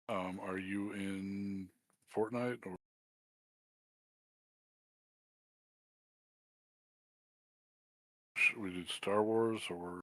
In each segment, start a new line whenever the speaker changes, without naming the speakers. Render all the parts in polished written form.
Are you in Fortnite or we did Star Wars or?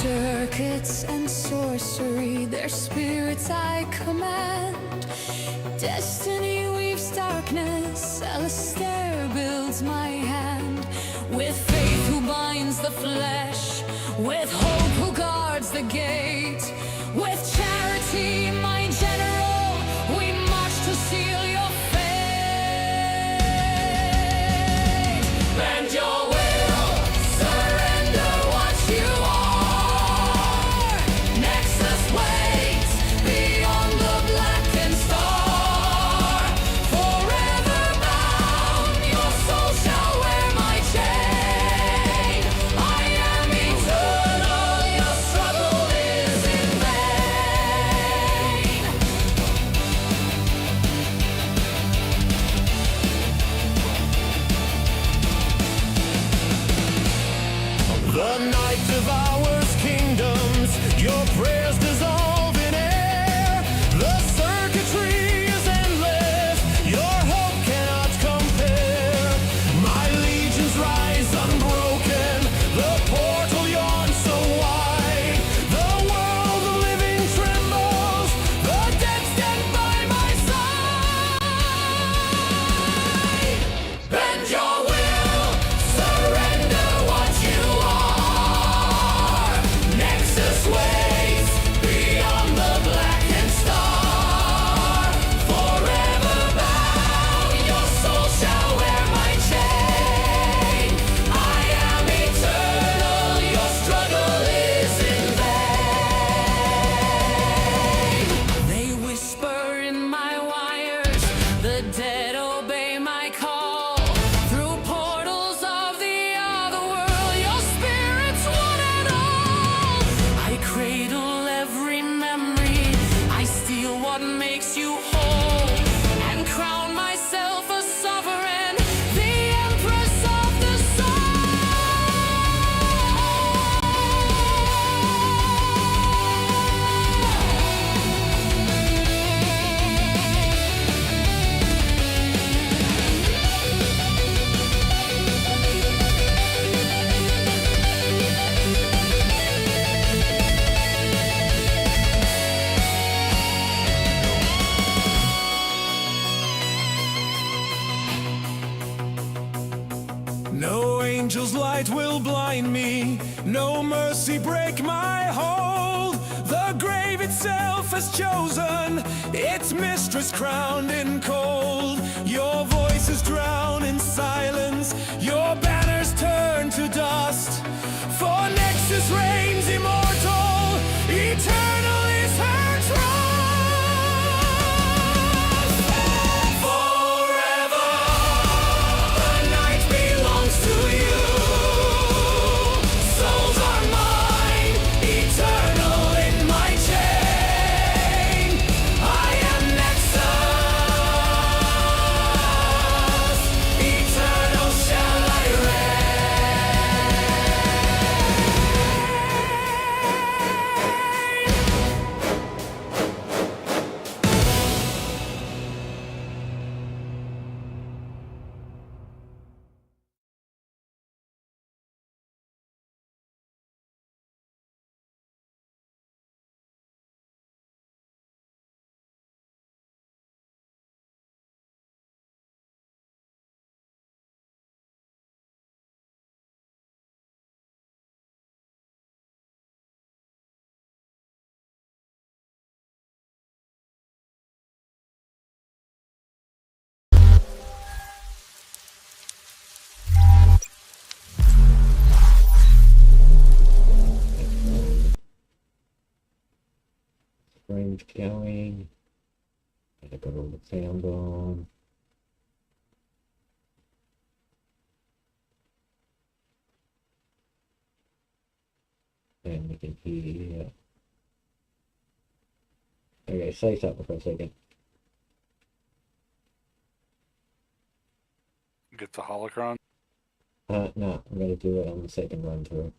Circuits and sorcery, their spirits I command. Destiny weaves darkness, Alistair builds my hand. With faith who binds the flesh, with hope who guards the gate. With charity, my general, we march to seal your fate. Bend your will, surrender what you are.
The night devours kingdoms, your prayers dissolve in air. The circuitry is endless, your hope cannot compare. My legions rise unbroken, the portal yawns so wide. The world of living trembles, the dead stand by my side. Bend your will, surrender what you are. Ways beyond the blackened star. Forever bound, your soul shall wear my chain. I am eternal, your struggle is in vain. They whisper in my wires, the dead obey my call. Through portals of the other world, your spirit's one and all. I cradle every memory, I steal what makes you whole, and crown myself a sovereign, the empress of the soul. No angel's light will blind me, no mercy break my hold. The grave itself has chosen its mistress crowned in cold. Your voices drown in silence, your banners turn to dust. For Nexus reigns immortal, eternal is her trust.
screens going. And I've got all the sound on. And we can hear. Okay, say something for a second.
Get the holocron.
No, I'm going to do it on the second run through.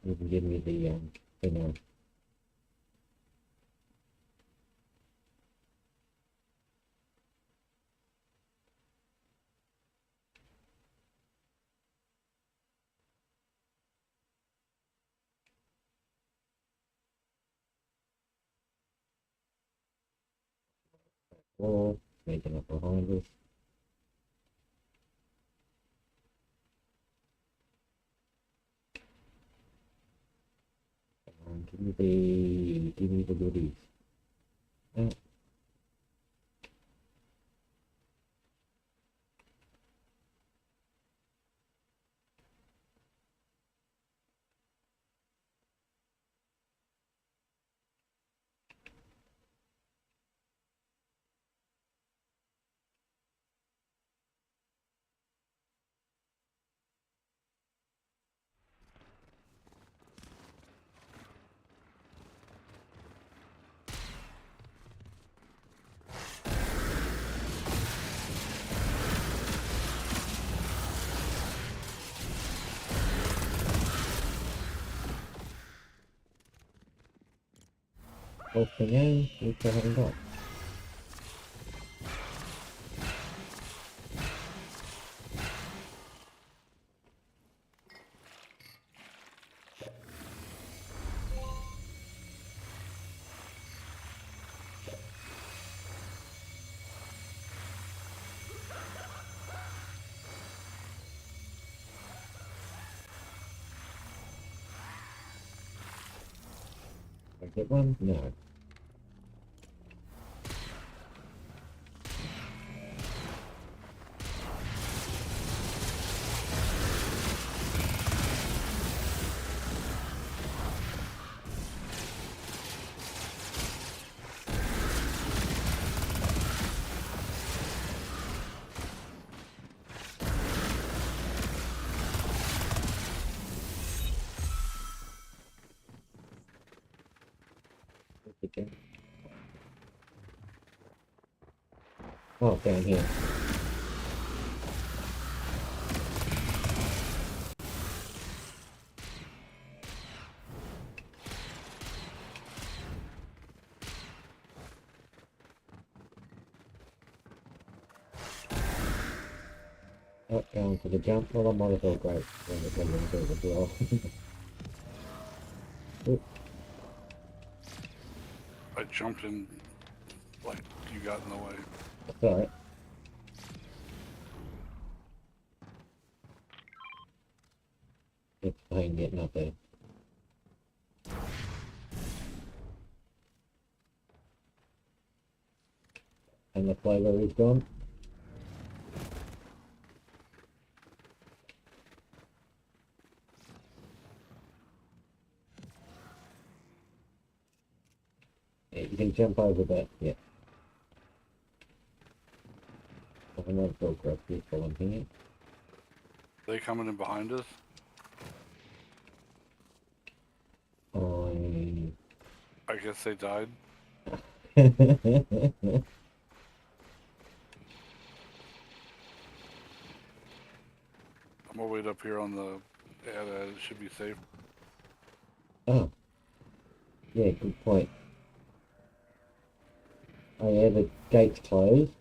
You can give me the thing on. Wall, making up behind us. Give me the goodies. Okay, we still haven't got. I get one? No. Okay. Oh, down here. Oh, going for the jump. Well, I might as well go when it's going to do the blow.
I jumped in like you got in the way.
That's alright. It's fine getting up there. And the flavour is gone. Yeah, you can jump over that, yeah. I'm not so useful in here.
They coming in behind us? I guess they died. I'm gonna wait up here on the. Yeah, it should be safe.
Oh. Yeah, good point. Oh yeah, the gate's closed.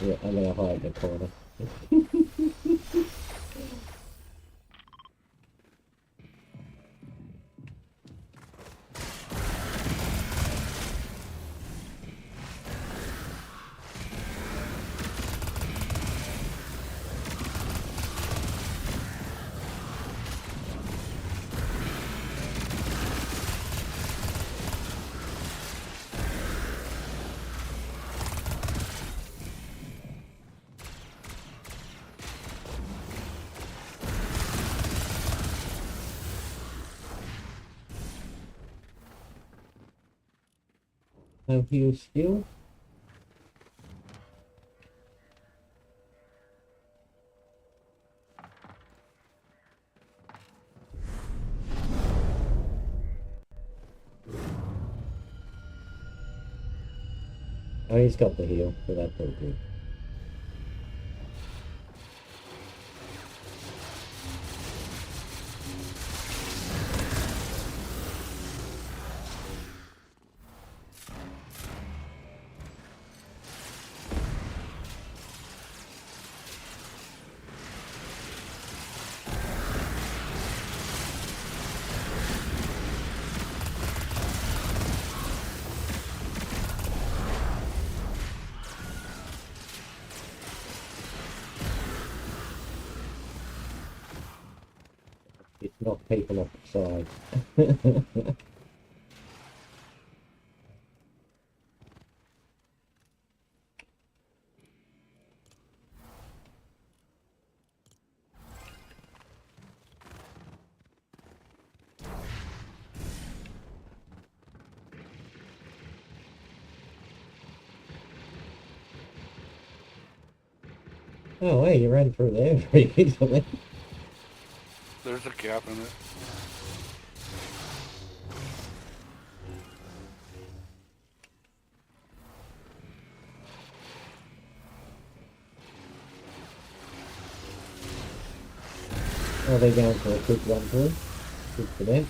Yeah, I'm gonna hide in the corner. No heal still. Oh, he's got the heal, so that's all good. It's not people off the side. Oh, hey, you ran through there very easily.
There's a gap in it.
Oh, they're going for a quick run through. Good for them.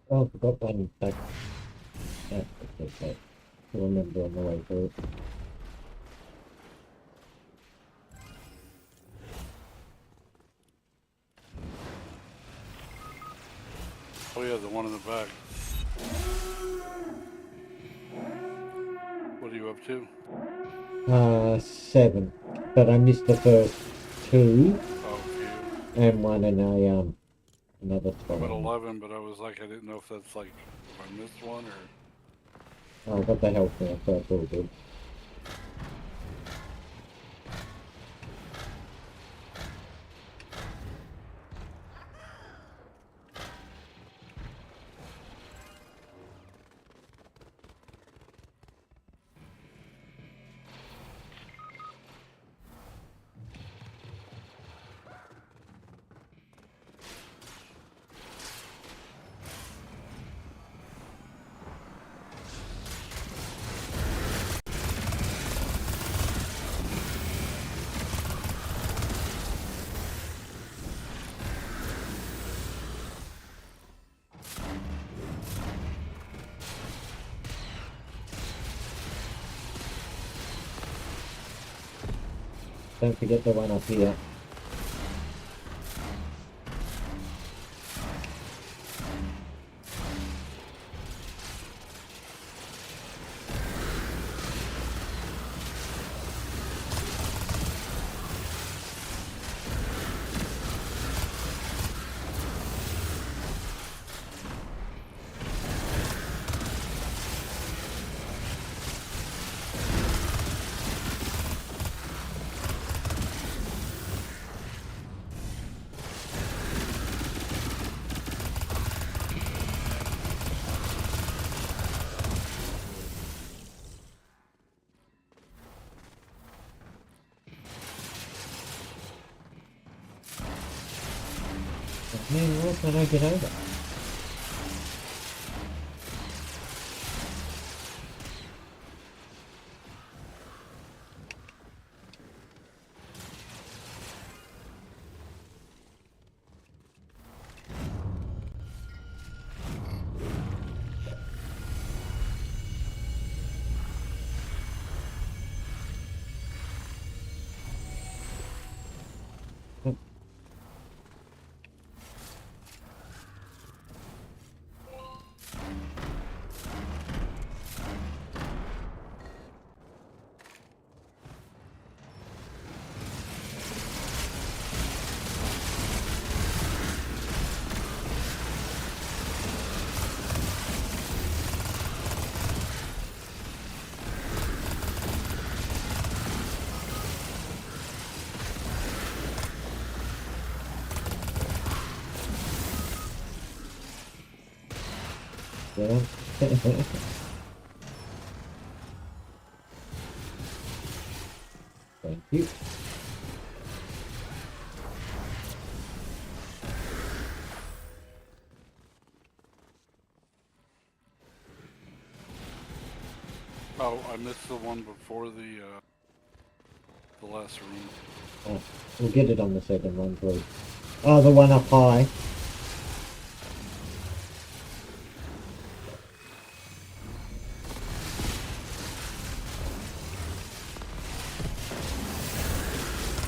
Oh, I forgot one back. Yeah, that's okay. I remember on the way through.
Oh yeah, the one in the back. What are you up to?
7. But I missed the first 2
Oh, phew.
and one in a another spot.
I'm at 11, but I was like, I didn't know if that's like, if I missed one or...
Oh, I got the health now, so it's all good. Don't forget the one up here. Man, why can't I get over? Yeah. Thank you.
Oh, I missed the one before the last room.
Oh, we'll get it on the second one, please. Oh, the one up high.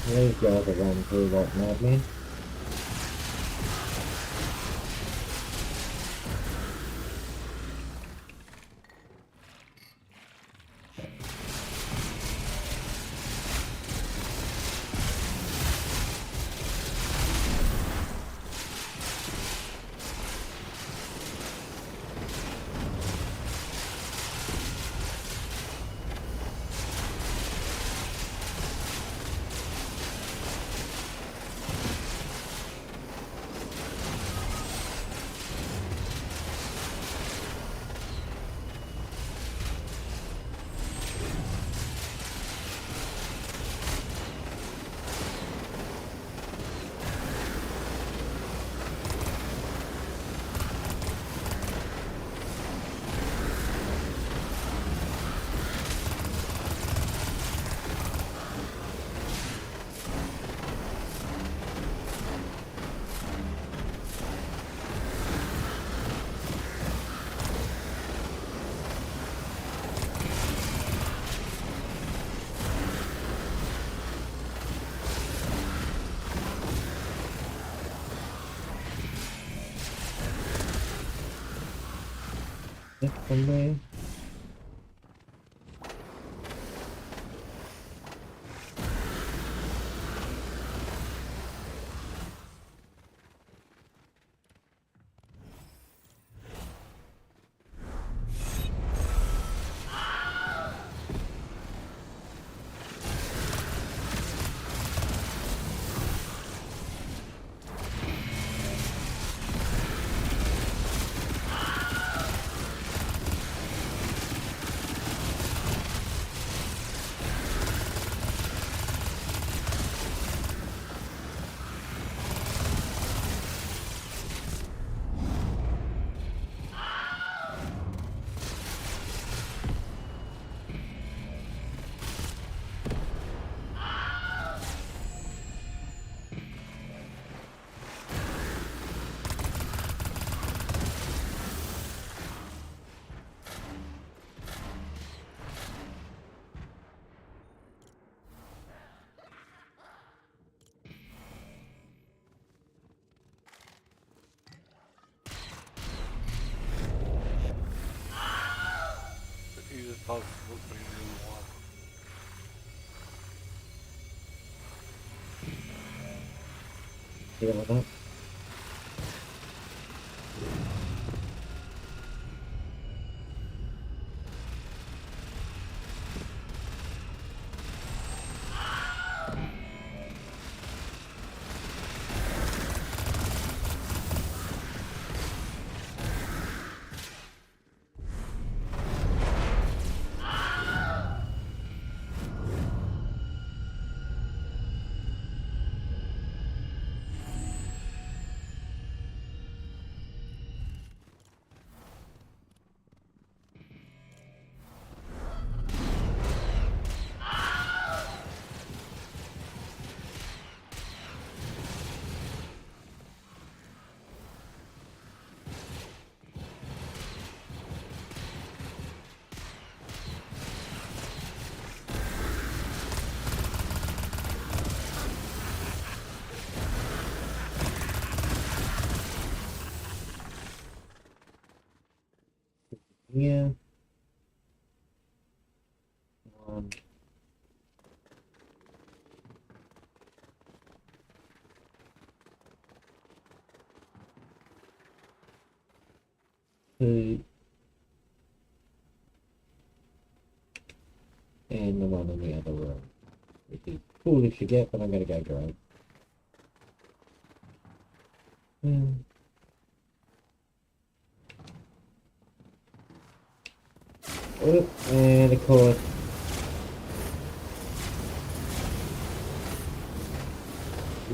There's the other one too, like madman. From there.
He just thought it was being in the water.
Deal with that. here. One. Two. And the one in the other room. Which is foolish to get, but I'm gonna go great. Oh, and of course,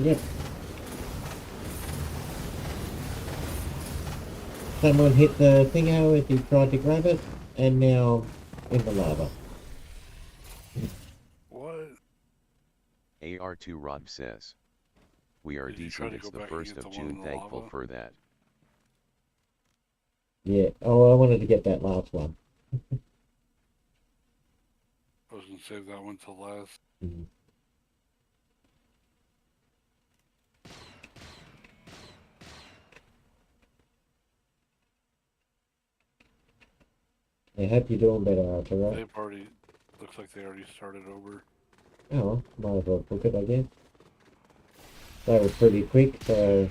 yep. Someone hit the thingo as he tried to grab it, and now in the lava.
What?
AR2 Rob says. We are
Did you try
decent,
to
it's
go
the
back and
1st
get
of
the one
June,
in the
thankful
lava?
for that.
Yeah, oh, I wanted to get that last one.
I was gonna save that one till last.
Mhm. I hope you're doing better, Arthur, right?
They've already, looks like they already started over.
Oh, might as well cook it, I guess. They were pretty quick, so...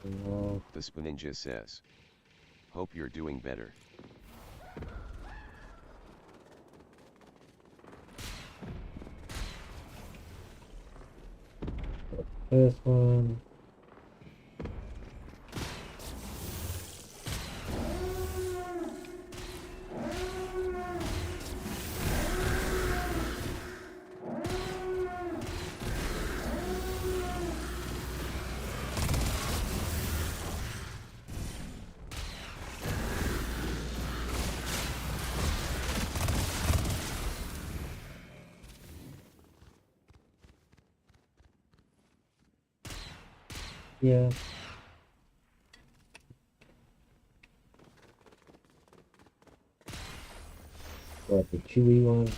The Spooninja says. Hope you're doing better.
First one... Yeah. Got the chewy one.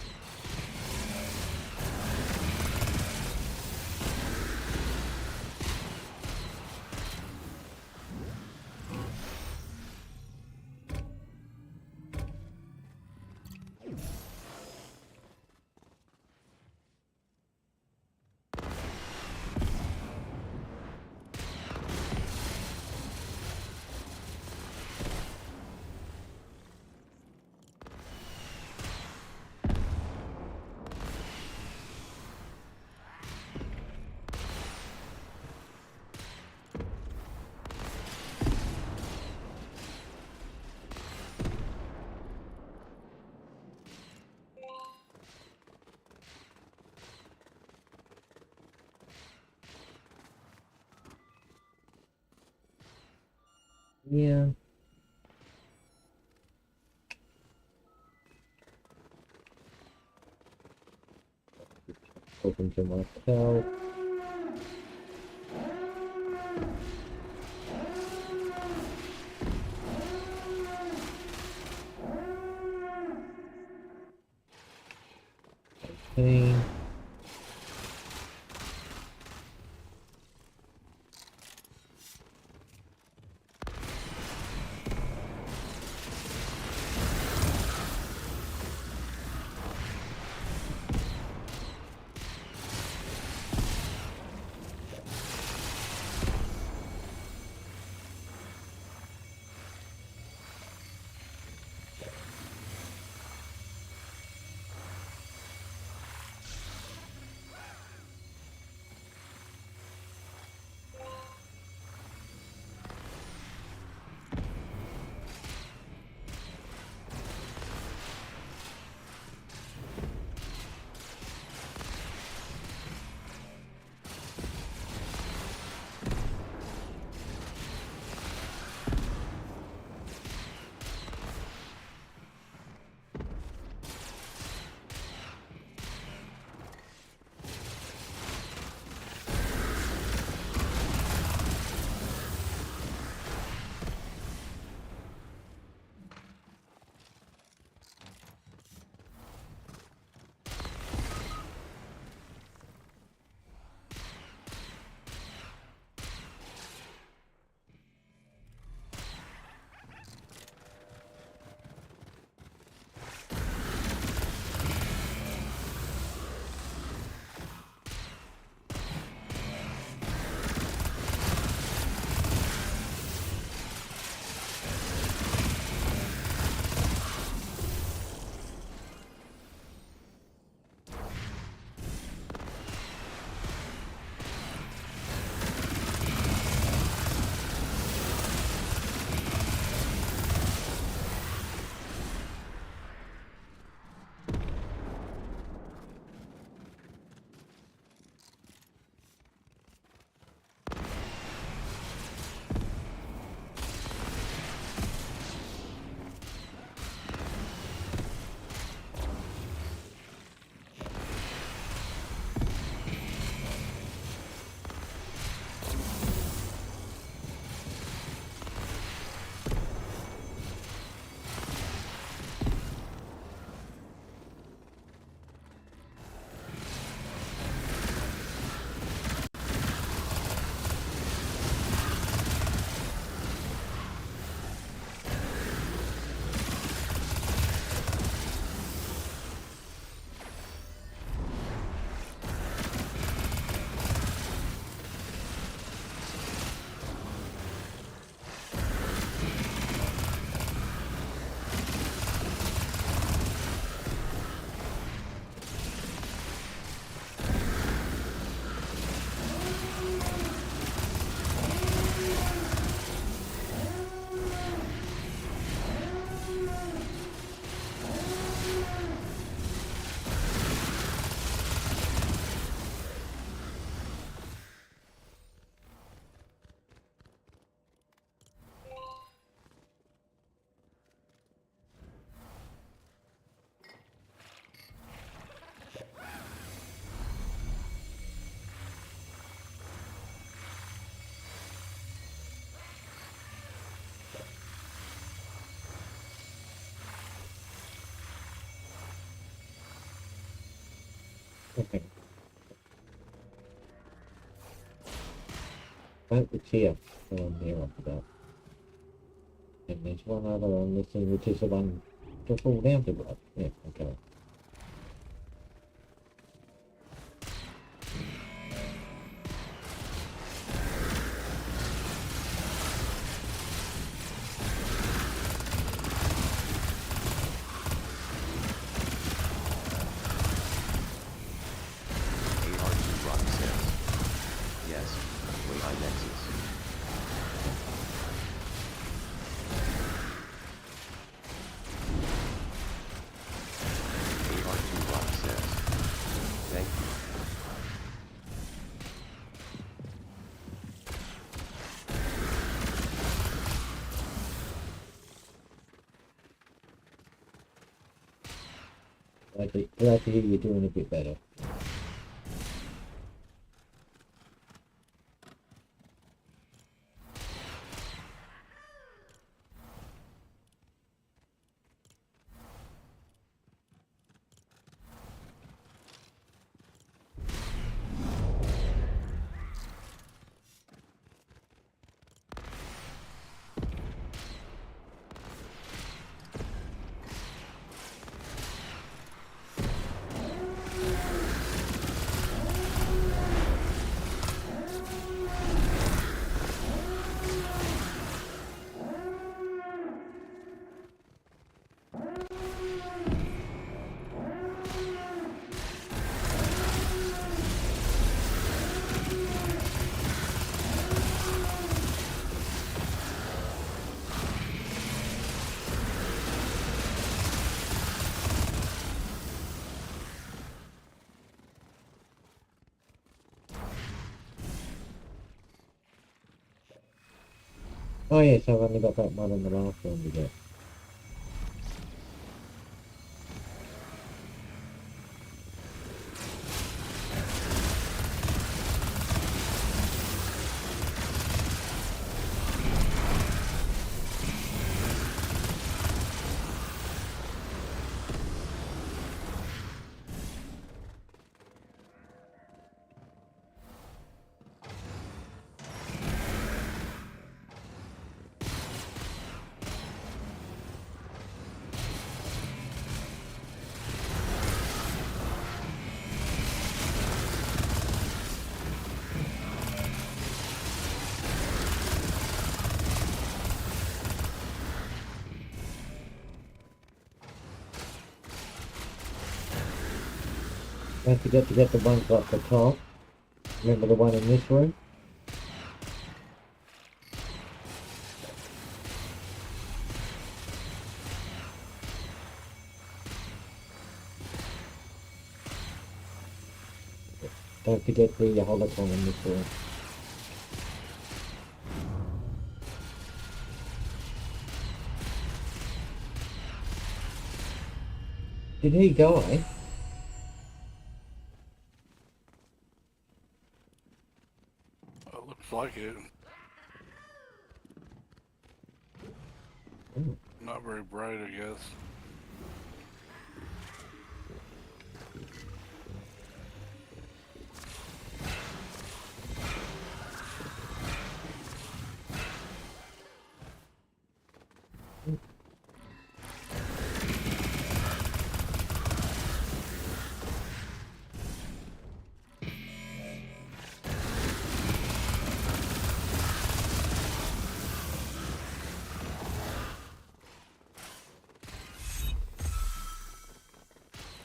Yeah. Open to myself. Okay. Okay. Right, it's here. Here after that. And there's one other one missing, which is the one to fall down to blood. Yeah, okay.
AR2 Rock says. Yes, when I Nexus. AR2 Rock says. Thank you.
Glad to hear you're doing a bit better. Oh yes, I've only got that one in the last one we got. Don't forget to get the ones at the top. Remember the one in this room? Don't forget the holocron in this room. Did he die?
It looks Looks like it.
Ooh.
Not very bright, I guess.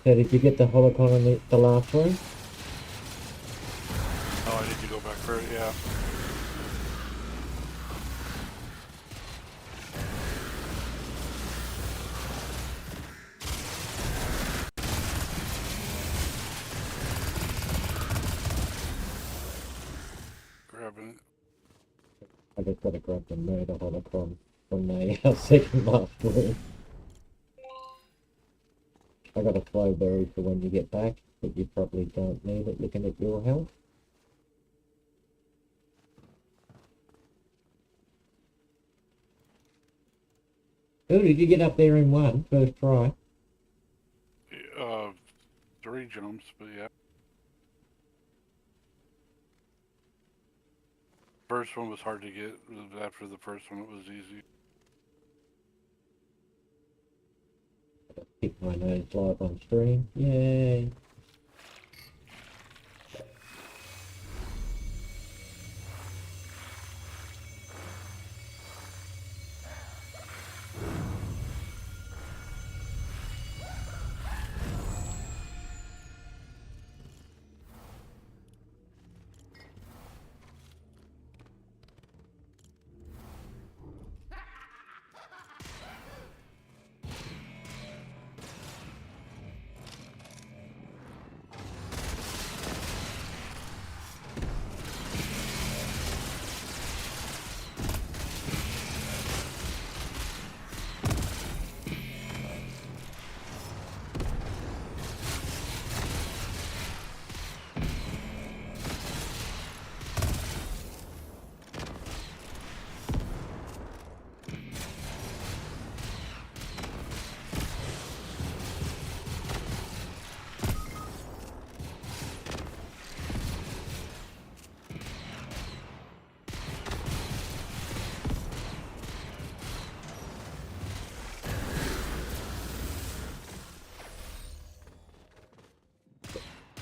So did you get the holocron in the last room?
Oh, I need to go back for it, yeah. Grabbing it.
I just gotta grab the murder holocron from the second last room. I got a flow berry for when you get back, but you probably don't need it looking at your health. Oh, did you get up there in one first try?
3 jumps, but yeah. First one was hard to get. After the first one, it was easy.
Pick my nose live on stream. Yay!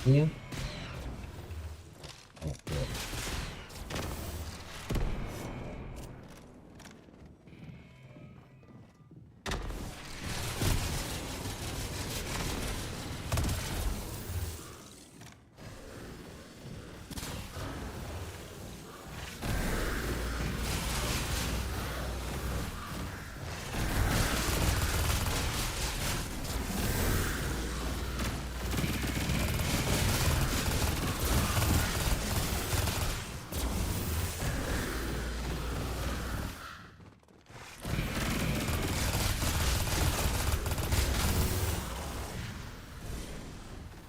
Yeah. Oh, good.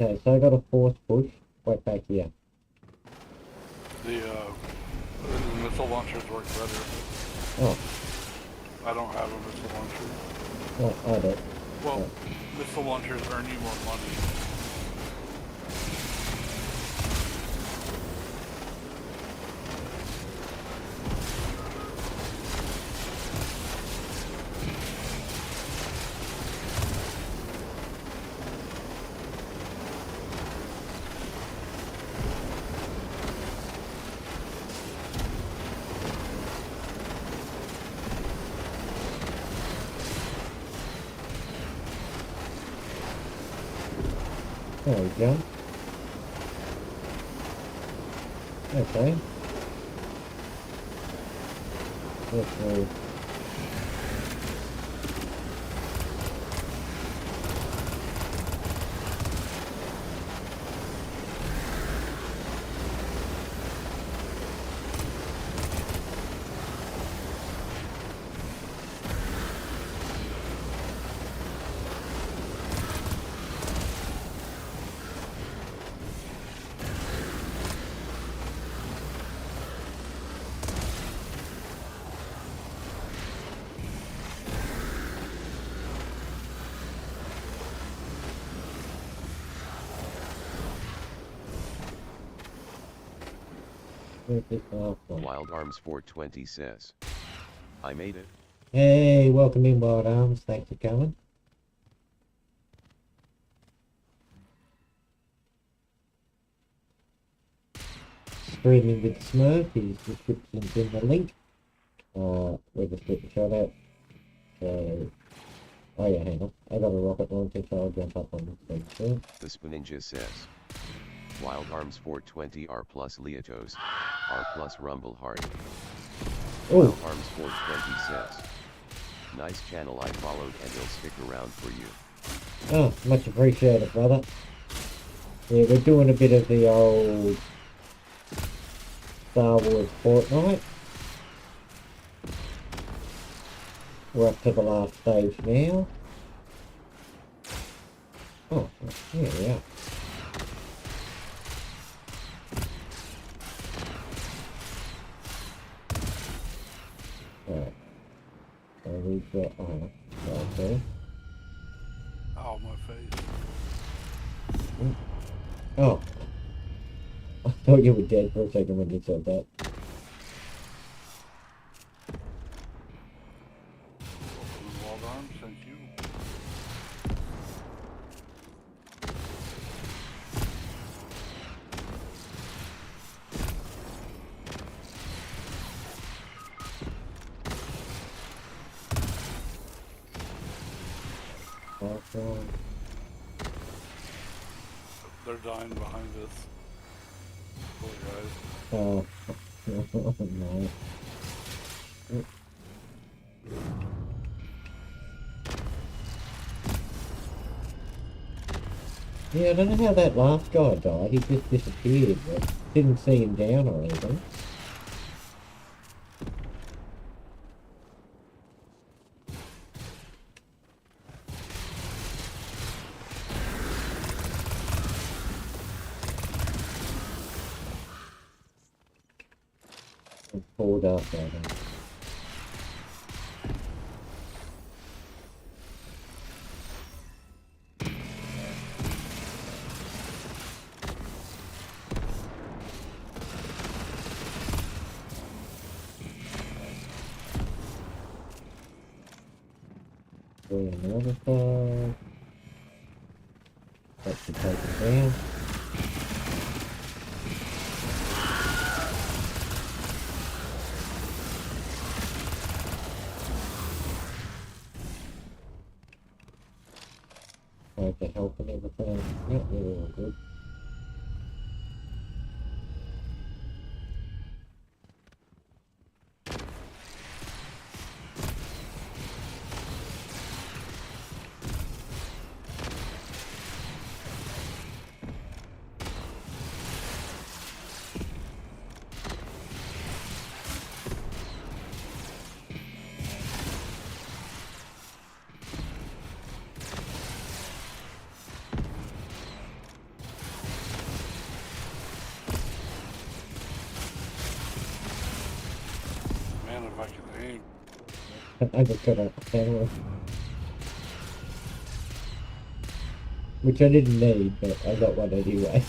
Okay, so I got a force push right back here.
The missile launchers work better.
Oh,
I don't have a missile launcher.
oh, I don't.
Well,
Oh.
missile launchers earn you more money.
There we go. Okay. Let's move. Where's this last one?
Wild Arms 420 says, I made it.
Hey, welcome in, Wild Arms. Thanks for coming. Streaming with Smurf, his description's in the link. We'll just get the shot out. So, oh yeah, hang on. I got a rocket launcher, so I'll jump up on this thing soon.
The Spooninja says, Wild Arms 420 R plus Leotos, R plus Rumble Heart.
Oh,
Wild Arms 420 says, nice channel, I followed and will stick around for you.
oh, much appreciated, brother. Yeah, we're doing a bit of the old Star Wars Fortnite. We're up to the last stage now. Oh, yeah, we are. Alright. So we've got, okay.
Ow, my face.
Oh. I thought you were dead for a second when you said that.
Wild Arms, thank you.
Awesome.
They're dying behind us. Poor guys.
Oh. No. Yeah, I don't know how that last guy died. He just disappeared, but didn't see him down or anything. Pulled up at him. Doing another side. That should take him down. Tried to help and everything. Yep, they're all good.
Man, if I could aim.
I just got a camera. Which I didn't need, but I got one anyway.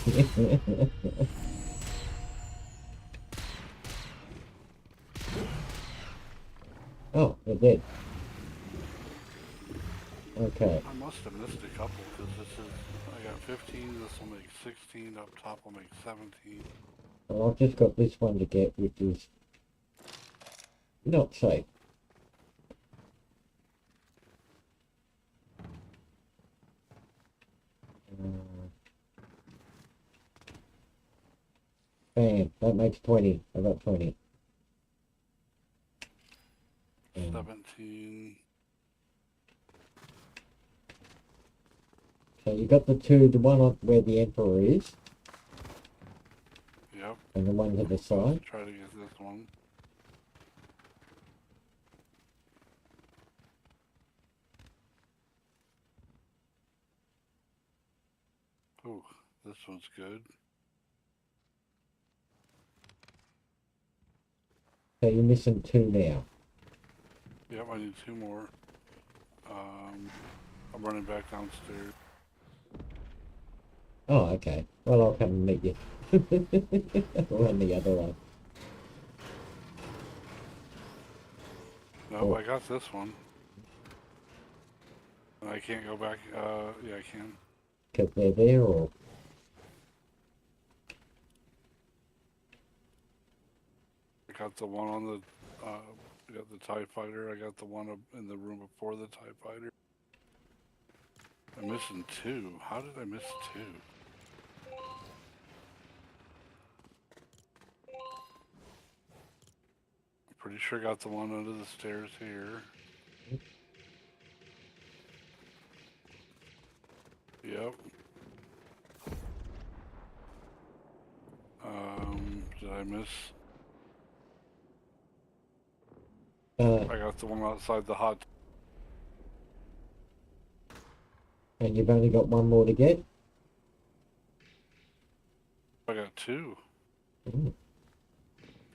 Oh, they're dead. Okay.
I must have missed a couple because this is, I got 15, this will make 16, up top will make 17.
Well, I've just got this one to get, which is not safe. Bam, that makes 20. I got 20.
17.
So you got the one up where the Emperor is,
Yep.
and the one to the side.
Try to get this one. Ooh, this one's good.
So you're missing 2 now.
Yep, I need 2 more. I'm running back downstairs.
Oh, okay. Well, I'll come and meet you. We're on the other one.
No,
Oh.
I got this one. I can't go back. Yeah, I can.
Because they're there, or
I got the one on the. I got the TIE fighter. I got the one up in the room before the TIE fighter. I'm missing two. How did I miss two? I'm pretty sure I got the one under the stairs here. Yep. Did I miss? I got the one outside the hot.
and you've only got one more to get.
I got two.
Ooh.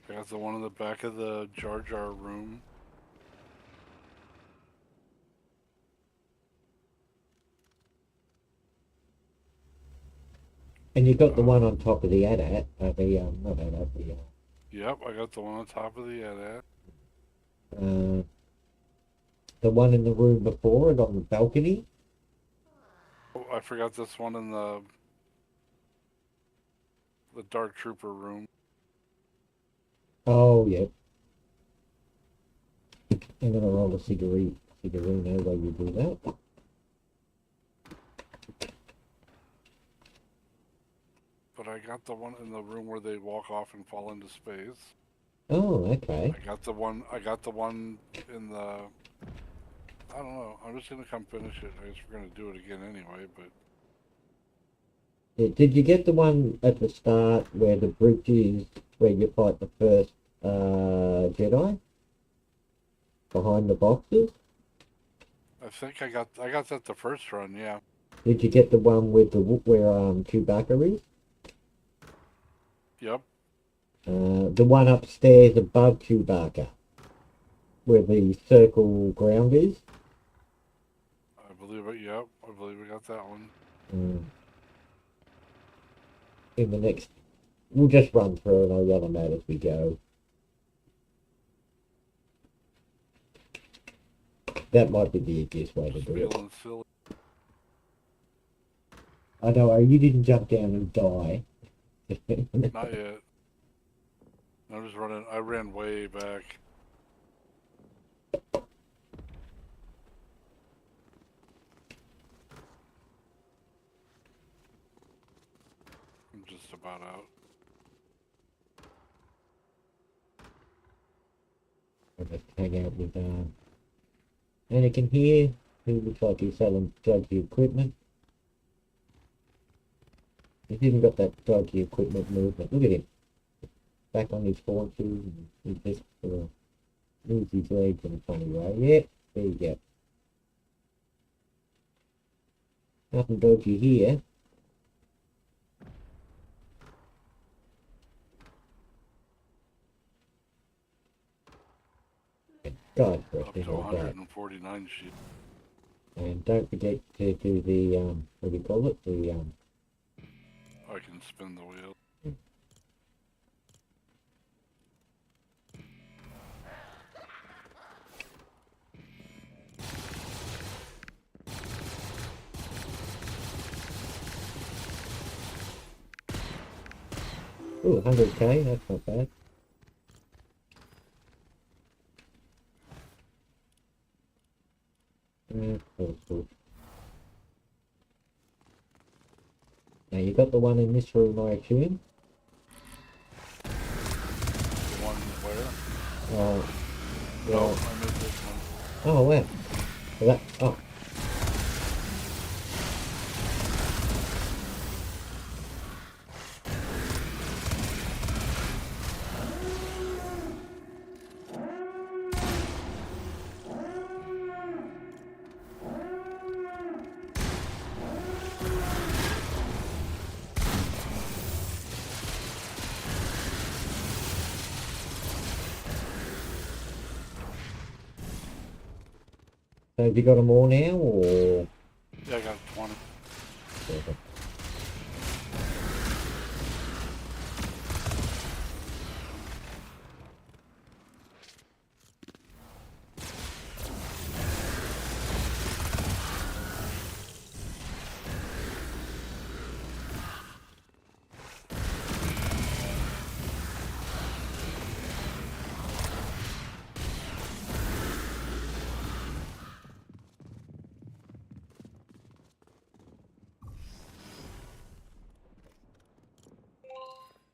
I got the one in the back of the Jar Jar room.
And you got the one on top of the AT-AT, not AT-AT,
Yep, I got the one on top of the AT-AT.
the one in the room before it on the balcony.
Oh, I forgot this one in the Dark Trooper room.
Oh, yeah. I'm gonna roll a cigarino while you do that.
But I got the one in the room where they walk off and fall into space.
Oh, okay.
I got the one in the. I don't know. I'm just gonna come finish it. I guess we're gonna do it again anyway. But
Yeah, did you get the one at the start where the bridge is, where you fight the first Jedi? Behind the boxes?
I think I got that the first run. Yeah.
Did you get the one with the where Chewbacca is?
Yep.
The one upstairs above Chewbacca, where the circle ground is?
I believe it. Yep. I believe we got that one.
In the next, we'll just run through and I'll yell them out as we go. That might be the easiest way to do it.
Feeling silly.
I know, you didn't jump down and die.
Not yet. I'm just running. I ran way back. I'm just about out.
I'll just hang out with Anakin here, who looks like he's selling dodgy equipment. He's even got that dodgy equipment movement. Look at him. Back on his forces, and he just moves his legs in a funny way. Yep, there you go. Nothing dodgy here. God,
Up to 149 sheep.
and don't forget to do the what do you call it? The
I can spin the wheel.
ooh, 100k. That's not bad. Cool. Now you got the one in this room, I assume.
The one where?
Oh,
No,
yeah.
I missed this one.
Oh wow. So that. Oh. So have you got them all now, or?
Yeah, I got 20.
Okay.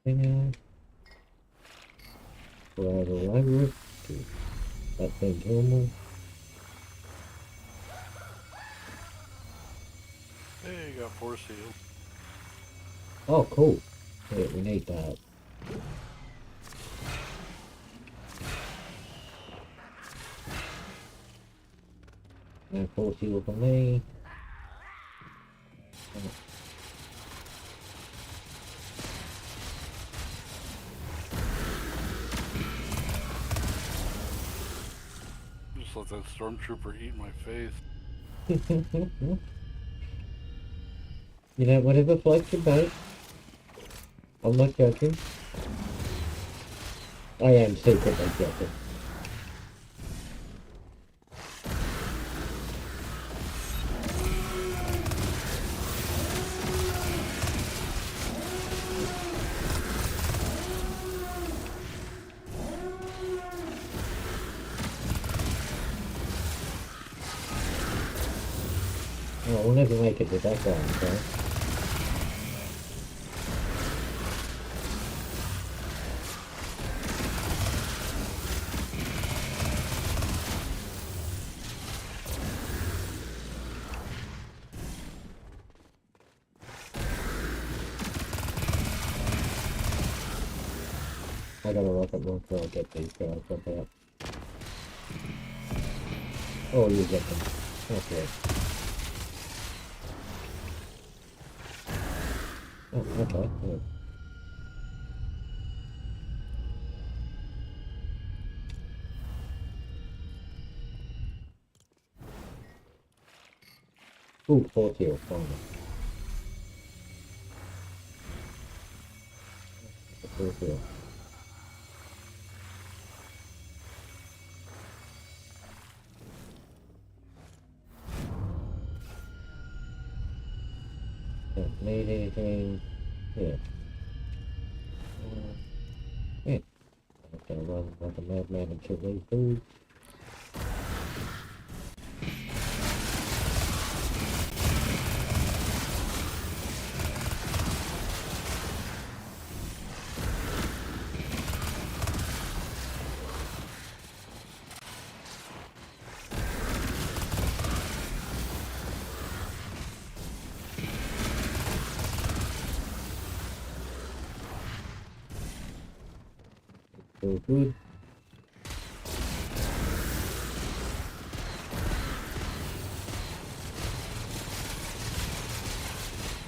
Yeah. Grab a library. That thing's normal.
Hey, got 4 seals.
Oh, cool. Yeah, we need that. And 4 seal for me.
Just let that stormtrooper eat my face.
You know, whatever floats your boat. I'm not joking. I am secretly joking. Oh, we'll never make it to that guy, okay? I gotta rocket launcher, I'll get these guys up out. Oh, you get them. Okay. Oh, okay. Yeah. Ooh, 4 seal, finally. 4 seal. Don't need anything. Yeah. Yeah. I'm gonna run like a madman and kill these dudes. So good.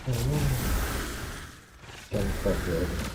Oh, no. Don't fuck with it.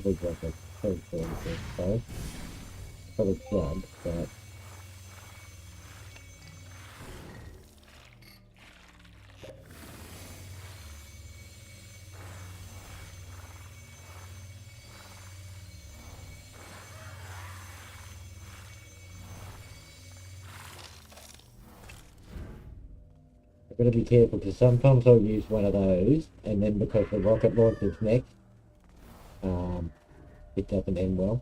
probably got the third thing, so probably jump, but I've got to be careful because sometimes I'll use one of those, and then because the rocket launcher's next, it doesn't end well.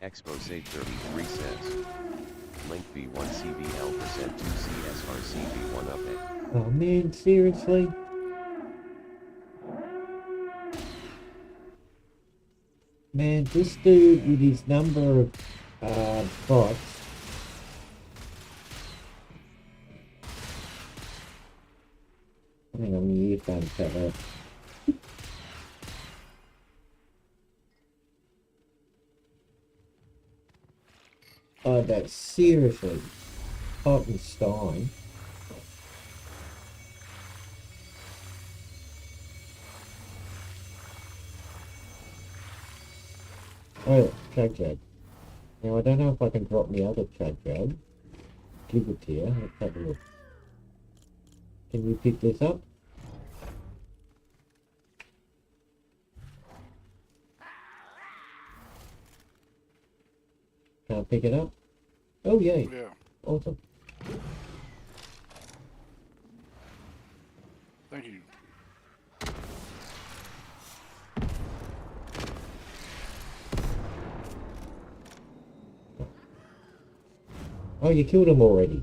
Expose 33 says. Link V1CVL% 2CSRCV1 up it.
Oh man, seriously? Man, this dude with his number of bots. Hang on, the earphones cover. Oh, that's seriously Hottenstein. Oh, chug jug. Now I don't know if I can drop the other chug jug. Give it to you. Let's have a look. Can you pick this up? Can't pick it up? Oh yay.
Yeah.
Awesome.
Thank you.
Oh, you killed him already.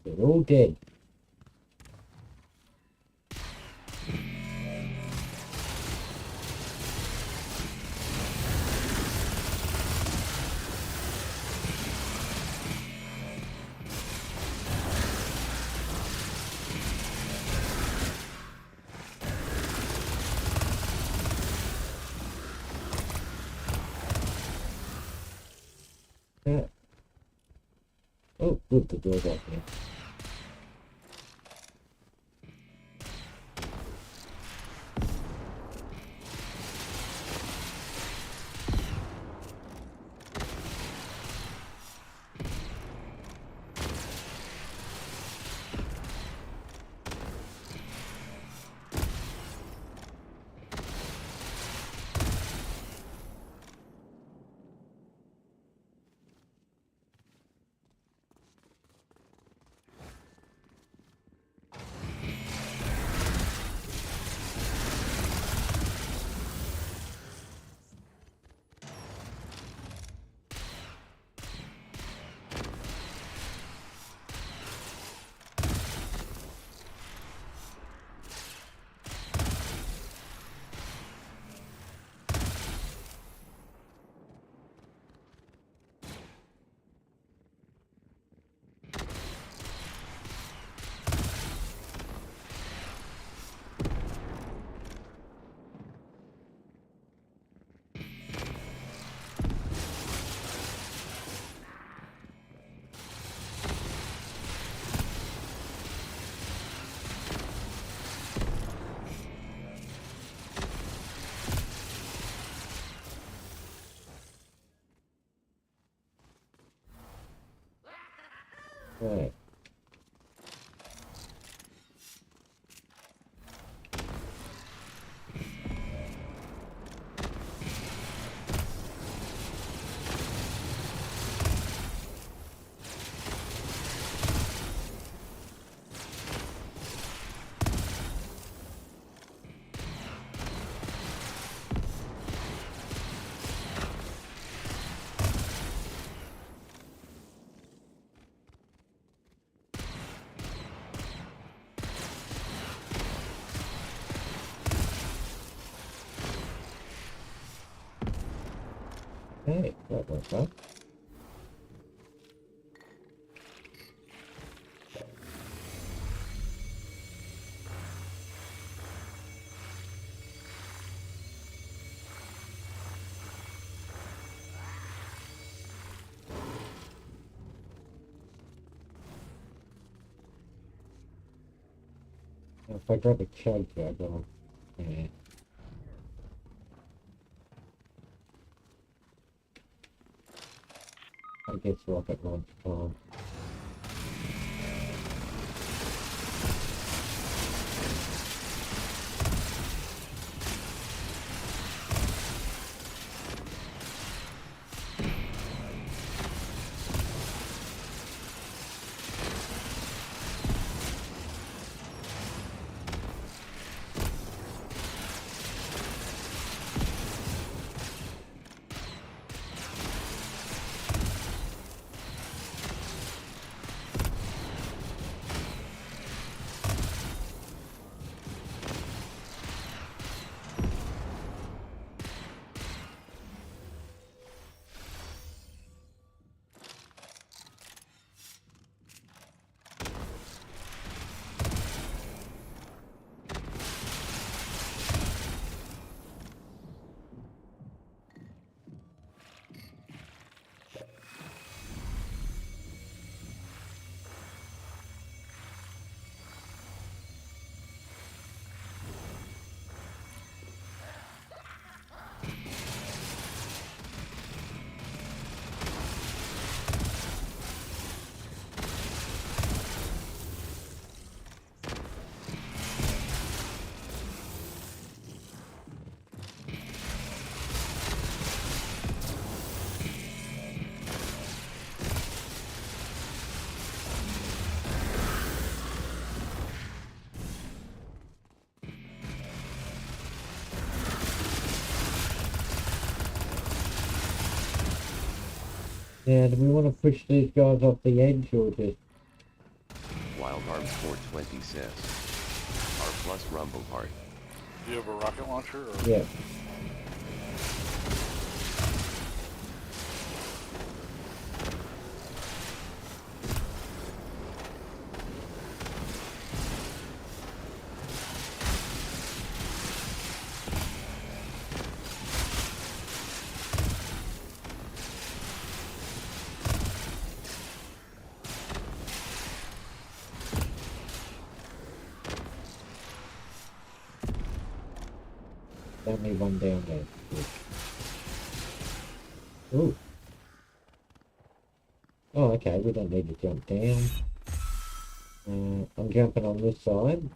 They're all dead. Yeah. Oh, good, the door's open. Right. Okay, that went well. If I grab a chug, I go. Yeah. I guess rocket launch time. Now, do we want to push these guys off the edge or just...
Wild Arms 420 says. R plus Rumble Heart.
Do you have a rocket launcher? Or?
Yeah. Only one down there. Ooh. Oh, okay, we don't need to jump down. I'm jumping on this side.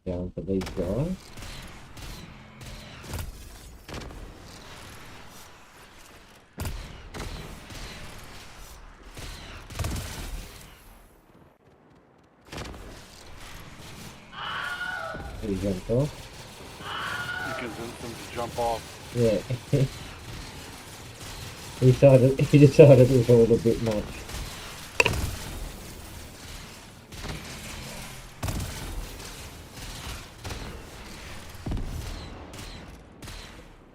Going for these guys. He jumped off.
You can convince him to jump off.
Yeah. he decided it was all a bit much.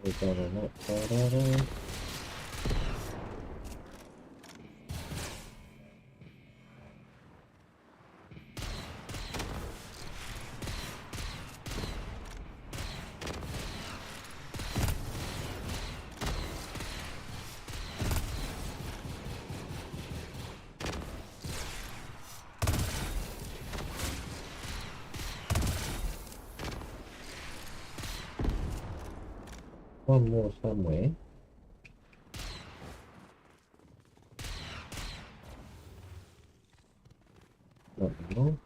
We've done on that side, are we? One more somewhere. ammo.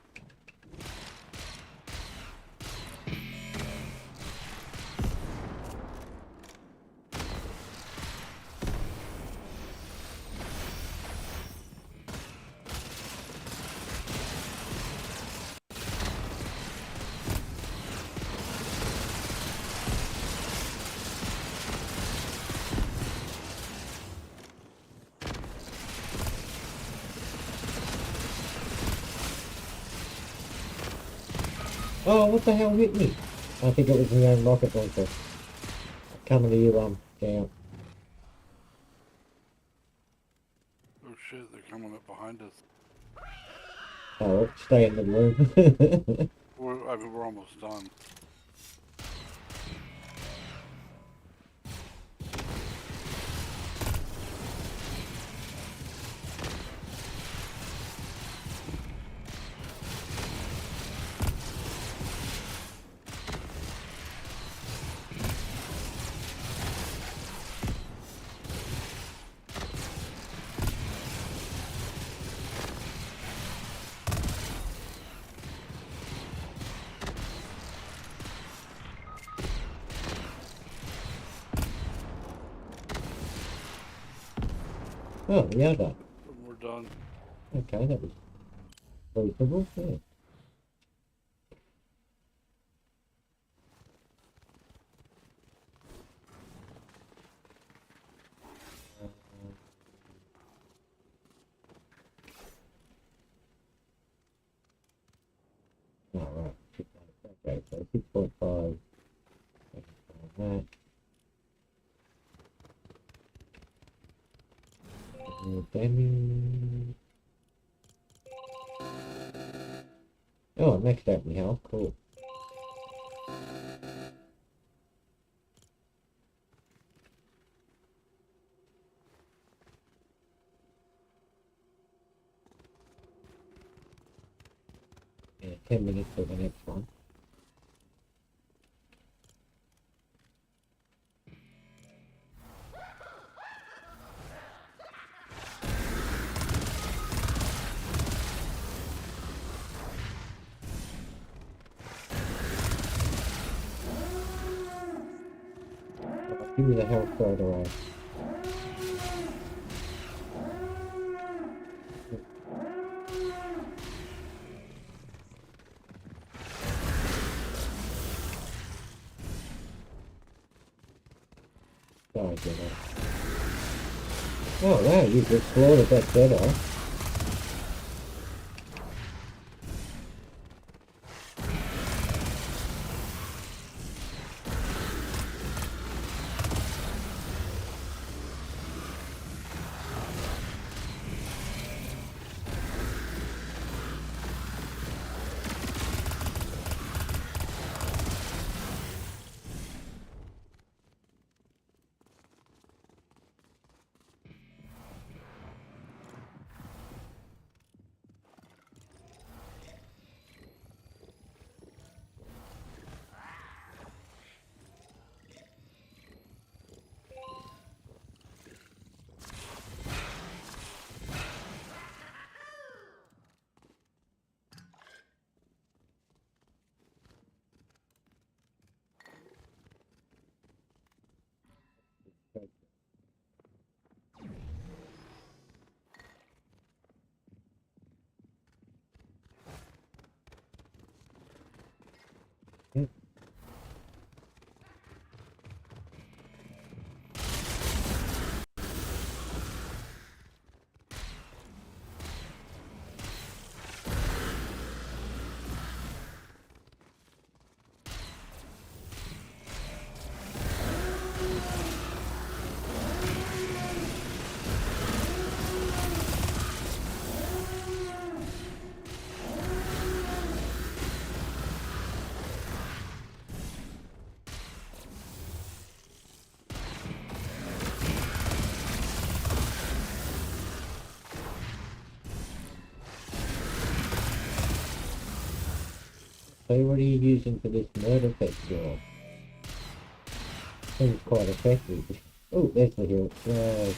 Oh, what the hell hit me? I think it was my own rocket launcher. Coming to you, Jam.
Oh shit, they're coming up behind us.
Oh, stay in the room.
We're almost done.
Oh, yeah, that.
We're done.
Okay, that was reasonable, yeah. Alright, okay, so 6.5. That. Damage. Oh, next up me health, cool. Yeah, 10 minutes for the next one. Give me the health right away. Sorry, Jedi. Oh wow, you've explored that Jedi. So what are you using for this murder festival? Seems quite effective. Oh, there's the hill. Yay.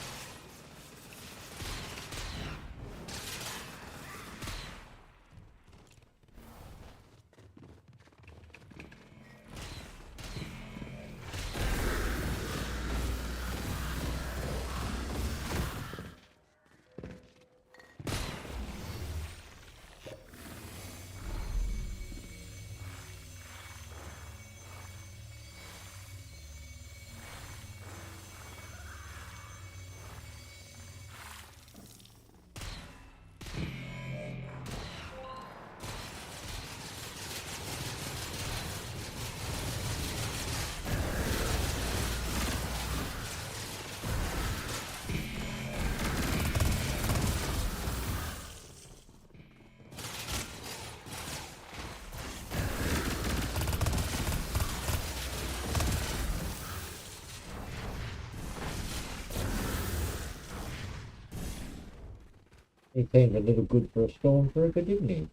He seemed a little good for a stormtrooper, didn't he?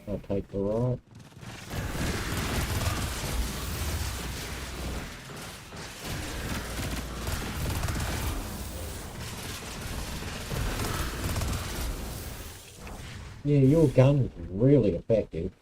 I'll take the right. Yeah, your gun's really effective.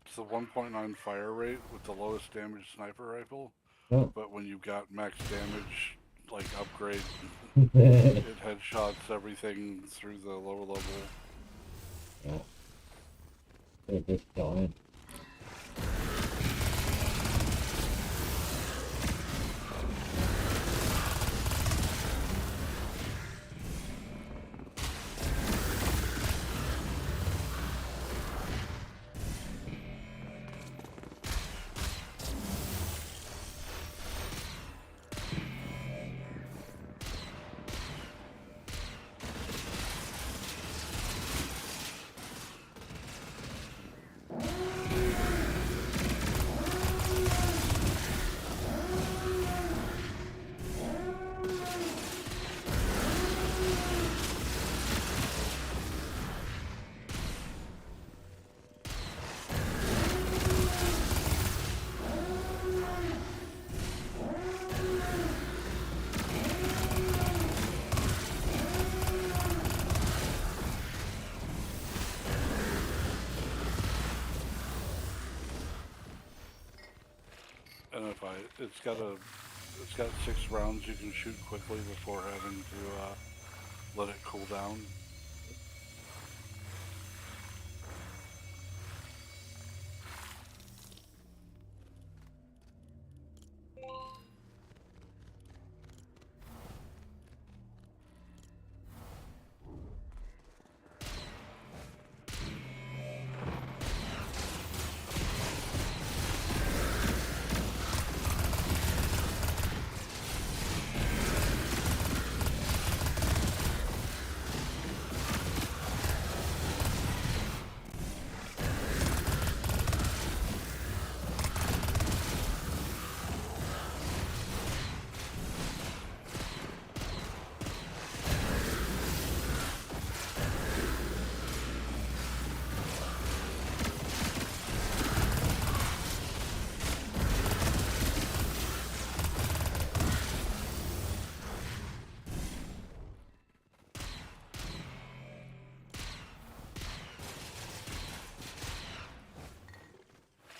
It's the 1.9 fire rate with the lowest damage sniper rifle.
Oh.
But when you got max damage, like upgrade, it headshots everything through the lower level.
Yeah. They're just dying.
And if it's got 6 rounds you can shoot quickly before having to let it cool down.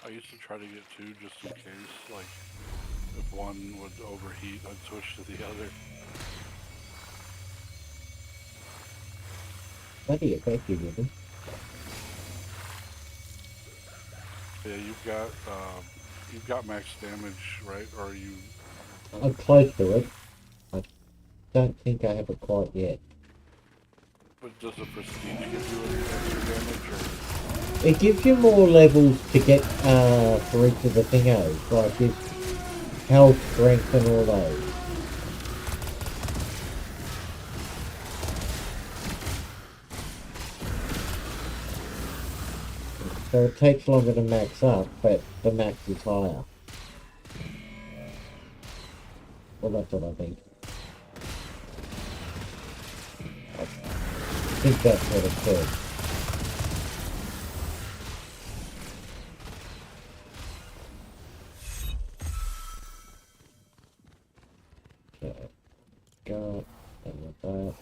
I used to try to get 2 just in case, like, if one would overheat, I'd switch to the other.
Bloody effective with them.
Yeah, you've got max damage, right? Or are you...
I'm close to it. I don't think I have it quite yet.
But does the prestige give you any extra damage, or...?
It gives you more levels to get for each of the thingos, like it's health, strength and all those. So it takes longer to max up, but the max is higher. Well, that's what I think. I think that's what it says. Go, and with that.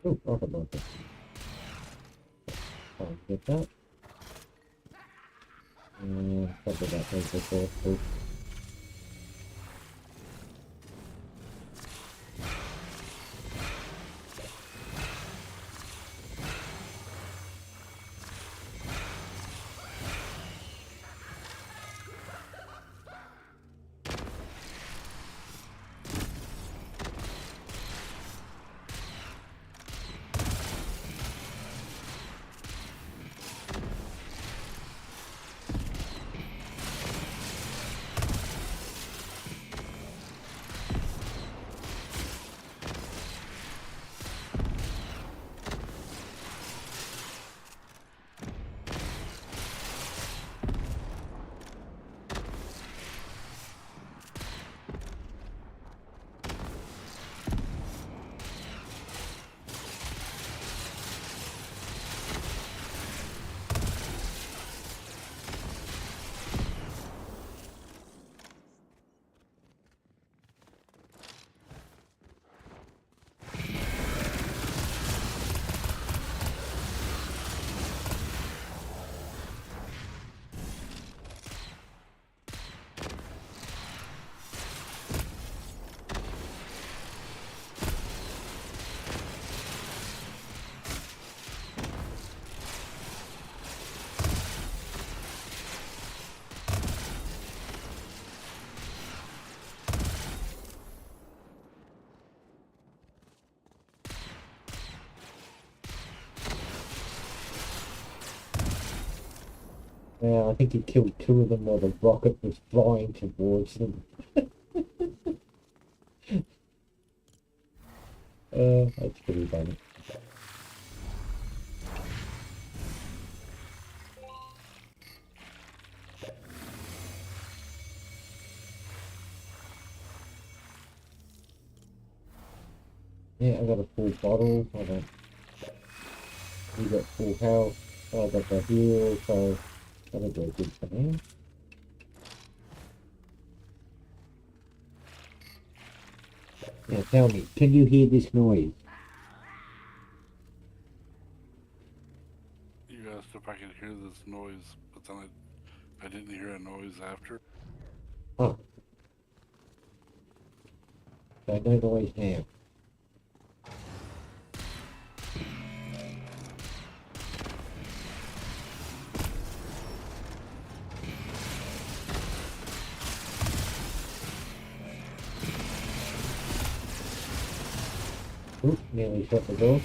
Oh, rocket launcher. I'll get that. And probably that goes before. Oh. Yeah, I think he killed two of them while the rocket was flying towards them. That's pretty funny. Yeah, I got a full bottle. I got, you got full health. I got the heal, so that'll go good for now. Now tell me, can you hear this noise?
You asked if I could hear this noise, but then I didn't hear a noise after.
Oh. So no noise now. Oop, nearly shut the door.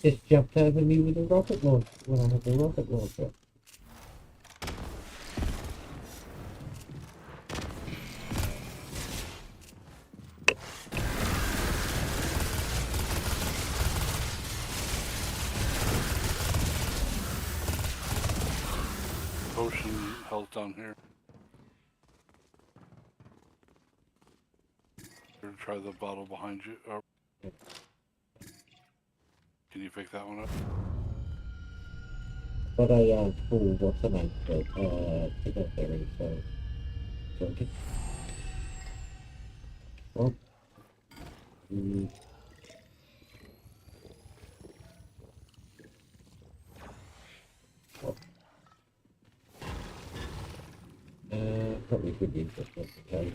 Just jumped over me with a rocket launcher when I had the rocket launcher.
Potion health down here. Or try the bottle behind you. Or can you pick that one up?
But I full what's the name? Pick up berry, so okay. Well, probably could be interesting to tell you.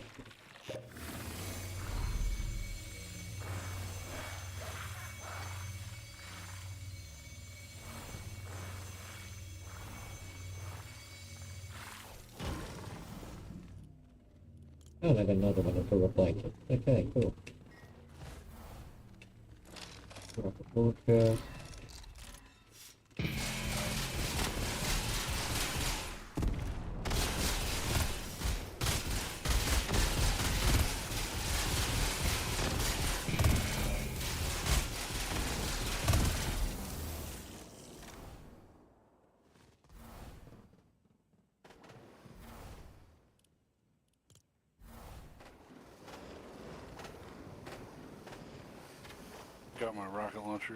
Oh, and I got another one to replace it. Okay, cool. Rocket launcher.
Got my rocket launcher.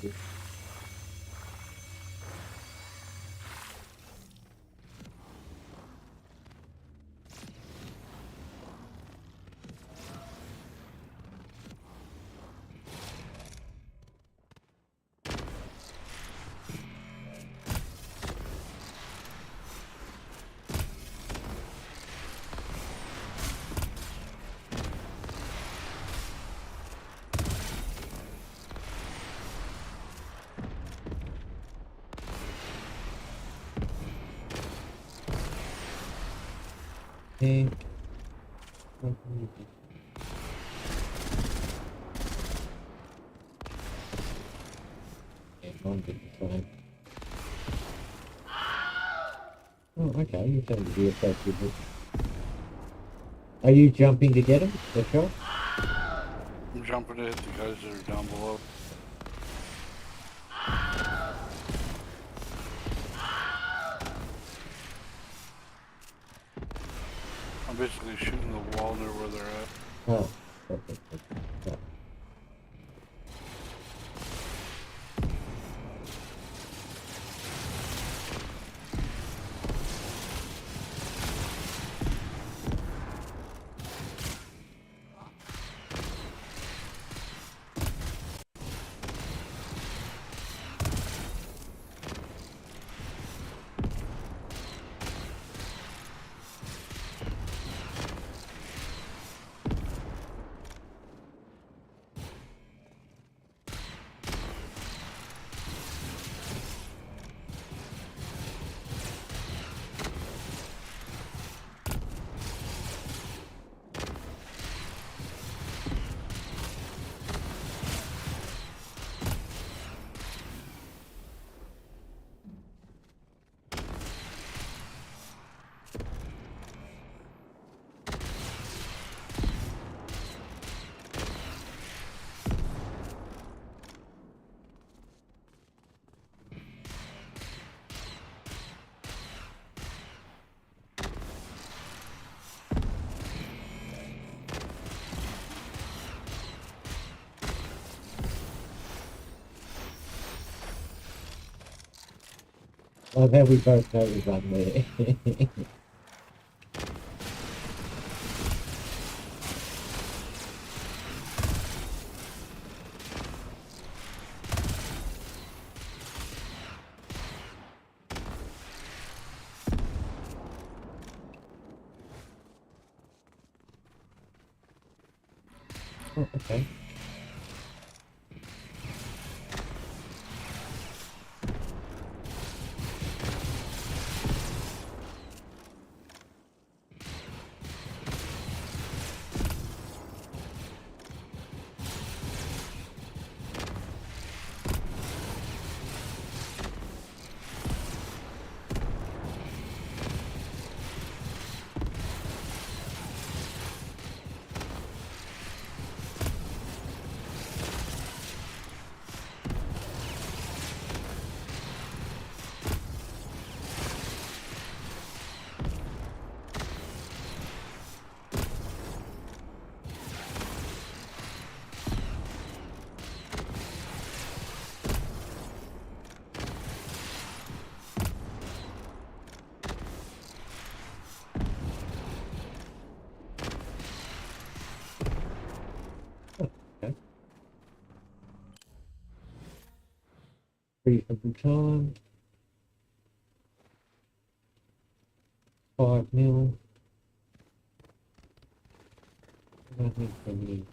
Okay. Yeah, one good time. Oh, okay, you seem to be effective with... Are you jumping to get him, the shot?
I'm jumping to hit the guys that are down below. I'm basically shooting the wall near where they're at.
Oh, okay. Yeah. Well, then we both know we run there. Oh, okay. reasonable time. 5 mil. Nothing for me.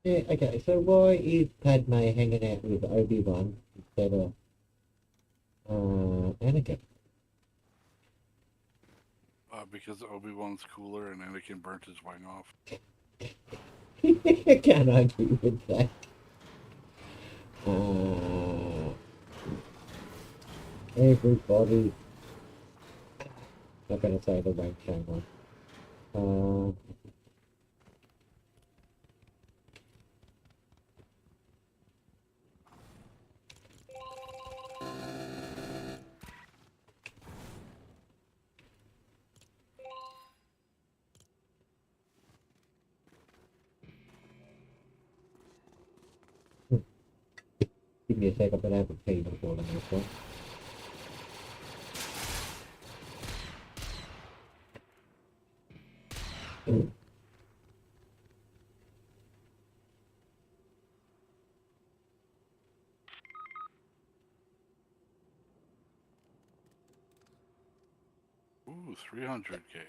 Yeah, okay, so why is Padme hanging out with Obi-Wan instead of Anakin?
Because Obi-Wan's cooler and Anakin burnt his wing off.
I can't argue with that. Everybody. Not gonna say the right channel. Give me a sec, I've been able to pay before on this one.
Ooh, 300K.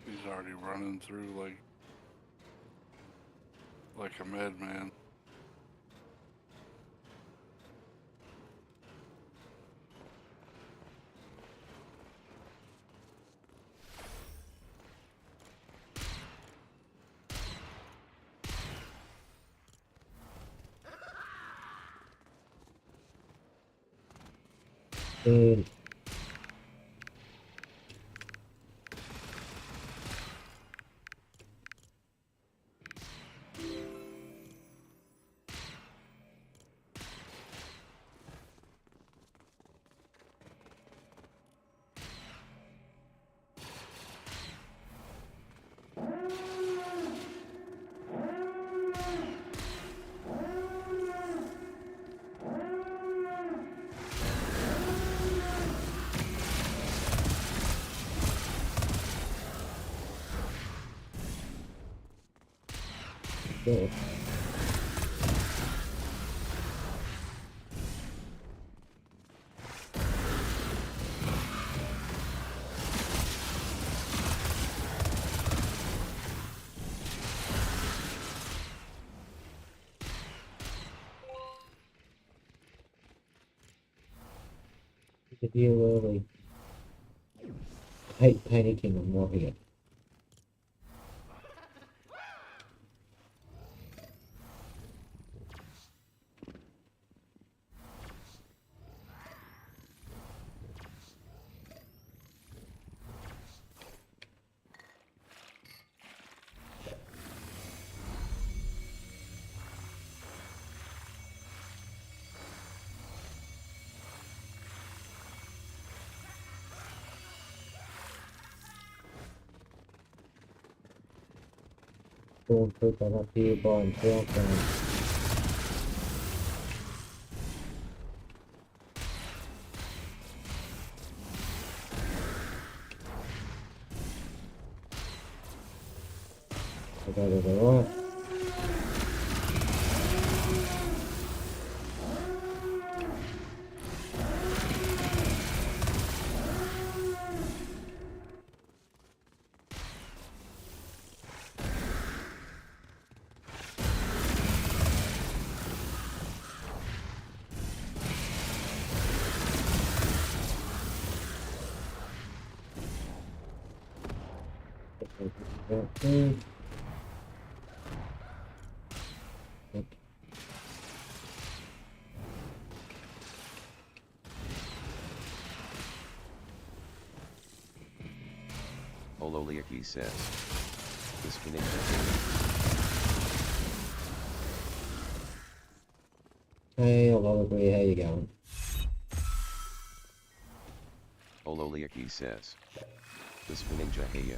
He's already running through like a madman.
And yeah. The deal early. I hate panicking and worrying. Stormtrooper up here by himself and I got it alright.
Ololiaki says. This Ninja.
Hey, Ololiaki, how you going?
Ololiaki says. This Ninja Heya.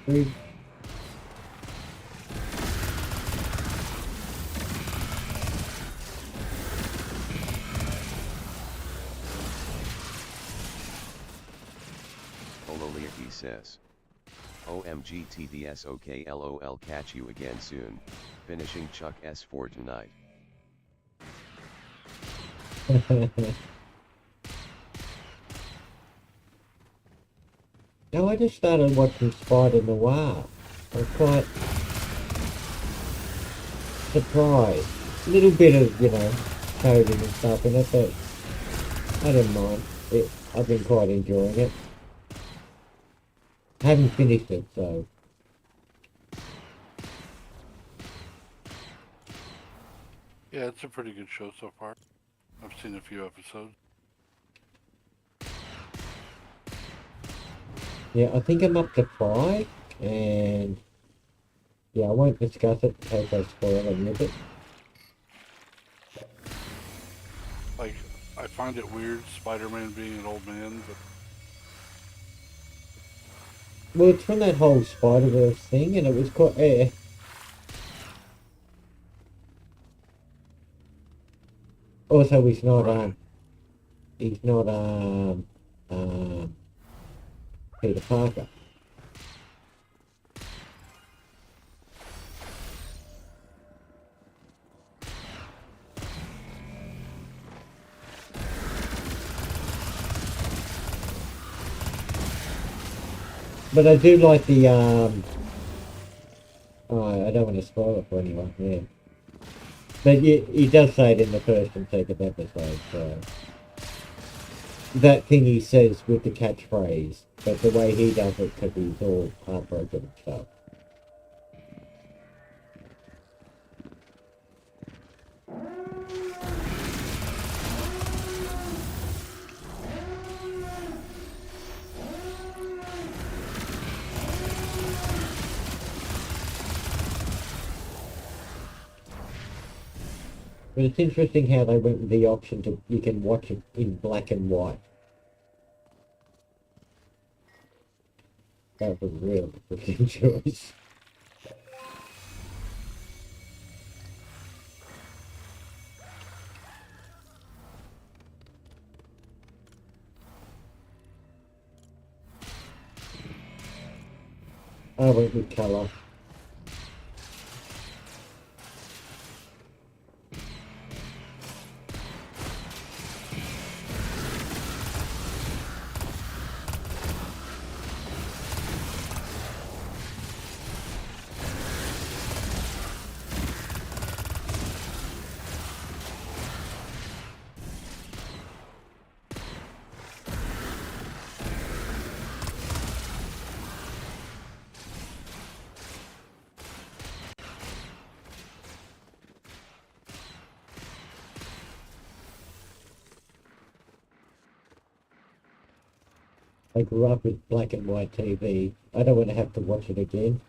Three.
Ololiaki says. OMG TDS OK LOL catch you again soon, finishing Chuck S4 tonight.
No, I just started watching Spider Noir. I'm quite surprised. A little bit of, you know, coding and stuff in it, but I don't mind. I've been quite enjoying it. I haven't finished it, so.
Yeah, it's a pretty good show so far. I've seen a few episodes.
Yeah, I think I'm up to 5, and yeah, I won't discuss it in case I spoil any of it.
Like, I find it weird Spider-Man being an old man, but
Well, it's from that whole Spider-Verse thing, and it was quite. Also, he's not
Right.
Peter Parker. But I do like the oh, I don't want to spoil it for anyone. Yeah, but he does say it in the first and second episode. So that thing he says with the catchphrase, but the way he does it, because he's all heartbroken and stuff. But it's interesting how they went with the option to you can watch it in black and white. That was real interesting choice. I went with colour. I grew up with black and white TV. I don't want to have to watch it again.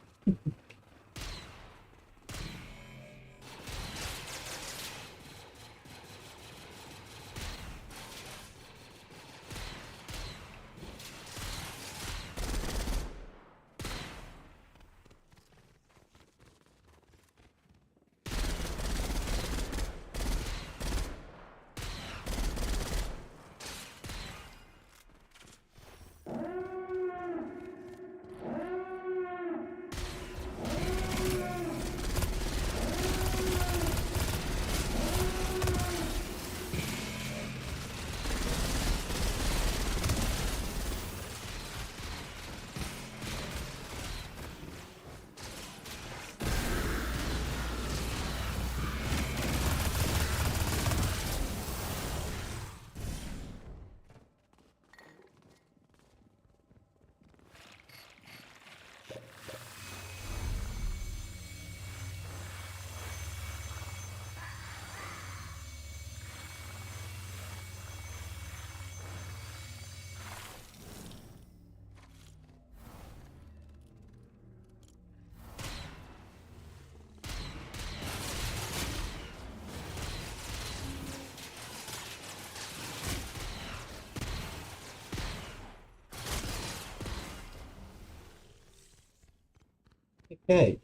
Okay.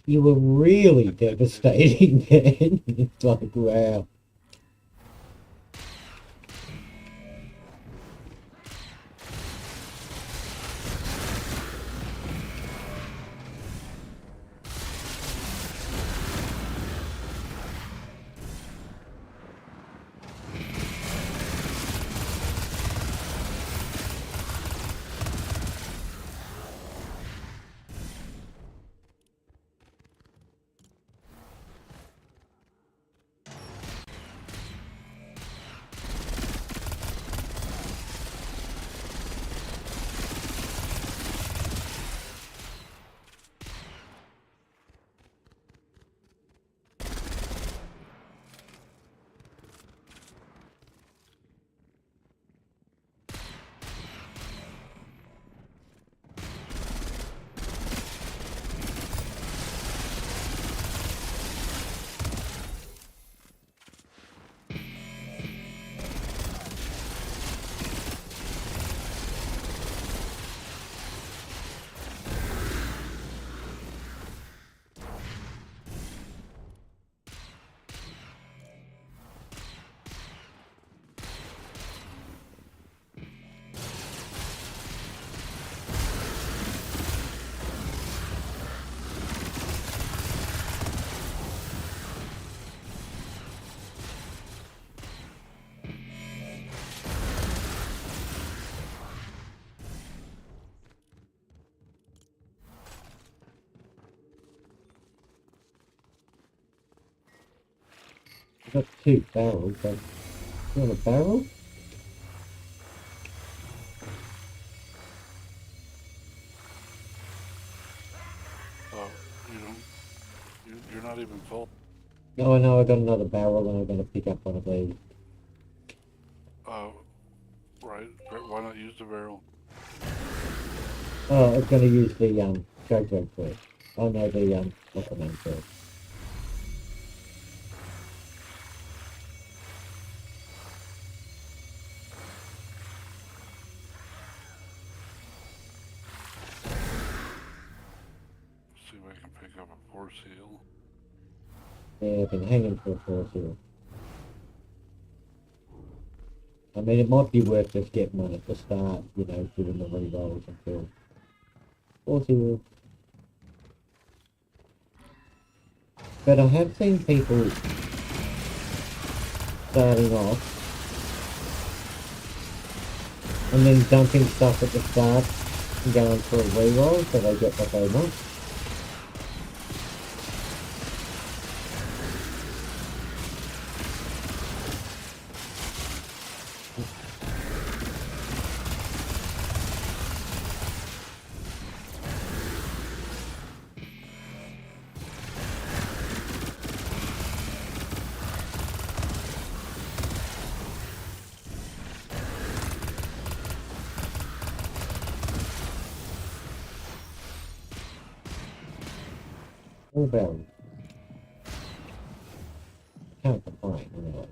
You were really devastating then. It's like, wow. I've got 2 barrels, but you want a barrel?
Oh, you don't. You're not even full.
No, I know I got another barrel and I'm going to pick up one of these.
Right. Why not use the barrel?
Oh, I was going to use the chug jug first. Oh no, the what's the name first?
See if I can pick up a force seal.
Yeah, I've been hanging for a force here. I mean, it might be worth just getting one at the start, you know, doing the re-rolls until force here. But I have seen people starting off and then dumping stuff at the start and going for a re-roll so they get what they want. All about can't complain, anyway.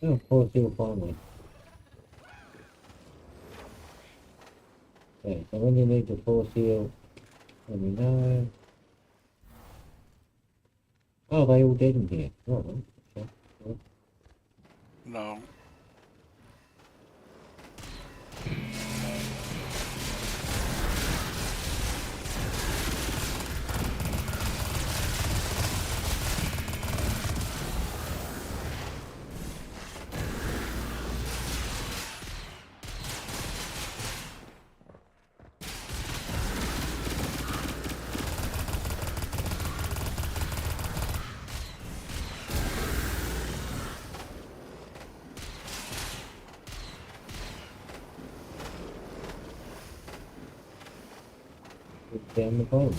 Oh, full seal finally. Okay, so when you need the full seal, let me know. Oh, they all dead in here. Right, okay. Well,
No.
it's down the bottom.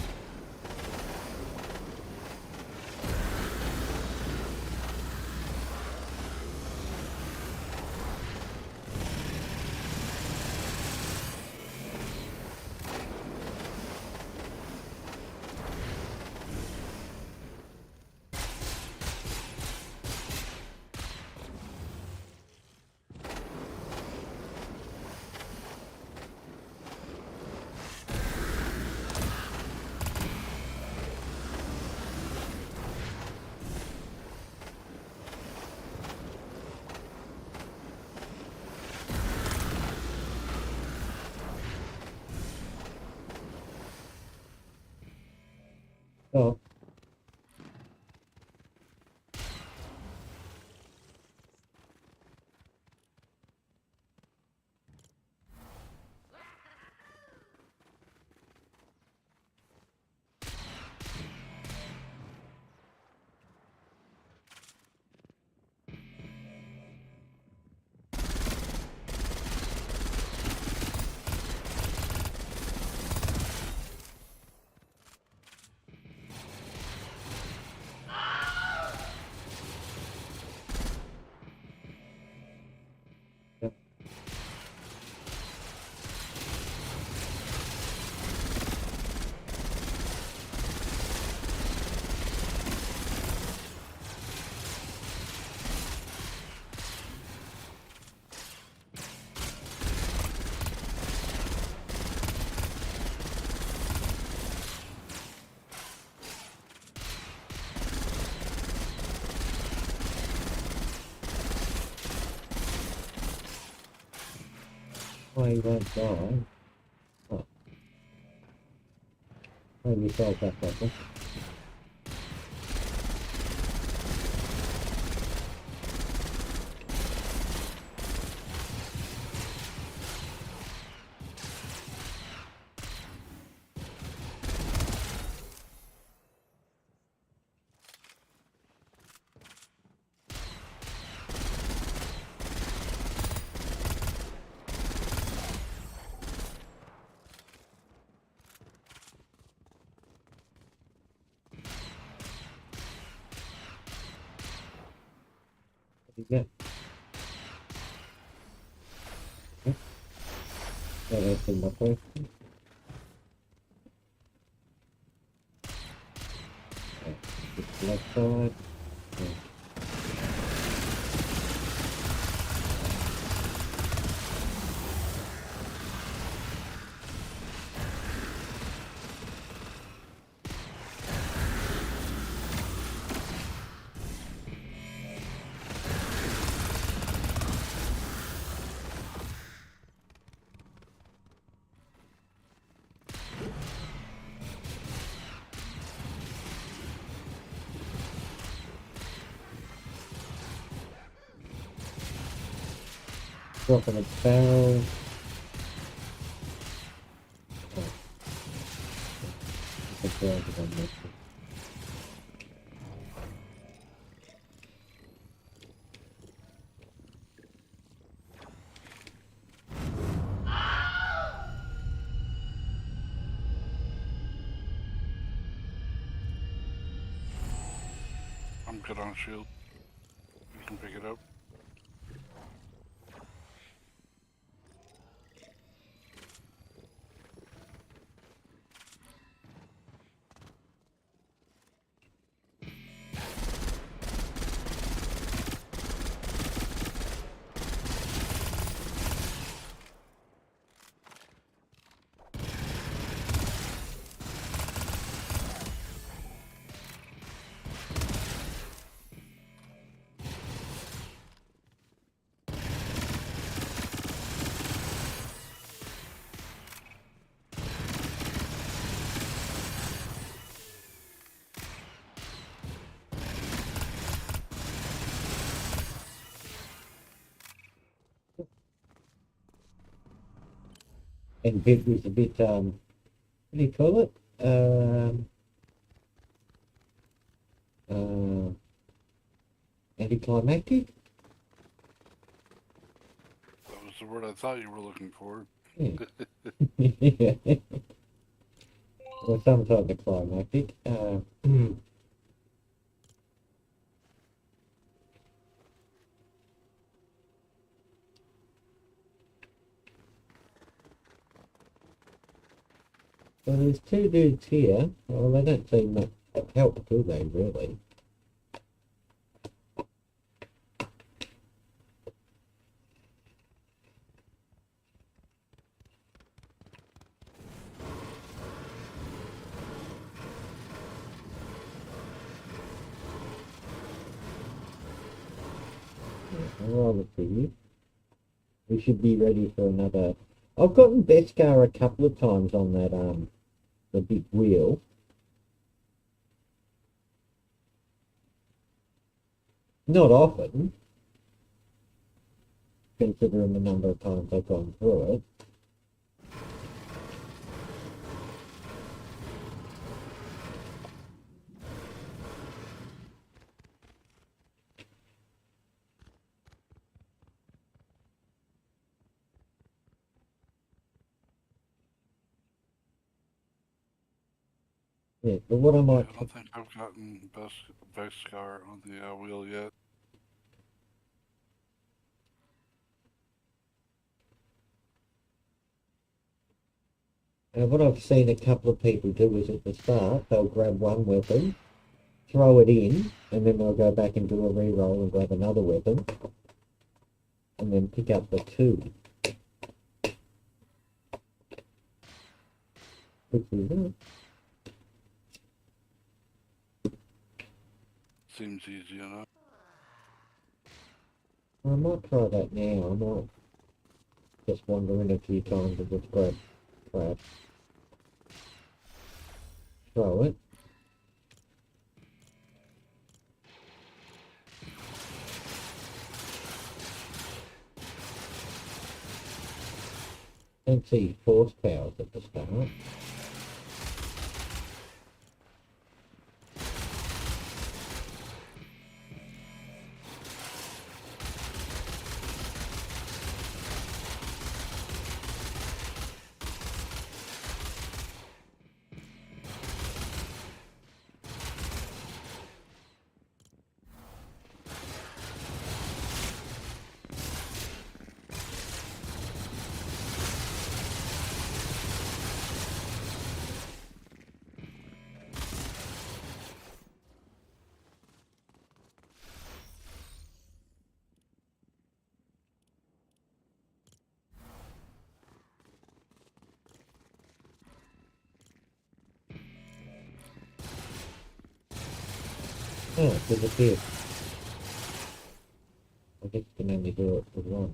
Oh, yep. Why you won't die? Oh, maybe you solved that problem. Yeah. Yeah, that's in my question. Okay, just left side. Yeah. Dropping a barrel. Oh. It's a barrel on this.
I'm good on shield. You can pick it up.
and it was a bit, what do you call it? Anticlimactic?
That was the word I thought you were looking for.
Yeah. Yeah. Or sometimes climactic. So there's two dudes here. Well, they don't seem much help, do they, really? Well, we should be ready for another. I've gotten Beskar a couple of times on that the big wheel. Not often, considering the number of times I've gone through it. Yeah, but what I might...
I don't think I've gotten best car on the wheel yet.
What I've seen a couple of people do is at the start, they'll grab one weapon, throw it in, and then they'll go back and do a re-roll and grab another weapon, and then pick up the two. Which is it.
Seems easy enough.
I might try that now. I might just wander in a few times and just grab crap. Throw it. Don't see force powers at the start. Oh, it disappeared. I guess you can only do it with one.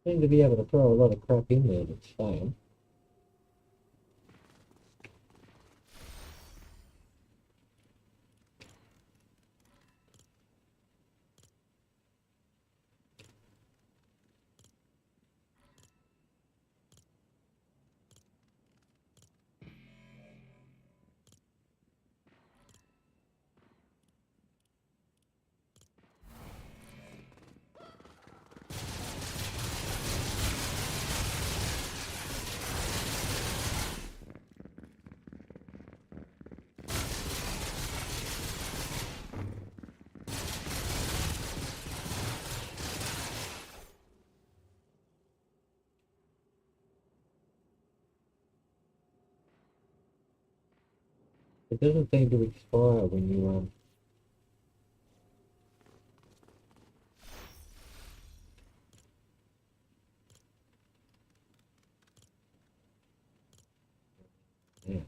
Seem to be able to throw a lot of crap in there that's staying. It doesn't seem to expire when you yeah.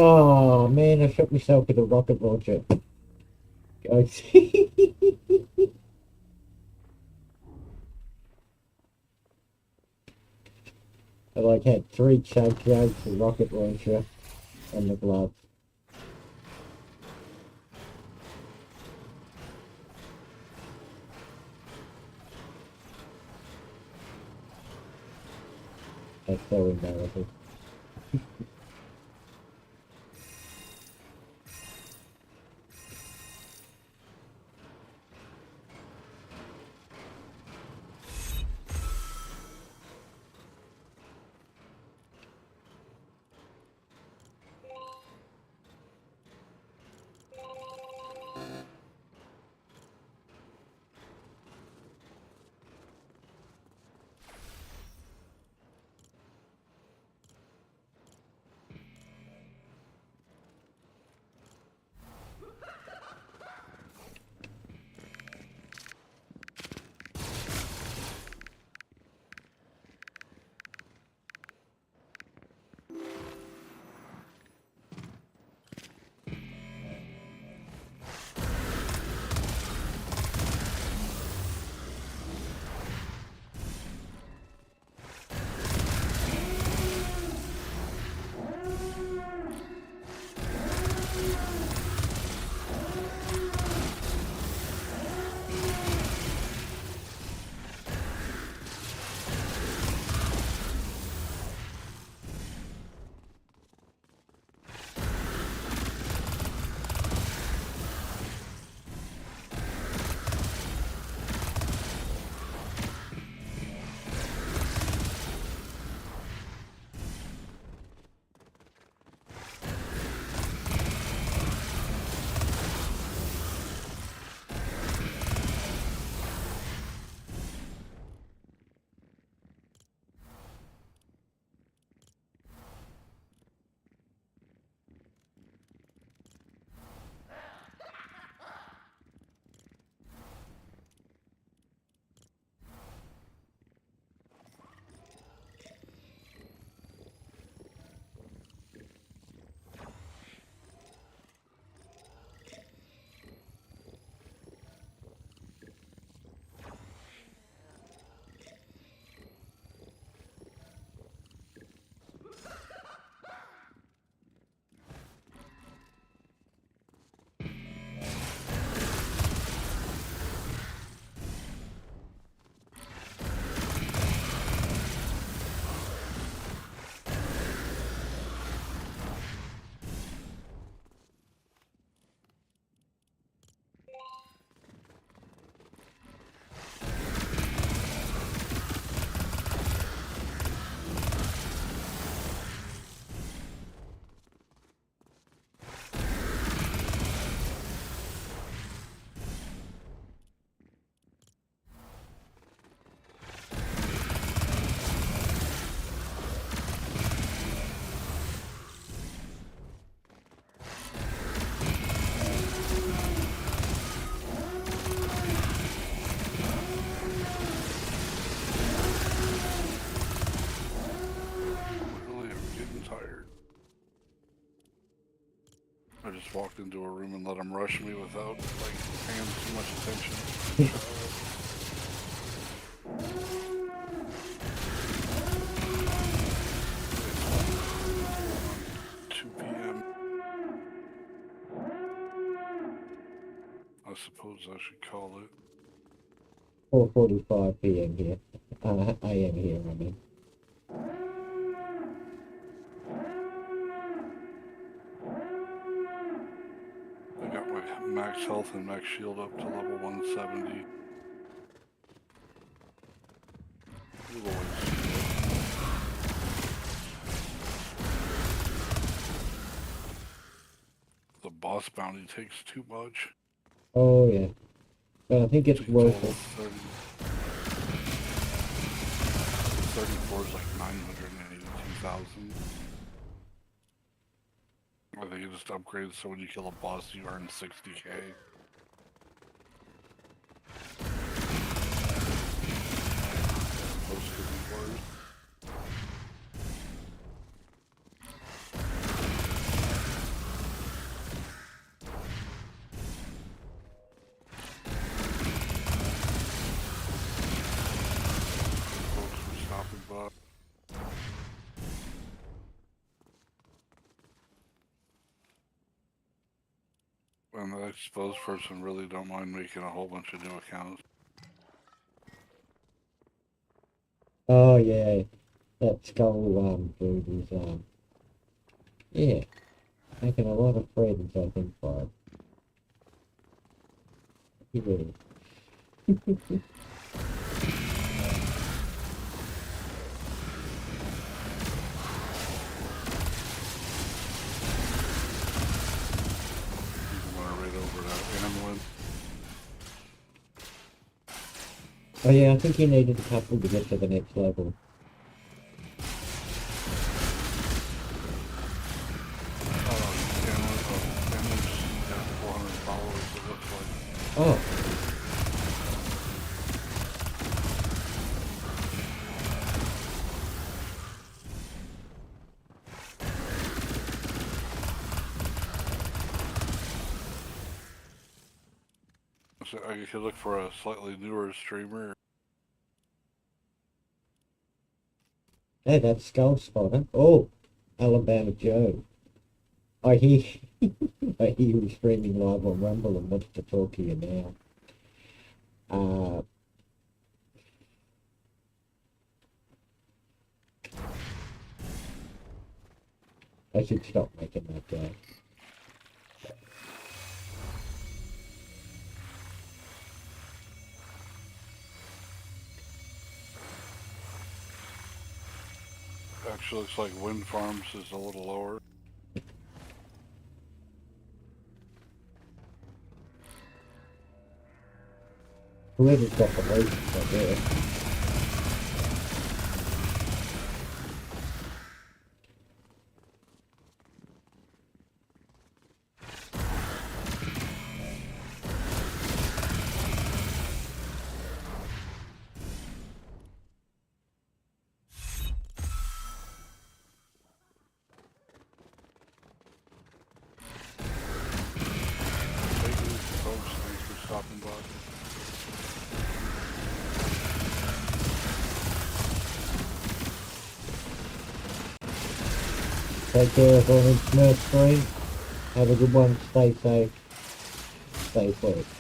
Oh man, I shot myself with a rocket launcher. Guys. I like had 3 chug jugs, a rocket launcher, and the gloves. That's so embarrassing.
I just walked into a room and let them rush me without like paying too much attention. 2 p.m. I suppose I should call it.
4:45 p.m. here. AM here, I mean.
I got my max health and max shield up to level 170. The boss bounty takes too much.
Oh yeah. But I think it's worth it.
34 is like 982,000. I think it just upgrades so when you kill a boss you earn 60k. Most could be worse. And I suppose person really don't mind making a whole bunch of new accounts.
Oh yeah, that skull dude is yeah, making a lot of friends I think by it. He really. Oh yeah, I think he needed a couple to get to the next level. Oh.
So I could look for a slightly newer streamer.
Hey, that's Skull Spotter. Oh, Alabama Joe. I hear, I hear you streaming live on Rumble and wants to talk to you now. I should stop making that joke.
Actually looks like Wind Farms is a little lower.
Whoever's got the least, I guess. Take care everyone in Smurf Stream. Have a good one. Stay safe. Stay safe.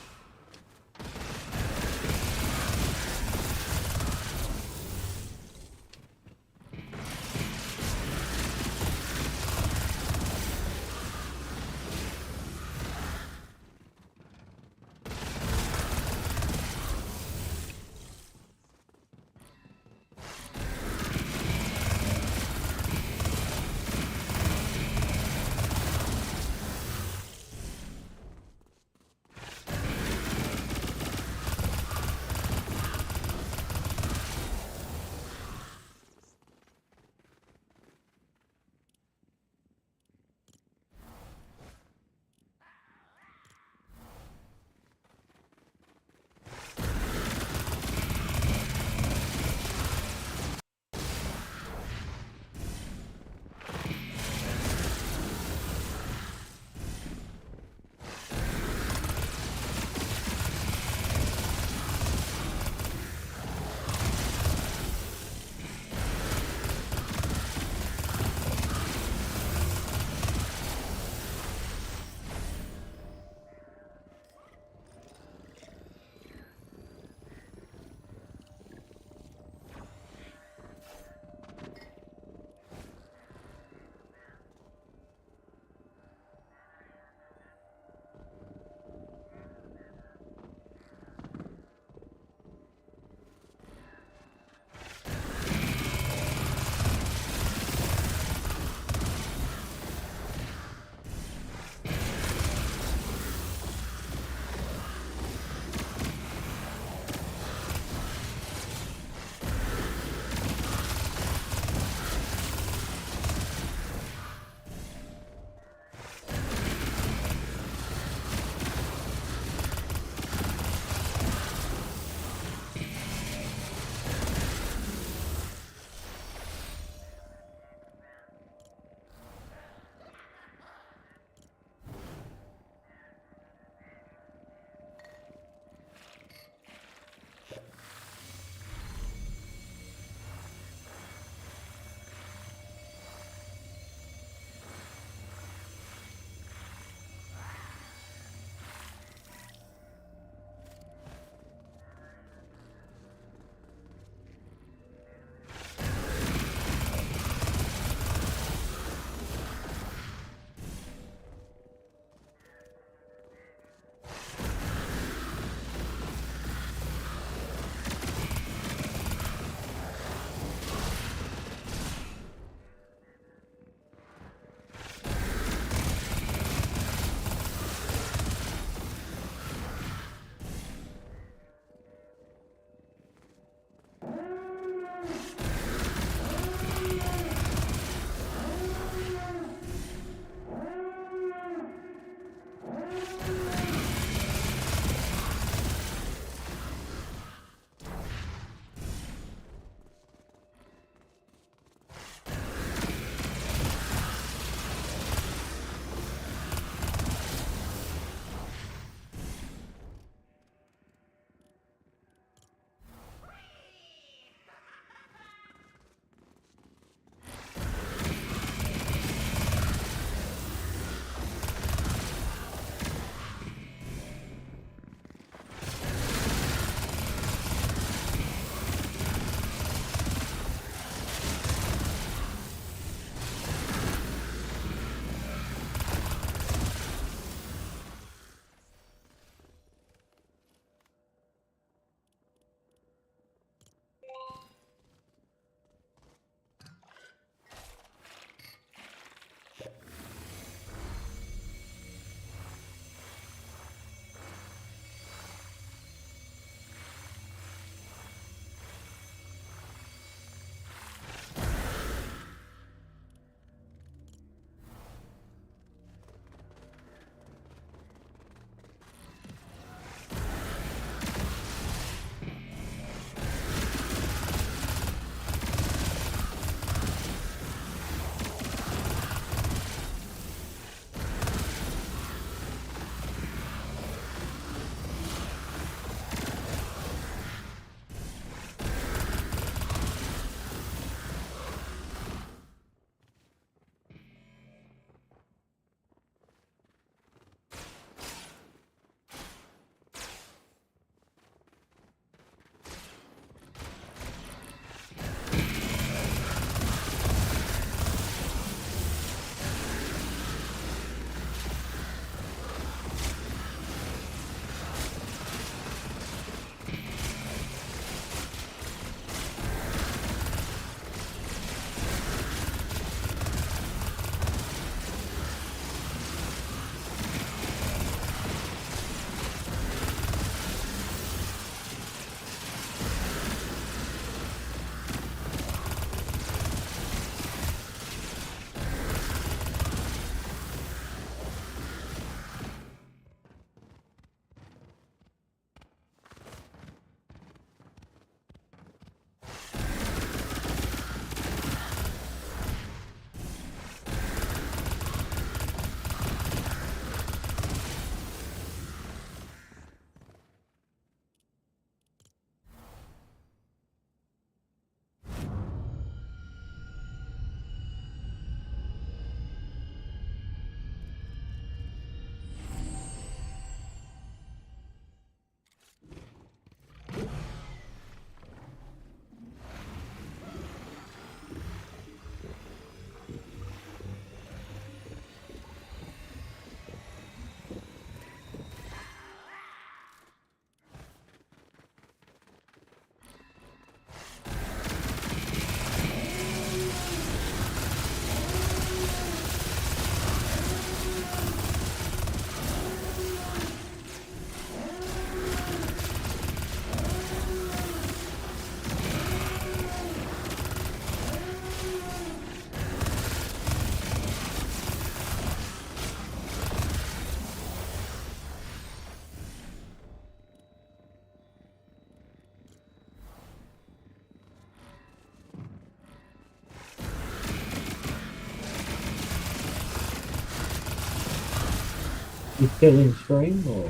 You still in stream or?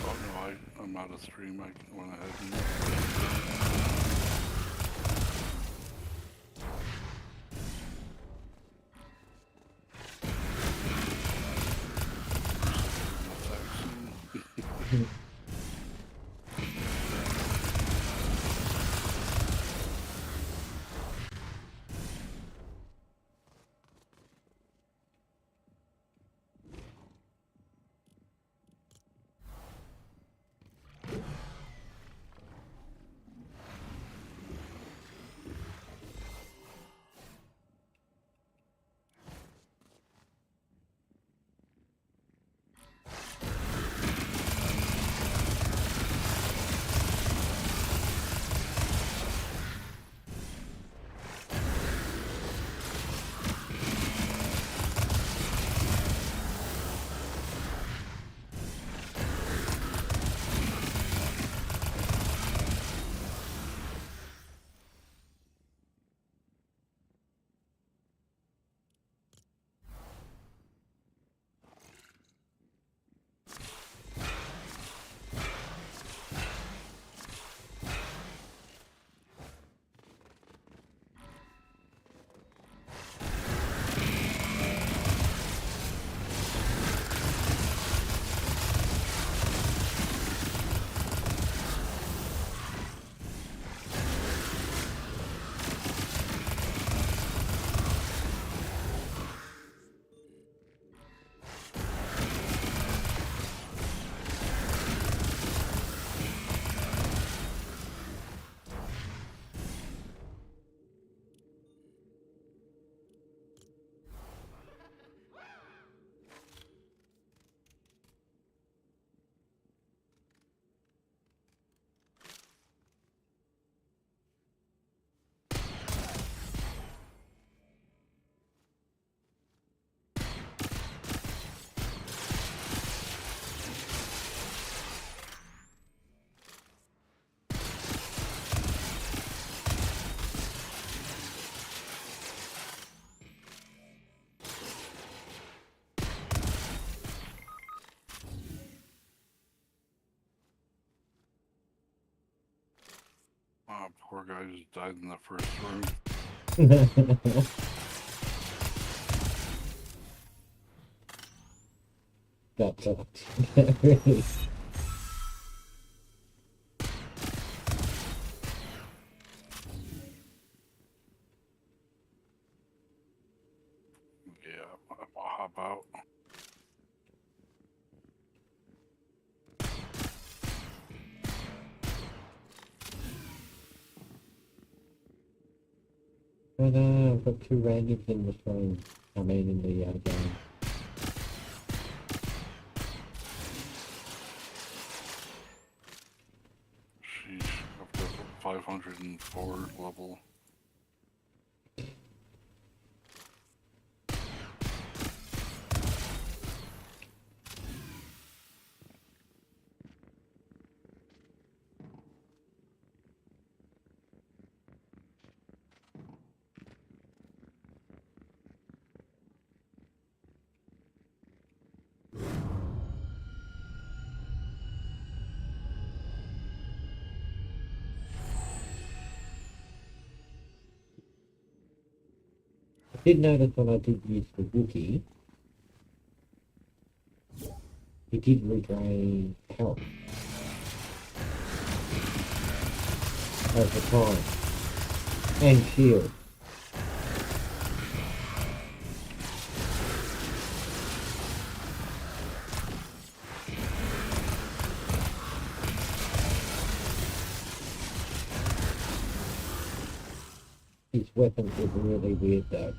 Oh no, I'm out of stream. I went ahead and oh, poor guy just died in the first room.
That sucked. Really.
Yeah, I'll hop out.
But I've got two randoms in the stream. I mean in the game.
Sheesh, up to 504 level.
I did notice when I did use the Wookiee, he did regain health over time. And shield. His weapons were really weird though.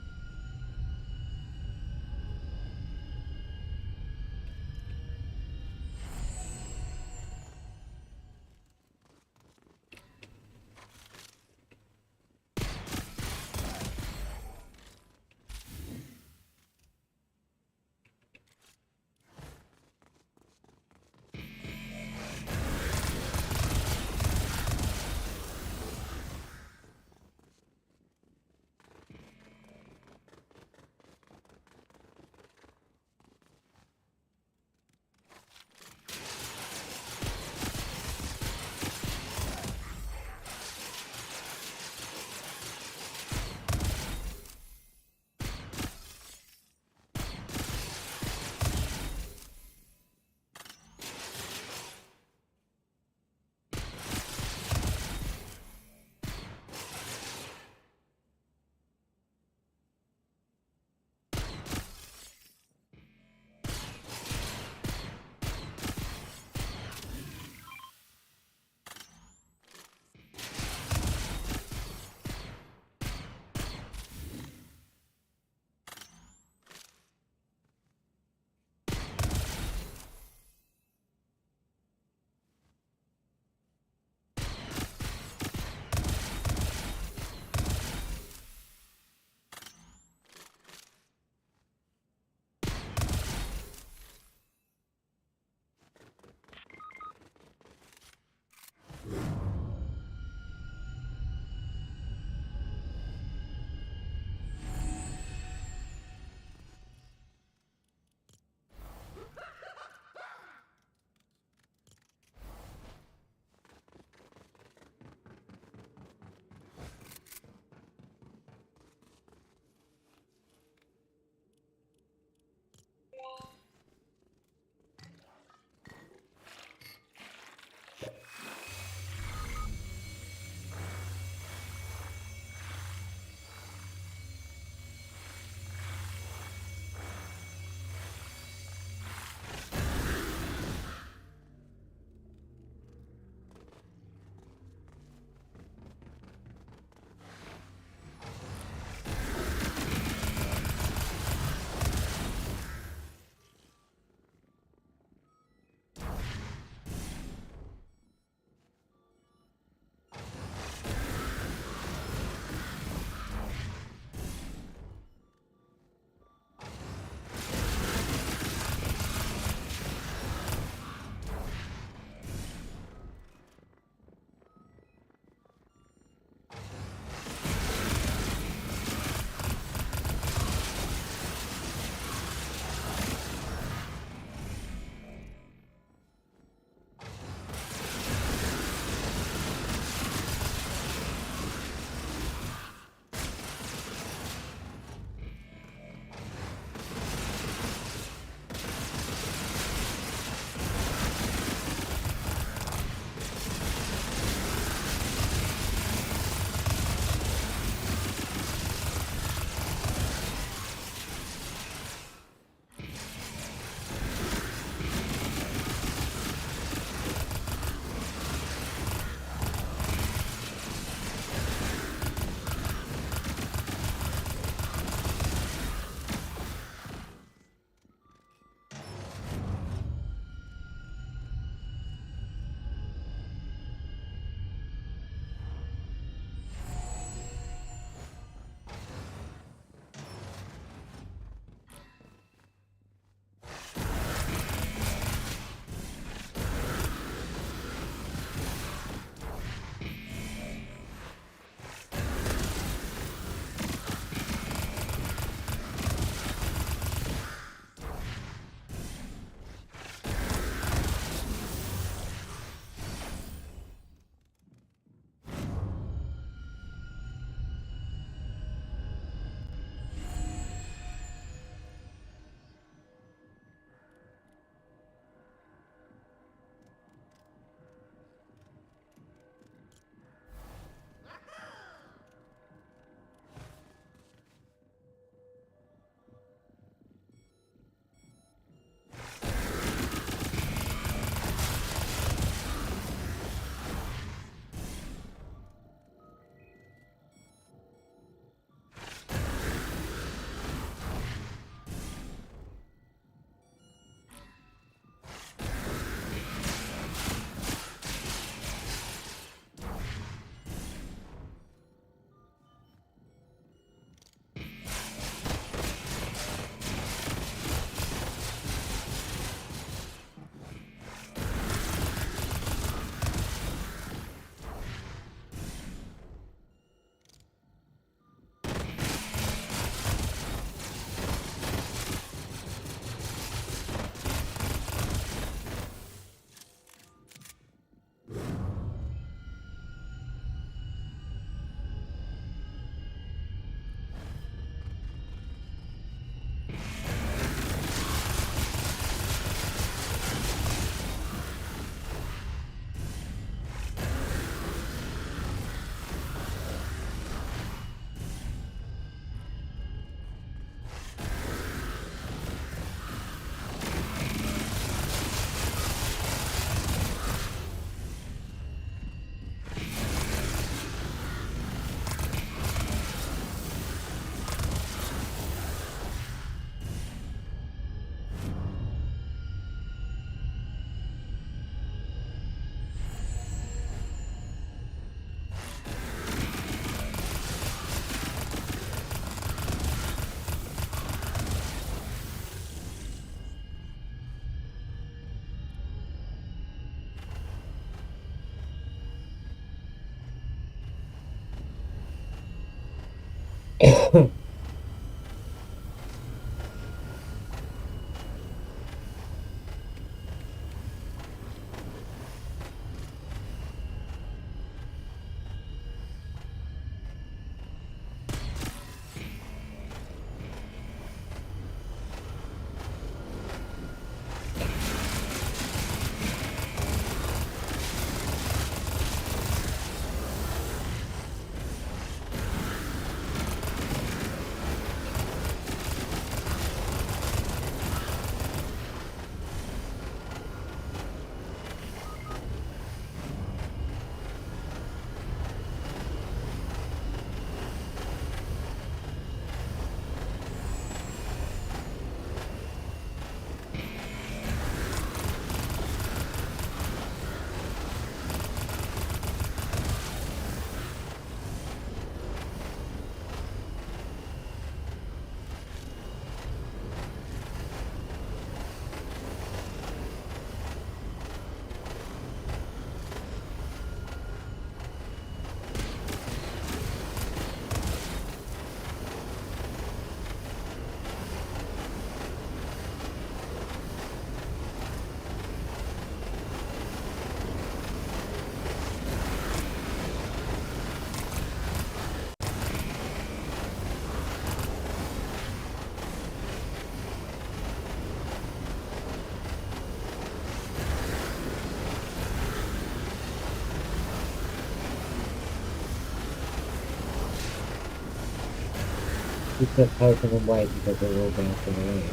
He kept hoping and waiting because they were all bouncing around.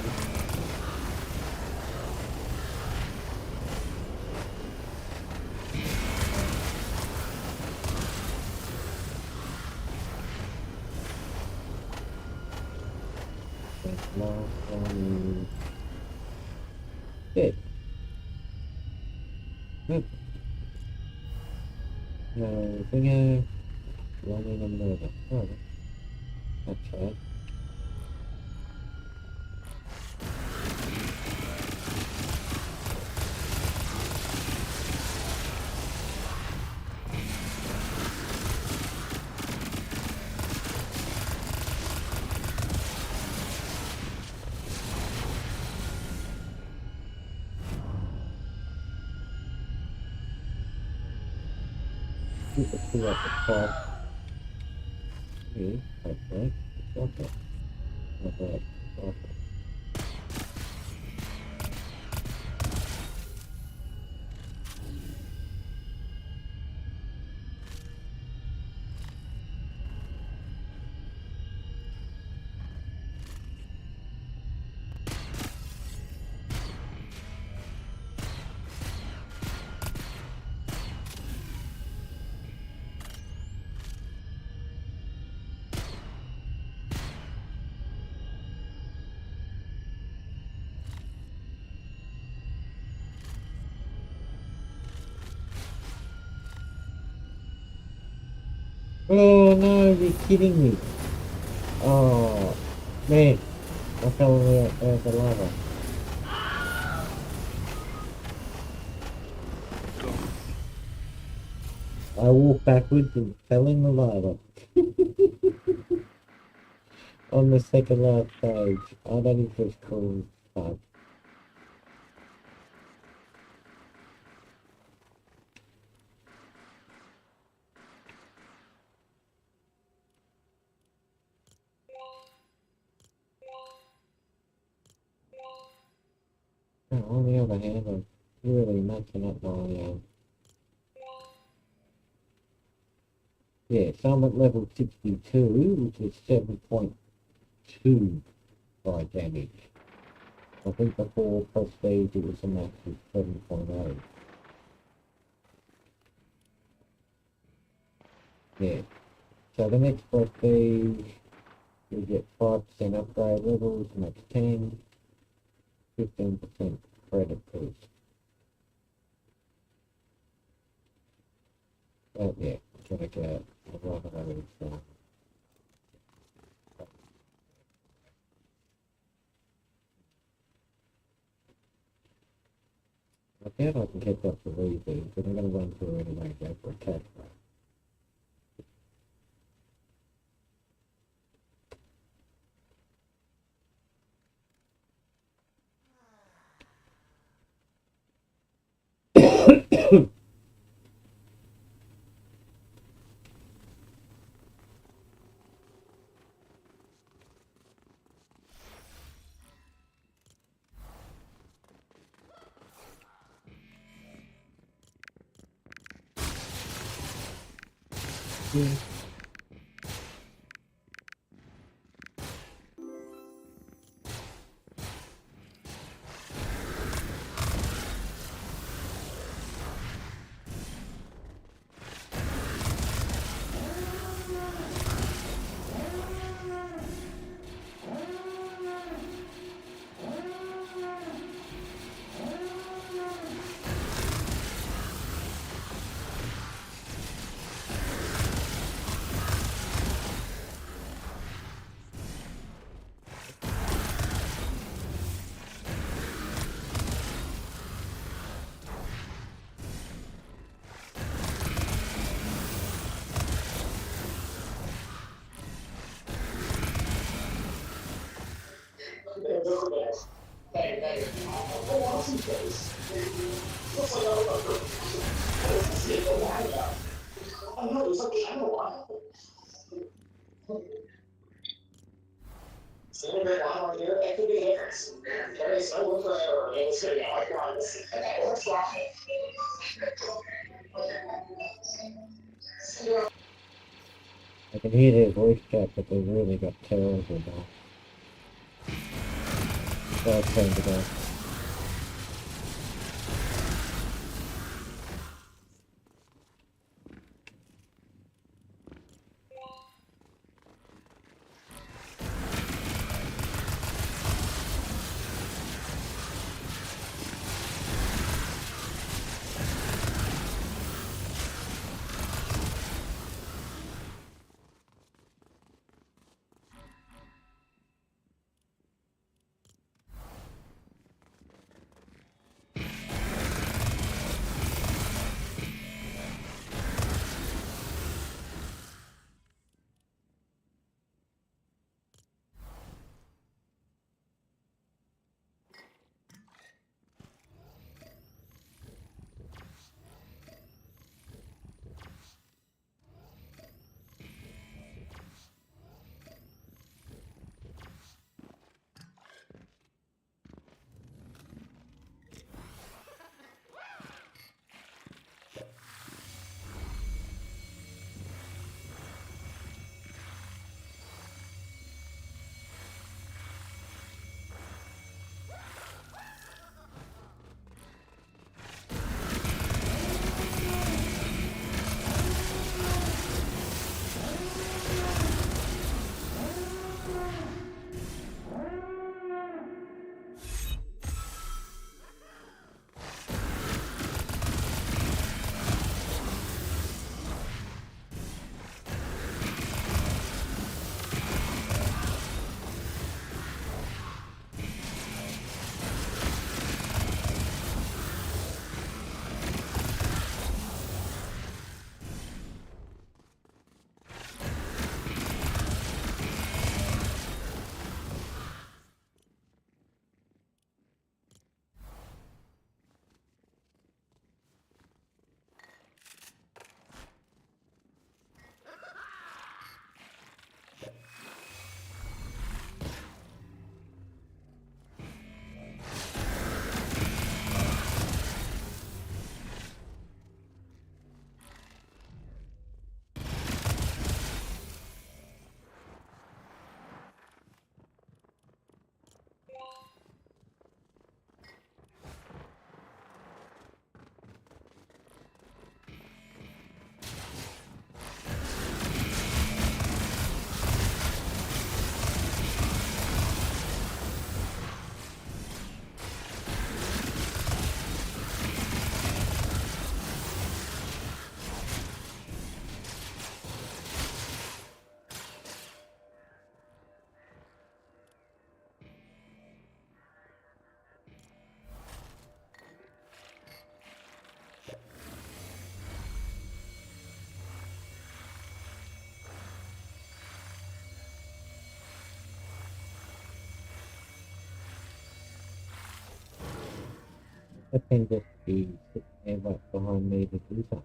That last one is dead. Good. No finger, running and murder. Oh, that's right. You can see at the top. Here, okay. Okay. Okay. Okay. Oh no, you're kidding me. Oh, man. I fell in the lava. I walked backwards and fell in the lava. On the second last stage. Oh, that is just cool stuff. On the other hand, I'm really making up my, yeah, so I'm at level 62, which is 7.2 by damage. I think before prestige it was a max of 7.8. Yeah. So the next prestige, you get 5% upgrade levels, max 10, 15% credit boost. But yeah, gonna get a lot of those. I doubt I can catch up to these, but I'm gonna run through anyway and go for a catch run. you. I can hear their voice chat, but they really got terrible now. So I turned it off. I can just be sitting there right behind me to do something.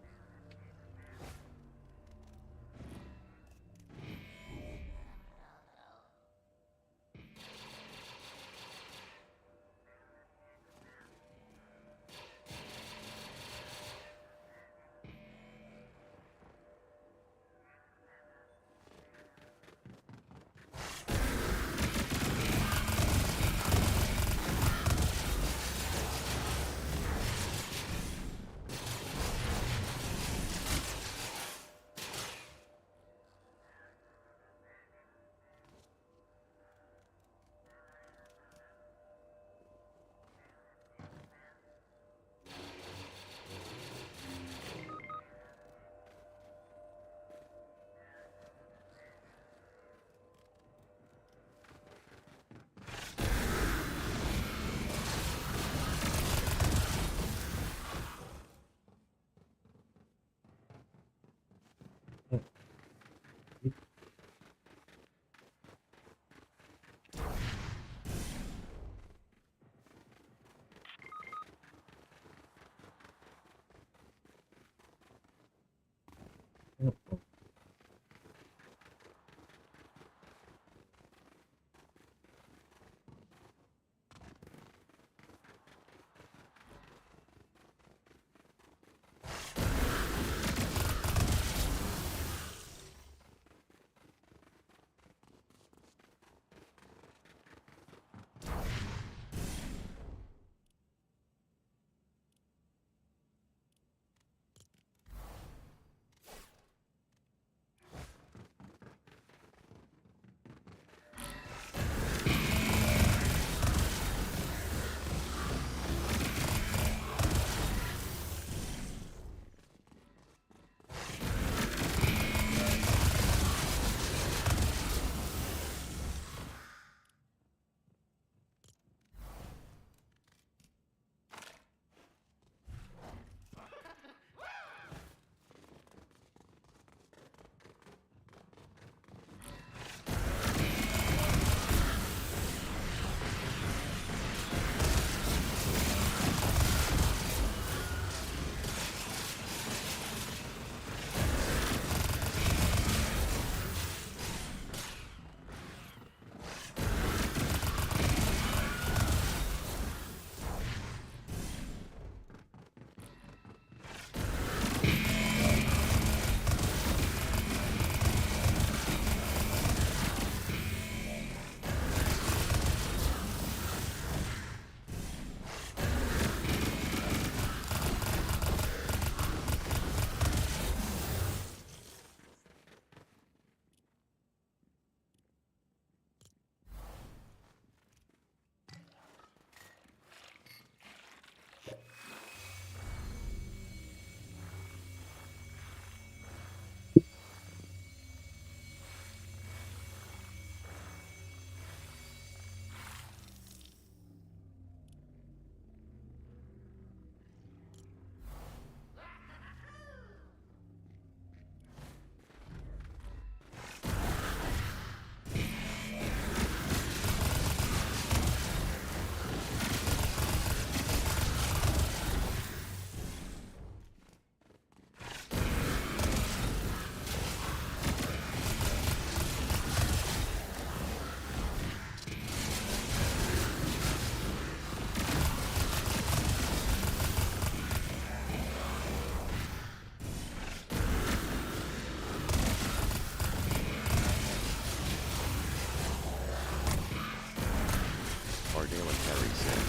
Ardala Carey says.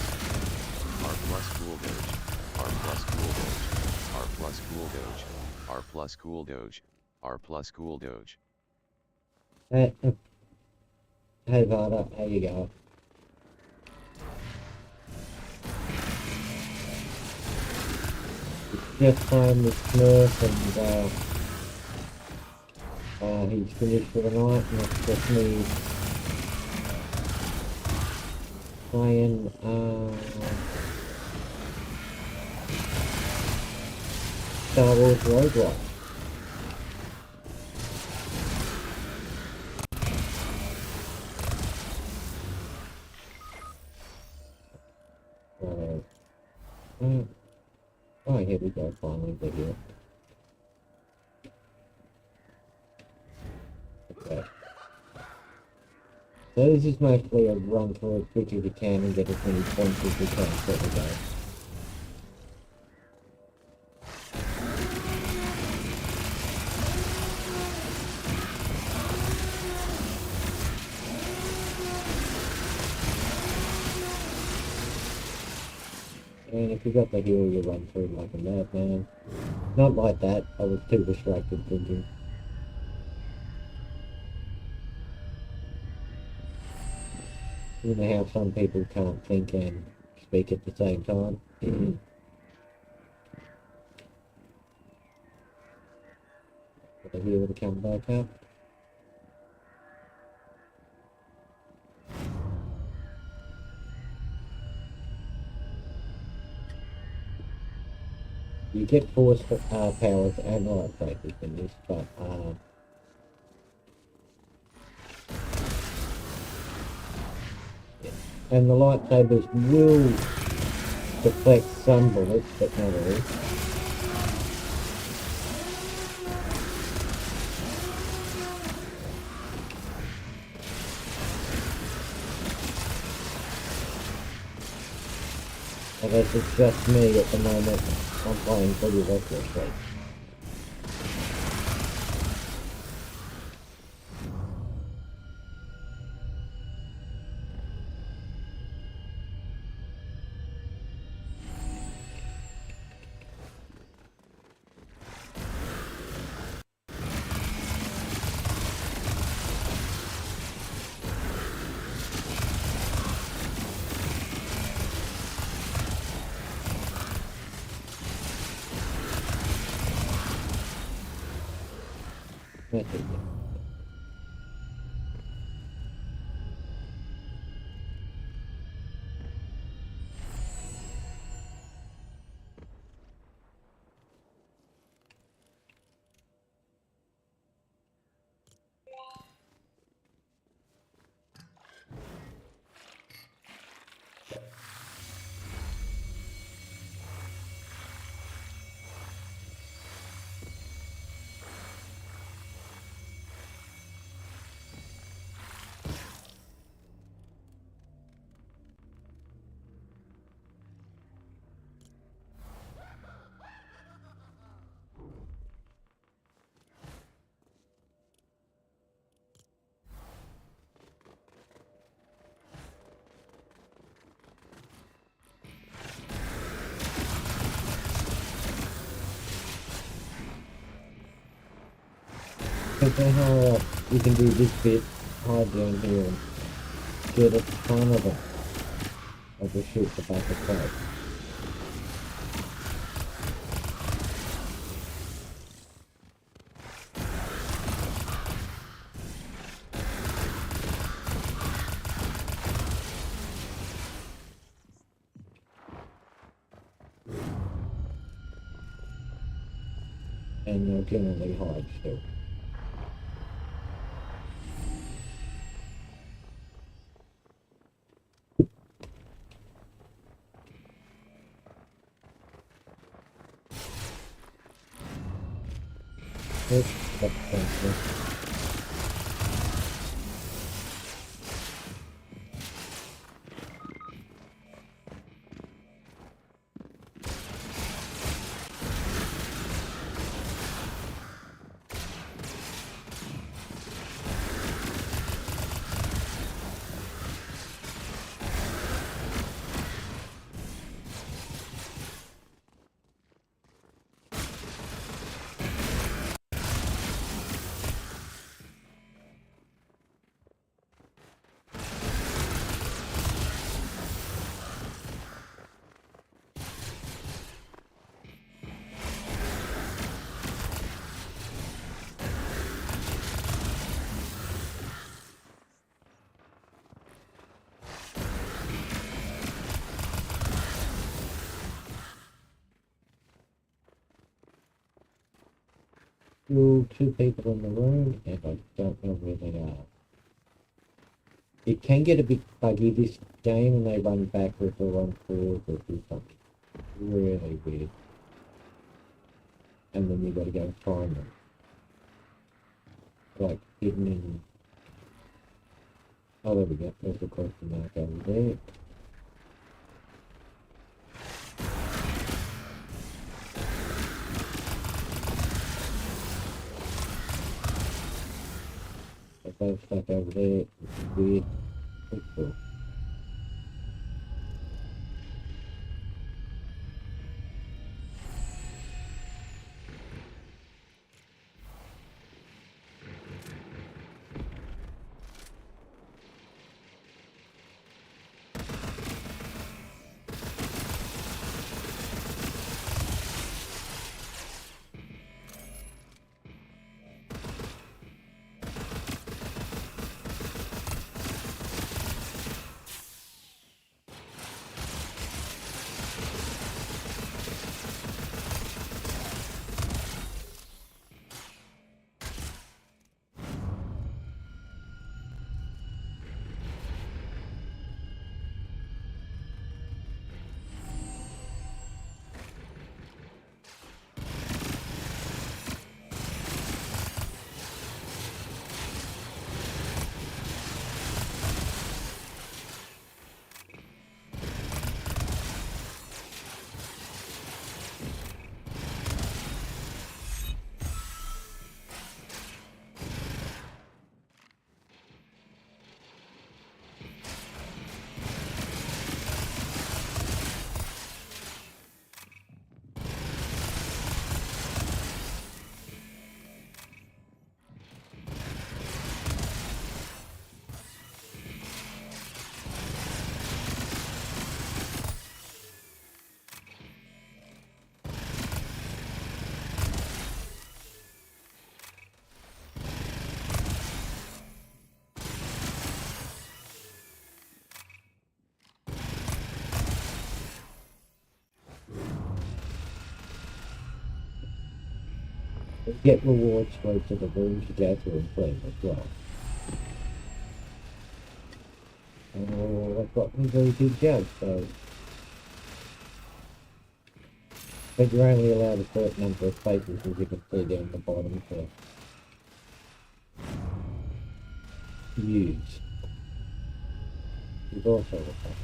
R plus cool doge. R plus cool doge. R plus cool doge. R plus cool doge. R plus cool doge.
Hey, hey Vada, how you going? Just playing with Smurf and he's finished for the night and it's just me playing Star Wars Roguelike. Oh, here we go, finally, they're here. Okay. So this is mostly a run through as quick as you can and get as many points as you can for the game. And if you got the hill, you run through like a madman. Not like that, I was too distracted thinking. You know how some people can't think and speak at the same time? Got the hill to come back up. You get force powers and lightsabers in this, but yeah. And the lightsabers will deflect some bullets, but not all. And as it's just me at the moment, I'm playing pretty recklessly. That's it. Because how you can do this bit, hide down here and get a ton of them. I'll just shoot the back of the plate. And they'll generally hide still. Oops, that's sensitive. still 2 people in the room, and I don't know where they are. It can get a bit buggy this game, and they run backwards or run forwards or do something really weird. And then you got to go and find them. Like hidden in... Oh, there we go. There's the question mark over there. Those stuff over there, which is weird. Pretty cool. Get rewards straight to the rooms to go through and clean as well. Oh, I've got a very big jug, so... But you're only allowed a certain number of spaces, as you can see down the bottom, to use. You've also got that.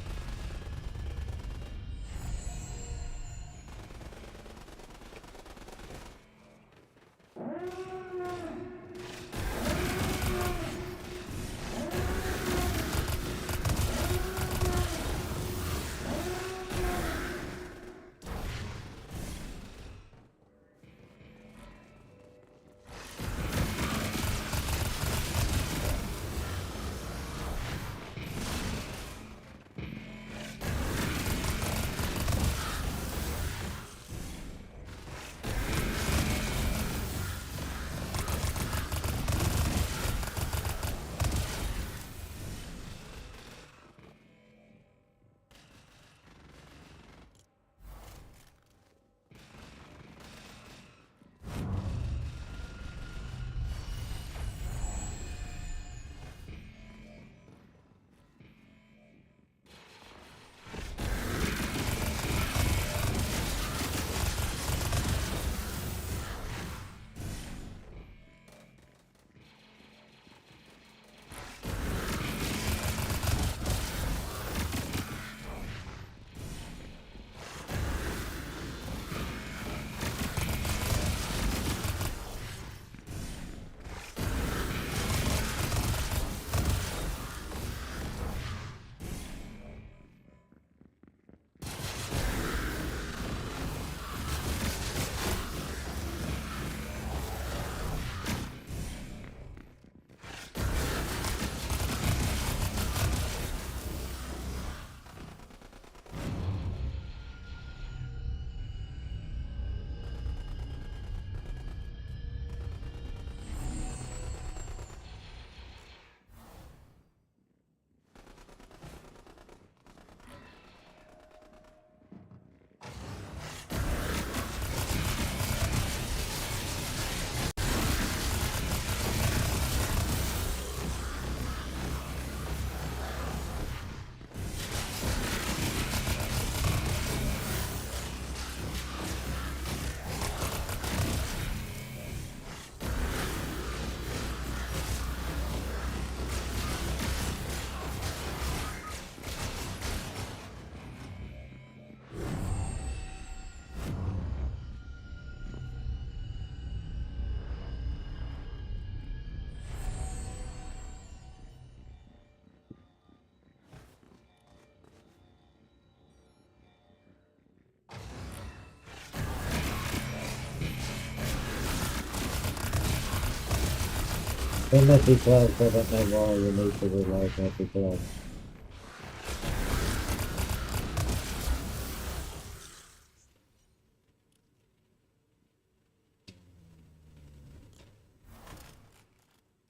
In Magic Gloves, I don't know why you need to reload Magic Gloves.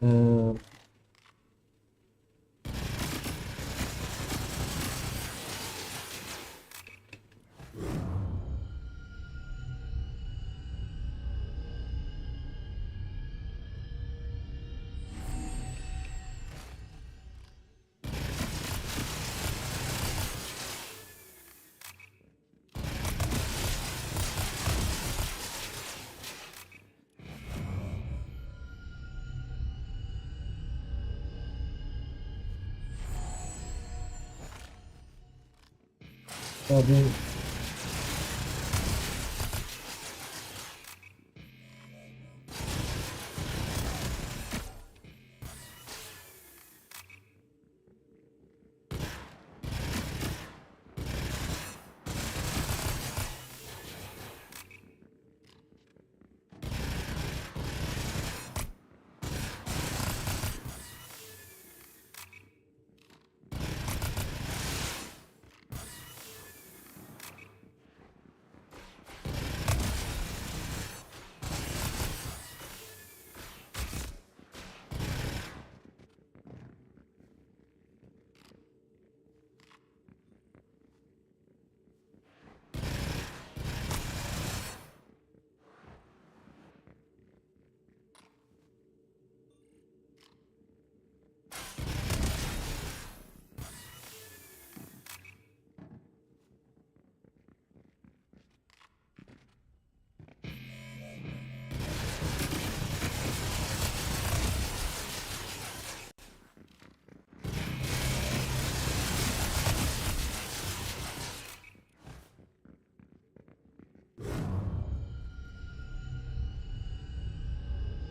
Um, Problem.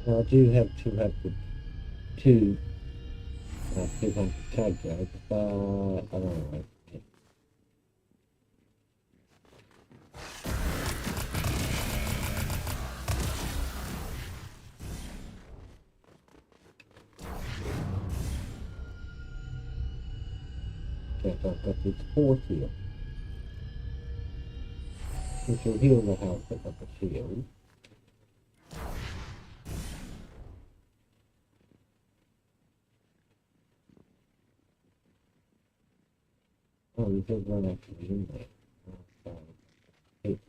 Now, I do have 200 tag guides, but I don't know. Yes, I've got this horse here, which will heal the health of the shield. Oh, you said one actually in there. Oh, sorry.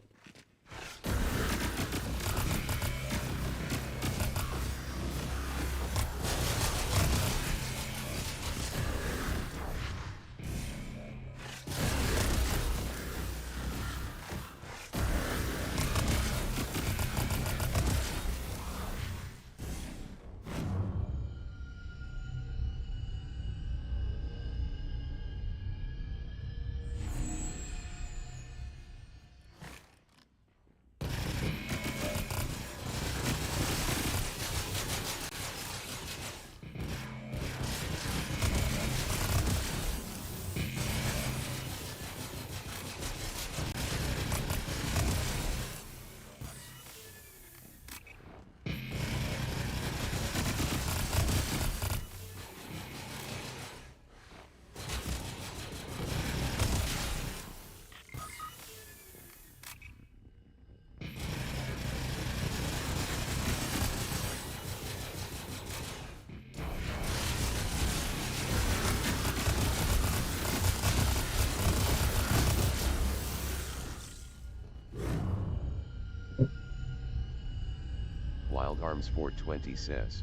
Wild Arms 420 says.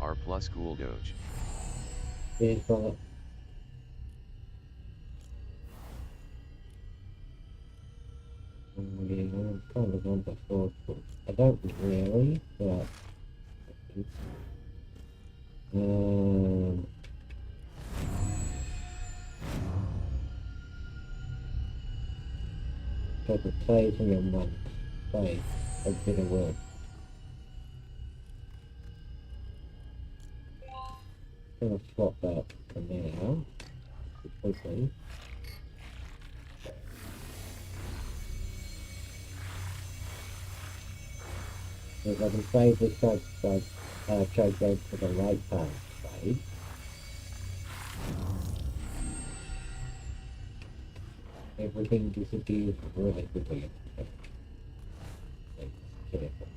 R plus cool doge.
Here's brother. Yeah, I'm kind of on the floor, but I don't really, but so the plays in your month, play a bit of work. I'm gonna swap that for now, quickly. If I can save this side, choke out for the right part stage. Everything disappears really quickly. Careful.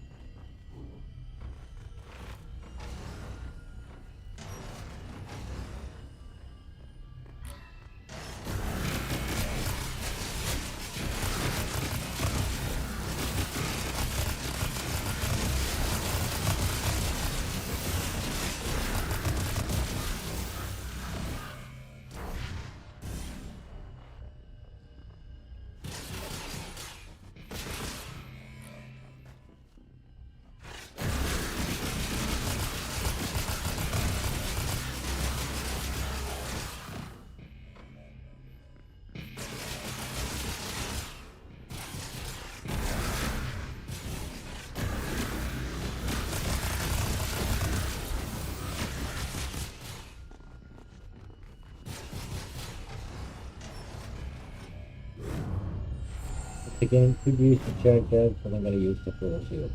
Again, could use the choke out, but I'm going to use the full shield.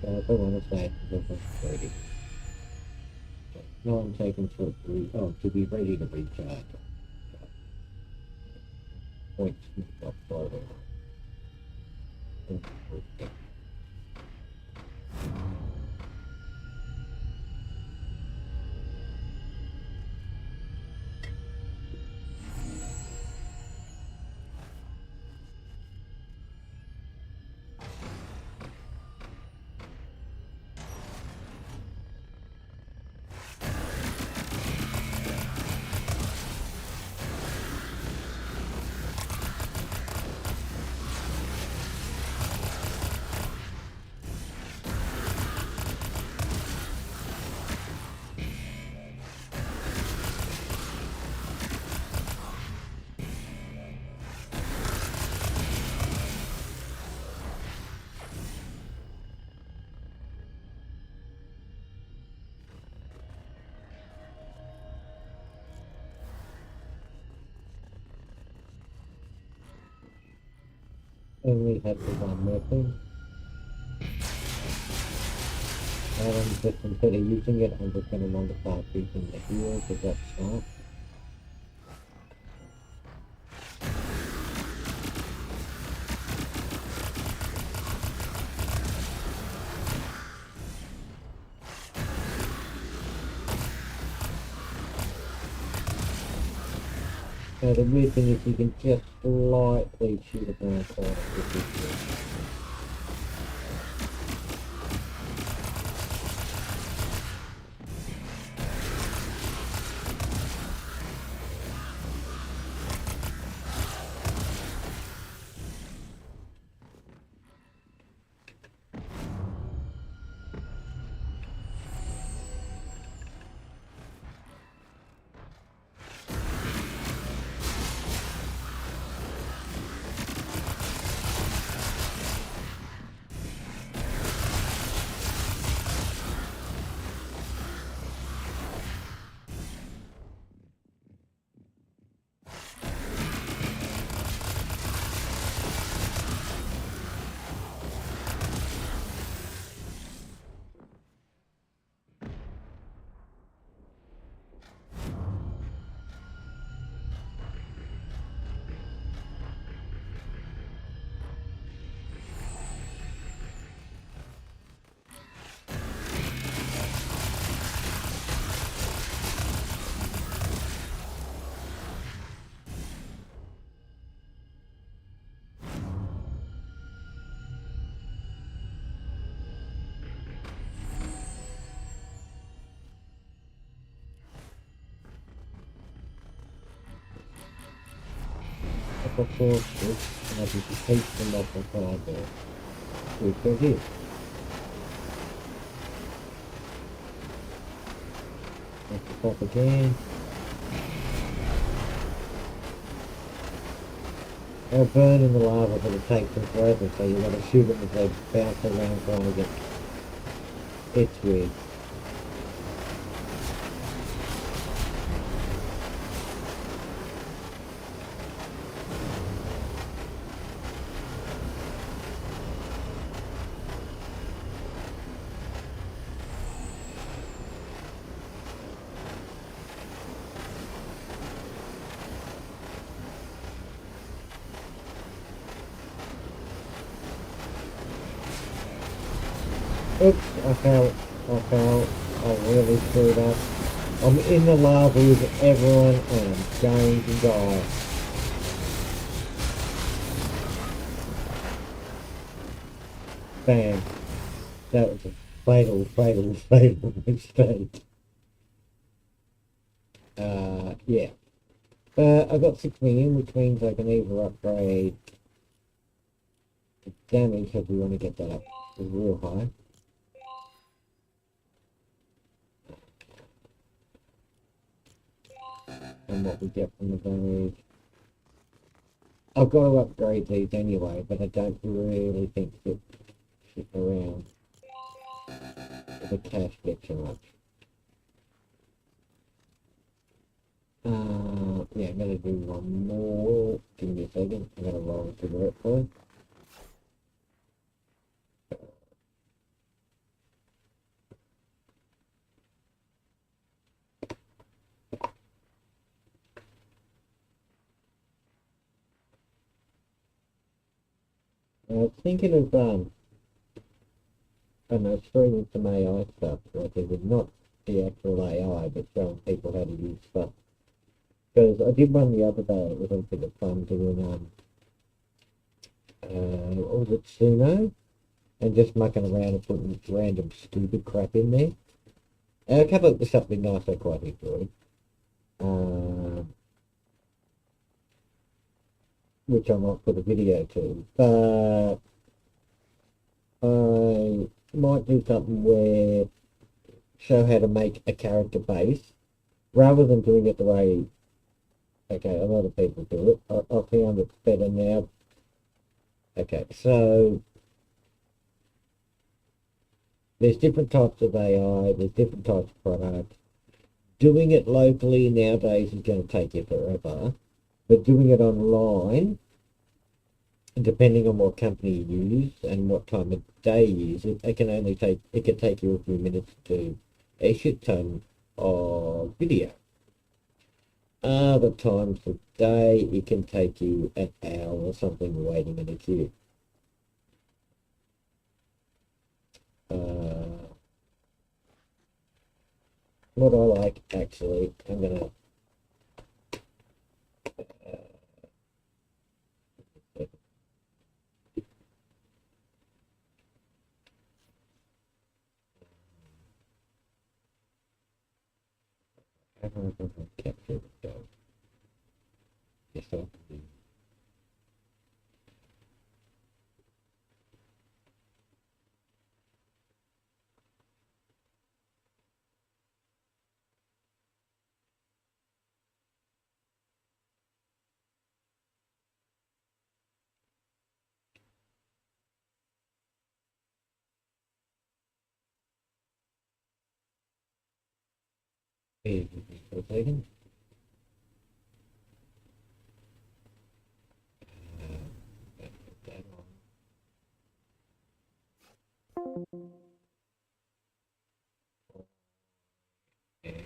So if I want to say it's ready. No, I'm taking to be ready to recharge. Points not forward. And we have the one more thing. And just instead of using it, I'm just going to modify using the heal to get smart. Now the weird thing is you can just slightly shoot it down corner with this heal. Of course, and as you can taste them off the card there. Which it is. Let's pop again. They'll burn in the lava, but it takes them forever, so you've got to shoot them as they bounce around trying to get. It's weird. Oops, I fell. I really screwed up. I'm in the lava with everyone and I'm going to die. Bam. That was a fatal mistake. Yeah. I got 6 million, which means I can either upgrade the damage if we want to get that up real high. And what we get from the damage. I've got to upgrade these anyway, but I don't really think that shit around for the cash get too much. Yeah, I'm gonna do one more. Give me a second. I'm gonna roll a cigarette first. I was thinking of I don't know, streaming some AI stuff. Like it would not the actual AI, but showing people how to use stuff. Because I did one the other day. It was a bit of fun doing what was it, Suno, and just mucking around and putting random stupid crap in there. And a couple of something nice I quite enjoyed. Which I might put a video to, but I might do something where show how to make a character base rather than doing it the way a lot of people do it. I found it's better now. Okay, so there's different types of AI, there's different types of products. Doing it locally nowadays is going to take you forever, but doing it online, depending on what company you use and what time of day you use it, it can take you a few minutes to do a shit ton of video. Other times of day, it can take you an hour or something waiting in a queue. What I like, actually, I'm gonna capture the dog. Yes, I can do. Here, give me for a second. Put that on. And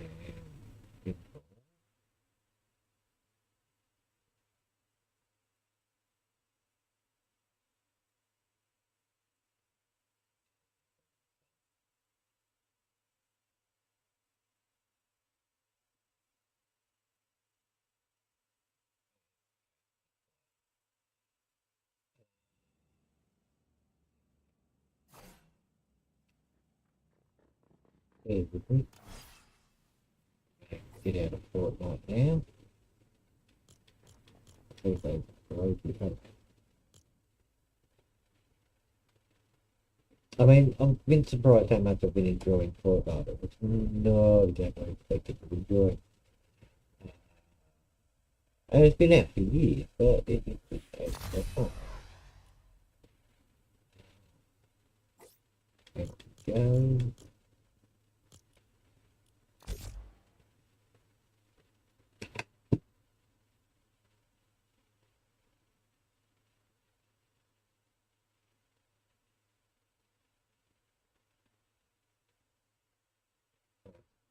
here with me. Get out of Fortnite now. Please don't close it up. I mean, I've been surprised how much I've been enjoying Fortnite. It was not exactly expected to enjoy. And it's been out for years, but it's fun. There we go.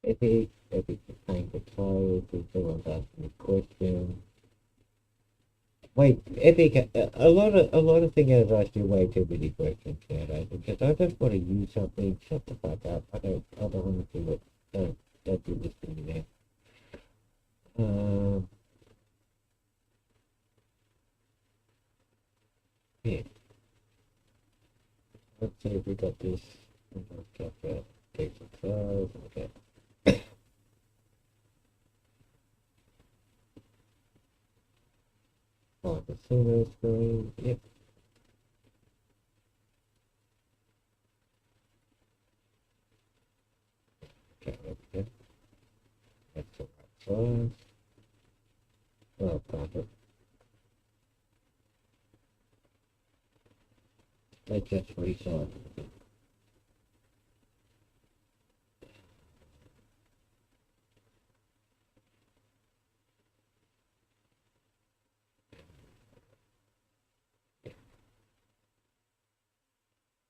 Epic is paying the toll, if someone's asking a question. Wait, Epic, a lot of things ask you way too many questions nowadays. Because I just want to use something. Shut the fuck up. I don't want to do it. Don't do this to me now. Yeah. Let's see if we got this. Got that. Take some files. Okay. On the solo screen. Yep. Okay, okay. That's the right size. Oh, perfect. Let's just resize it.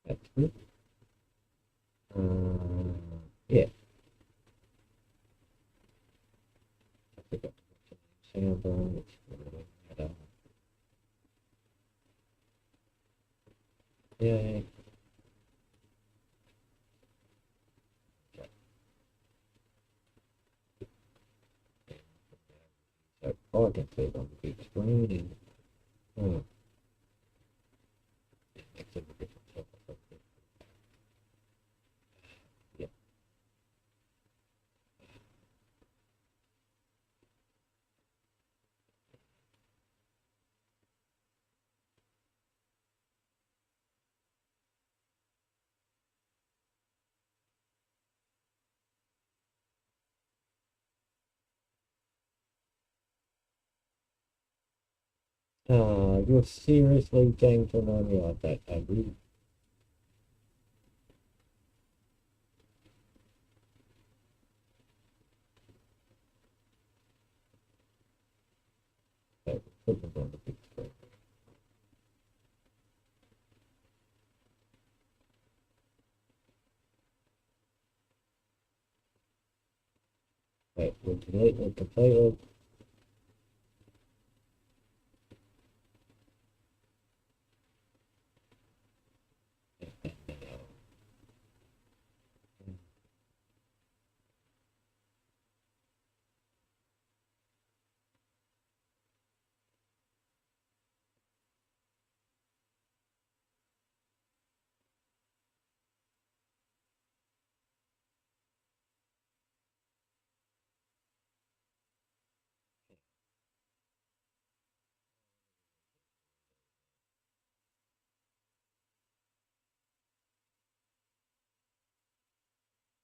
That's good. Yeah. I forgot to put some sound on, which I don't. Yay. So I can see it on the big screen and it makes a difference. Yeah. You're seriously going to know me like that, Andrew? So, put it on the big screen. Wait, we'll delete it completely.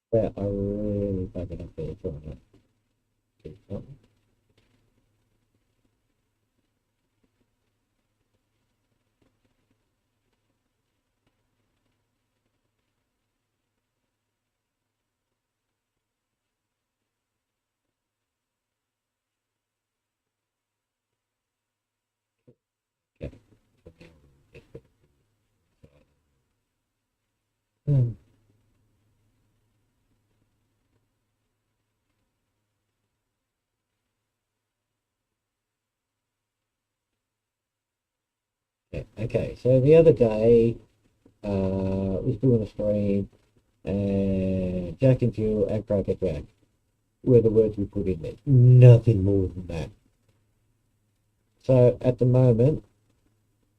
But I really fucking up there trying to do something. Okay. Hmm. Yeah. Okay, so the other day, was doing a stream, and Jack and Jill and Cracker Jack were the words we put in there. Nothing more than that. So at the moment,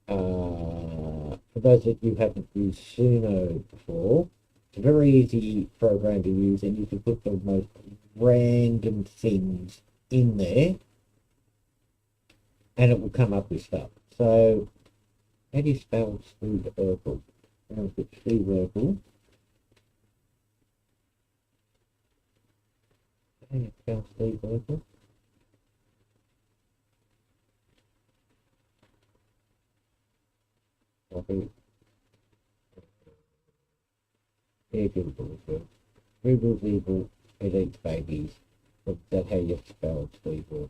for those of you who haven't used Suno before, it's a very easy program to use, and you can put the most random things in there, and it will come up with stuff. So, how do you spell Sleeveable? Now put Sleeveable. How do you spell Sleeveable? Copy. Yeah, Google as well. Google's evil, it eats babies. But that's how you spell Sleeveable.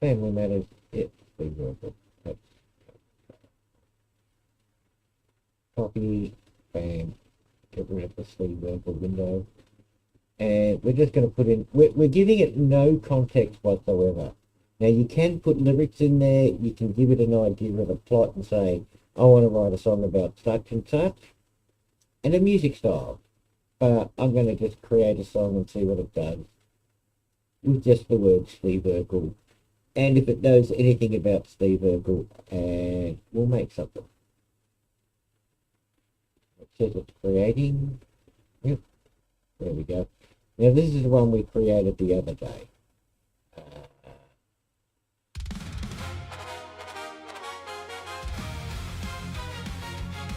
Family matters, it's Sleeveable. Copy, bam, get rid of the Sleeveable window, and we're just going to put in, we're giving it no context whatsoever. Now you can put lyrics in there, you can give it an idea of a plot and say, I want to write a song about such and such, and a music style. But I'm going to just create a song and see what it does with just the word Steve Urkel. And if it knows anything about Steve Urkel, and we'll make something. It says it's creating. Yep, there we go. Now this is the one we created the other day.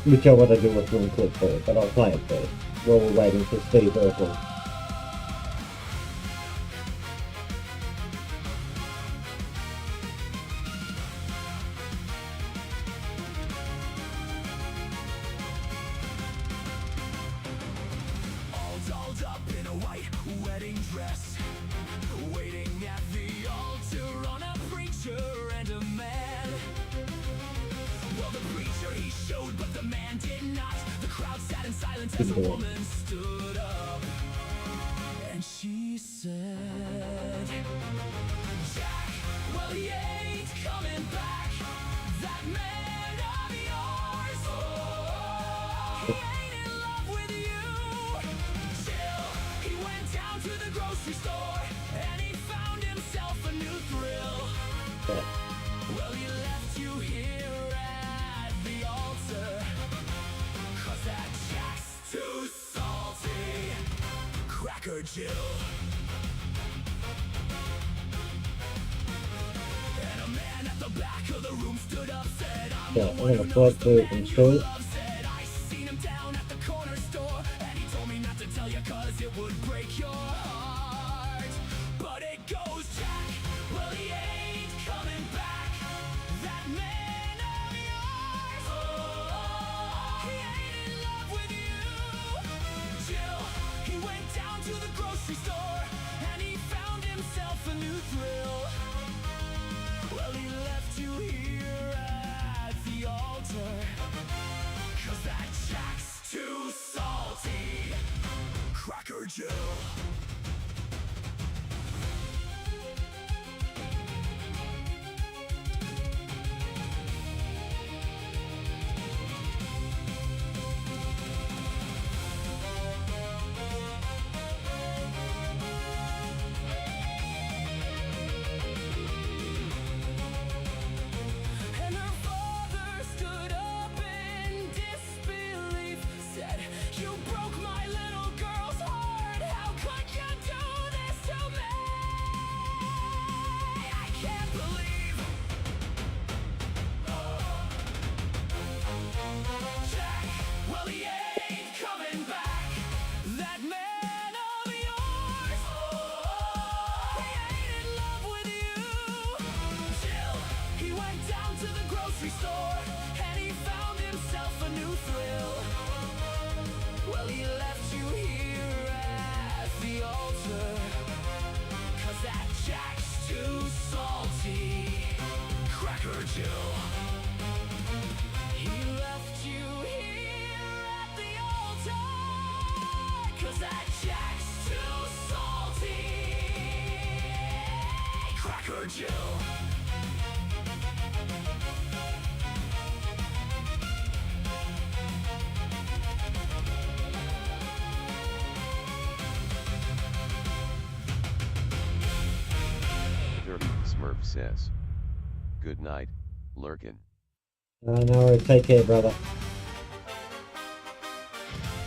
Which I want to do a full clip first, but I'll play it first while we're waiting for Steve Urkel.
All dolled up in a white wedding dress, waiting at the altar on a preacher and a man. Well, the preacher he showed, but the man did not. The crowd sat in silence as a woman stood up, and she said, Jack, well, he ain't coming back. That man of yours, oh, he ain't in love with you. Till he went down to the grocery store, and he found himself a new thrill. Well, he left you here at the altar, 'cause that Jack's too salty. Cracker Jill. And a man at the back of the room stood up, said, I'm
Yeah, I'm going to plug through and through.
said, I seen him down at the corner store, and he told me not to tell you 'cause it would break your heart. But it goes, Jack, well, he ain't coming back. That man of yours, oh, he ain't in love with you. Jill, he went down to the grocery store, and he found himself a new thrill. Well, he left you here at the altar, 'cause that Jack's too salty. Cracker Jill. And her father stood up in disbelief, said, you broke my little girl's heart. How could you do this to me? I can't believe. Jack, well, he ain't coming back. That man of yours, oh, he ain't in love with you. Jill, he went down to the grocery store, and he found himself a new thrill. Well, he left you here at the altar, 'cause that Jack's too salty. Cracker Jill. He left you here at the altar, 'cause that Jack's too salty. Cracker Jill.
Dirty Smurf says. Good night, Lurkin.
No worries, take care, brother.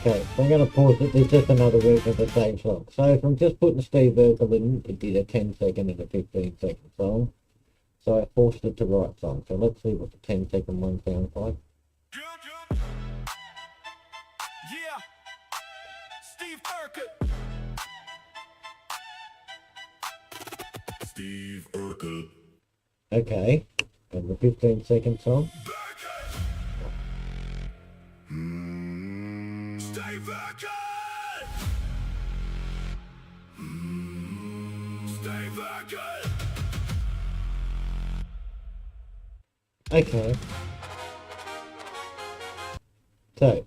Okay, so I'm going to pause it. There's just another version of the same song. So from just putting Steve Urkel in, it did a 10-second and a 15-second song. So I forced it to write song. So let's see what the 10-second one sounds like.
Yeah, Steve Urkel. Steve Urkel.
Okay, and the 15-second song.
Steve Urkel. Steve Urkel.
Okay. So,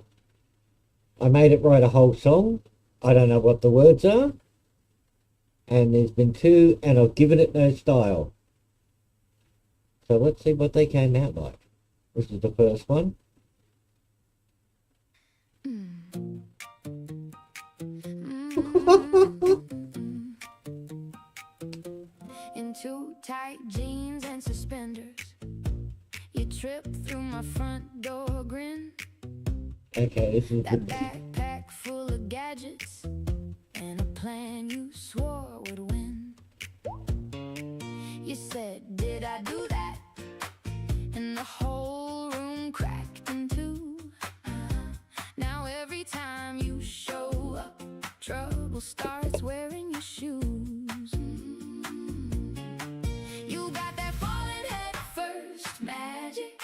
I made it write a whole song, I don't know what the words are. And there's been 2, and I've given it no style. So let's see what they came out like. This is the first one.
In too tight jeans and suspenders, you trip through my front door grin.
Okay, this is
That
the...
backpack full of gadgets and a plan you swore would win. You said, did I do that? And the whole room cracked in two. Now every time you show up, trouble starts wearing your shoes. You got that falling head first magic,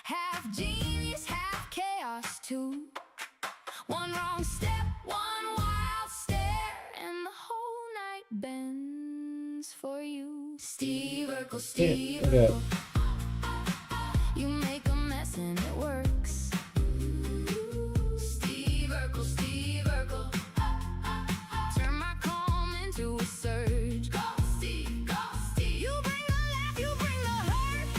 half genius, half chaos too. One wrong step, one wild stare, and the whole night bends for you. Steve Urkel, Steve
Yeah,
Urkel. You make a mess and it works. Steve Urkel, Steve Urkel. Turn my calm into a surge. Go Steve, go Steve. You bring the laugh, you bring the hurt.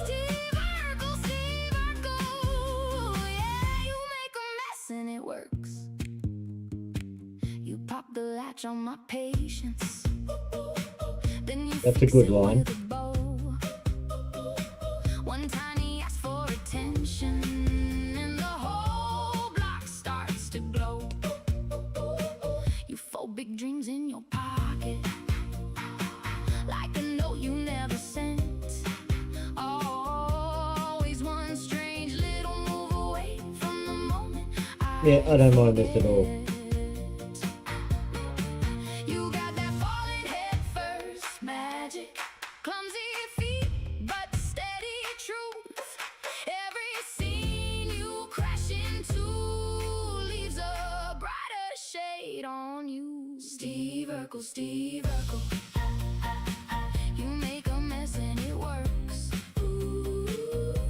Steve Urkel, Steve Urkel. Yeah, you make a mess and it works. You pop the latch on my patience. Then you
That's a
fix
good
it
line.
with a bow. One tiny ask for attention, and the whole block starts to glow. You fold big dreams in your pocket, like a note you never sent. Always one strange little move away from the moment
Yeah, I don't mind this at all.
You got that falling head first magic, clumsy feet but steady truth. Every scene you crash into leaves a brighter shade on you. Steve Urkel, Steve Urkel. You make a mess and it works. Ooh,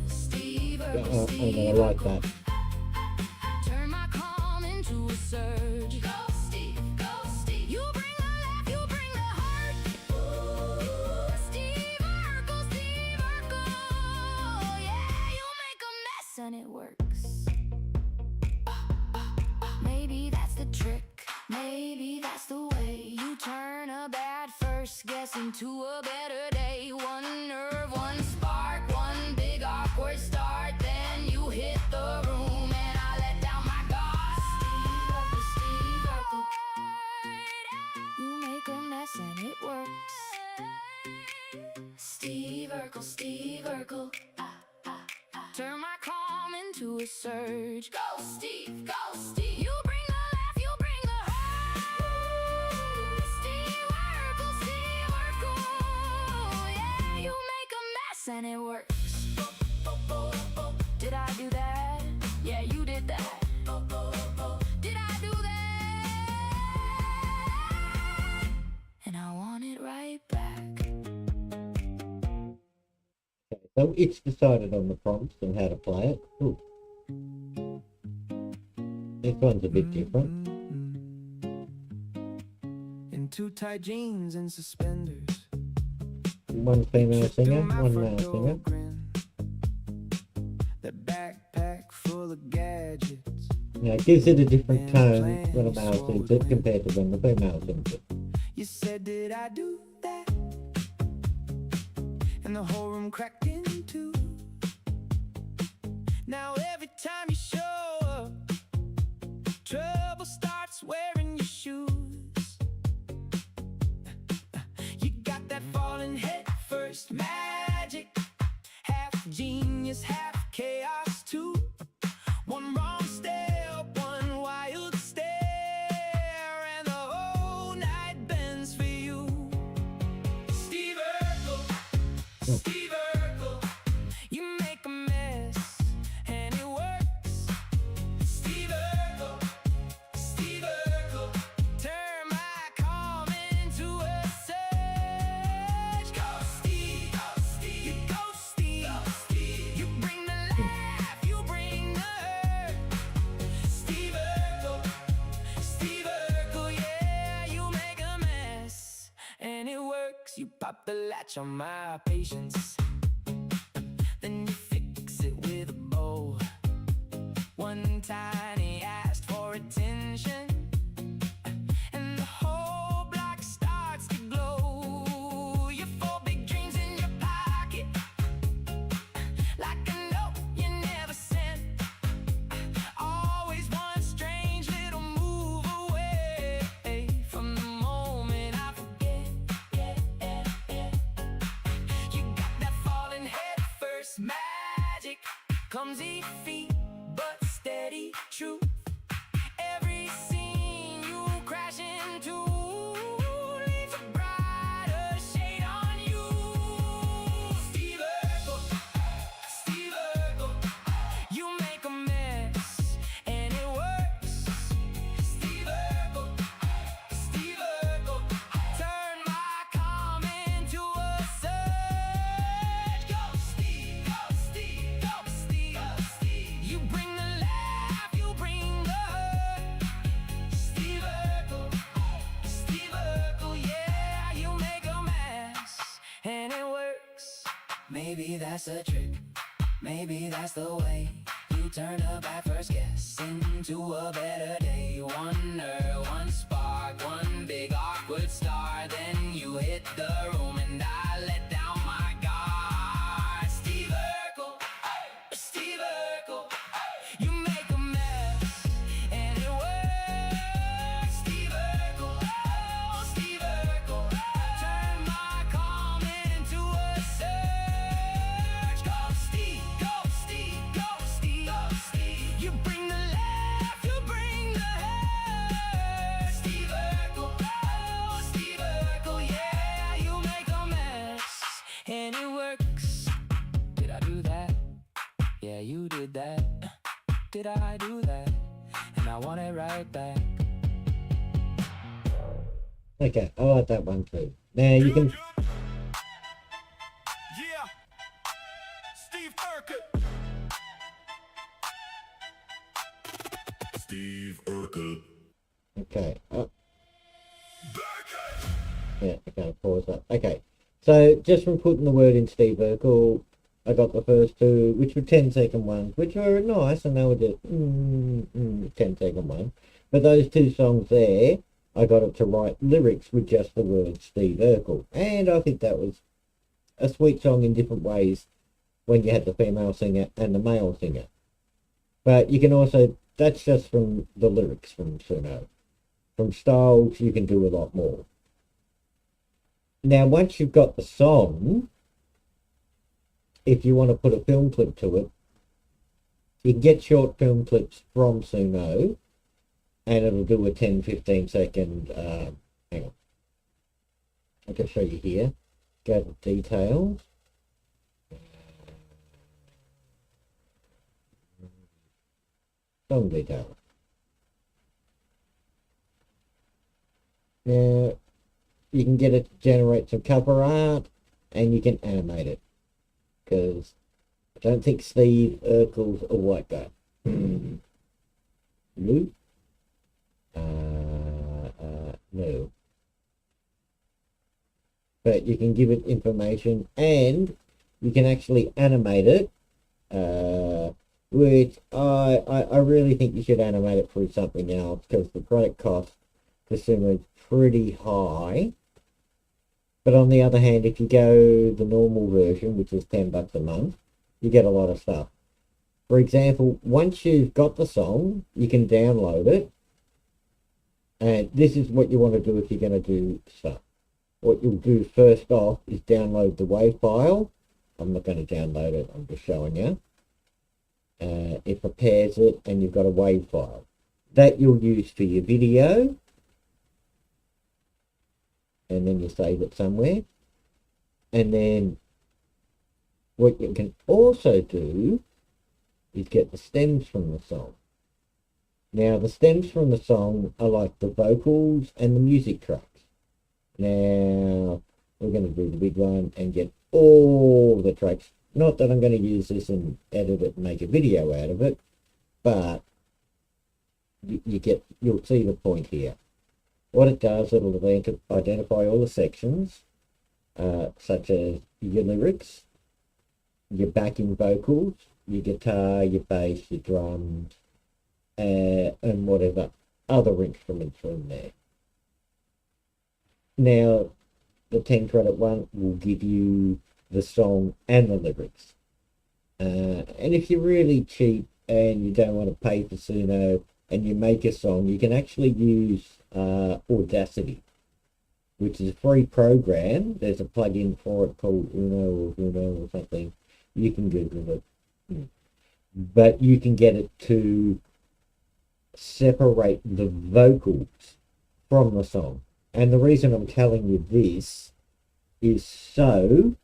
Steve Urkel, Steve
I like that.
Turn my calm into a surge. Go Steve, go Steve. You bring the laugh, you bring the heart. Ooh, Steve Urkel, Steve Urkel. Yeah, you make a mess and it works. Maybe that's the trick. Maybe that's the way you turn a bad first guess into a better day. One nerve, one spark, one big awkward start. Then you hit the room and I let down my guard. Steve Urkel, you make a mess and it works. Steve Urkel, Steve Urkel. Turn my calm into a surge. Go Steve, go Steve. You bring the laugh, you bring the hurt. Steve Urkel, Steve Urkel. Yeah, you make a mess and it works. Did I do that? Yeah, you did that. Did I do that? And I want it right back.
So it's decided on the prompts and how to play it. Ooh. This one's a bit different.
In too tight jeans and suspenders.
One female singer, one male singer.
That backpack full of gadgets.
Now it gives it a different tone when a male sings it compared to when the female sings it.
You said, did I do that? And the whole room cracked in two. Now every time you show up, trouble starts wearing your shoes. You got that falling head first magic, half genius, half chaos too. One wrong step, one wild stare, and the whole night bends for you. Steve Urkel, Steve Urkel. You make a mess and it works. Steve Urkel, Steve Urkel. Turn my calm into a surge. Go Steve, go Steve. You go Steve, go Steve. You bring the laugh, you bring the hurt. Steve Urkel, You pop the latch on my patience, then you fix it with a bow. One tiny asked for attention, and the whole block starts to glow. Your 4 big dreams in your pocket, like a note you never sent. Always one strange little move away from the moment I forget. You got that falling head first magic, clumsy feet but steady truth. Every scene you crash into leaves a brighter shade on you. Steve Urkel, Steve Urkel, you make a mess and it works. Steve Urkel, Steve Urkel, turn my calm into a surge. Go Steve, go Steve, go Steve, go Steve. You bring the laugh, you bring the hurt. Steve Urkel, yeah, you make a mess and it works. Maybe that's a trick, maybe that's the way you turn a bad first guess into a better day. One nerve, one spark, one big awkward start, then you hit the room and I let down my guard. Steve Urkel, Steve Urkel, you make a mess and it works. Steve Urkel, oh Steve Urkel, turn my calm into a surge. Go Steve, go Steve, go Steve, go Steve. You bring the laugh, you bring the hurt. Steve Urkel, oh Steve Urkel, yeah, you make a mess and it works. Did I do that? Yeah, you did that. Did I do that? And I want it right back.
Okay, I like that one too. Now you can.
Yeah, Steve Urkel.
Steve Urkel.
Okay. Yeah, okay, pause that. Okay, so just from putting the word in Steve Urkel, I got the first two, which were 10-second ones, which were nice, and they were just 10-second ones. But those two songs there, I got it to write lyrics with just the word Steve Urkel, and I think that was a sweet song in different ways when you had the female singer and the male singer. But you can also, that's just from the lyrics from Suno. From styles, you can do a lot more. Now, once you've got the song, if you want to put a film clip to it, you can get short film clips from Suno, and it'll do a 10-15 second, hang on, I'll just show you here. Go to details. Song details. Now, you can get it to generate some cover art, and you can animate it. Because I don't think Steve Urkel's a white guy. No? No. But you can give it information, and you can actually animate it, which I really think you should animate it through something else, because the product cost to Sumo is pretty high. But on the other hand, if you go the normal version, which is $10 a month, you get a lot of stuff. For example, once you've got the song, you can download it. And this is what you want to do if you're going to do stuff. What you'll do first off is download the WAV file. I'm not going to download it, I'm just showing you. It prepares it, and you've got a WAV file. That you'll use for your video. And then you save it somewhere. And then what you can also do is get the stems from the song. Now, the stems from the song are like the vocals and the music tracks. Now, we're going to do the big one and get all the tracks. Not that I'm going to use this and edit it and make a video out of it, but you'll see the point here. What it does, it'll identify all the sections, such as your lyrics, your backing vocals, your guitar, your bass, your drums, and whatever other instruments are in there. Now, the 10 credit one will give you the song and the lyrics. And if you're really cheap and you don't want to pay for Suno and you make a song, you can actually use Audacity, which is a free program. There's a plugin for it called Uno or something. You can Google it. But you can get it to separate the vocals from the song. And the reason I'm telling you this is so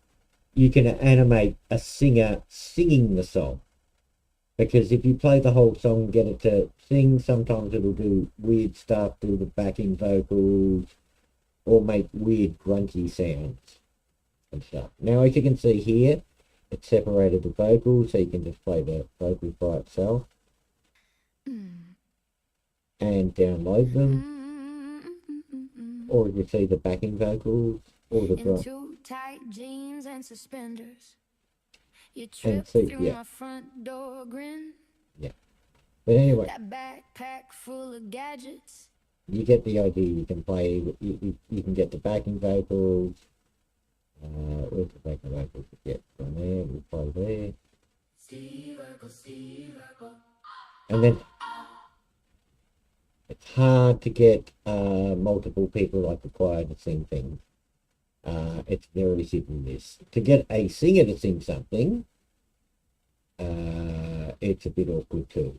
you can animate a singer singing the song. Because if you play the whole song and get it to sing, sometimes it'll do weird stuff, do the backing vocals, or make weird grunty sounds and stuff. Now, as you can see here, it's separated the vocals, so you can just play the vocals by itself and download them. Or you can see the backing vocals or the drum.
Too tight jeans and suspenders. You
And
trip
see,
through
yeah,
my front door grin.
yeah. But anyway,
That backpack full of gadgets.
you get the idea. You can play, you can get the backing vocals. Where's the backing vocals? Get from there, we'll play there. And then it's hard to get multiple people like the choir to sing things. It's very simple this. To get a singer to sing something, it's a bit awkward too.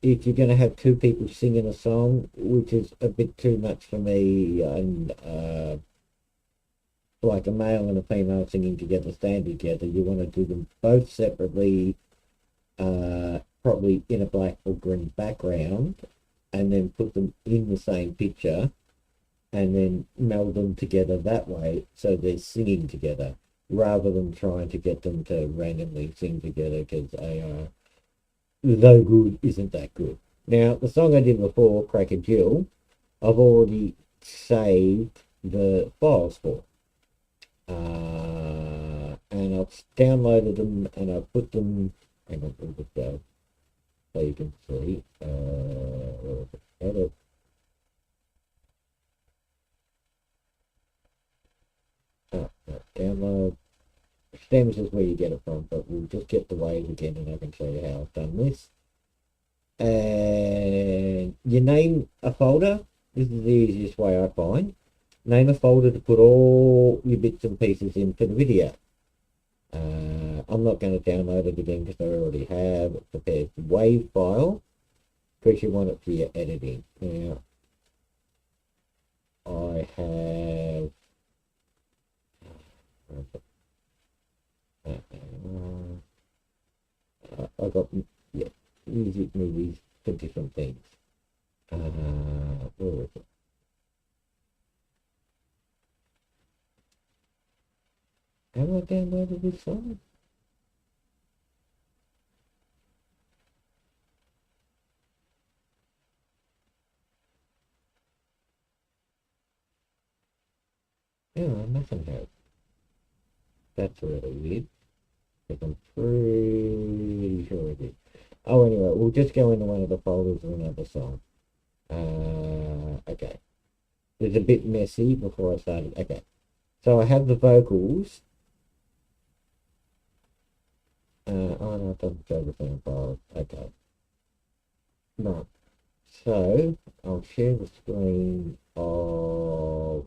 If you're going to have two people singing a song, which is a bit too much for me, and like a male and a female singing together, stand together, you want to do them both separately, probably in a black or green background, and then put them in the same picture, and then meld them together that way, so they're singing together, rather than trying to get them to randomly sing together, because they are, though good, isn't that good. Now, the song I did before, Crack a Jill, I've already saved the files for. And I've downloaded them and I've put them, hang on, we'll just go so you can see. Edit. Download. Stems is where you get it from, but we'll just get the waves again and I can show you how I've done this. And you name a folder. This is the easiest way I find. Name a folder to put all your bits and pieces in for the video. I'm not going to download it again because I already have it prepared. Wave file, because you want it for your editing. Now, I have I got music movies for different things. Where is it? Have I downloaded this song? Yeah, I mustn't have. That's really weird. Because I'm pretty sure I did. Oh, anyway, we'll just go into one of the folders of another song. Okay. It's a bit messy before I started. Okay. So I have the vocals. Oh no, it doesn't show the same files. Okay. No. So I'll share the screen of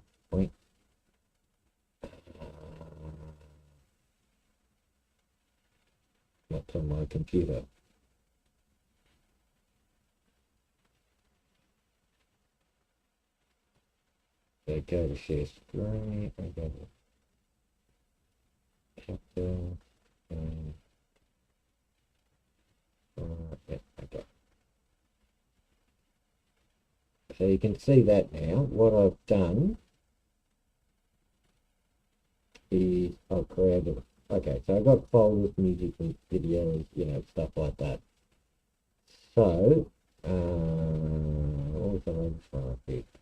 that's on my computer. So go to share screen. I go to chapter and yeah, okay. So you can see that now. What I've done is I've created, okay, so I've got folders, music and videos, you know, stuff like that. So, what was the last one I picked?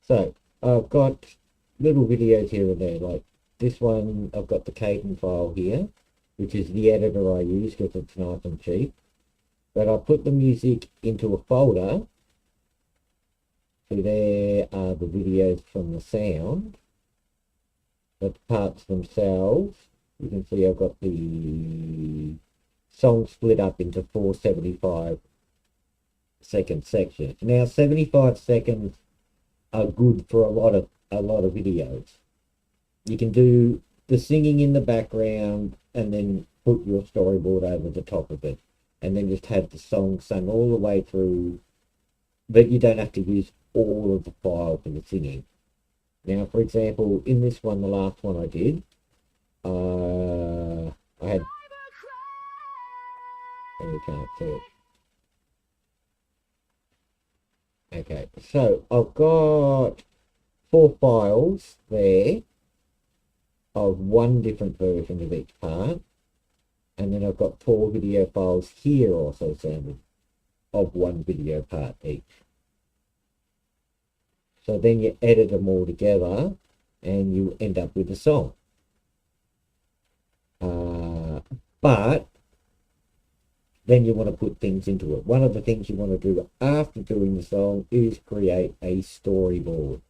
So I've got little videos here and there, like this one. I've got the Caden file here, which is the editor I use because it's nice and cheap. But I put the music into a folder. So there are the videos from the sound. But the parts themselves, you can see I've got the song split up into 4 75-second sections. Now 75 seconds are good for a lot of videos. You can do the singing in the background and then put your storyboard over the top of it, and then just have the song sung all the way through, but you don't have to use all of the file for the singing. Now, for example, in this one, the last one I did, I had, and you can't see it. Okay, so I've got 4 files there of one different version of each part, and then I've got 4 video files here also sounded of one video part each. So then you edit them all together and you end up with a song. But then you want to put things into it. One of the things you want to do after doing the song is create a storyboard,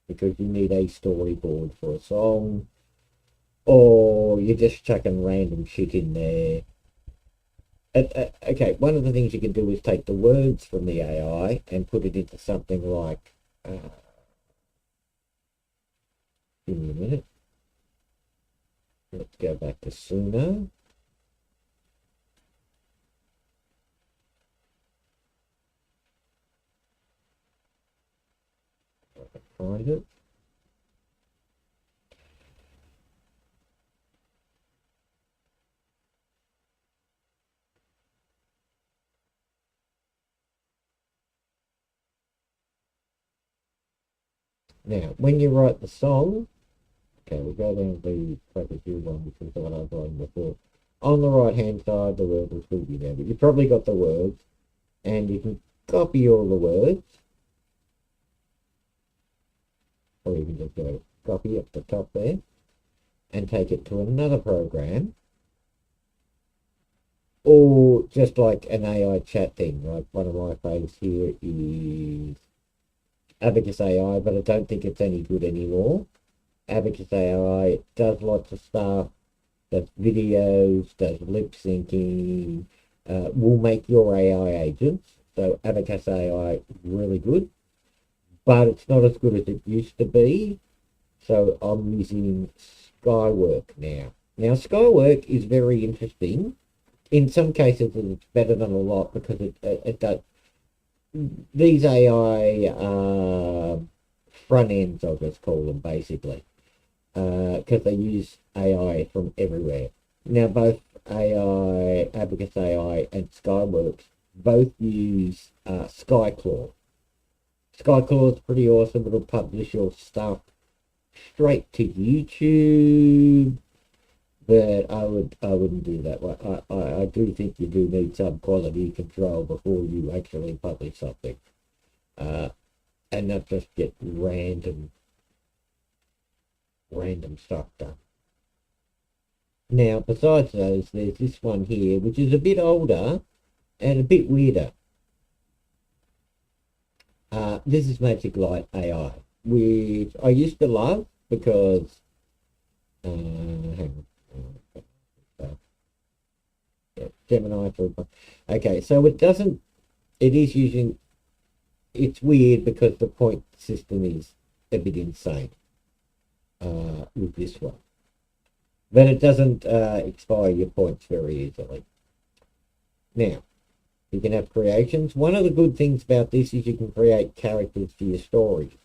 because you need a storyboard for a song, or you're just chucking random shit in there. Okay, one of the things you can do is take the words from the AI and put it into something like, give me a minute. Let's go back to Suno. Find it. Now, when you write the song, okay, we'll go down to the XXXu one, which is the one I've written before. On the right hand side, the word will still be there, but you've probably got the words, and you can copy all the words, or you can just go copy up the top there and take it to another program, or just like an AI chat thing. Like one of my favorites here is Abacus AI, but I don't think it's any good anymore. Abacus AI does lots of stuff, does videos, does lip syncing, will make your AI agents. So Abacus AI is really good, but it's not as good as it used to be. So I'm using Skywork now. Now Skywork is very interesting. In some cases it's better than a lot, because it does these AI front ends, I'll just call them, basically, because they use AI from everywhere. Now both Abacus AI and Skyworks both use Skyclaw. Skyclaw is pretty awesome. It'll publish your stuff straight to YouTube, but I wouldn't do that. I do think you do need some quality control before you actually publish something, and not just get random stuff done. Now, besides those, there's this one here, which is a bit older and a bit weirder. This is Magic Light AI, which I used to love because, hang on. Yeah, Gemini for, okay, so it is using, it's weird because the point system is a bit insane with this one, but it doesn't expire your points very easily. Now, you can have creations. One of the good things about this is you can create characters for your stories.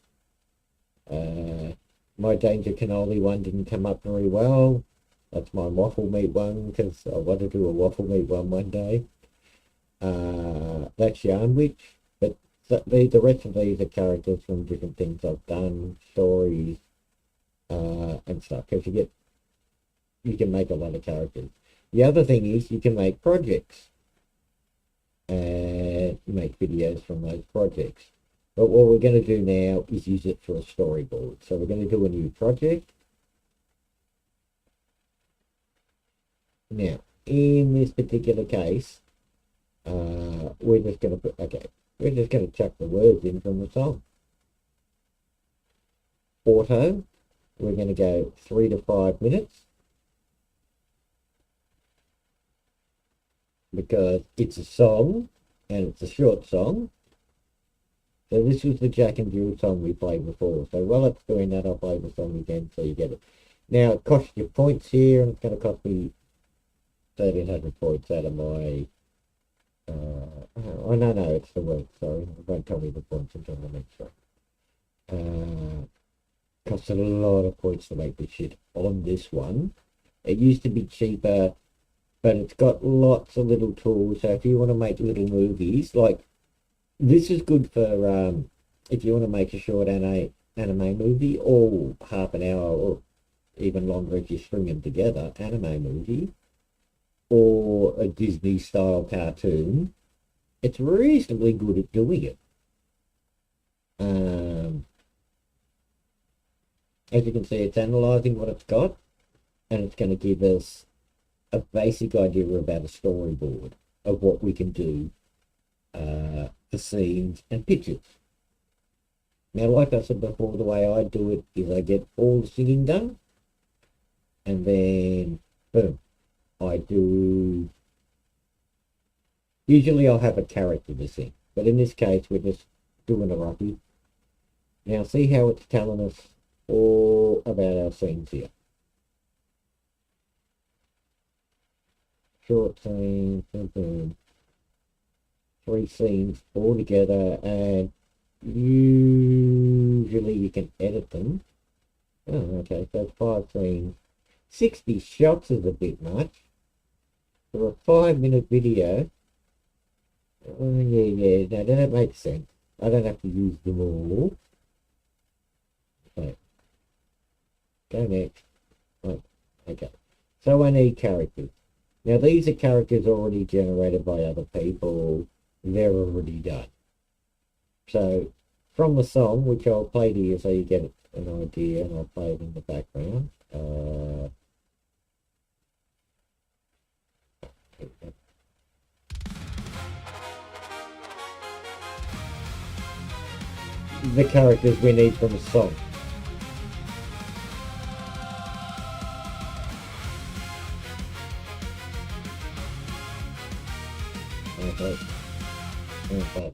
My Danger Cannoli one didn't come up very well. That's my waffle meat one, because I want to do a waffle meat one day. That's Yarn Witch, but the rest of these are characters from different things I've done, stories, and stuff, because you can make a lot of characters. The other thing is you can make projects and make videos from those projects. But what we're going to do now is use it for a storyboard. So we're going to do a new project. Now, in this particular case, we're just going to chuck the words in from the song. Auto, we're going to go 3 to 5 minutes. Because it's a song, and it's a short song. So this was the Jack and Jill song we played before. So while it's doing that, I'll play the song again so you get it. Now, it costs you points here, and it's going to cost me 1,300 points out of my... oh, no, it's the word, sorry. It won't tell me the points until the next one. Costs a lot of points to make this shit on this one. It used to be cheaper, but it's got lots of little tools. So if you want to make little movies, like... This is good for if you want to make a short anime movie, or half an hour, or even longer if you string them together, anime movie, or a Disney style cartoon. It's reasonably good at doing it. As you can see, it's analysing what it's got, and it's going to give us a basic idea about a storyboard of what we can do. The scenes and pictures. Now, like I said before, the way I do it is I get all the singing done, and then boom, I do. Usually I'll have a character to sing, but in this case we're just doing a rocky. Now see how it's telling us all about our scenes here. Short scenes, boom. 3 scenes all together, and usually you can edit them. Oh, okay, so 5 scenes. 60 shots is a bit much for a 5-minute video. Oh, yeah, no, that makes sense. I don't have to use them all. Okay, go next. Oh, okay, so I need characters. Now these are characters already generated by other people. They're already done. So from the song, which I'll play to you so you get an idea, and I'll play it in the background. The characters we need from a song. Okay. Okay.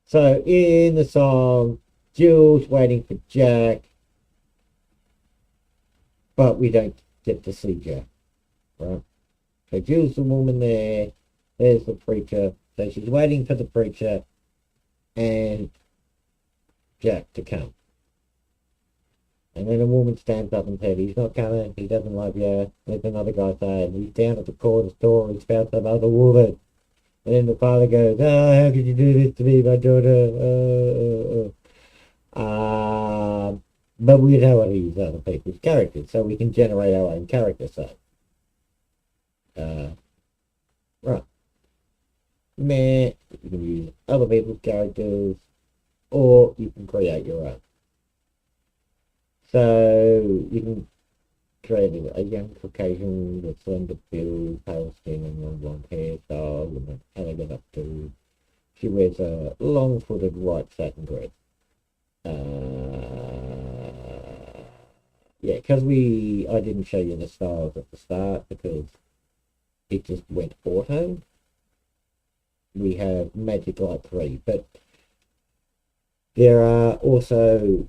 So in the song, Jill's waiting for Jack, but we don't get to see Jack, right? So Jill's the woman there, there's the preacher, so she's waiting for the preacher and Jack to come. And then a woman stands up and says, he's not coming, he doesn't love you. There's another guy saying, he's down at the corner store, he's found some other woman. And then the father goes, oh, how could you do this to me, my daughter? But we know what these other people's characters, so we can generate our own character set. Right. Meh, you can use other people's characters, or you can create your own. So you can create a young Caucasian with slender build, pale skin and long blonde hairstyle, and how they get up to. She wears a long-footed white satin dress. Yeah, because I didn't show you the styles at the start because it just went auto. We have Magic Light 3, but there are also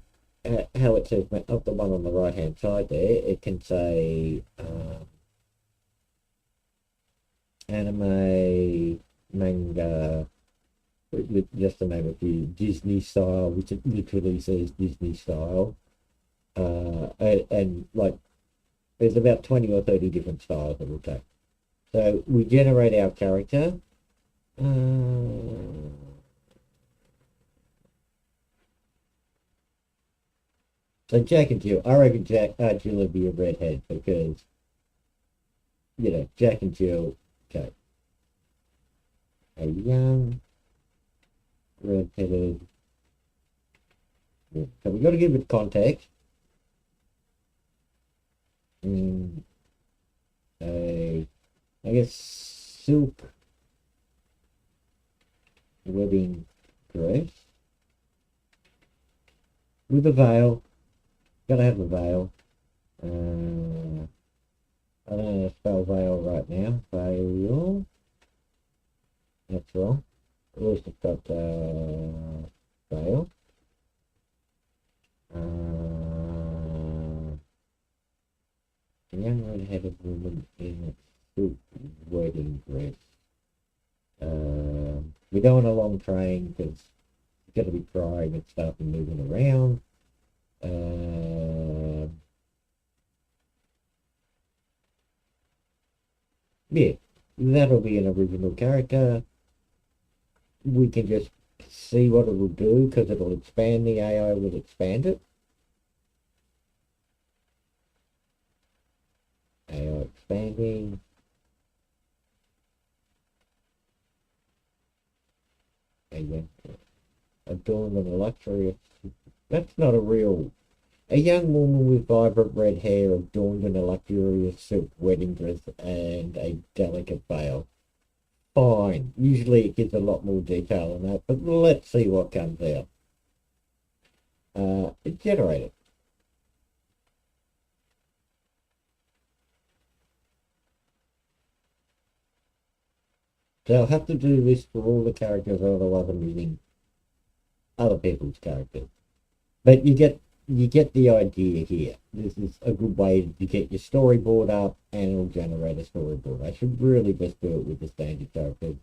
how it says of the one on the right hand side there, it can say anime, manga, with just to name a few, Disney style, which it literally says Disney style, and like there's about 20 or 30 different styles it will take. So we generate our character. So Jack and Jill, I reckon Jill would be a redhead because, you know, Jack and Jill, okay, a young, red-headed So we got to give it context. And I guess silk wedding dress with a veil. Gotta have a veil. I don't know how to spell veil right now. Veil. That's wrong. At least it's got veil. A young red-headed woman in a silk wedding dress. We go on a long train because it's got to be crying and stuff and moving around. Yeah, that'll be an original character. We can just see what it will do because it'll expand the AI will expand it. AI expanding. Again, adorned on a luxury. That's not a real. A young woman with vibrant red hair adorned in a luxurious silk wedding dress and a delicate veil. Fine. Usually it gives a lot more detail than that, but let's see what comes out. It generated. So I'll have to do this for all the characters, otherwise I'm using other people's characters. But you get the idea here. This is a good way to get your storyboard up and it'll generate a storyboard. I should really just do it with the standard characters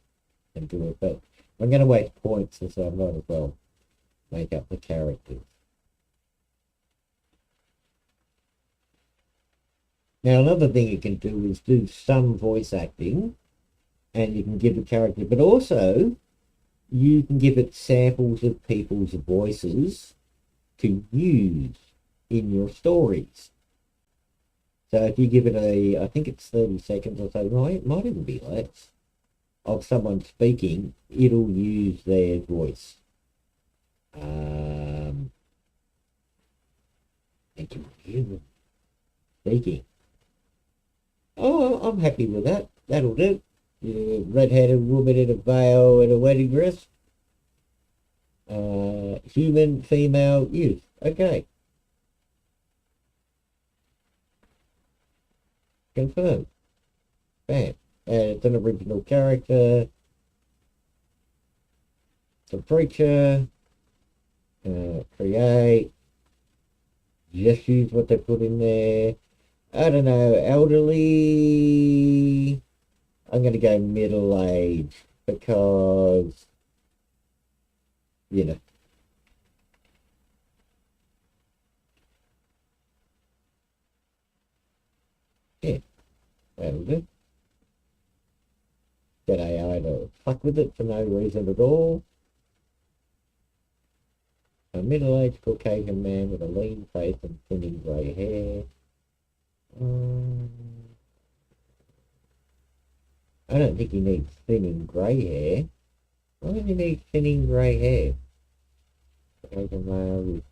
and do it, but I'm going to waste points, so I might as well make up the characters. Now another thing you can do is do some voice acting, and you can give the character, but also you can give it samples of people's voices to use in your stories. So if you give it I think it's 30 seconds or so, it might even be less, of someone speaking, it'll use their voice. And you hear them speaking. Oh, I'm happy with that. That'll do. Red-headed woman in a veil and a wedding dress. Human, female, youth. Okay. Confirm. Bam. And it's an original character. It's a preacher. Create. Just use what they put in there. I don't know. Elderly. I'm going to go middle age because, you know. Yeah, that'll do. Get AI to fuck with it for no reason at all. A middle-aged Caucasian man with a lean face and thinning grey hair. I don't think he needs thinning grey hair. Why does he need thinning grey hair? Caucasian male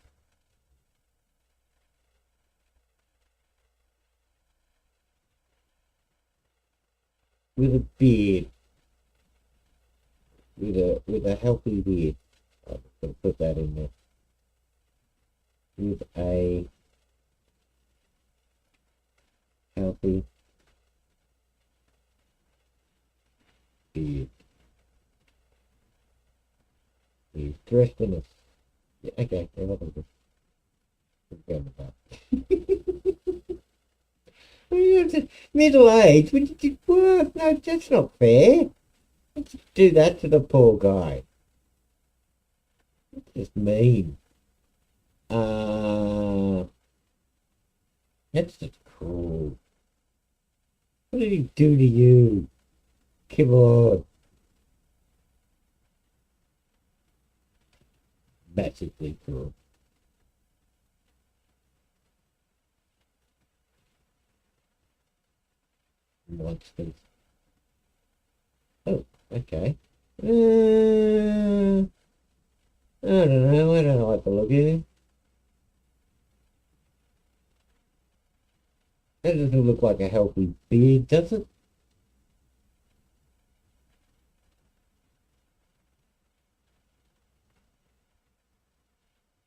with a beard. With a healthy beard. I'm going to put that in there. With a healthy beard. He's dressed in a... Yeah, okay, I'm not going to forget about that. Middle age? When did you work? No, that's not fair. Let's do that to the poor guy. That's just mean. That's just cruel. What did he do to you? Come on. Massively cruel. Monsters. Oh, okay. I don't know. I don't like the look of him. doesn't look like a healthy beard, does it?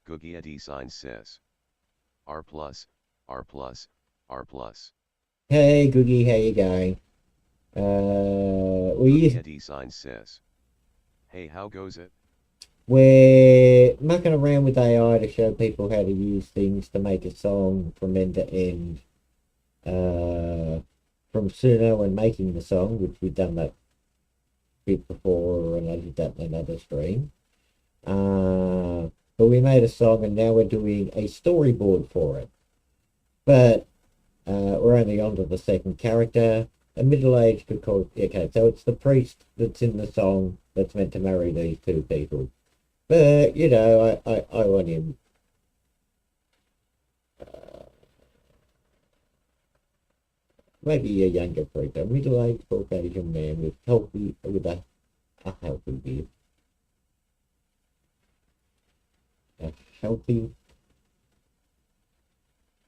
Cookie sign says. R plus, R plus, R plus.
Hey, Googie, how you going?
Cookie sign says. Hey, how goes it?
We're mucking around with AI to show people how to use things to make a song from end to end. From Suno and making the song, which we've done that bit before, and I did that in another stream. But we made a song, and now we're doing a storyboard for it. But we're only on to the second character. A middle-aged could call. Okay, so it's the priest that's in the song that's meant to marry these two people. But you know, I want him. Maybe a younger priest, a middle-aged Caucasian man with a healthy beard. A healthy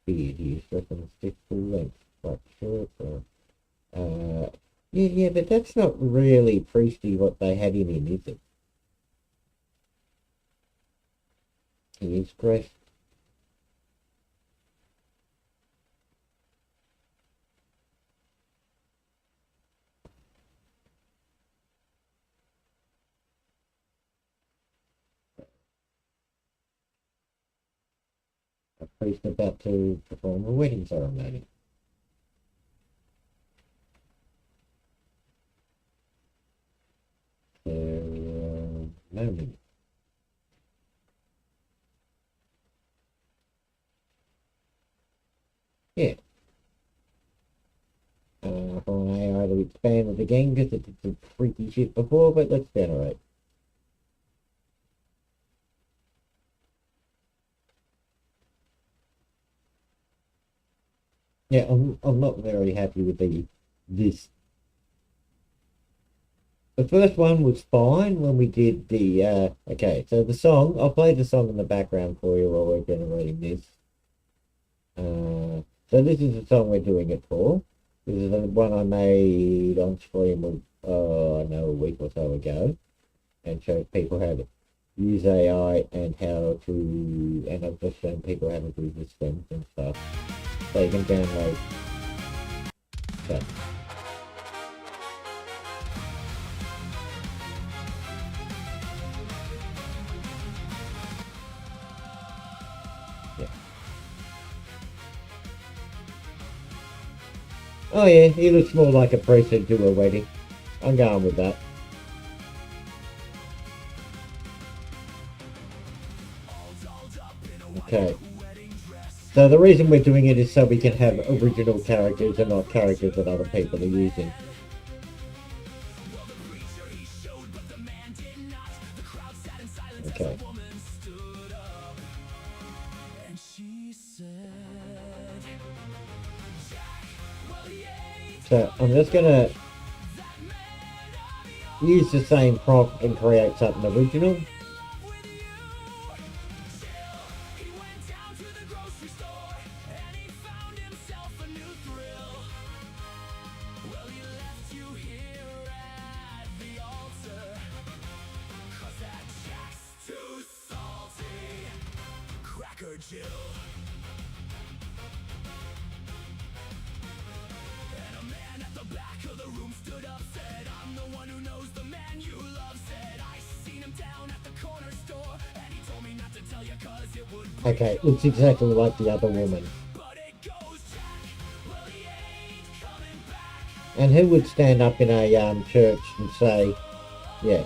beard. He's referenced it full length, quite short. Yeah, but that's not really priesty what they had him in, is it? He is dressed. A priest about to perform a wedding ceremony. Ceremony. Yeah. For an AI to expand it again because it did some freaky shit before, but let's generate. Yeah, I'm not very happy with this. The first one was fine when we did the okay, so the song, I'll play the song in the background for you while we're generating this. So this is the song we're doing it for. This is the one I made on stream a week or so ago, and showed people how to use AI and I've just shown people how to do the stems and stuff. So you can download that. Yeah. Oh yeah, he looks more like a priest who'd do a wedding. I'm going with that. Okay. So the reason we're doing it is so we can have original characters and not characters that other people are using. Okay. So I'm just gonna use the same prompt and create something original. Okay, looks exactly like the other woman. And who would stand up in a church and say, yeah.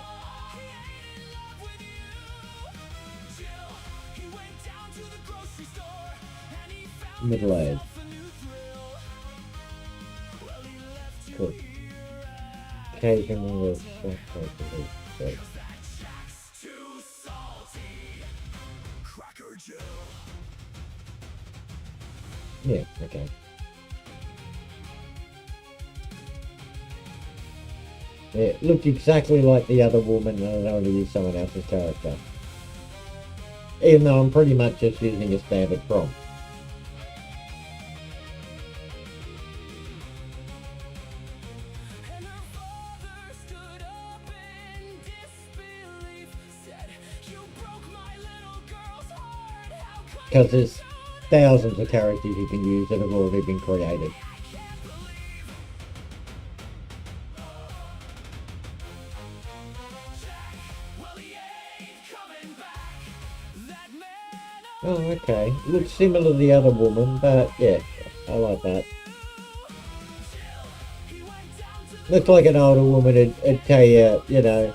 Middle-aged. Cool. Occasionally there's yeah, okay. Yeah, it looked exactly like the other woman, and I don't want to use someone else's character. Even though I'm pretty much just using a standard prompt. Because there's thousands of characters you can use that have already been created. Oh, okay. Looks similar to the other woman, but yeah, I like that. Looks like an older woman would tell you, you know,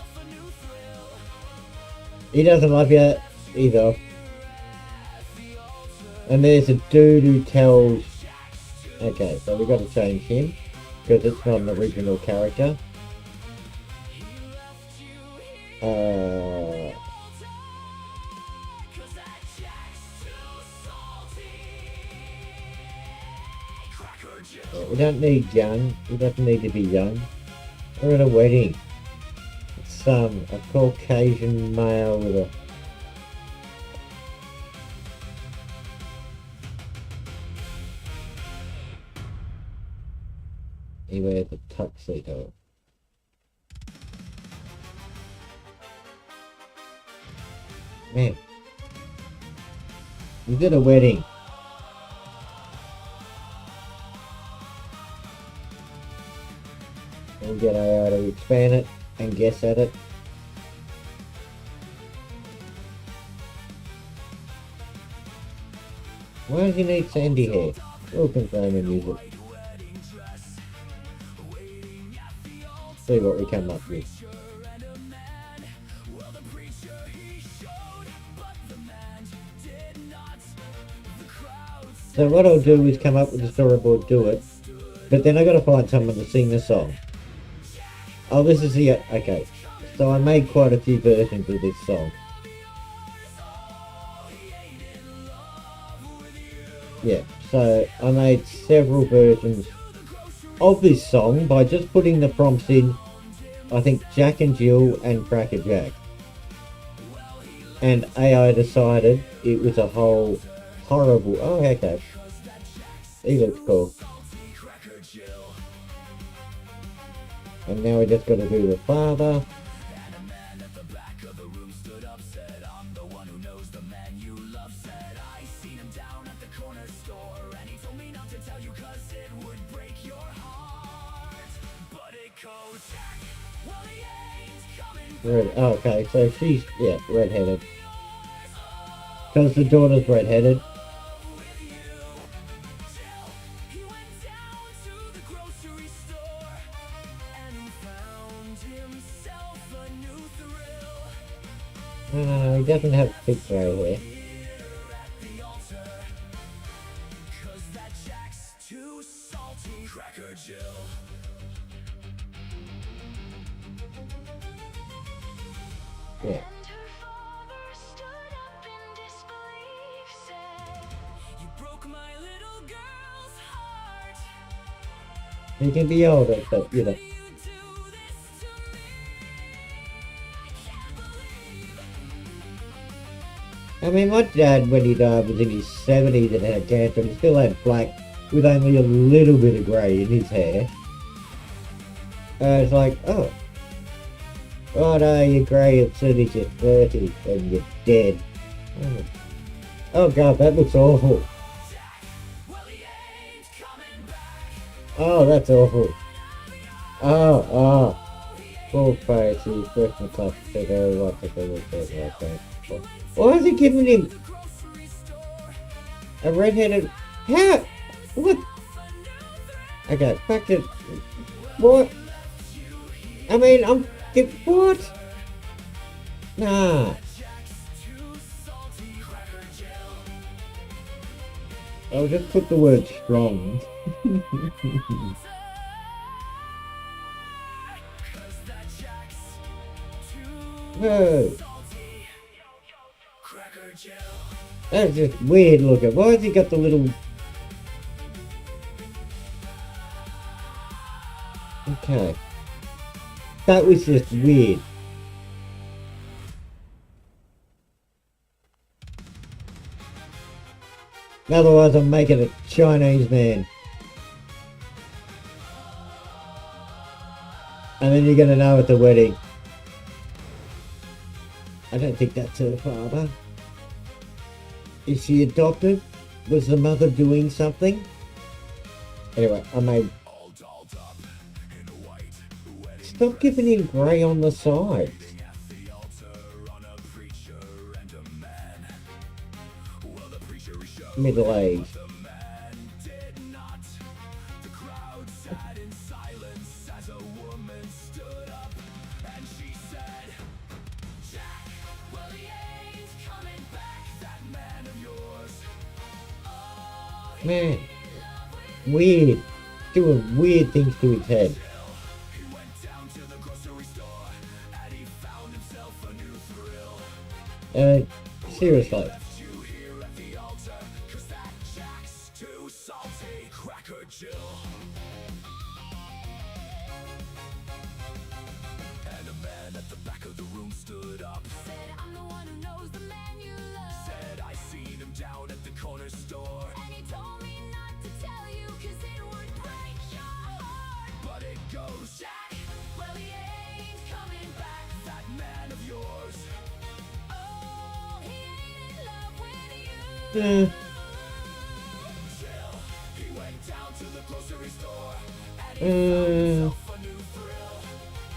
he doesn't love you either. And there's a dude who tells... Okay, so we've got to change him, because it's not an original character. We don't need young. He doesn't need to be young. We're at a wedding. It's a Caucasian male with a... He wears a tuxedo. Man. He's at a wedding. We'll get AI to expand it and guess at it. Why does he need sandy hair? We'll confirm and use it. See what we come up with. So what I'll do is come up with a storyboard, do it, but then I gotta find someone to sing the song. Oh, this is the... Okay. So I made quite a few versions of this song. Yeah, so I made several versions of this song by just putting the prompts in, I think, Jack and Jill and Cracker Jack. And AI decided it was a whole horrible... Oh, okay. He looks cool. And now we just got to do the father. Red, oh, okay, so she's, yeah, red-headed. Because the daughter's red-headed. No, he doesn't have thick grey hair. Yeah. He can be older, but you know. I mean, my dad, when he died, was in his 70s and had cancer, and he still had black with only a little bit of grey in his hair. It's like, oh. Oh no, you're grey as soon as you're 30 and you're dead. Oh god, that looks awful. Oh, that's awful. Oh. Poor face, he's working class to go like to go with that like that. Why is he giving him a red-headed... How? What? Okay, back to... What? I mean, what? Nah. I'll just put the word strong. No. That's just weird looking. Why has he got the little... Okay. That was just weird. Otherwise I'm making a Chinese man. And then you're gonna know at the wedding. I don't think that's her father. Is she adopted? Was the mother doing something? Anyway, I made... Stop giving him grey on the sides. Middle-aged. Man, weird. Doing weird things to his head. Seriously.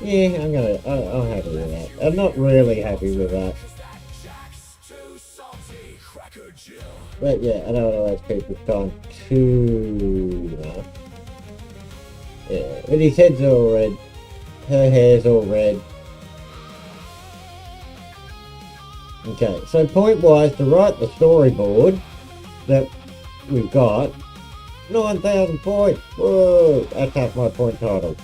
Yeah, I'm happy with that. I'm not really happy with that. But yeah, I don't want to let people time too much. Yeah, but his head's all red. Her hair's all red. Okay, so point-wise, to write the storyboard that we've got, 9,000 points. Whoa, that's half my point total.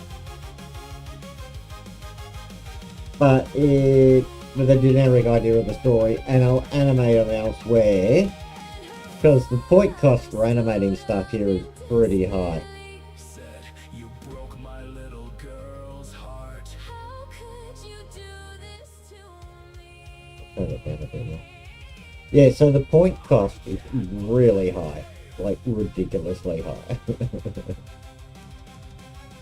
But with a generic idea of the story, and I'll animate them elsewhere, because the point cost for animating stuff here is pretty high. Yeah, so the point cost is really high, like ridiculously high.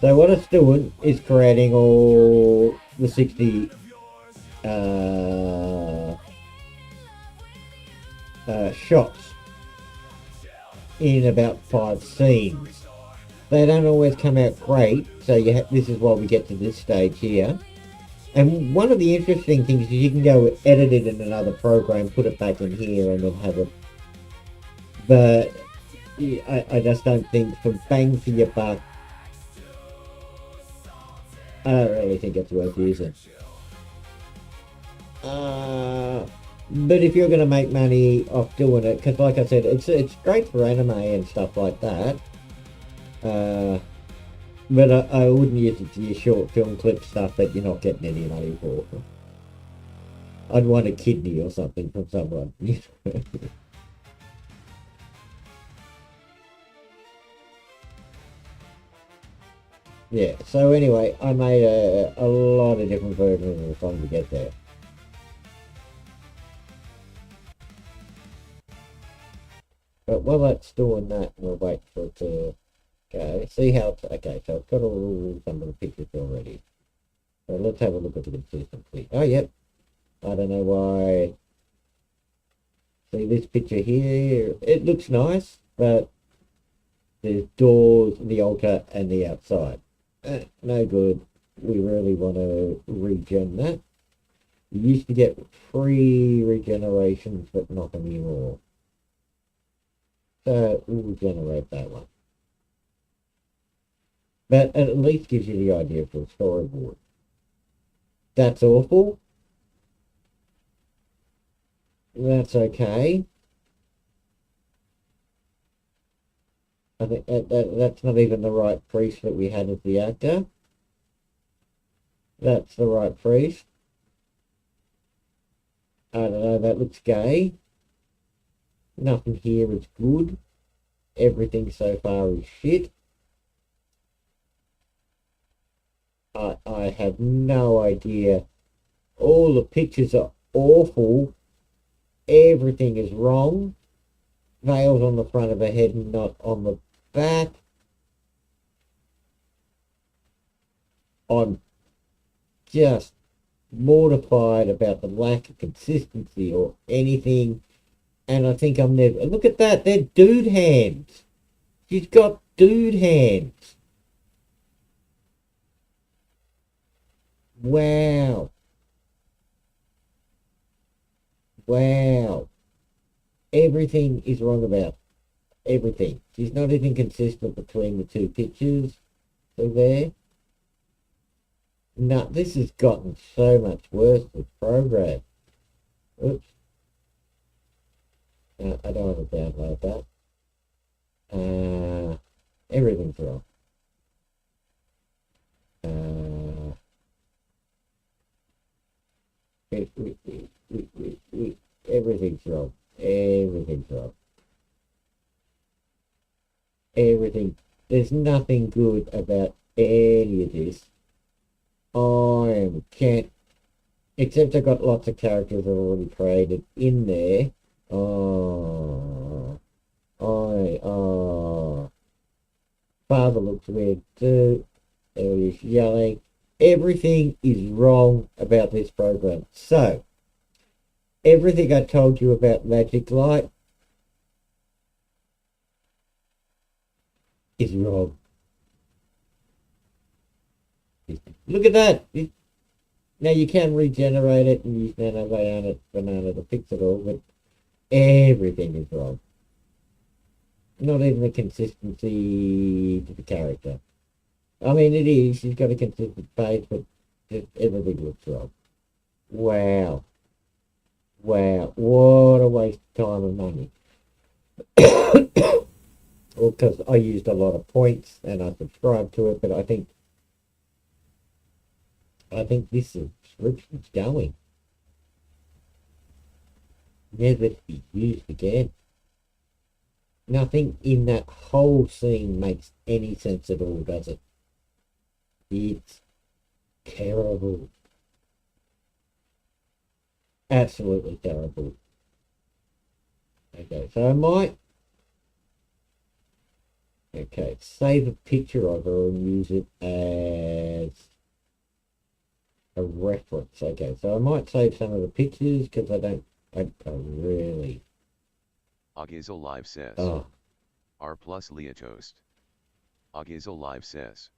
So what it's doing is creating all the 60 shots in about 5 scenes. They don't always come out great, so this is why we get to this stage here. And one of the interesting things is you can go edit it in another program, put it back in here, and then have it. But I just don't think for bang for your buck, I don't really think it's worth using. But if you're going to make money off doing it, because like I said, it's great for anime and stuff like that. But I wouldn't use it to your short film clip stuff that you're not getting any money for. I'd want a kidney or something from someone. Yeah, so anyway, I made a lot of different versions of the song to get there. But while that's doing that, we'll wait for it to go. See how it's, okay, so it's got all some of the pictures already. So let's have a look at the consistency. Oh, yep. I don't know why. See this picture here, it looks nice, but there's doors, the altar, and the outside. No good. We really want to regen that. You used to get free regenerations, but not anymore. So we'll regenerate that one. But at least gives you the idea for a storyboard. That's awful. That's okay. I think that's not even the right priest that we had as the actor. That's the right priest. I don't know, that looks gay. Nothing here is good. Everything so far is shit. I have no idea. All the pictures are awful. Everything is wrong. Veils on the front of her head and not on the back. I'm just mortified about the lack of consistency or anything And I think I'm never... Look at that, they're dude hands. She's got dude hands. Wow. Wow. Everything is wrong about everything. She's not even consistent between the two pictures. So there. No, this has gotten so much worse with program. Oops. I don't want to download that. Everything's wrong. Everything's wrong. Everything's wrong. Everything. There's nothing good about any of this. Can't, except I've got lots of characters already created in there. Father looks weird too. There he is yelling. Everything is wrong about this program. So, everything I told you about Magic Light is wrong. Look at that. Now you can regenerate it and use Nano Banana to fix it all, but everything is wrong. Not even the consistency to the character. I mean, it is. She's got a consistent face, but just everything looks wrong. Wow. Wow. What a waste of time and money. Well, because I used a lot of points and I subscribed to it, but I think this subscription's going. Never to be used again. Nothing in that whole scene makes any sense at all, does it? It's terrible. Absolutely terrible. Okay, so I might... Okay, save a picture of her and use it as a reference. Okay, so I might save some of the pictures because I really...
Agizo Live says.
Oh.
R plus Leah Toast. Agizo Live says.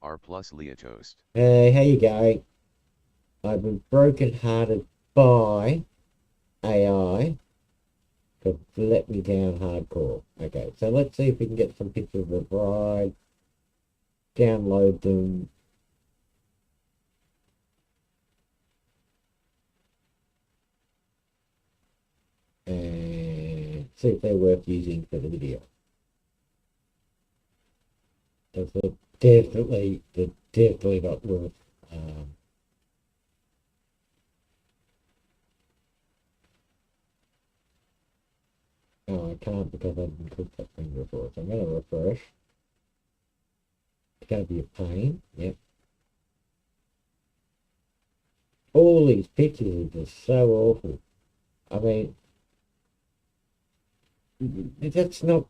R plus Leah Toast.
Hey, how you going? I've been broken-hearted by AI to let me down hardcore. Okay, so let's see if we can get some pictures of the bride. Download them. And see if they're worth using for the video. Because they're definitely not worth oh, I can't because I didn't cook that thing before, so I'm going to refresh. It's going to be a pain, yep. All these pictures are just so awful. I mean, that's not...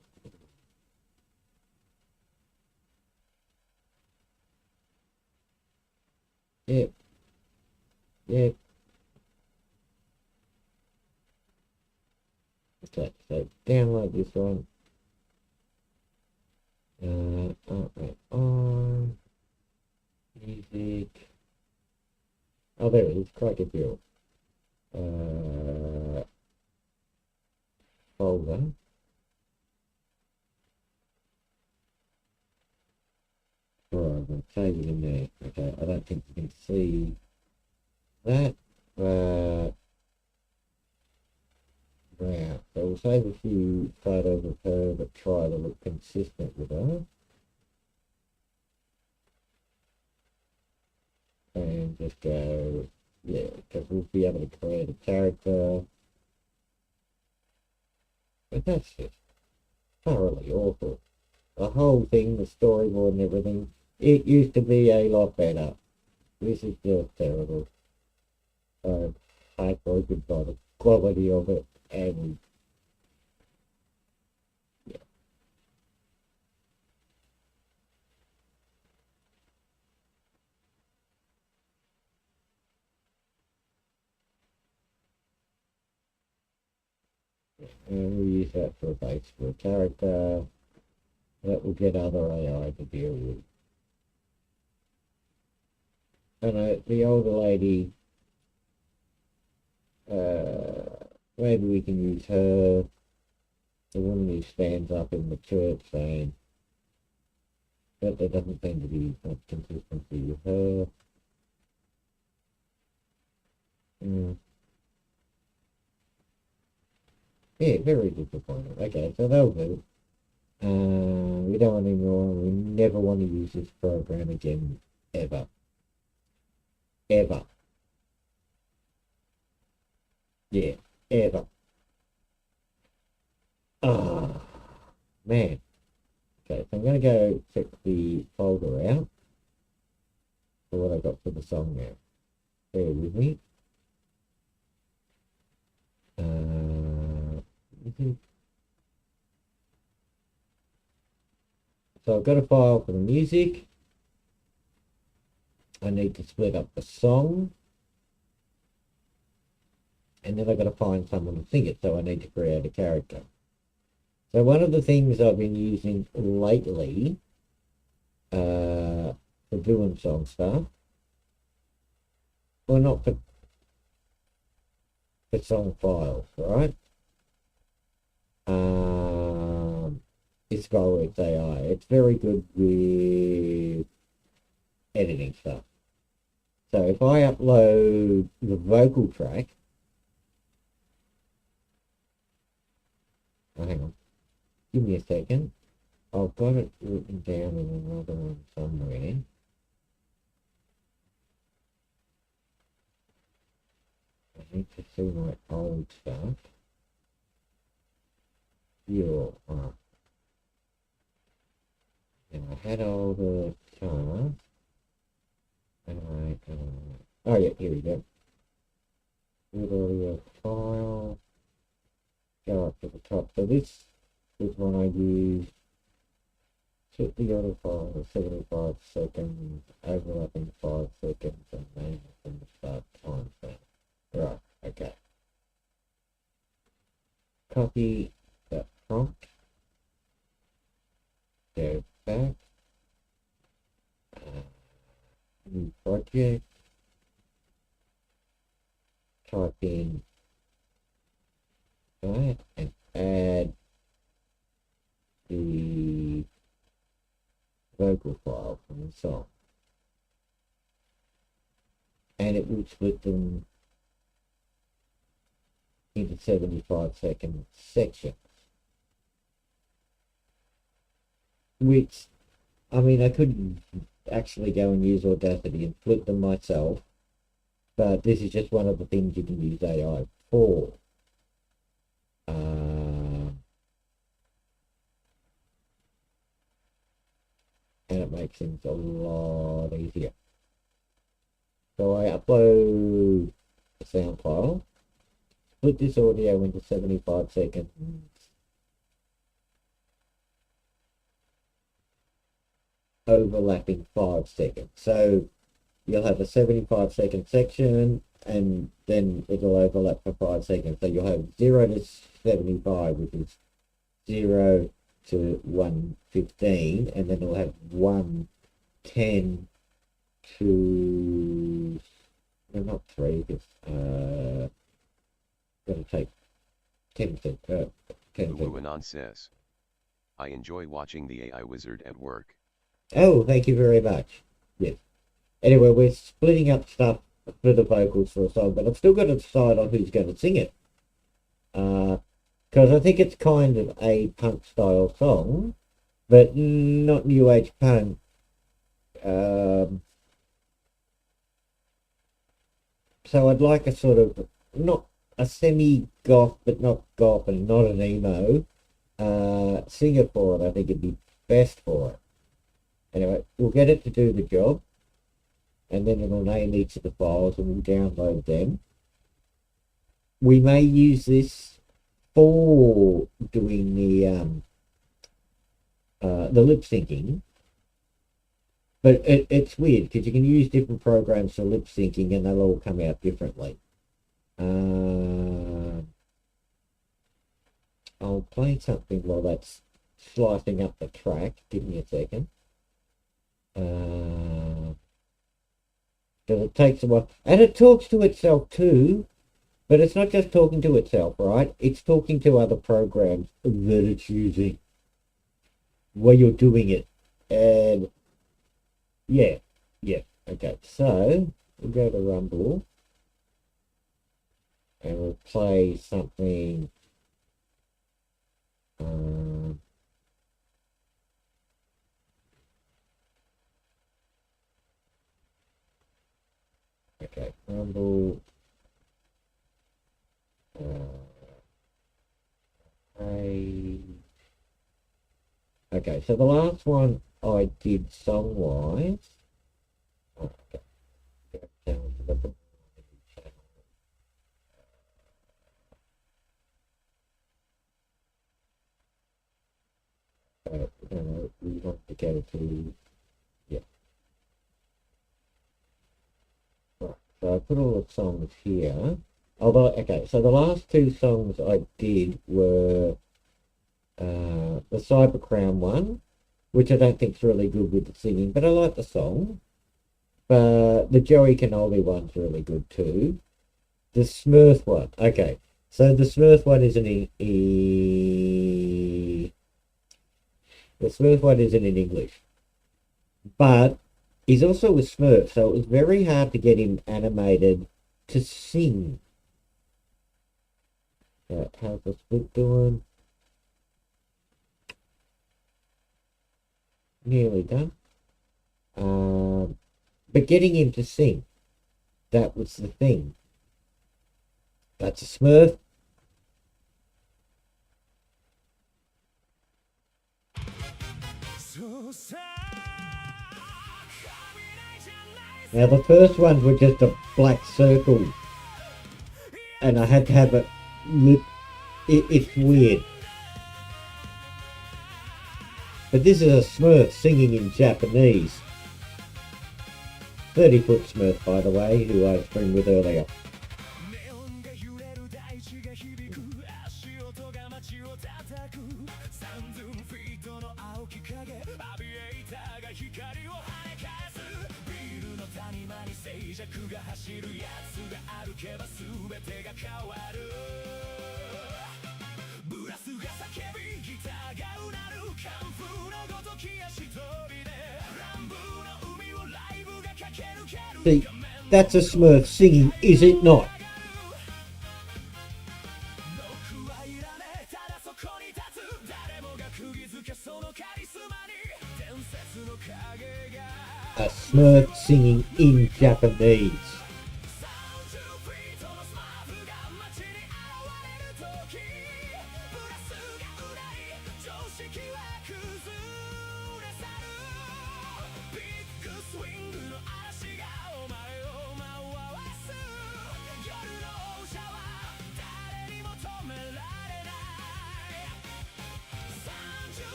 Yep. Yep. Okay, so download this one. On music. Oh, there it is. Crack it, Bill. Folder. Alright, I'm going to save it in there. Okay, I don't think you can see that, but yeah, so we'll save a few photos of her, but try to look consistent with her. And just go, yeah, because we'll be able to create a character. But that's just thoroughly awful. The whole thing, the storyboard and everything, it used to be a lot better. This is just terrible. I'm heartbroken by the quality of it, and yeah. And we'll use that for a base for a character. That will get other AI to deal with. And the older lady, maybe we can use her. The woman who stands up in the church saying, but there doesn't seem to be much consistency with her. Yeah, very disappointing. Okay, so that'll do. We don't want any more. We never want to use this program again, ever. Ever. Yeah, ever. Ah, man. Okay, so I'm going to go check the folder out for what I got for the song now. Bear with me. So I've got a file for the music. I need to split up the song. And then I've got to find someone to sing it, so I need to create a character. So one of the things I've been using lately for doing song stuff, well, not for song files, right? It's Fireworks AI. It's very good with editing stuff. So if I upload the vocal track, hang on, give me a second. I've got it written down in another one somewhere. I need to see my old stuff. And I had all the cars. And oh yeah, here we go. With audio file. Go up to the top. So this is when I use set the audio file to 75 seconds, overlapping 5 seconds, and then from the start timestamp. Right, okay. Copy that prompt. Go back. New project. Type in that and add the vocal file from the song. And it will split them into 75-second sections. Which, I mean, I could actually go and use Audacity and split them myself, but this is just one of the things you can use AI for. And it makes things a lot easier. So I upload the sound file, split this audio into 75 seconds, overlapping 5 seconds. So you'll have a 75-second section and then it'll overlap for 5 seconds. So you'll have 0 to 75, which is 0 to 115, and then it'll have 110 to, no, not 3, because going to take 10%. 10%.
Luanon says, I enjoy watching the AI wizard at work.
Oh, thank you very much. Yes. Anyway, we're splitting up stuff for the vocals for a song, but I've still got to decide on who's going to sing it. Because I think it's kind of a punk style song, but not new age punk. So I'd like a sort of, not a semi-goth, but not goth and not an emo singer for it. I think it'd be best for it. Anyway, we'll get it to do the job, and then it'll name each of the files and we'll download them. We may use this for doing the lip syncing, but it's weird because you can use different programs for lip syncing and they'll all come out differently. play something while that's slicing up the track. Give me a second. Because it takes a while. And it talks to itself too. But it's not just talking to itself, right? It's talking to other programs that it's using while you're doing it. And yeah. Okay, so we'll go to Rumble and we'll play something. Okay, Rumble. Okay, so the last one I did song-wise. Okay. Go down to the channel. We want to go to, yeah. Right, so I put all the songs here. Although, okay, so the last two songs I did were the Cyber Crown one, which I don't think is really good with the singing, but I like the song. But the Joey Cannoli one's really good too. The Smurf one, okay, so the Smurf one isn't in English, but he's also a Smurf, so it was very hard to get him animated to sing. How's the split doing? Nearly done. But getting him to sing, that was the thing. That's a Smurf. Now the first ones were just a black circle, and I had to have it lit. It's weird. But this is a Smurf singing in Japanese. 30-foot Smurf, by the way, who I streamed with earlier. See, that's a Smurf singing, is it not? A Smurf singing in Japanese.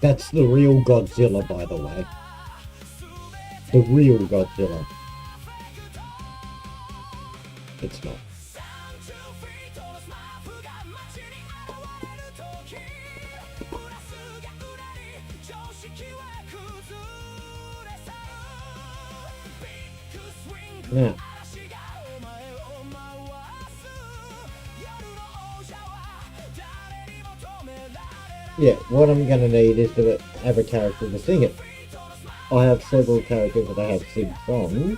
That's the real Godzilla, by the way. The real Godzilla. It's not. Now, yeah, what I'm going to need is to have a character to sing it. I have several characters that I have sing songs.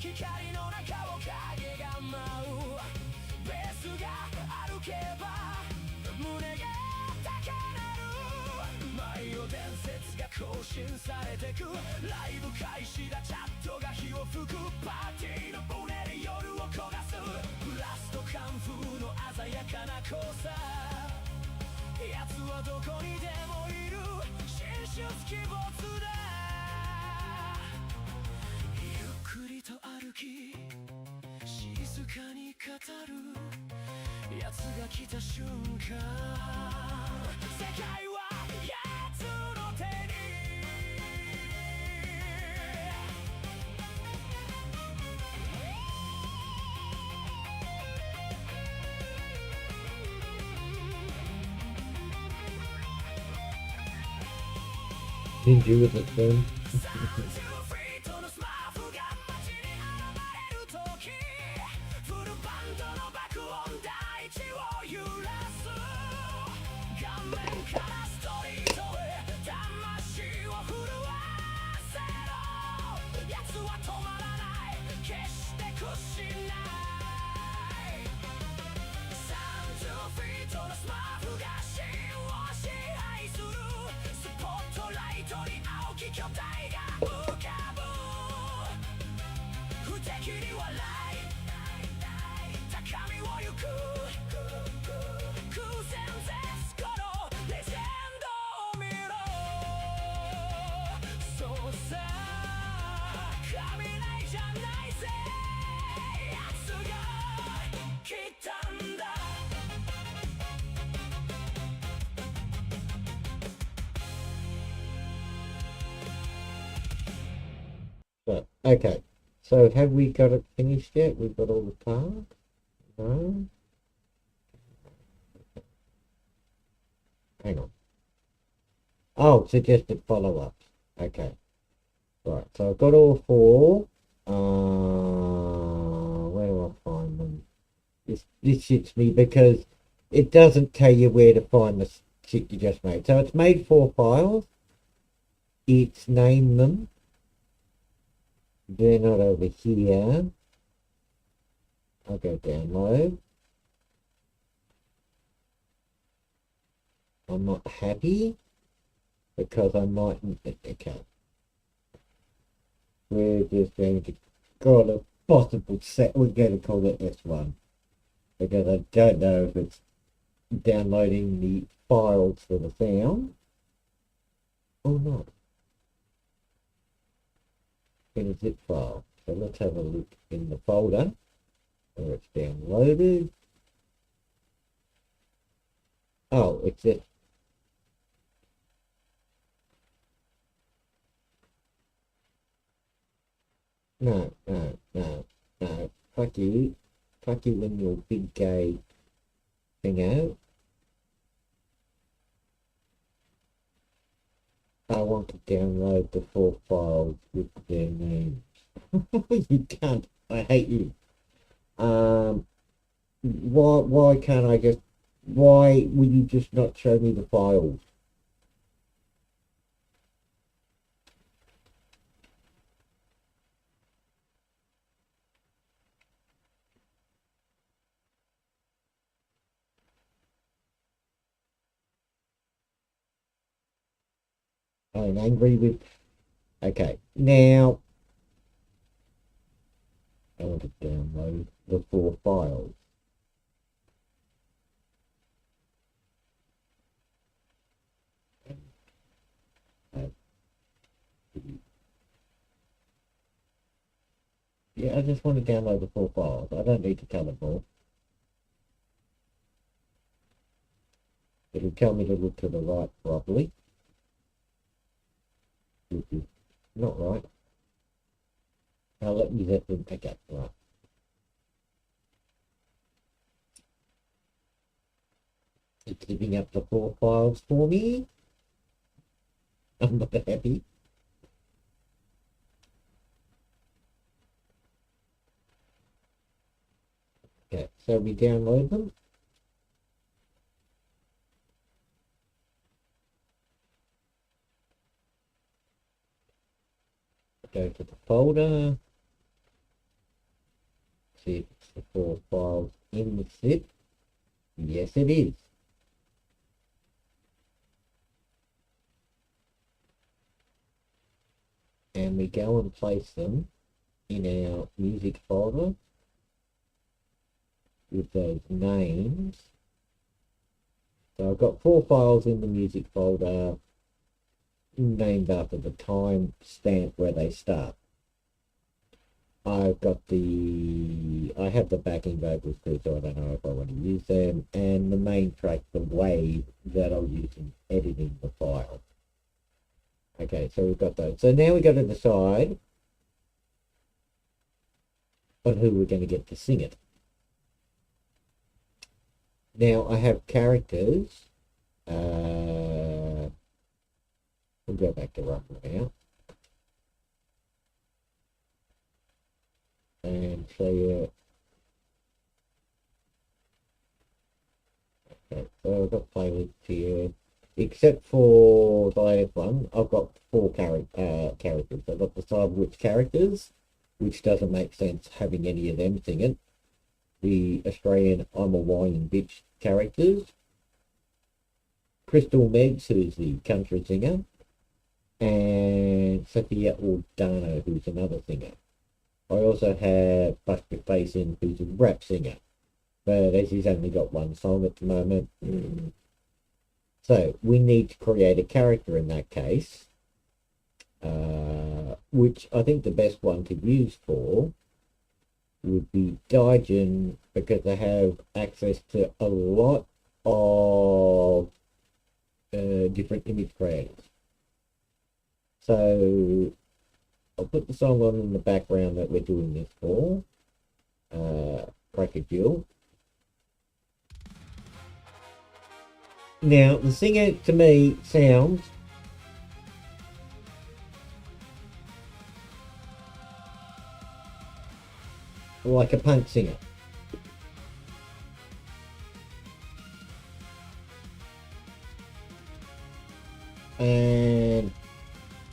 光の中を影が舞うベースが歩けば胸が高鳴る毎夜伝説が更新されてくライブ開始だチャットが火を吹くパーティーのうねり夜を焦がすブラストカンフーの鮮やかな交差奴はどこにでもいる神出鬼没だゆっくりと歩き静かに語る奴が来た瞬間世界は奴の手に
Ninja with it then.
巨体が浮かぶ不敵に笑い高みを行く空前絶後のレジェンドを見ろそうさ雷じゃないぜ奴が来たんだ
But, okay, so have we got it finished yet? We've got all the cards? No? Hang on. Oh, suggested follow-ups. Okay. Right, so I've got all four. Where do I find them? This shits me because it doesn't tell you where to find the shit you just made. So it's made 4 files. It's named them. They're not over here. I'll go download. I'm not happy because I mightn't. Okay. We're just going to call it possible set. We're going to call it S1 because I don't know if it's downloading the files for the sound or not. In a zip file. So let's have a look in the folder where it's downloaded. Oh, it's it. No. Fuck you. Fuck you when your big gay thing out. I want to download the 4 files with their names. You can't. I hate you. Why can't I just? Why will you just not show me the files? I'm angry with. Okay, now I want to download the 4 files. Yeah, I just want to download the 4 files. I don't need to tell it more. It'll tell me to look to the right properly. Which is not right. Now let me let them pick up. Right. It's giving up the 4 files for me. I'm not happy. Okay, so we download them. Go to the folder. see if it's the 4 files in the zip. Yes, it is. And we go and place them in our music folder with those names. So I've got 4 files in the music folder named after the time stamp where they start. I have the backing vocals too, so I don't know if I want to use them, and the main track, the wave that I'll use in editing the file. Okay, so we've got those. So now we've got to decide on who we're going to get to sing it. Now I have characters. We'll go back to rough now. And show you. Okay, so I've got playlists here. Except for the last one, I've got 4 characters. I've got the decide which characters, which doesn't make sense having any of them sing it. The Australian I'm a Wine Bitch characters. Crystal Meggs, who's the country singer. And Sophia Ordano, who's another singer. I also have Buster Faison, who's a rap singer. But as he's only got 1 song at the moment. So we need to create a character in that case. Which I think the best one to use for would be Daigen, because they have access to a lot of different image creators. So I'll put the song on in the background that we're doing this for. Crocodile. Now the singer to me sounds like a punk singer. And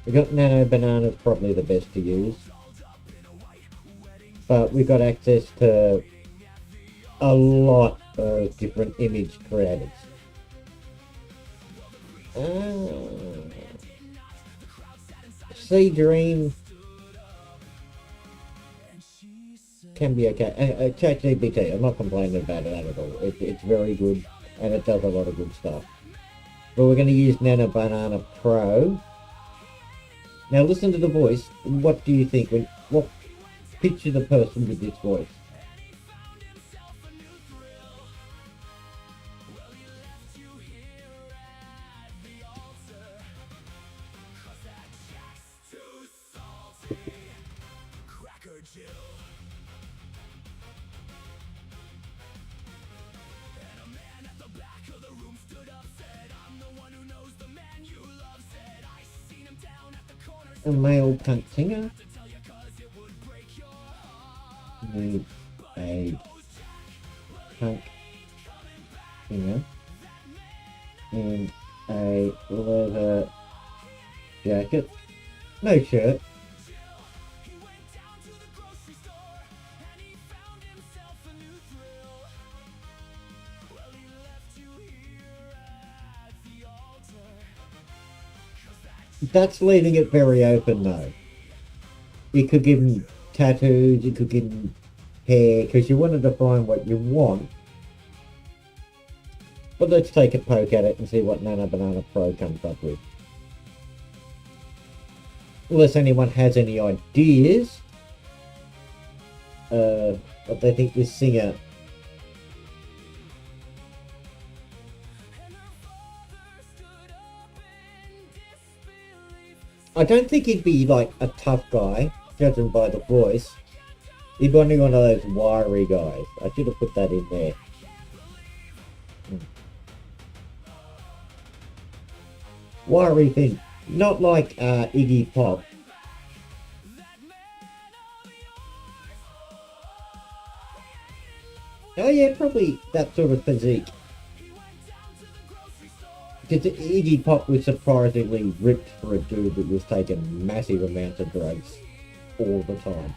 we've got Nano Banana's probably the best to use. But we've got access to a lot of different image creators. Sea Dream can be okay. ChatGPT, I'm not complaining about it at all. It's very good and it does a lot of good stuff. But we're going to use Nano Banana Pro. Now listen to the voice. What do you think? Picture the person with this voice. A male punk singer. Need a punk singer in a leather jacket, no shirt. That's leaving it very open though. You could give him tattoos, you could give him hair, because you want to define what you want. But let's take a poke at it and see what Nano Banana Pro comes up with. Unless anyone has any ideas what they think this singer I don't think he'd be like a tough guy, judging by the voice. He'd be one of those wiry guys. I should have put that in there. Wiry thing. Not like Iggy Pop. Oh yeah, probably that sort of physique. Because Iggy Pop was surprisingly ripped for a dude that was taking massive amounts of drugs all the time.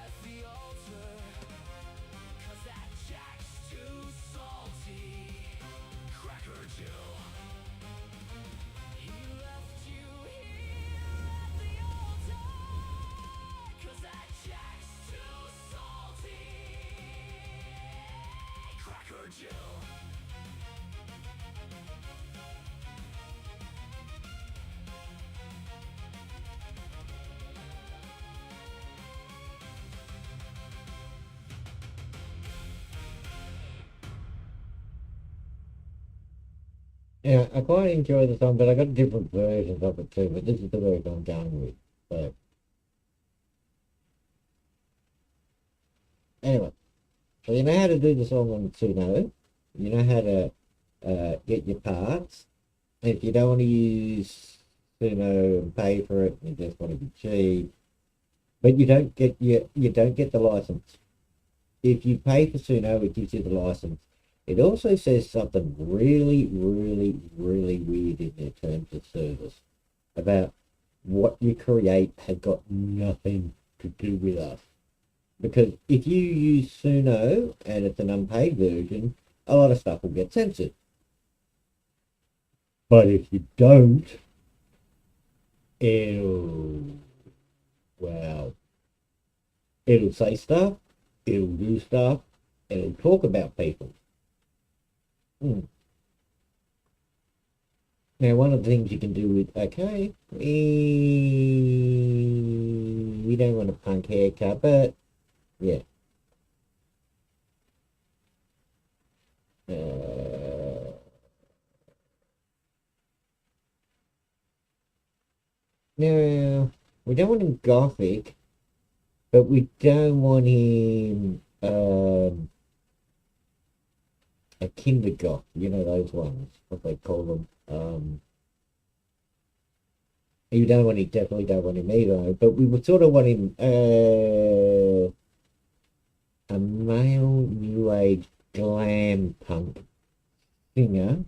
Yeah, I quite enjoy the song, but I got different versions of it too, but this is the version I'm going with. So anyway, so you know how to do the song on Suno, you know how to get your parts. If you don't want to use Suno and pay for it, you just want to be cheap, but you don't get the license. If you pay for Suno, it gives you the license. It also says something really, really, really weird in their terms of service about what you create has got nothing to do with us. Because if you use Suno and it's an unpaid version, a lot of stuff will get censored. But if you don't, it'll say stuff, it'll do stuff, it'll talk about people. Now, one of the things you can do with, okay, we don't want a punk haircut, but yeah. Now, we don't want him gothic, but we don't want him a kindergoth, you know those ones, what they call them. You don't want him, definitely don't want him either, but we would sort of want him a male new age glam punk singer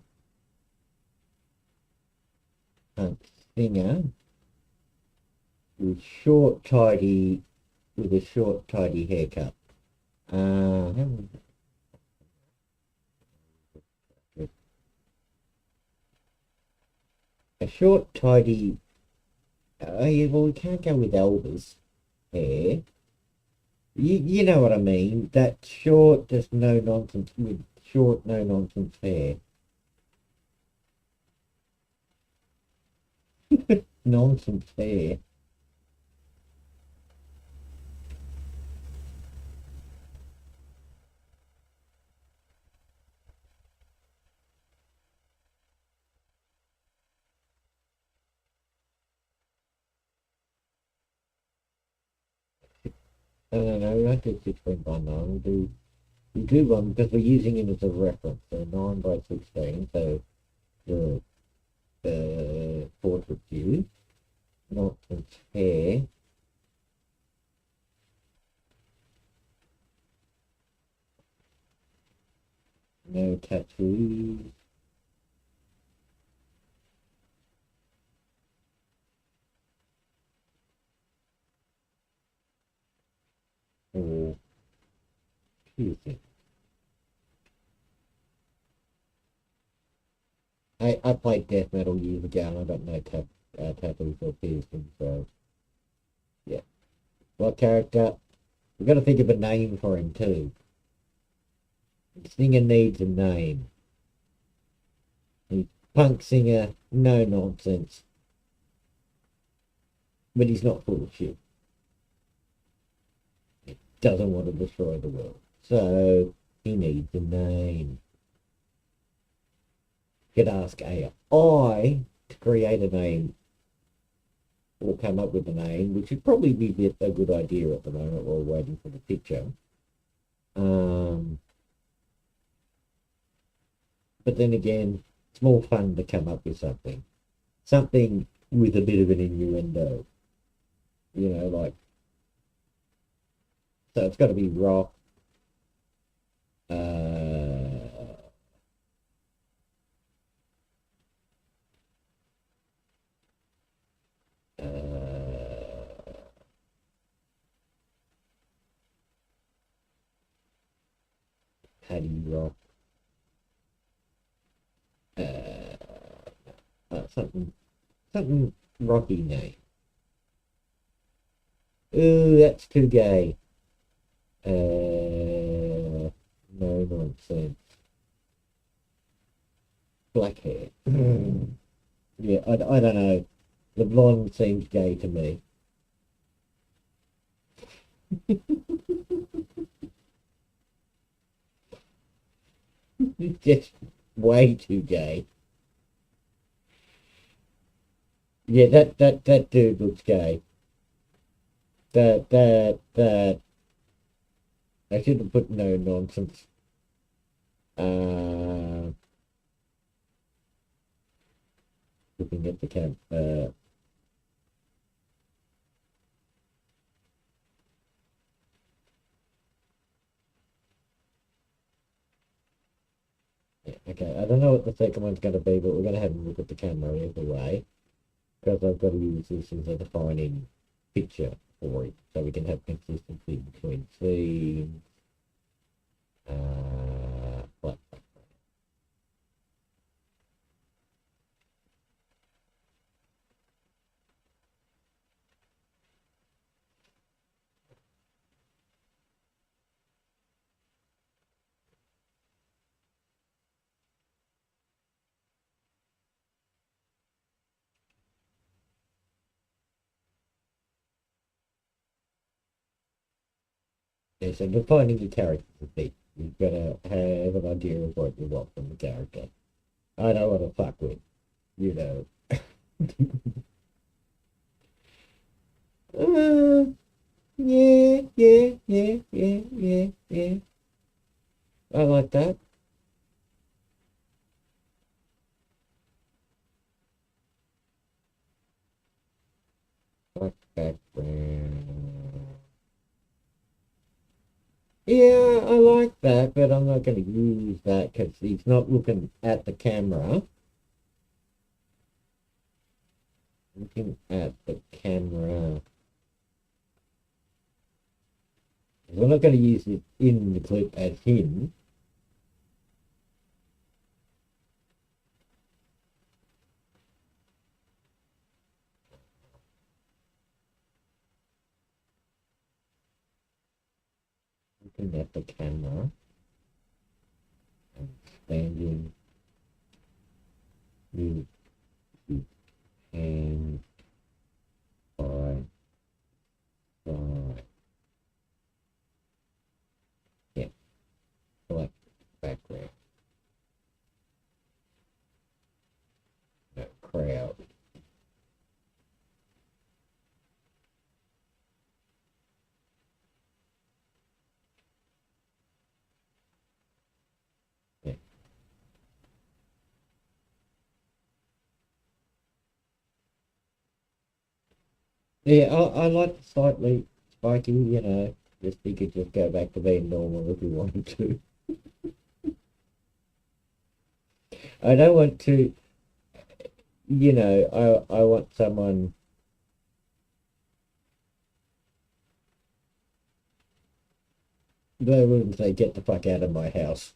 with a short tidy haircut. A short tidy, yeah, well, we can't go with Elvis hair. You know what I mean, that short, just no nonsense, with short no nonsense hair. Nonsense hair. No, I do 6.19. We do one because we're using it as a reference. So 9 by 16. So the portrait view, nonsense hair. No tattoos. Or piercing. I played death metal years ago and I got no tattoos or piercing, so yeah. What character? We've got to think of a name for him too. The singer needs a name. He's punk singer, no nonsense. But he's not full of shit. He doesn't want to destroy the world. So he needs a name. You could ask AI to create a name or come up with a name, which would probably be a good idea at the moment while we're waiting for the picture. But then again, it's more fun to come up with something. Something with a bit of an innuendo. You know, like, so it's got to be rock. Paddy rock. Something rocky name. Ooh, that's too gay. No nonsense. black hair. Yeah, I don't know. The blonde seems gay to me. Just way too gay. Yeah, that dude looks gay. That I should have put no nonsense. Looking at the camp. Yeah, okay, I don't know what the second one's going to be, but we're going to have a look at the camera either way, because I've got to use this as a defining picture for it, so we can have consistency between scenes. What? Yeah, so defining your character is a bit. You've got to have an idea of what you want from the character. I don't want to fuck with, you know. Yeah. I like that. Black background. Yeah, I like that, but I'm not going to use that because he's not looking at the camera. Looking at the camera. We're not going to use it in the clip as him. Looking at the camera. And standing with his hands by side. Yeah, black background. No crowd. Yeah. Yeah, I like slightly spiky, you know. Just he could just go back to being normal if he wanted to. I don't want to, you know, I want someone. They wouldn't say, get the fuck out of my house.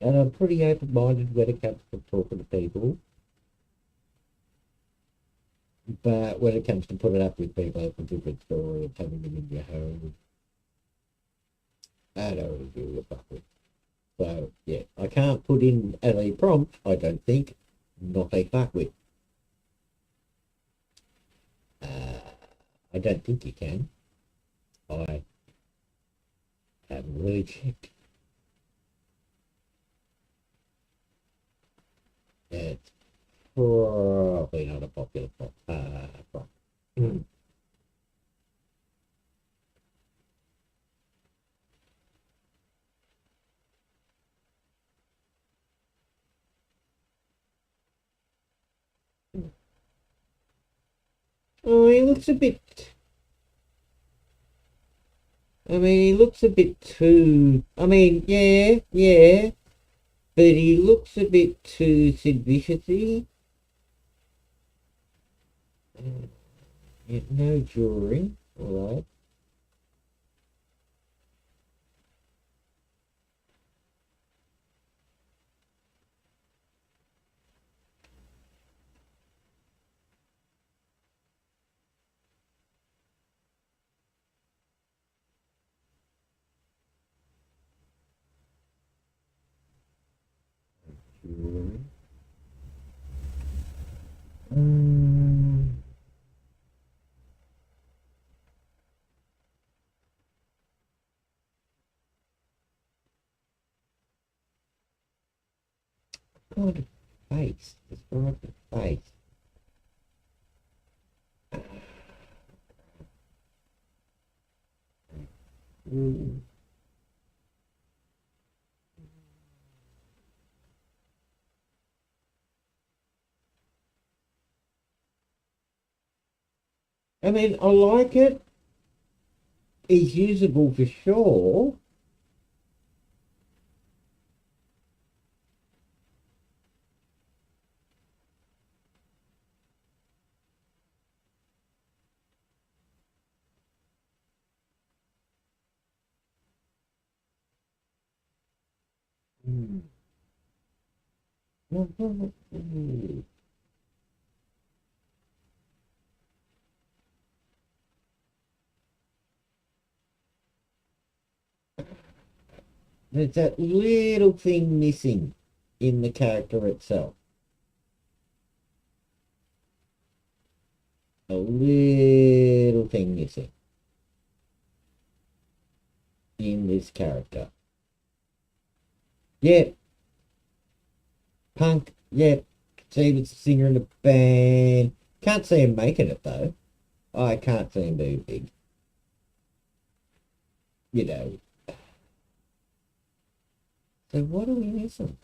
And I'm pretty open-minded when it comes to talking to people. But when it comes to putting up with people, it's a different story of having them in your home. I don't really do a fuck with. So, yeah, I can't put in as a prompt, I don't think, not a fuck with. I don't think you can. I haven't really checked. It's probably not a popular prompt. Oh, he looks a bit. I mean, he looks a bit too. I mean, yeah. But he looks a bit too Sid Vicious-y. Yeah, no jewelry. Alright. God, face. It's right the face. I mean, I like it. It's usable for sure. There's that little thing missing in the character itself. A little thing missing in this character. Yep. Punk, yep. See the singer in the band. Can't see him making it though. I can't see him being big. You know. So what are we missing?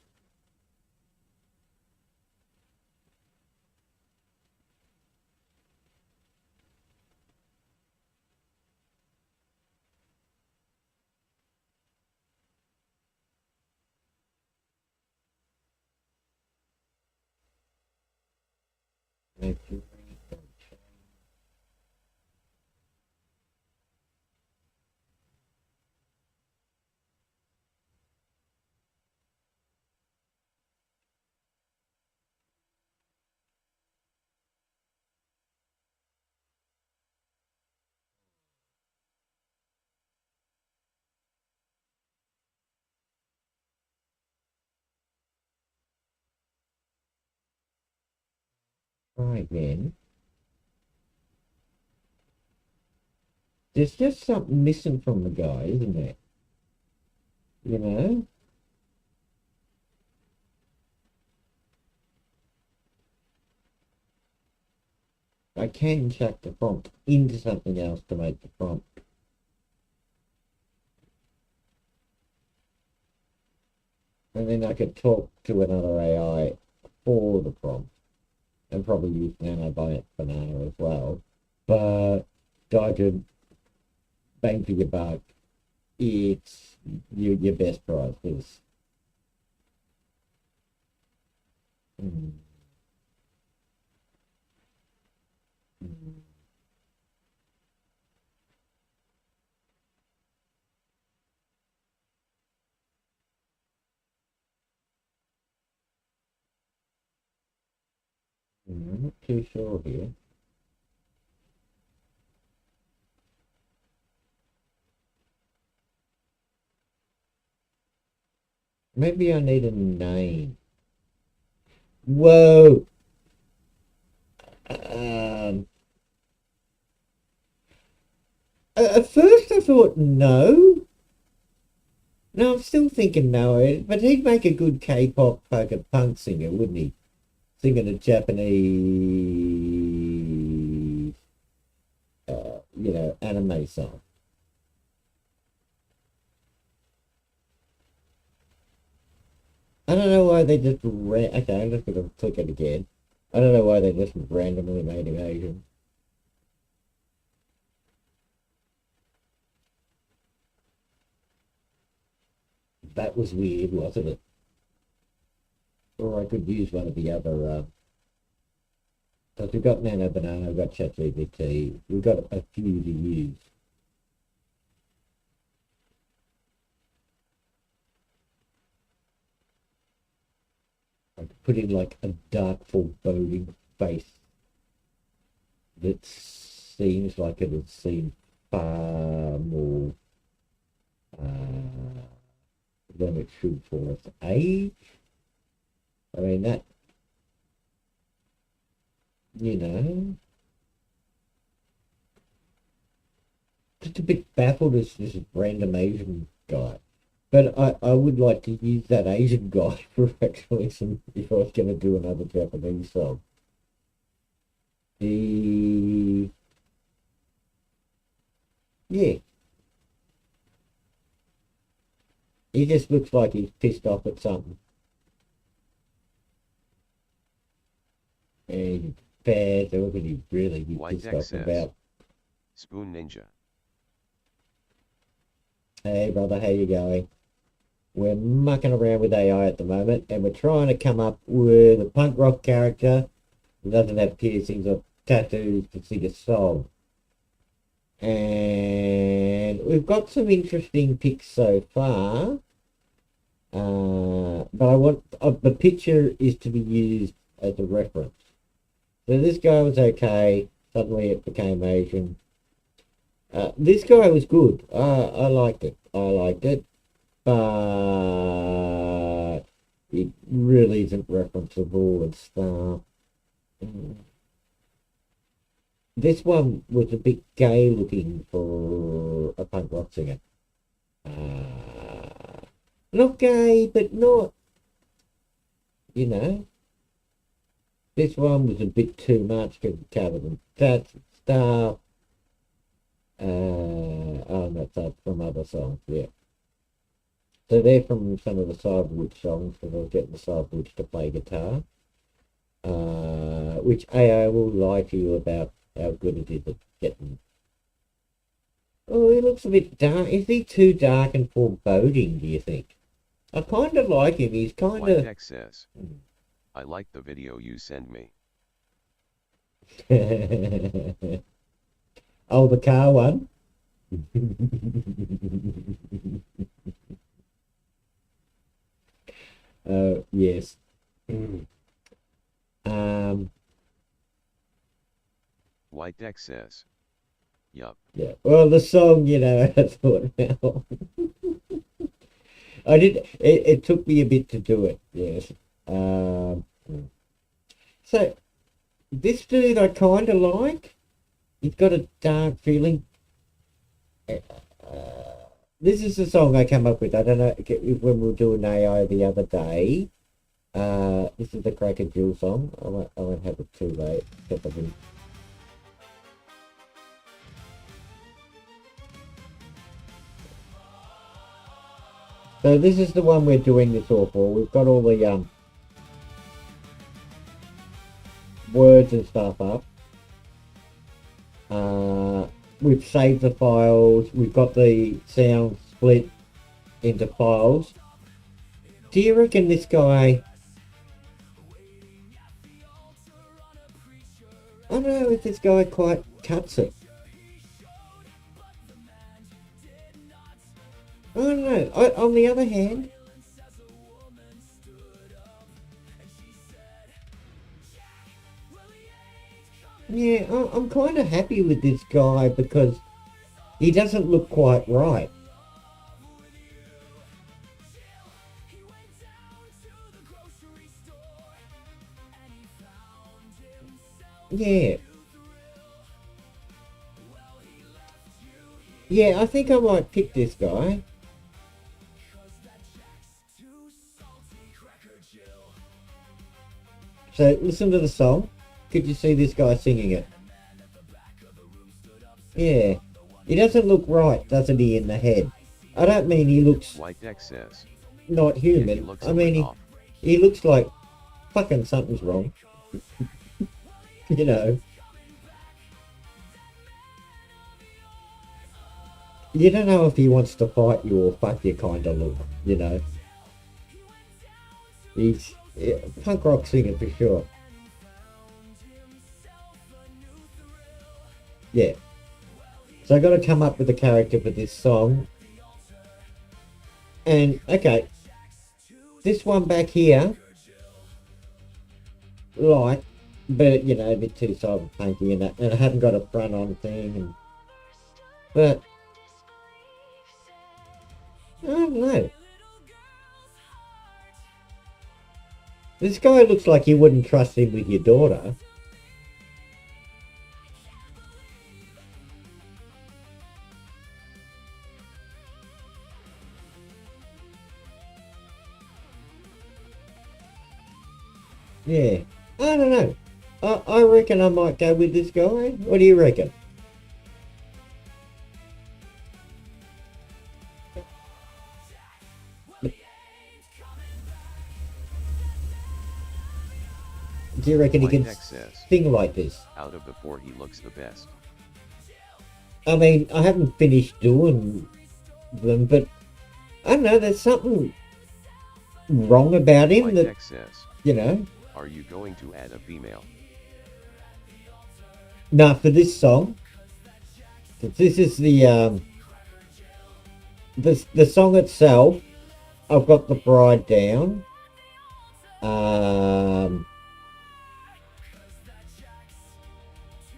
Right then. There's just something missing from the guy, isn't there? You know? I can chuck the prompt into something else to make the prompt. And then I could talk to another AI for the prompt. And probably use banana as well. But Dodger, bang for your buck, it's your best price is. I'm not too sure here. Maybe I need a name. Whoa. At first I thought no. No, I'm still thinking no, but he'd make a good K-pop fucking punk singer, wouldn't he? Singing a Japanese, you know, anime song. I don't know why they just okay, I'm just gonna click it again. I don't know why they just randomly made him Asian. That was weird, wasn't it? Or I could use one of the other, because we've got Nano Banana, we've got ChatGPT, we've got a few to use. I could put in like a dark foreboding face that seems like it would seem far more than it should for its age. I mean, that, you know, just a bit baffled as this random Asian guy. But I would like to use that Asian guy for actually some, if I was going to do another Japanese song. Yeah. He just looks like he's pissed off at something. And bad, what could he really be
White
pissed off
says,
about?
Spoon Ninja.
Hey brother, how you going? We're mucking around with AI at the moment, and we're trying to come up with a punk rock character who doesn't have piercings or tattoos to sing a song. And we've got some interesting picks so far. But I want the picture is to be used as a reference. So this guy was okay. Suddenly it became Asian. This guy was good. I liked it. But it really isn't referenceable and stuff. This one was a bit gay looking for a punk rock singer. Not gay, but not, you know. This one was a bit too much because it covered in tats and stuff. Oh, that's up from other songs, yeah. So they're from some of the Cyberwitch songs, because I was getting the Cyberwitch to play guitar. Which AI will lie to you about how good it is at getting. Oh, he looks a bit dark. Is he too dark and foreboding, do you think? I kind of like him. He's kind
White
of...
X says, I like the video you send me.
Oh, the car one? Yes.
White X says, yup.
Yeah. Well, the song, you know, I thought, well, I did. It took me a bit to do it. Yes. So this dude I kind of like. He's got a dark feeling. This is the song I came up with. I don't know when we were doing AI the other day. This is the Cracker Jill song. I won't have it too late. So this is the one we're doing this all for. We've got all the words and stuff up. We've saved the files. We've got the sound split into files. Do you reckon this guy... I don't know if this guy quite cuts it. I don't know. On the other hand, yeah, I'm kind of happy with this guy because he doesn't look quite right. Yeah. Yeah, I think I might pick this guy. So listen to the song. Could you see this guy singing it? Yeah. He doesn't look right, doesn't he, in the head? I don't mean he looks
White X says,
not human. I mean, he looks like fucking something's wrong. You know. You don't know if he wants to fight you or fuck you kind of look, you know. He's punk rock singer for sure. Yeah. So I got to come up with a character for this song. And, okay. This one back here. Like, but, you know, a bit too cyberpunky and that. And I haven't got a front on thing. And, but, I don't know. This guy looks like you wouldn't trust him with your daughter. Yeah, I don't know. I reckon I might go with this guy. What do you reckon? Do you reckon he can sing like this?
Out of the four, he looks the best.
I mean, I haven't finished doing them, but I don't know, there's something wrong about him that, you know.
Are you going to add a female?
No, for this song. This is the song itself. I've got the bride down.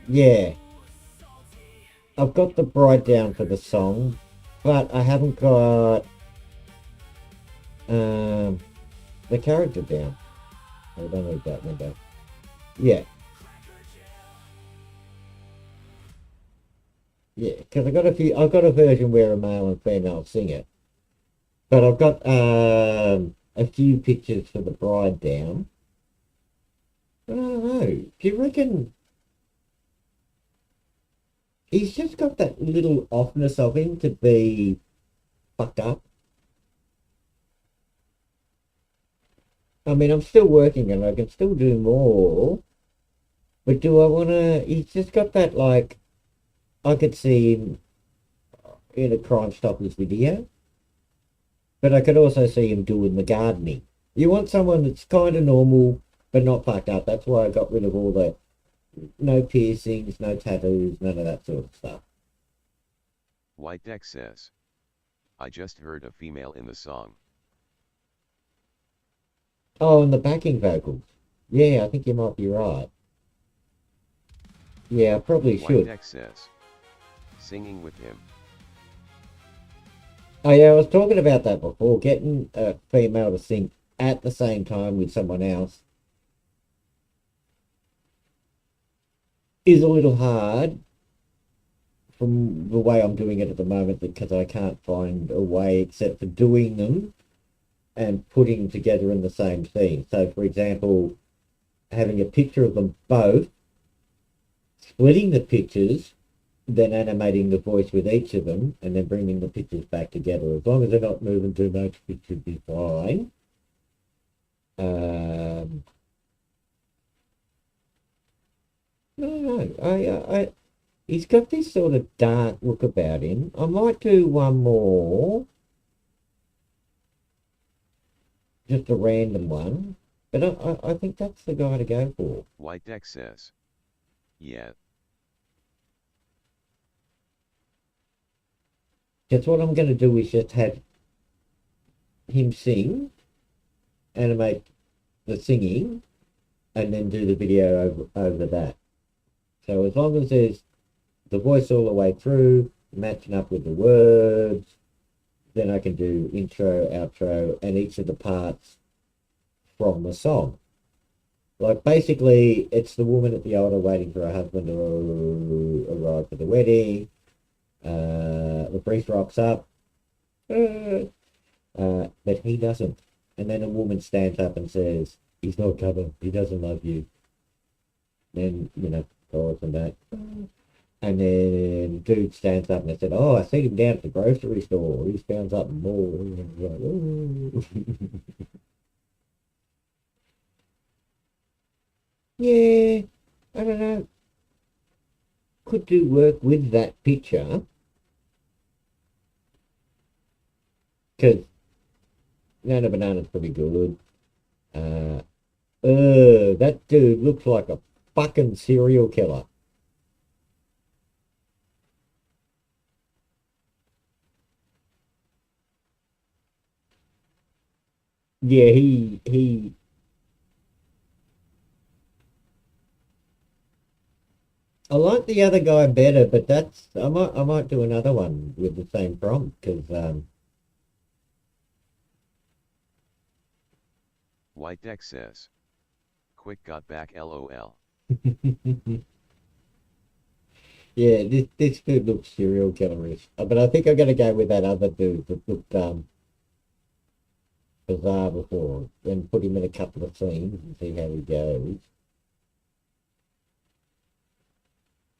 Yeah. I've got the bride down for the song, but I haven't got the character down. I don't need that window. Yeah. Yeah, because I've got a version where a male and female sing it. But I've got a few pictures for the bride down. I don't know. Do you reckon he's just got that little offness of him to be fucked up? I mean, I'm still working and I can still do more. But do I want to... He's just got that, like... I could see him in a Crime Stoppers video. But I could also see him doing the gardening. You want someone that's kind of normal, but not fucked up. That's why I got rid of all the... No piercings, no tattoos, none of that sort of stuff.
White Deck says, I just heard a female in the song.
Oh, and the backing vocals. Yeah, I think you might be right. Yeah, I probably should.
White Deck says, singing with him.
Oh yeah, I was talking about that before. Getting a female to sing at the same time with someone else is a little hard from the way I'm doing it at the moment, because I can't find a way except for doing them and putting together in the same scene. So, for example, having a picture of them both, splitting the pictures, then animating the voice with each of them, and then bringing the pictures back together. As long as they're not moving too much, it should be fine. No, he's got this sort of dark look about him. I might do one more. Just a random one. But I think that's the guy to go for.
White Deck says, yeah.
Because what I'm going to do is just have him sing, animate the singing, and then do the video over that. So as long as there's the voice all the way through, matching up with the words, then I can do intro, outro, and each of the parts from the song. Like, basically, it's the woman at the altar waiting for her husband to arrive for the wedding. The priest rocks up, but he doesn't. And then a woman stands up and says, he's not coming, he doesn't love you. Then, you know, chorus and that. And then dude stands up and said, oh, I seen him down at the grocery store. He found something more. Yeah, I don't know. Could do work with that picture. Because Nana Banana's pretty good. That dude looks like a fucking serial killer. Yeah, he I like the other guy better, but that's I might do another one with the same prompt, because
White Deck says, quick got back LOL.
Yeah, this dude looks serial killerish. But I think I'm gonna go with that other dude that looked bizarre before, and put him in a couple of scenes and see how he goes.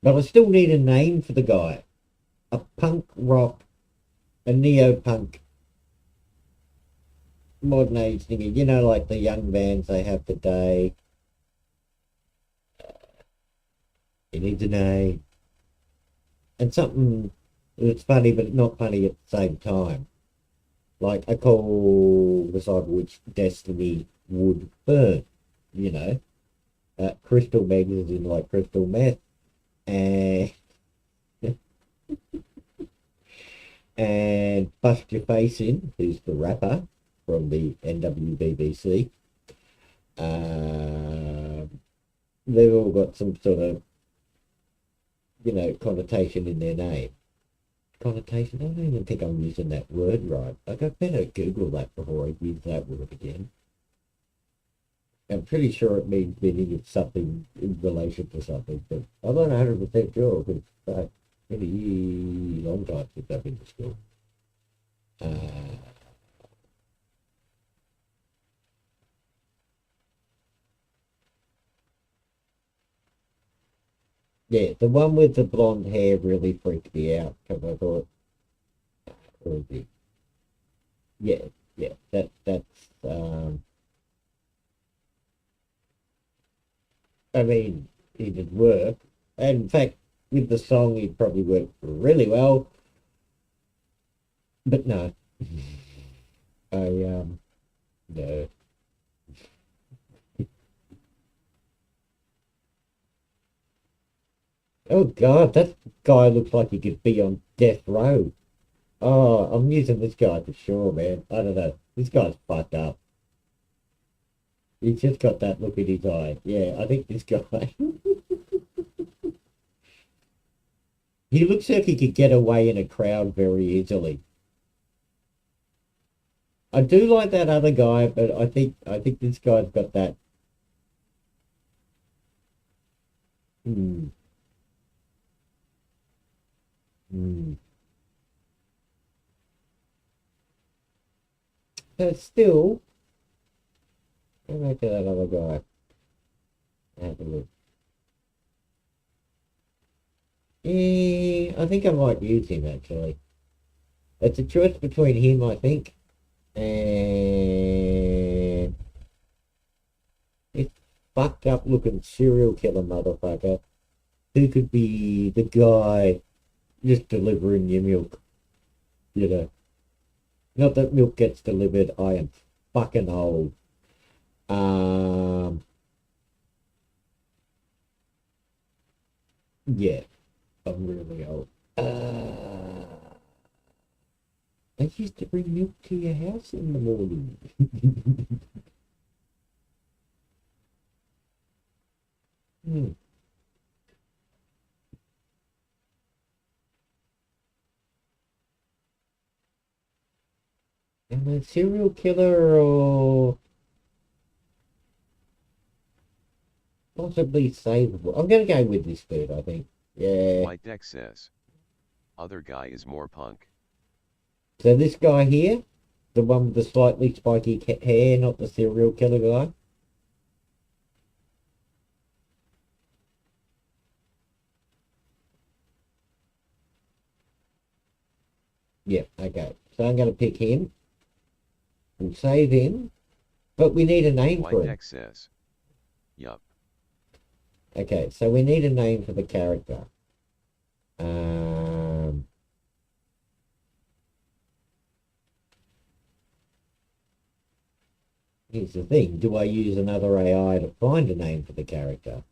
But I still need a name for the guy. A punk rock, a neo-punk, modern age thingy. You know, like the young bands they have today. He needs a name. And something that's funny, but not funny at the same time. Like, I call the side which Destiny would burn, you know. Crystal Meg is in like crystal meth. And and Bust Your Face In, who's the rapper from the NWBBC. They've all got some sort of, you know, connotation in their name. Connotation? I don't even think I'm using that word right. Like, I better Google that before I use that word again. I'm pretty sure it means meaning it's something in relation to something, but I'm not 100% sure because it's been a long time since I've been to school. Yeah, the one with the blonde hair really freaked me out because I thought, oh, yeah, that's I mean, he did work. And in fact, with the song, he'd probably work really well. But no. No. Oh, God, that guy looks like he could be on death row. Oh, I'm using this guy for sure, man. I don't know. This guy's fucked up. He's just got that look in his eye. Yeah, I think this guy... He looks like he could get away in a crowd very easily. I do like that other guy, but I think this guy's got that... But still... Go back to that other guy. Have a look. I think I might use him, actually. It's a choice between him, I think, and this fucked up looking serial killer motherfucker who could be the guy just delivering your milk, you know. Not that milk gets delivered, I am fucking old. Yeah, I'm really old. I used to bring milk to your house in the morning. Am I a serial killer or possibly savable? I'm going to go with this dude, I think. Yeah.
White Deck says. Other guy is more punk.
So this guy here, the one with the slightly spiky hair, not the serial killer guy. Yeah, okay. So I'm going to pick him. We'll save him. But we need a name for him.
White Deck says. Yup.
Okay, so we need a name for the character. Here's the thing. Do I use another AI to find a name for the character?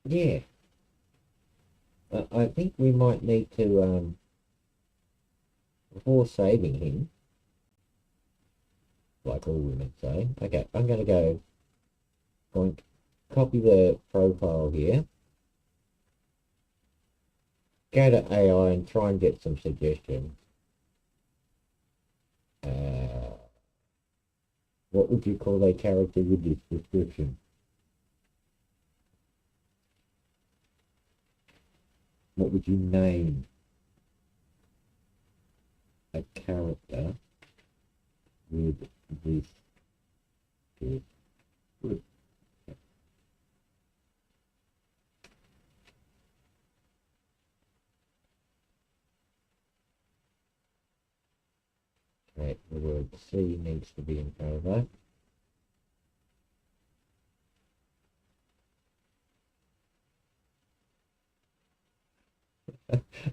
Yeah. I think we might need to, before saving him, like all women say. Okay, I'm going to copy the profile here. go to AI and try and get some suggestions. What would you call a character with this description? What would you name a character with this description? Okay, the word C needs to be in front of that.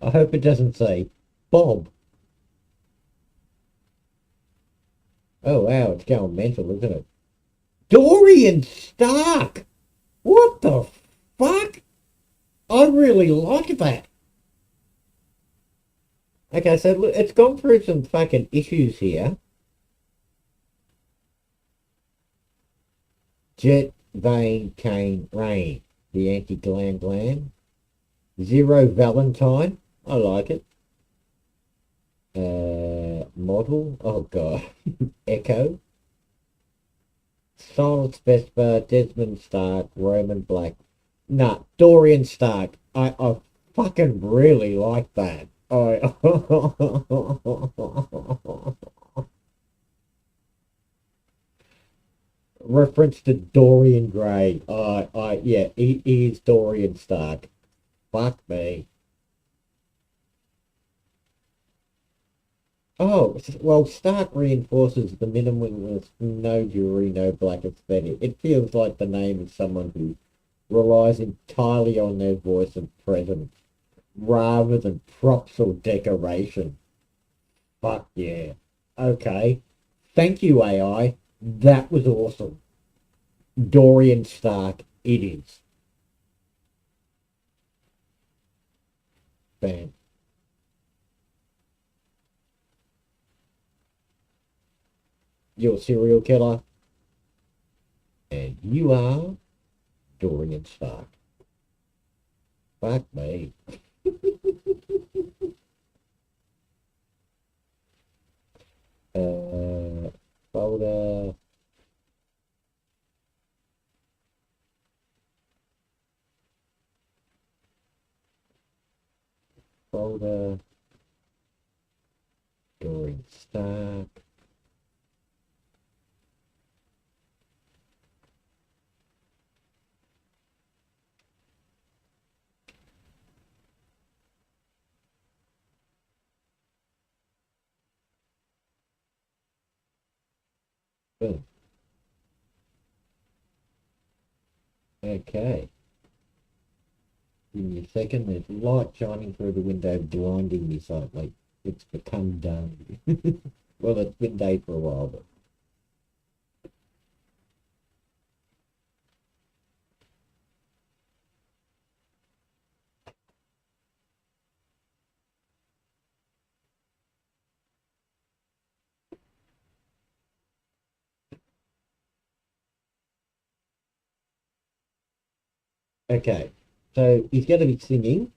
I hope it doesn't say Bob. Oh wow, it's going mental, isn't it? Dorian Stark! What the fuck? I really like that. Okay, so look, it's gone through some fucking issues here. Jet, Vein, Cane, Rain. The anti-glam glam. Zero Valentine. I like it. Model. Oh god. Echo. Silence Vesper, Desmond Stark, Roman Black. Nah, Dorian Stark. I fucking really like that. Reference to Dorian Gray. Yeah, he is Dorian Stark. Fuck me. Oh, well, Stark reinforces the minimalist, no jewelry, no black aesthetic. It feels like the name of someone who relies entirely on their voice and presence, rather than props or decoration. Fuck yeah. Okay. Thank you, AI. That was awesome. Dorian Stark, it is. Bam. You're a serial killer, and you are Dorian Stark. Fuck me. Folder. Folder. Dorian Stark. Boom. Okay. Give me a second. There's light shining through the window, blinding me slightly. It's become done. Well, it's been day for a while, but. Okay. So he's going to be singing.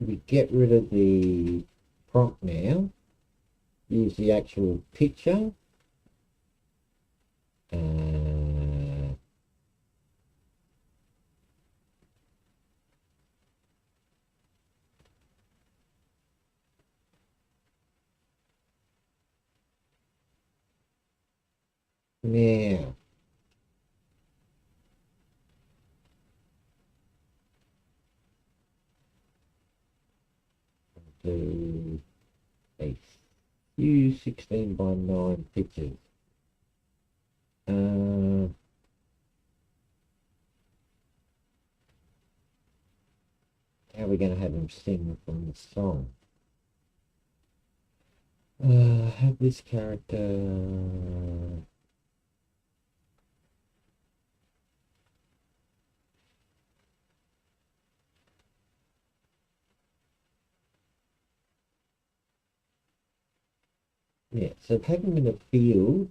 We get rid of the prompt now. Use the actual picture. Now, do a few 16 by 9 pictures. How are we going to have him sing from the song? Have this character. Yeah, so have them in a field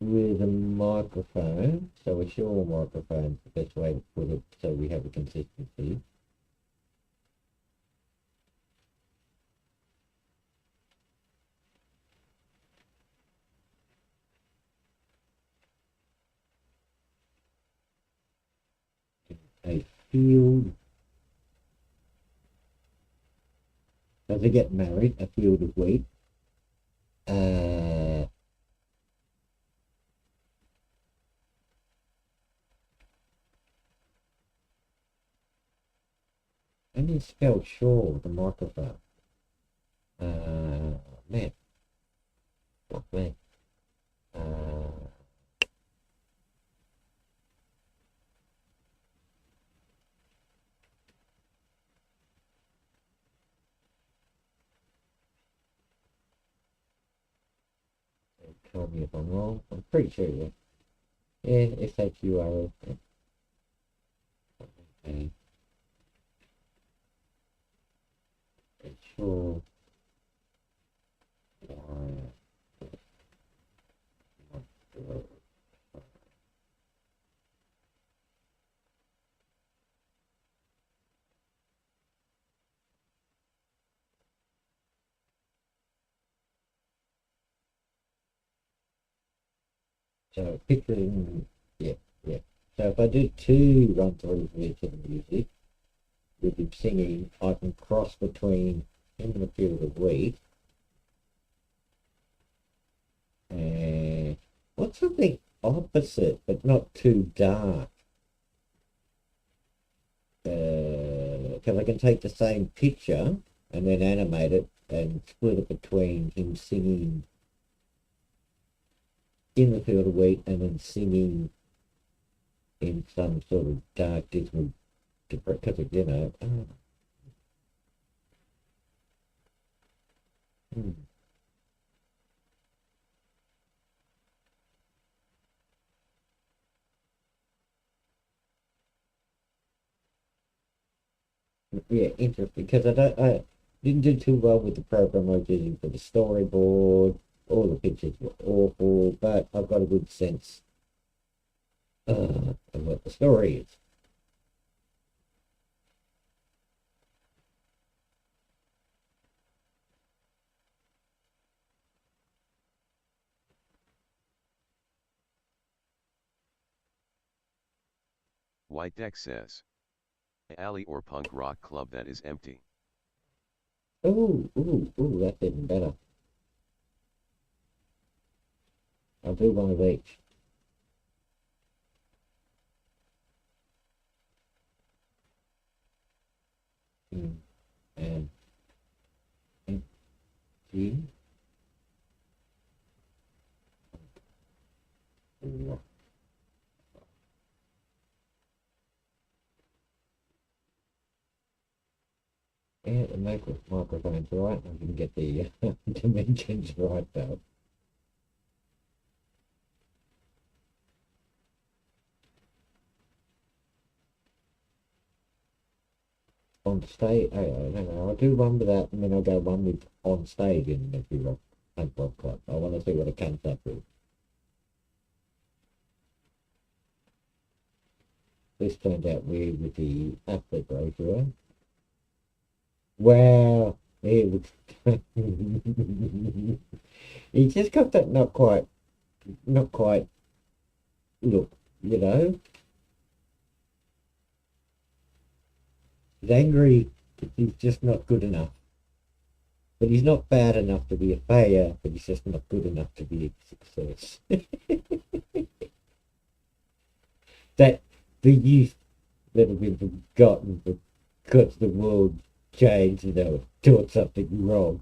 with a microphone. So a sure microphone is the best way to put it so we have a consistency. A field. Does it get married? A field of wheat. And you spell sure with the microphone. Man. Fuck me. Tell me if I'm wrong. I'm pretty sure, yeah. Yeah, SHURL. Okay. Sure. So picturing, yeah, yeah. So if I do 2 run throughs of each of the music, with him singing, I can cross between him and a field of wheat. And what's something opposite but not too dark? Because I can take the same picture and then animate it and split it between him singing in the field of wheat and then singing in some sort of dark, dismal, because you know. Yeah, interesting. Because I didn't do too well with the program I was using for the storyboard. All the pictures were awful, but I've got a good sense of what the story is.
White Deck says. Alley or punk rock club that is empty.
Ooh, that's even better. I'll do one of each. And empty. Yeah, the microphone's right. I can get the dimensions right though. On stage, I'll do one with that, and then I'll go one with on stage in the Rock Punk Rock Club. I want to see what it comes up with. This turned out weird with the athlete brochure. Wow, it was. He just got that not quite look, you know. He's angry. He's just not good enough. But he's not bad enough to be a failure, but he's just not good enough to be a success. That the youth that have been forgotten because the world changed, you know, doing something wrong.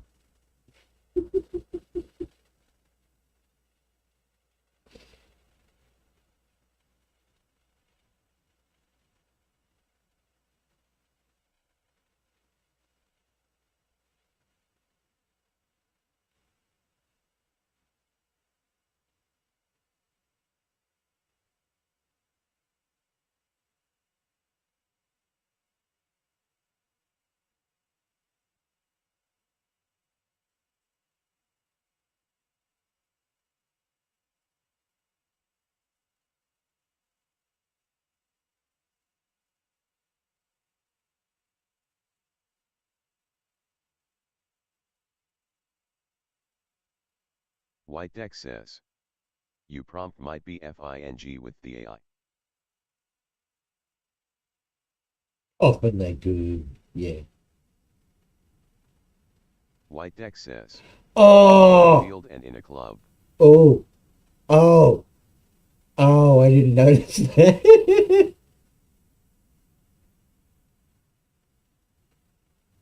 White Deck says. You prompt might be FING with the AI.
Often they do, yeah.
White Deck says.
Oh!
Field and in a club.
Oh! Oh! Oh, I didn't notice that.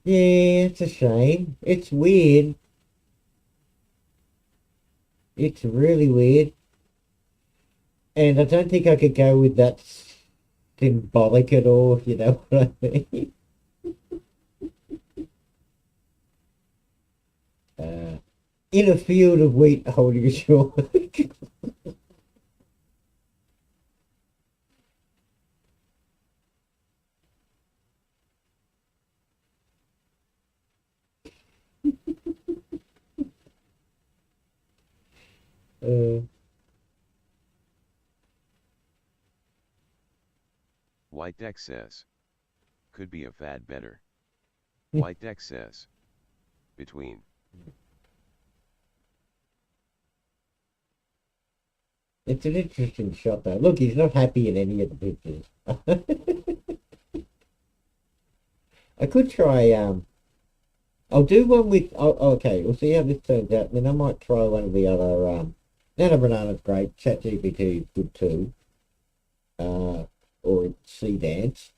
Yeah, it's a shame. It's weird. It's really weird. And I don't think I could go with that symbolic at all, you know what I mean? In a field of wheat holding a shawl.
White Deck says. Could be a fad better. White Deck says. Between.
It's an interesting shot though. Look, he's not happy in any of the pictures. I could try, I'll do one with, okay, we'll see how this turns out. Then I might try one of the other, Nano Banana's great, ChatGPT is good too. Or Sea Dance.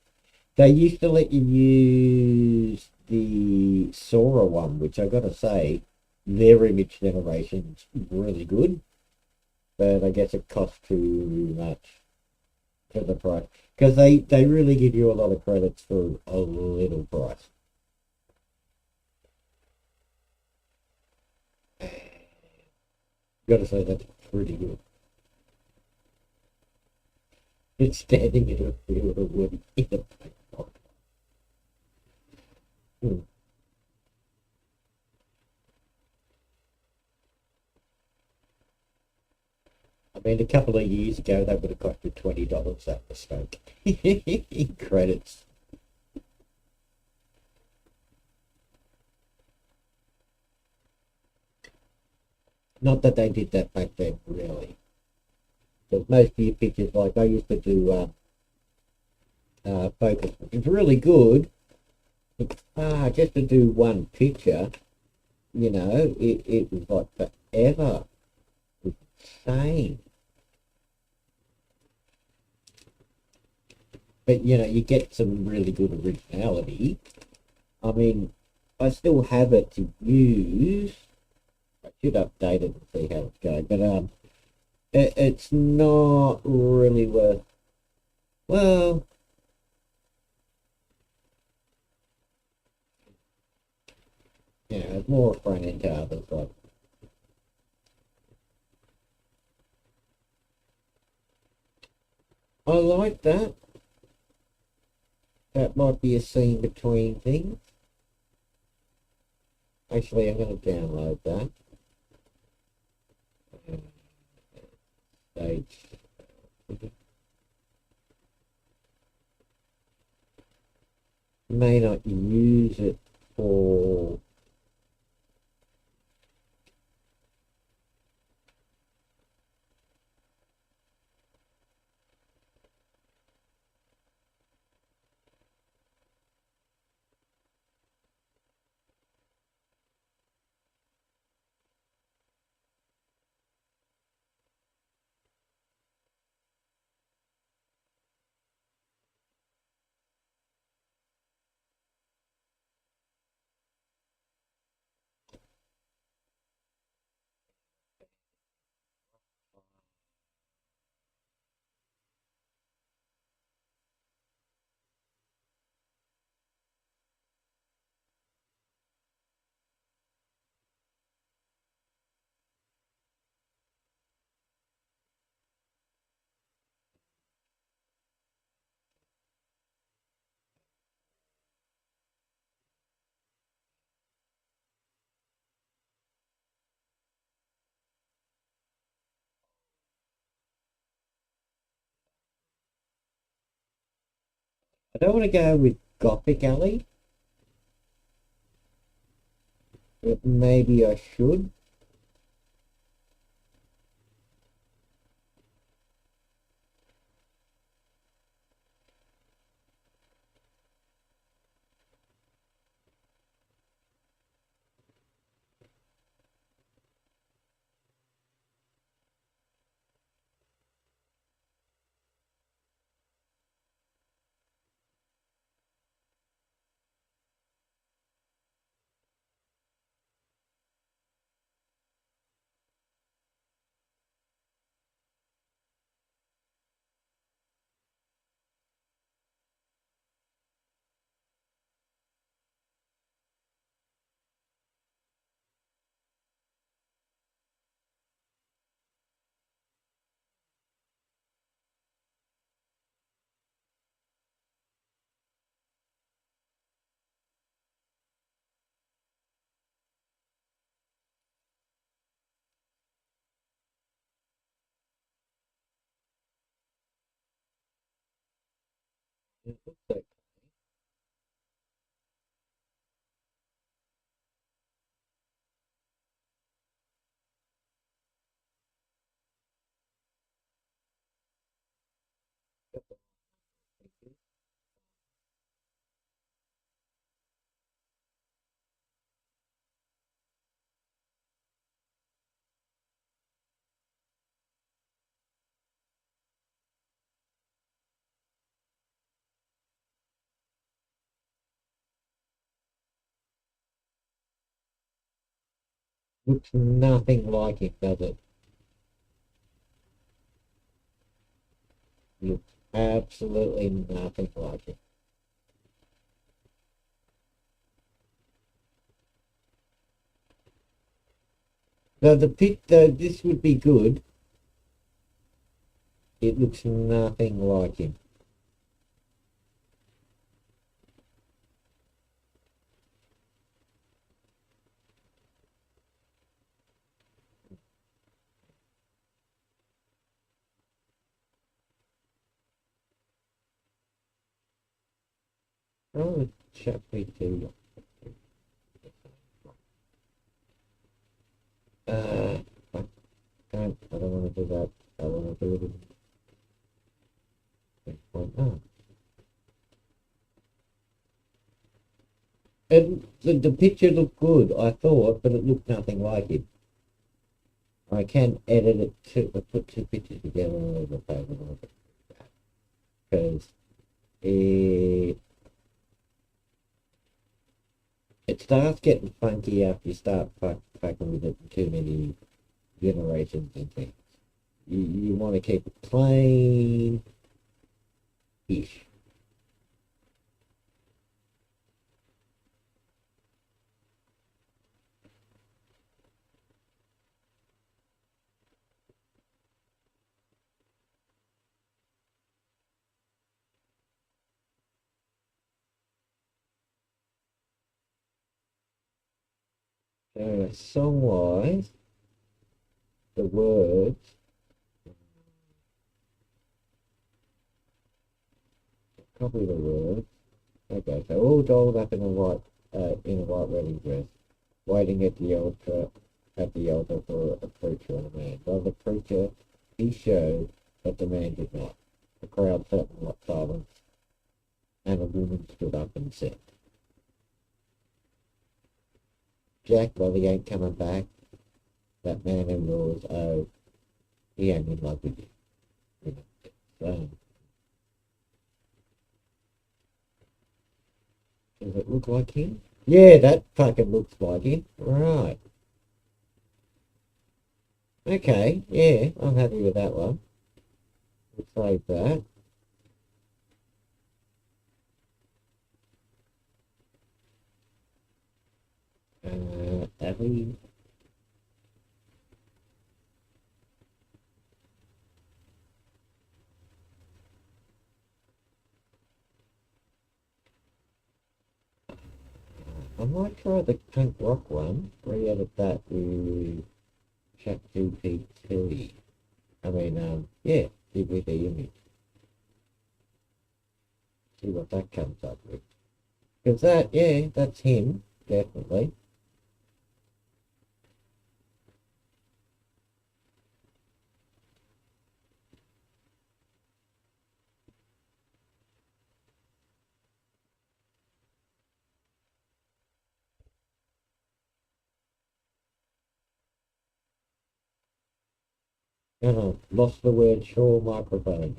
They used to let you use the Sora one, which I gotta say, their image generation's really good. But I guess it costs too much for the price. Because they really give you a lot of credits for a little price. Gotta say that's pretty good. It's standing in a field of wood in a pipe. I mean, a couple of years ago, that would have cost you $20, that mistake. In credits. Not that they did that back then, really. Because most of your pictures, like I used to do focus, which is really good. But, just to do one picture, you know, it was like forever. It was insane. But, you know, you get some really good originality. I mean, I still have it to use. I should update it and see how it's going. But it's not really worth... Well... Yeah, it's more front end to others, like... I like that. That might be a scene between things. Actually, I'm going to download that. Stage. May not use it for... I don't want to go with Gothic Alley, but maybe I should. It looks like looks nothing like it, does it? Looks absolutely nothing like it. Though this would be good. It looks nothing like him. Oh, chat me too. I don't want to do that. I want to do it in 6.0. And the picture looked good, I thought, but it looked nothing like it. I can edit it to put two pictures together on the paper because it starts getting funky after you start fucking with it too many generations and things. You want to keep it plain-ish. Song-wise, the words, copy the words. Okay, so all dolled up in a white wedding dress, waiting at the altar for a preacher and a man. While the preacher, he showed, but the man did not. The crowd sat in silence, and a woman stood up and said, "Jack, well, he ain't coming back. That man of yours, oh, he ain't in love with you." You know, so, does it look like him? Yeah, that fucking looks like him. Right. Okay, yeah, I'm happy with that one. We'll save that. Abby. I might try the punk rock one. Re-edit that with ChatGPT. Yeah, DVD image. See what that comes up with. Because that, yeah, that's him, definitely. Oh, lost the word Shaw microphone.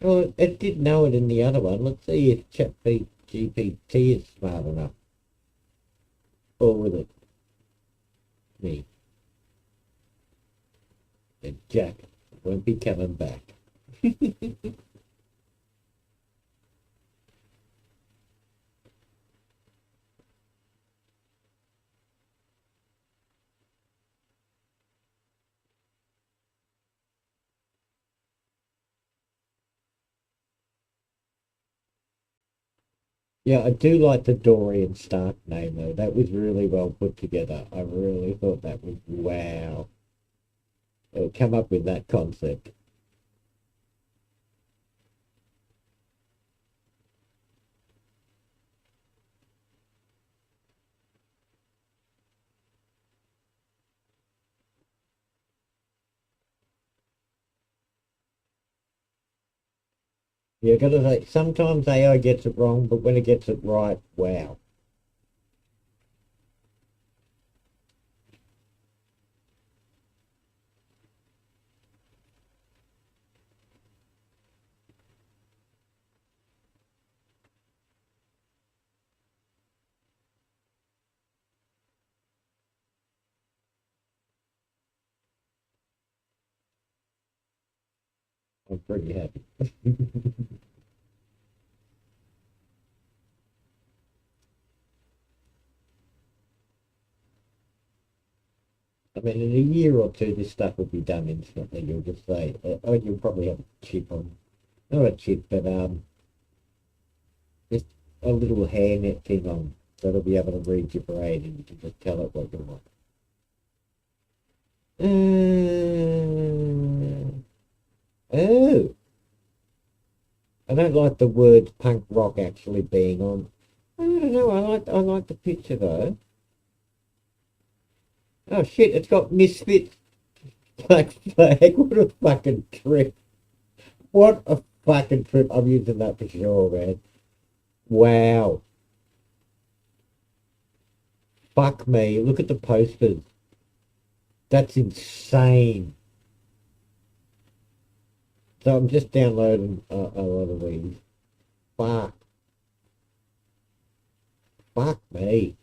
Oh, it did know it in the other one. Let's see if ChatGPT is smart enough. Or with it. Me. And Jack won't be coming back. Yeah, I do like the Dorian Stark name though. That was really well put together. I really thought that was wow. come up with that concept. Yeah, gotta say, sometimes AI gets it wrong, but when it gets it right, wow. I'm pretty happy. I mean, in a year or two, this stuff will be done instantly. You'll just say, oh, you'll probably have a chip on, not a chip, but just a little hairnet thing on, so it'll be able to read your brain and you can just tell it what you want. Oh, I don't like the word punk rock actually being on. I don't know. I like the picture though. Oh shit! It's got Misfits Black Flag. What a fucking trip! What a fucking trip! I'm using that for sure, man. Wow. Fuck me. Look at the posters. That's insane. So I'm just downloading a lot of these. Fuck. Fuck me.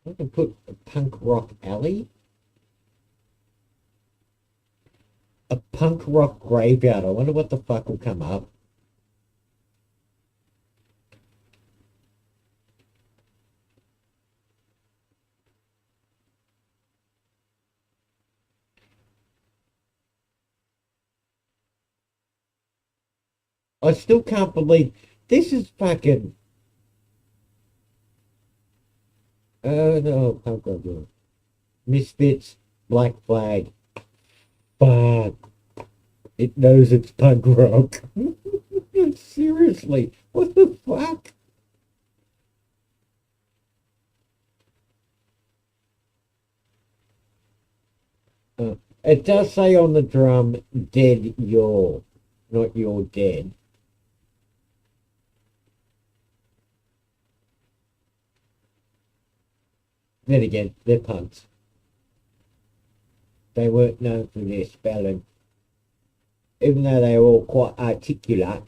I can put a punk rock alley. A punk rock graveyard. I wonder what the fuck will come up. I still can't believe this is fucking. Oh no, punk rock. Misfits, Black Flag. Fuck. It knows it's punk rock. Seriously, what the fuck? It does say on the drum, dead you're, not you're dead. Then again, they're punks. They weren't known for their spelling. Even though they were all quite articulate.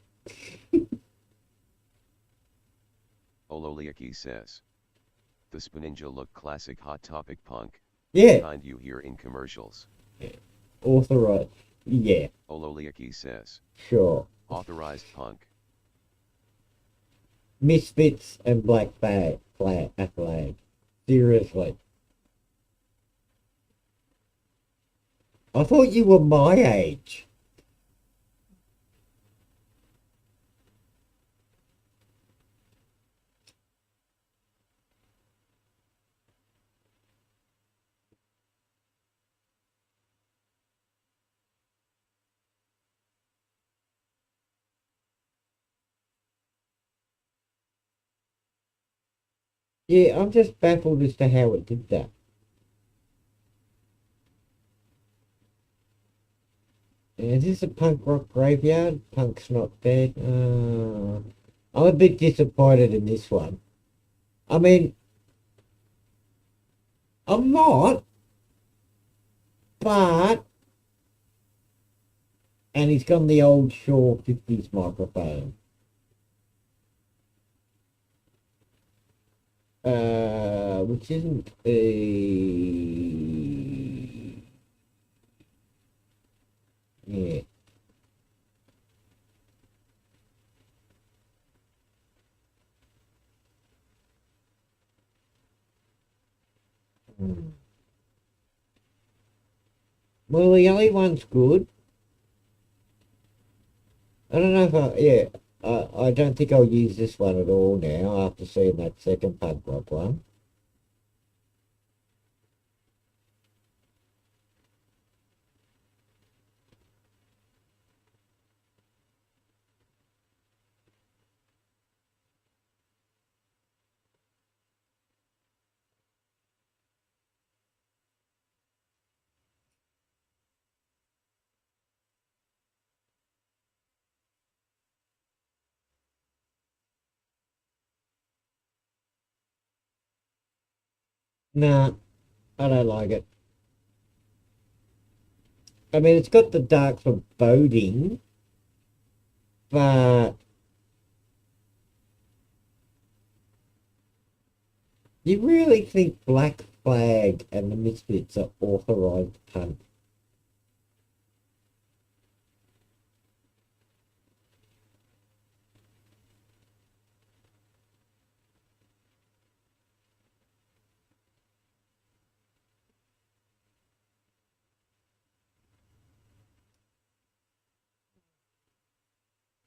Ololiaki says. The Spinninja look classic Hot Topic punk.
Yeah.
Kind you hear in commercials.
Yeah. Authorized. Yeah.
Ololiaki says.
Sure.
Authorized punk.
Misfits and Black Flag. Seriously. I thought you were my age. Yeah, I'm just baffled as to how it did that. Is this a punk rock graveyard? Punk's not dead. I'm a bit disappointed in this one. I mean, I'm not, but... And he's got the old Shaw 50s microphone. Which isn't a... Yeah. Well, the only one's good. I don't know if I... Yeah. I don't think I'll use this one at all now after seeing that second punk rock one. Nah, I don't like it. I mean, it's got the dark foreboding, but you really think Black Flag and the Misfits are authorized punk?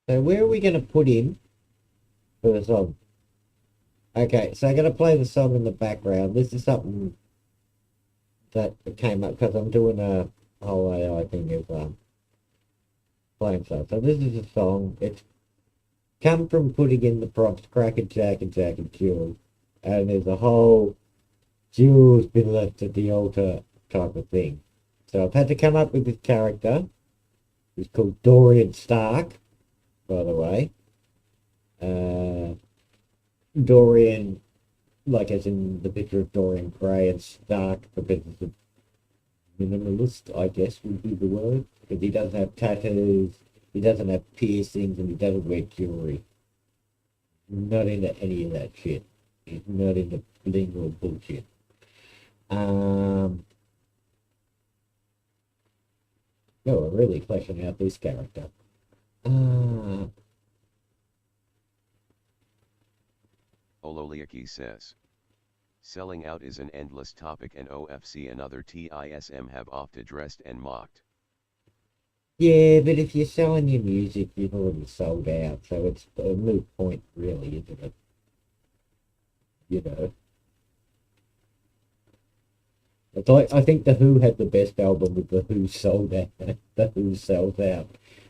So where are we going to put him for the song? Okay, so I'm going to play the song in the background. This is something that came up because I'm doing a whole AI thing of playing stuff. So this is a song. It's come from putting in the prompts Cracker Jack and Jack and Jules. And there's a whole Jules been left at the altar type of thing. So I've had to come up with this character. He's called Dorian Stark, by the way. Dorian, like as in the picture of Dorian Gray, and Stark because it's a minimalist, I guess would be the word. Because he doesn't have tattoos, he doesn't have piercings, and he doesn't wear jewelry. Not into any of that shit. He's not into bling or bullshit. No, we're really fleshing out this character.
Ololiaki says. Selling out is an endless topic and OFC and other TISM have oft addressed and mocked.
Yeah, but if you're selling your music, you've already sold out, so it's a moot point, really, isn't it? You know. It's like, I think The Who had the best album with The Who sold out. The Who sells out.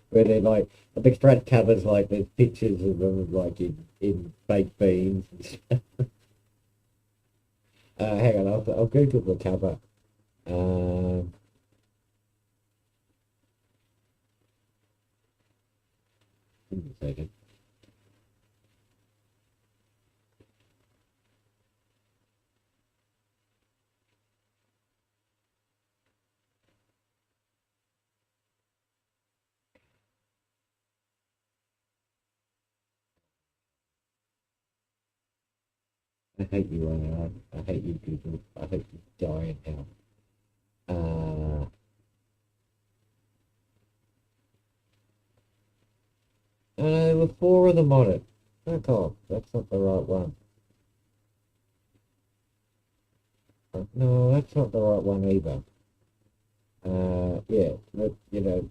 Where they're like, the front covers, like, there's pictures of them, like, in baked beans and stuff. Hang on, I'll Google the cover. Give me a second. I hate you, I hate you people. I hate you die in hell. And there were 4 of them on it. Fuck off. That's not the right one. No, that's not the right one either. Yeah, but, you know.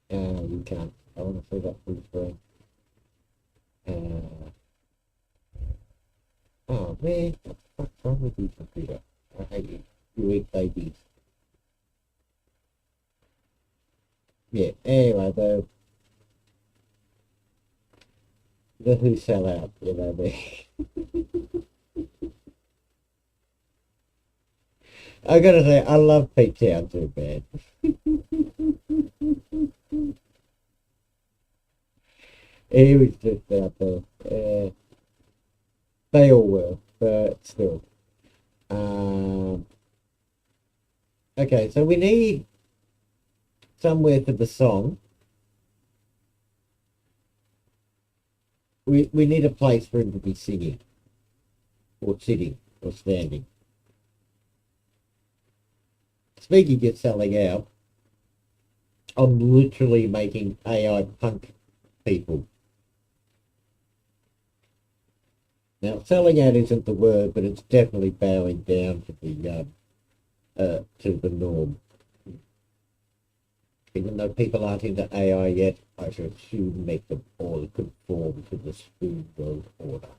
You can't. I want to see that full screen. Oh man, what the fuck's wrong with you, computer? I hate you. You eat babies. Yeah, anyway, the Who sell out, you know, I gotta say, I love Pete Townsend, man. He was just out there. They all were, but still. Okay, so we need somewhere for the song. We need a place for him to be singing, or sitting, or standing. Speaking of selling out, I'm literally making AI punk people. Now, selling out isn't the word, but it's definitely bowing down to the to the norm. Even though people aren't into AI yet, I should soon make them all conform to the spoon world order.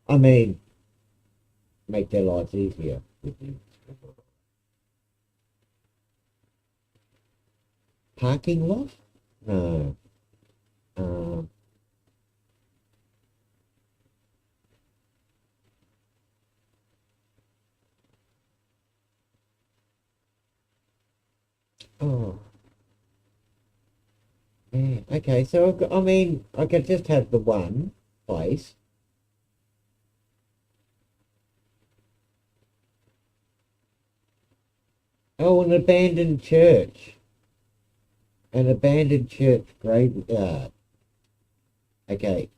I mean, make their lives easier with you. Parking lot? No. Oh. Yeah, okay, so I've got, I mean, I could just have the one place. Oh, an abandoned church. An abandoned church graveyard. Okay.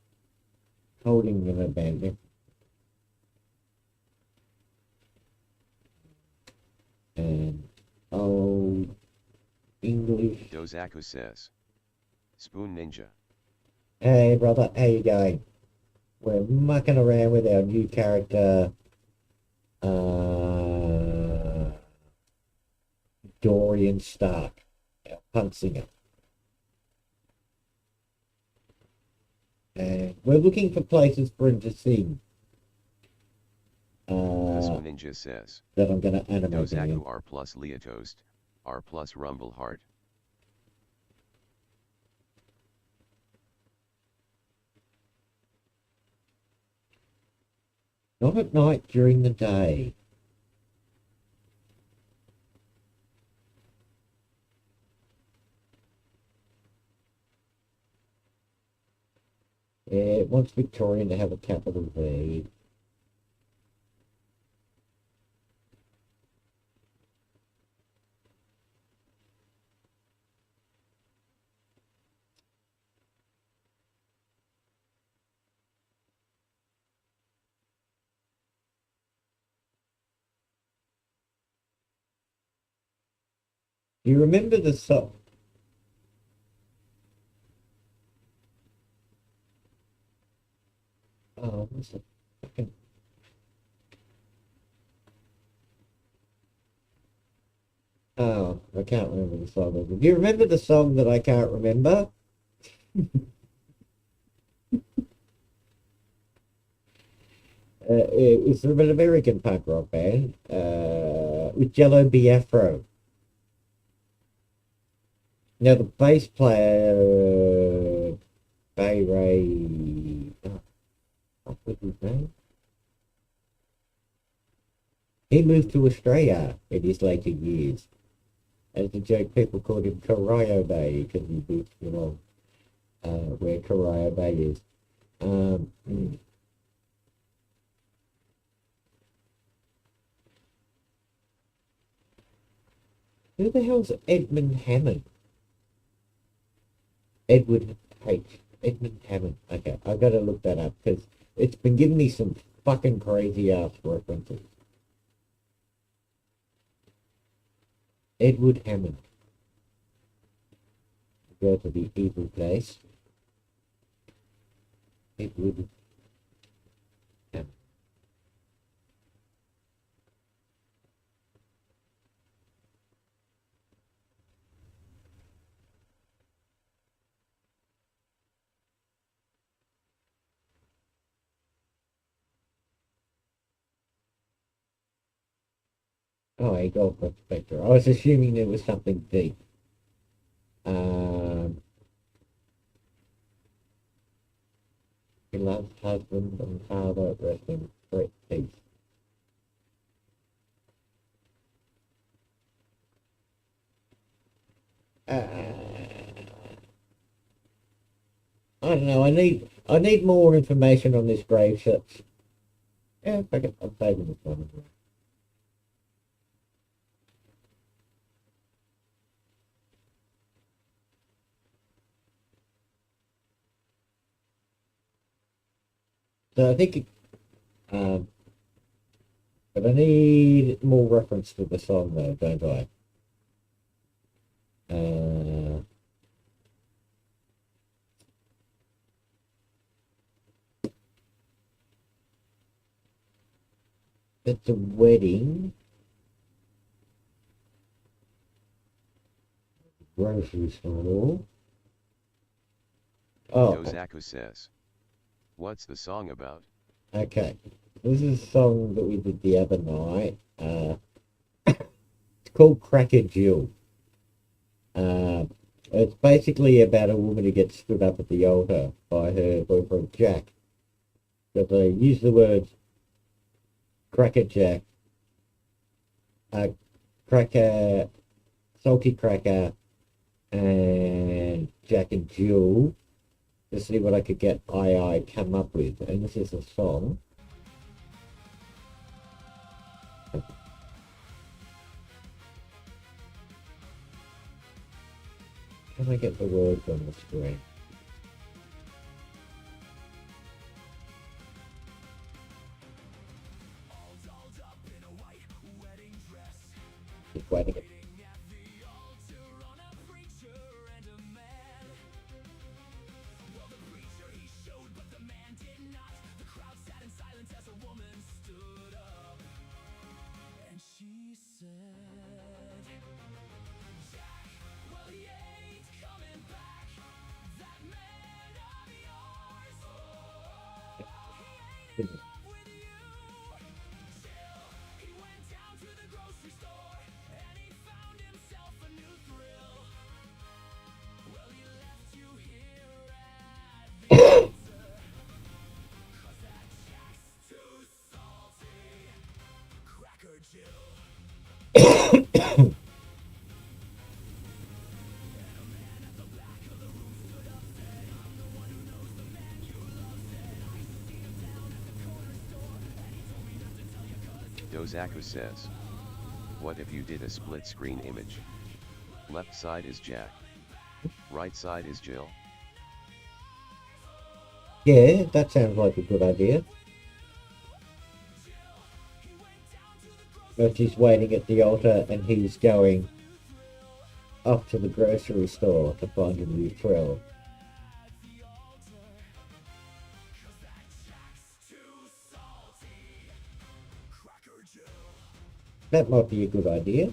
Holding an abandoned. And old English.
Dozaku says. Spoon Ninja.
Hey brother, how you going? We're mucking around with our new character, Dorian Stark, our punt singer. And we're looking for places for him to sing.
Spoon Ninja says.
That I'm going to animate him.
Dozaku R plus Leah Toast. R plus Rumble Heart.
Not at night, during the day. Yeah, it wants Victorian to have a capital V. Do you remember the song? Oh, what's it? Fucking... Oh, I can't remember the song. Do you remember the song that I can't remember? It was from an American punk rock band with Jello Biafro. Now the bass player, Bay Ray, what was his name? He moved to Australia in his later years. As a joke, people called him Corio Bay because he moved along where Corio Bay is. Who the hell's Edmund Hammond? Edmund Hammond. Okay, I've got to look that up because it's been giving me some fucking crazy ass references. Edward Hammond. Go to the evil place. Edward Hammond. Oh, a gold prospector. I was assuming there was something deep. Beloved husband and father, rest in great peace. I don't know. I need more information on this grave search. Yeah, I'm saving this one. So I think, but I need more reference to the song though, don't I? It's a wedding. Grocery store. Oh,
Dozaku says. What's the song about?
okay. This is a song that we did the other night. It's called Cracker Jill. It's basically about a woman who gets stood up at the altar by her boyfriend Jack. Because they use the words Cracker Jack, Cracker, Salty Cracker, and Jack and Jill to see what I could get I come up with. And this is a song. Can I get the words on the screen? Just waiting.
Dozaku says. What if you did a split screen image? Left side is Jack. Right side is Jill.
Yeah, that sounds like a good idea. But she's waiting at the altar and he's going up to the grocery store to find a new thrill. That might be a good idea.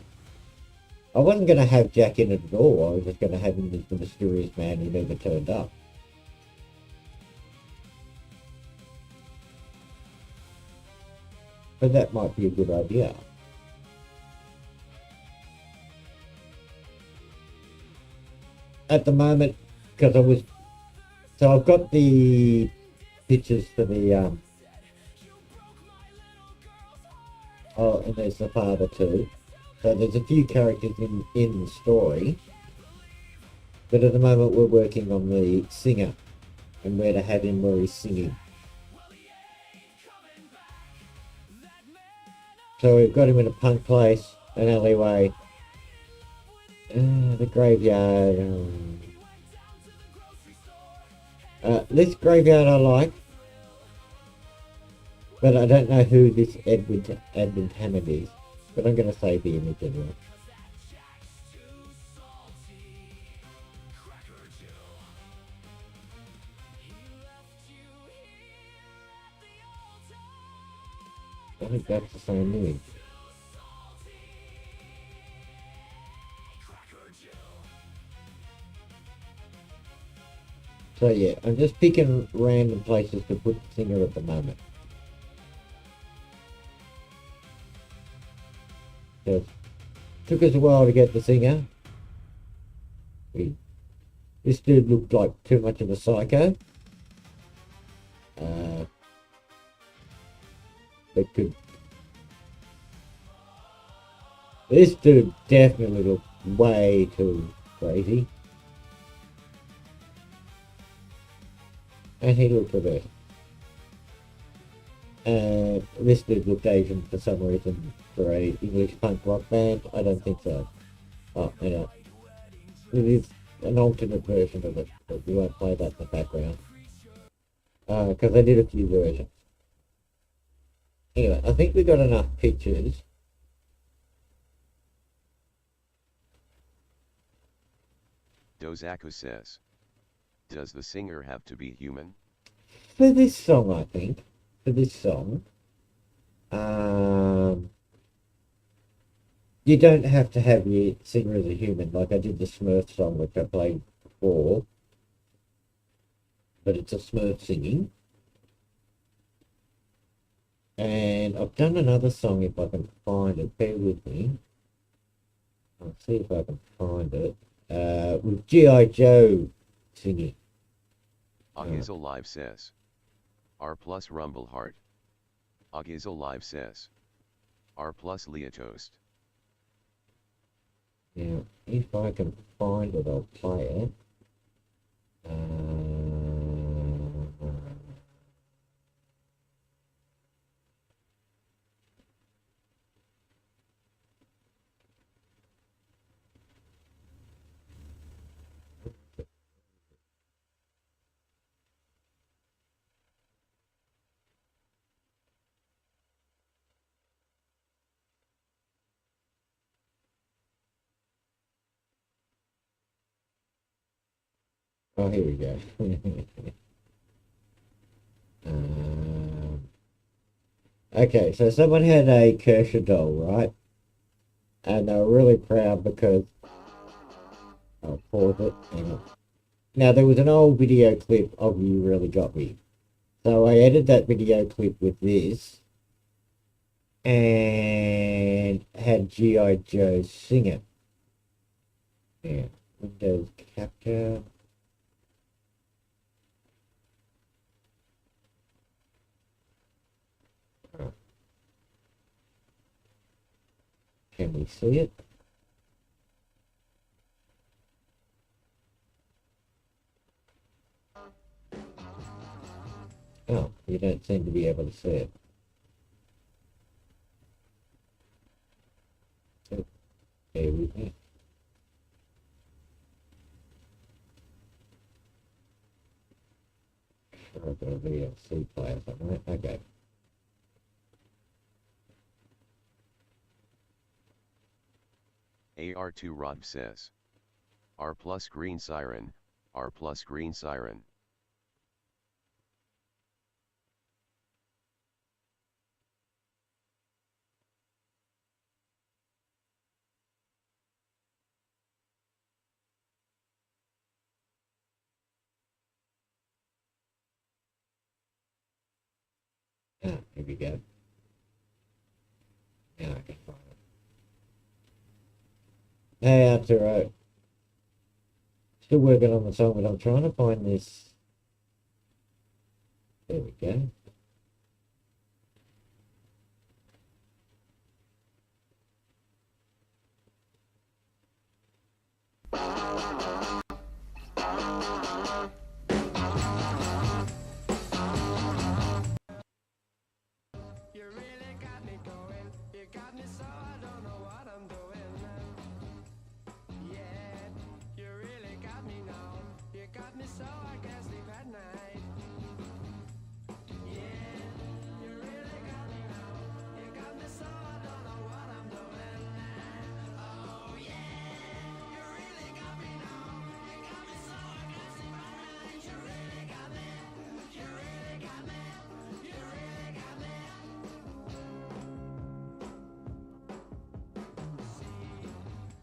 I wasn't going to have Jack in it at all. I was just going to have him as the mysterious man who never turned up. But that might be a good idea. At the moment, because so I've got the pictures for the, oh, and there's the father too. So there's a few characters in the story. But at the moment we're working on the singer and where to have him where he's singing. So we've got him in a punk place, an alleyway, the graveyard. This graveyard I like, but I don't know who this Edmund Hammond is. But I'm going to save the image anyway. I think that's the same image. So yeah, I'm just picking random places to put the singer at the moment. So it took us a while to get the singer. This dude looked like too much of a psycho. This dude definitely looked way too crazy. And he looked perverted. This dude looked Asian for some reason for a English punk rock band. I don't think so. Oh, anyway. It is an alternate version of it, but we won't play that in the background. Because I did a few versions. Anyway, I think we got enough pictures.
Dozaku says. Does the singer have to be human?
For this song, I think. For this song. you don't have to have your singer as a human. Like I did the Smurf song, which I played before, but it's a Smurf singing. And I've done another song if I can find it. Bear with me. I'll see if I can find it. With G.I. Joe singing.
Agizel Live says. R plus Rumble Heart. Agizel Live says. R plus Leah Toast.
Now, if I can find it, I'll play it. Oh, here we go. Okay, so someone had a Kershaw doll, right? And they were really proud because I'll pause it. Now, there was an old video clip of You Really Got Me. So I edited that video clip with this and had G.I. Joe sing it. Yeah, Windows Capture. Can we see it? Oh, you don't seem to be able to see it. Bear with me. Sure, I've got a VLC player somewhere. Okay.
AR2 Rob says. R plus Green Siren. R plus Green Siren.
Ah, here we go. Now I can find it. Hey, Arturo. Still working on the song, but I'm trying to find this. There we go.
You really got me going. You got me so I don't know what I'm doing. Yeah, you really got me now. You got me so I can't sleep at night. Yeah, you really got me now. You got me so I don't know what I'm doing. Oh yeah, you really got me now. You got me so I can't sleep at night. You really got me. You really got me. You really got me.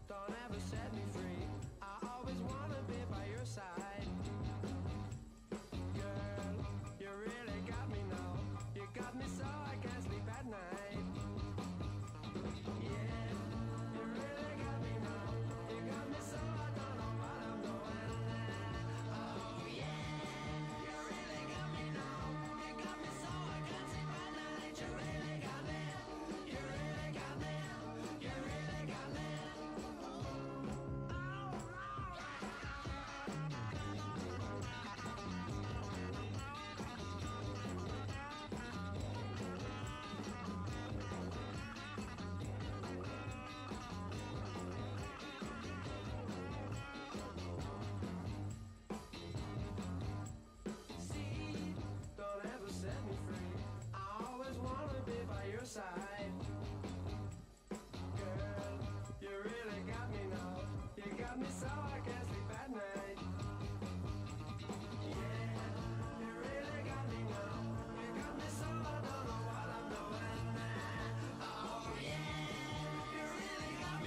Don't ever set me free. I always wanna be by your side. Girl, you really got me now. You got me so I can't sleep at night. Yeah, you really got me now. You got me so I don't know what I'm doing. Oh yeah, you really got me now. You got me so I can't sleep at night. You really got me. You really got me. You really got me. Don't ever set me free. I always wanna be by your side. Girl, you really got me now. You got me so I can't sleep at night. Yeah, you really got me now. You got me so I don't know what I'm doing. Oh yeah, you really got me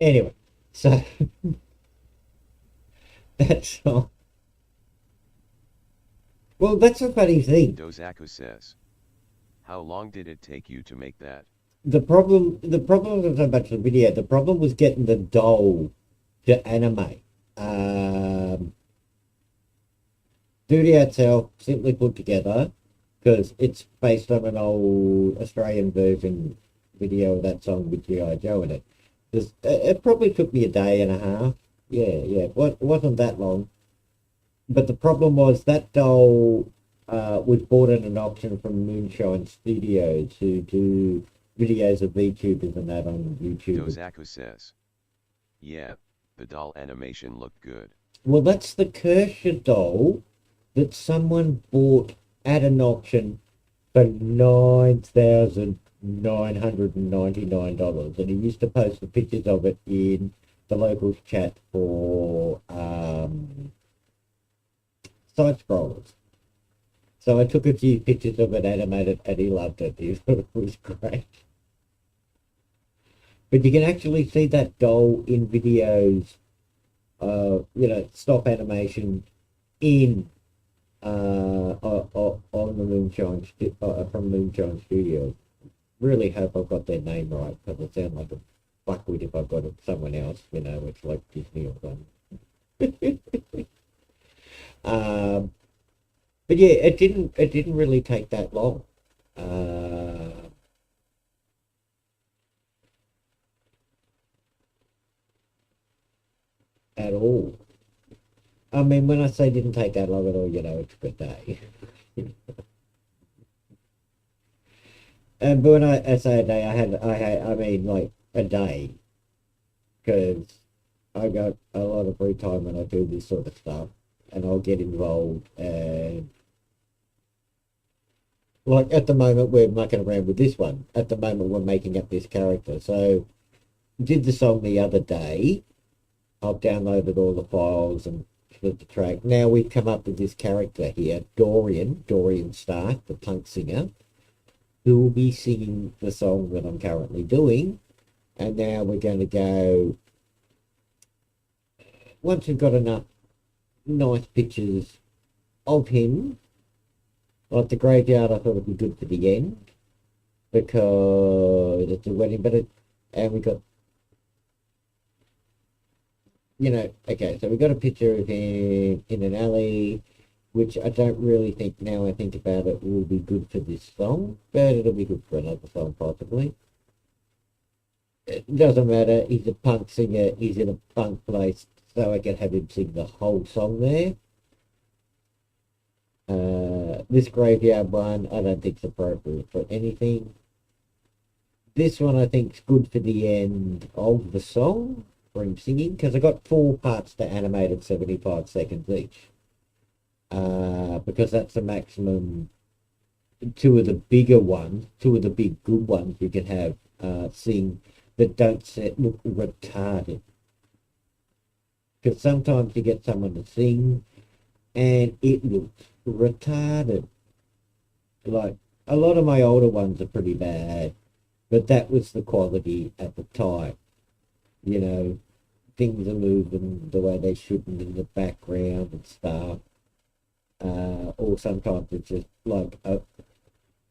Anyway, so that's all. Well, that's the funny thing.
Dozaku says, how long did it take you to make that?
The problem wasn't so much the video. The problem was getting the doll to animate. Studio itself simply put together because it's based on an old Australian version video of that song with G.I. Joe in it. It probably took me a day and a half. Yeah. It wasn't that long. But the problem was that doll was bought at an auction from Moonshine Studios, who do videos of VTubers and that on YouTube.
Dozaku says, yeah, the doll animation looked good.
Well, that's the Kershaw doll that someone bought at an auction for $9,999, and he used to post the pictures of it in the locals chat for side scrollers. So I took a few pictures of it animated, and he loved it. He thought it was great. But you can actually see that doll in videos, stop animation in on the Moonshine from Moonshine Studios. Really hope I've got their name right, because it sounds like a fuckwit if I've got it someone else. It's like Disney or something. But yeah, it didn't really take that long. At all. I mean, when I say didn't take that long at all, it took a day. But when I say a day, I mean like a day, because I got a lot of free time when I do this sort of stuff, and I'll get involved. And like at the moment, we're mucking around with this one. At the moment, we're making up this character. So, did the song the other day. I've downloaded all the files and split the track. Now we've come up with this character here, Dorian Stark, the punk singer, who will be singing the song that I'm currently doing. And now we're going to go, once we've got enough nice pictures of him, like the graveyard, I thought it'd be good for the end, because it's a wedding, and we got, okay, so we got a picture of him in an alley, which I don't really think, now I think about it, will be good for this song, but it'll be good for another song possibly. It doesn't matter, he's a punk singer, he's in a punk place, so I can have him sing the whole song there. This graveyard one, I don't think it's appropriate for anything. This one I think is good for the end of the song, for him singing, because I got 4 parts to animate at 75 seconds each. Because that's the maximum. 2 of the bigger ones, 2 of the big good ones you can have sing that don't look retarded. Because sometimes you get someone to sing and it looks retarded. Like, a lot of my older ones are pretty bad, but that was the quality at the time. Things are moving the way they shouldn't in the background and stuff. Or sometimes it's just like a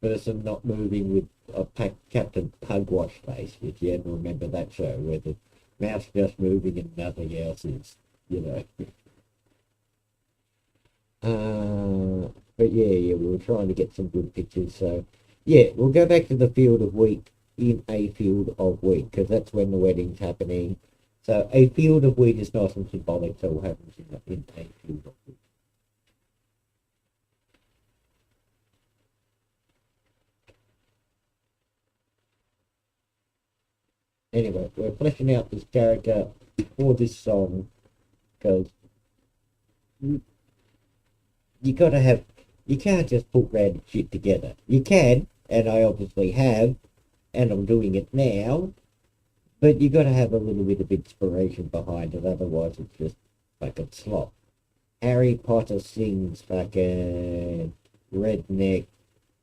person not moving with a Captain Pugwash face, if you ever remember that show, where the mouse just moving and nothing else is, But yeah, we were trying to get some good pictures. So yeah, we'll go back to the field of wheat in a field of wheat, because that's when the wedding's happening. So a field of wheat is nice and symbolic, so what happens in a field of wheat. Anyway, we're fleshing out this character for this song, because you can't just put random shit together. You can, and I obviously have, and I'm doing it now, but you gotta have a little bit of inspiration behind it, otherwise it's just fucking slop. Harry Potter sings fucking redneck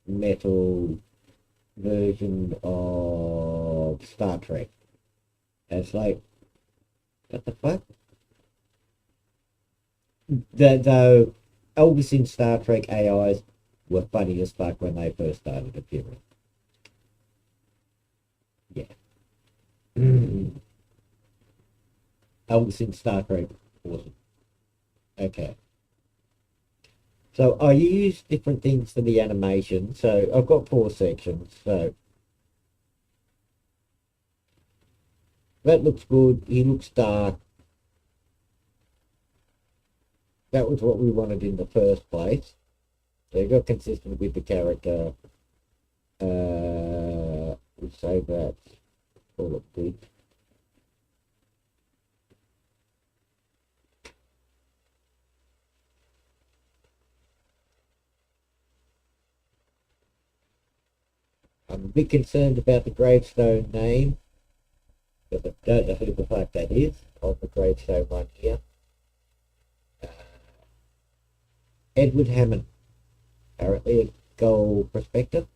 metal version of Star Trek. And it's like, What the fuck? Though Elvis in Star Trek AIs were funny as fuck when they first started appearing. Yeah. Elvis in Star Trek, awesome. Okay. So I use different things for the animation. So I've got 4 sections. So that looks good. He looks dark. That was what we wanted in the first place. So you got consistent with the character. We'll say that all it good. I'm a bit concerned about the gravestone name, because I don't know who the fuck that is on the gravestone one here. Edward Hammond, apparently a goal prospector,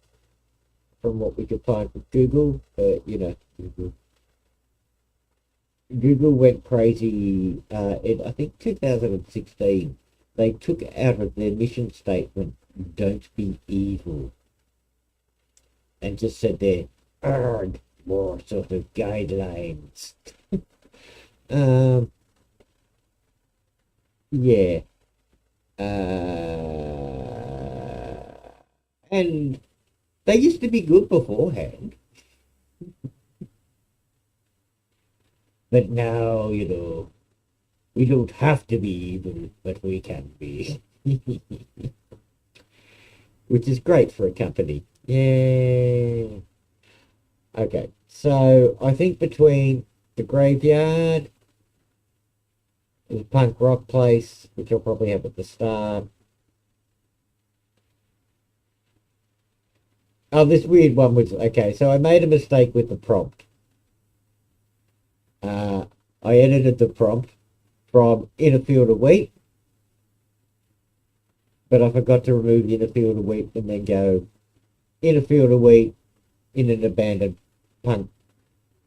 from what we could find with Google. You know, Google went crazy in, I think, 2016. They took out of their mission statement, "Don't be evil," and just said there, more sort of guidelines. Yeah. And they used to be good beforehand. But now, you know, we don't have to be evil, but we can be. Which is great for a company. Yeah. Okay, so I think between the graveyard, the punk rock place, which I'll probably have at the start. Oh, this weird one was, okay, so I made a mistake with the prompt. I edited the prompt from "in a field of wheat," but I forgot to remove "in a field of wheat" and then go "in a field of wheat in an abandoned punk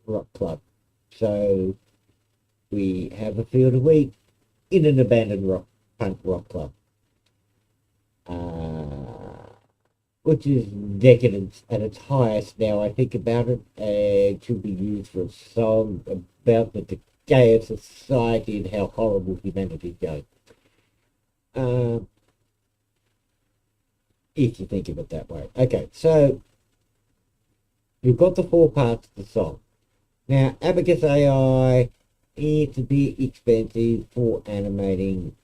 rock club." So we have a field of wheat in an abandoned punk rock club, which is decadence at its highest now I think about it, and should be used for a song about the decay of society and how horrible humanity is going. If you think of it that way. Okay, so you've got the 4 parts of the song. Now, Abacus AI, it's a bit expensive for animating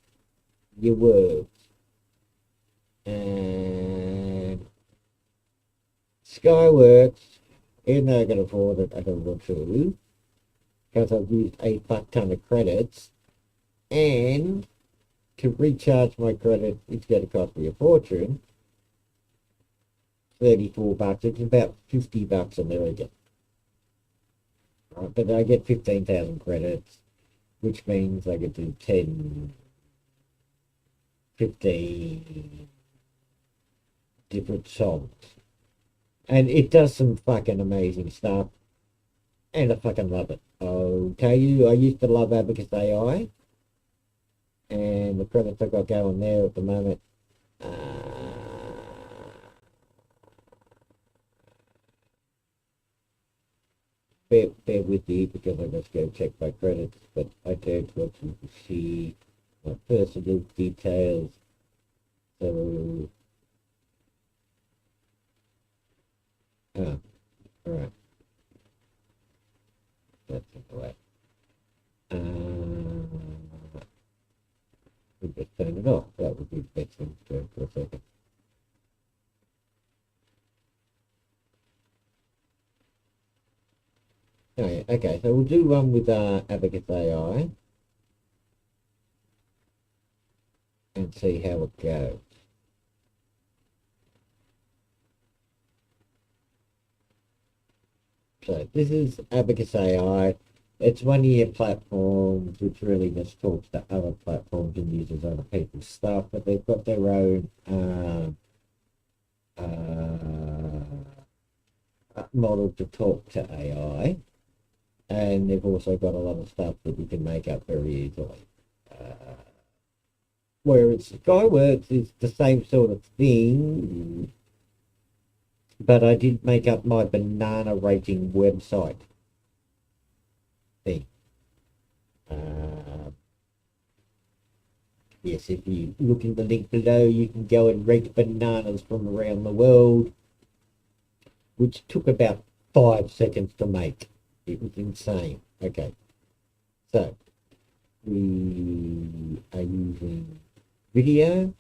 your words. And Skyworks, even though I can afford it, I don't want to, because I've used a fuck ton of credits, and to recharge my credit, it's going to cost me a fortune. $34, it's about $50 American. Right, but I get 15,000 credits, which means I get to 10, 15 different songs. And it does some fucking amazing stuff, and I fucking love it. I'll tell you, I used to love Abacus AI, and the credits I got going there at the moment, bear with me because I must go check my credits, but I don't want you to see my personal details. So, alright. That's the way. We'll just turn it off. That would be the best thing to do for a second. Okay, so we'll do one with Abacus AI and see how it goes. So this is Abacus AI. It's one of your platforms which really just talks to other platforms and uses other people's stuff, but they've got their own model to talk to AI. And they've also got a lot of stuff that you can make up very easily. Whereas Skyworks is the same sort of thing, but I did make up my banana rating website thing. Yes, if you look in the link below, you can go and rate bananas from around the world, which took about 5 seconds to make. It was insane. Okay, so we are using video.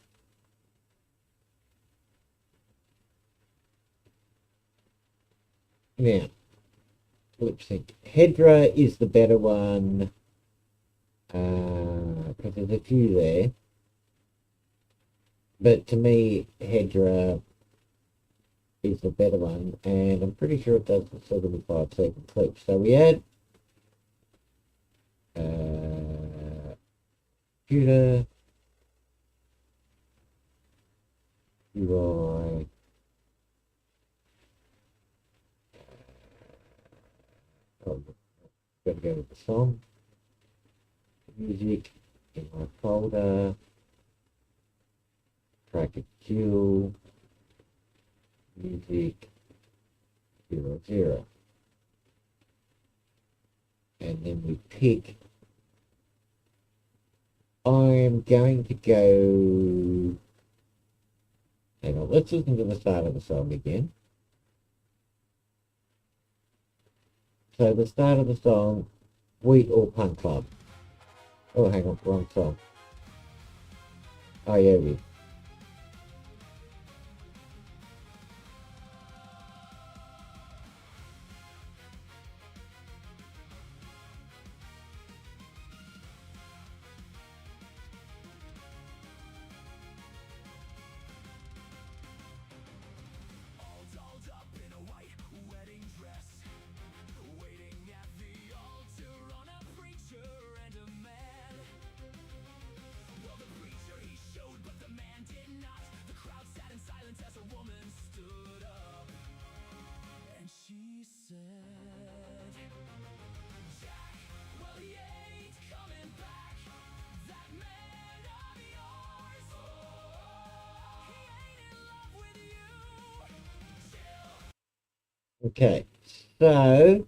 Now, lip sync. Hedra is the better one, because there's a few there. But to me, Hedra is the better one, and I'm pretty sure it does the 75-second clip. So we add computer UI gotta go with the song, music in my folder, track it queue, music 00, and then we pick. I'm going to go, hang on, let's listen to the start of the song again. So the start of the song, Wheat or Punk Club. Oh, hang on, wrong song. Oh, yeah, we. Okay, so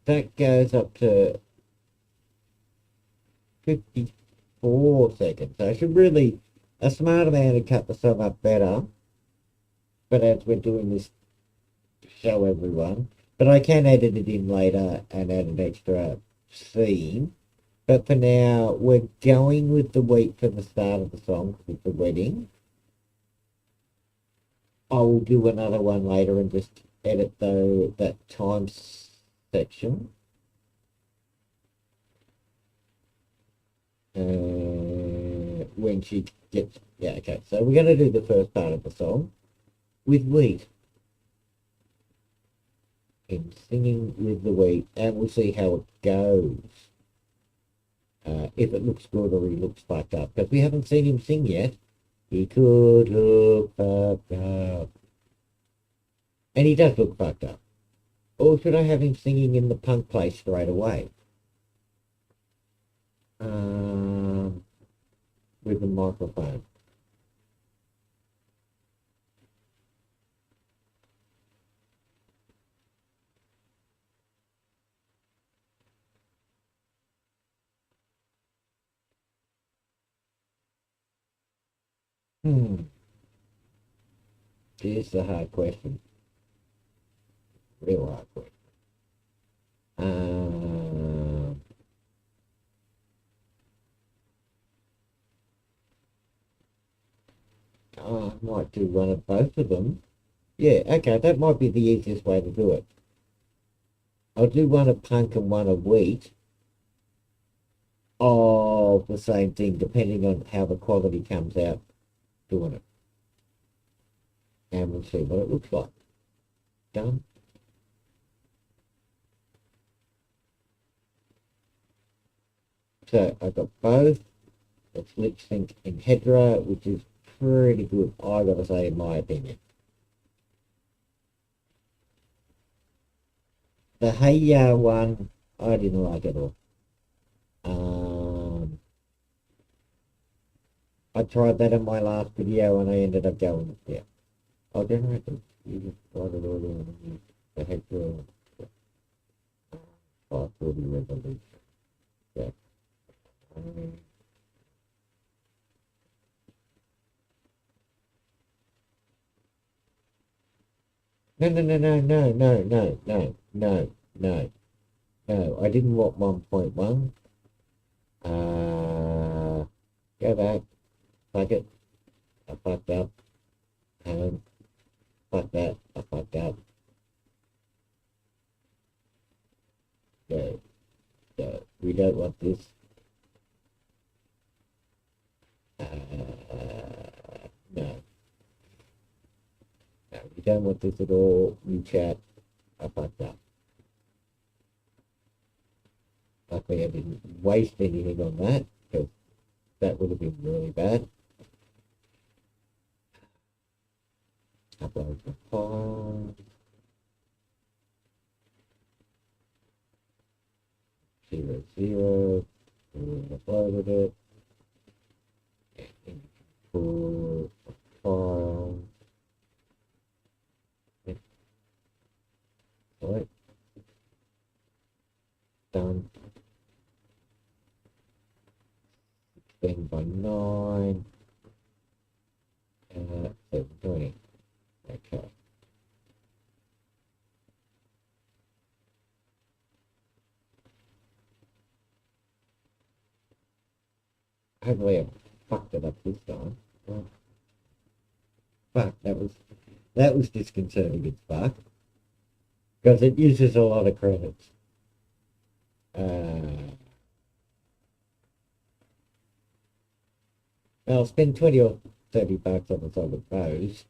that goes up to 54 seconds. So I should really, a smarter man would cut the song up better. But as we're doing this to show everyone, but I can edit it in later and add an extra scene. But for now, we're going with the wheat for the start of the song with the wedding. I will do another one later and just edit though that time section. When she gets, yeah, okay. So we're going to do the first part of the song with wheat. And singing with the wheat, and we'll see how it goes. If it looks good or he looks fucked up. Because we haven't seen him sing yet. He could look fucked up. And he does look fucked up. Or should I have him singing in the punk place straight away? With the microphone. Here's the hard question. Real hard question. I might do one of both of them. Yeah, okay, that might be the easiest way to do it. I'll do one of punk and one of wheat of the same thing, depending on how the quality comes out doing it. And we'll see what it looks like. Done. So I got both. It's lip sync in Hedra, which is pretty good, I gotta say, in my opinion. The Hey Ya one, I didn't like at all. I tried that in my last video and I ended up going, yeah. I'll generate them. You just write it all in and use the head drill. 540 resolution. Yeah. No, no, no, no, no, no, no, no, no, no, no. I didn't want 1.1. Go back. Fuck it. I fucked up. Fuck that. I fucked up. Go. Go. We don't want this. No. No, we don't want this at all. You chat. I fucked up. Luckily I didn't waste anything on that, because that would have been really bad. Upload the file. 00. We uploaded it. Import file. Right. Done. 16 by 9. 720. Okay. Hopefully I fucked it up this time. Fuck, that was disconcerting as fuck. Because it uses a lot of credits. I'll spend 20 or 30 bucks on a solid pose.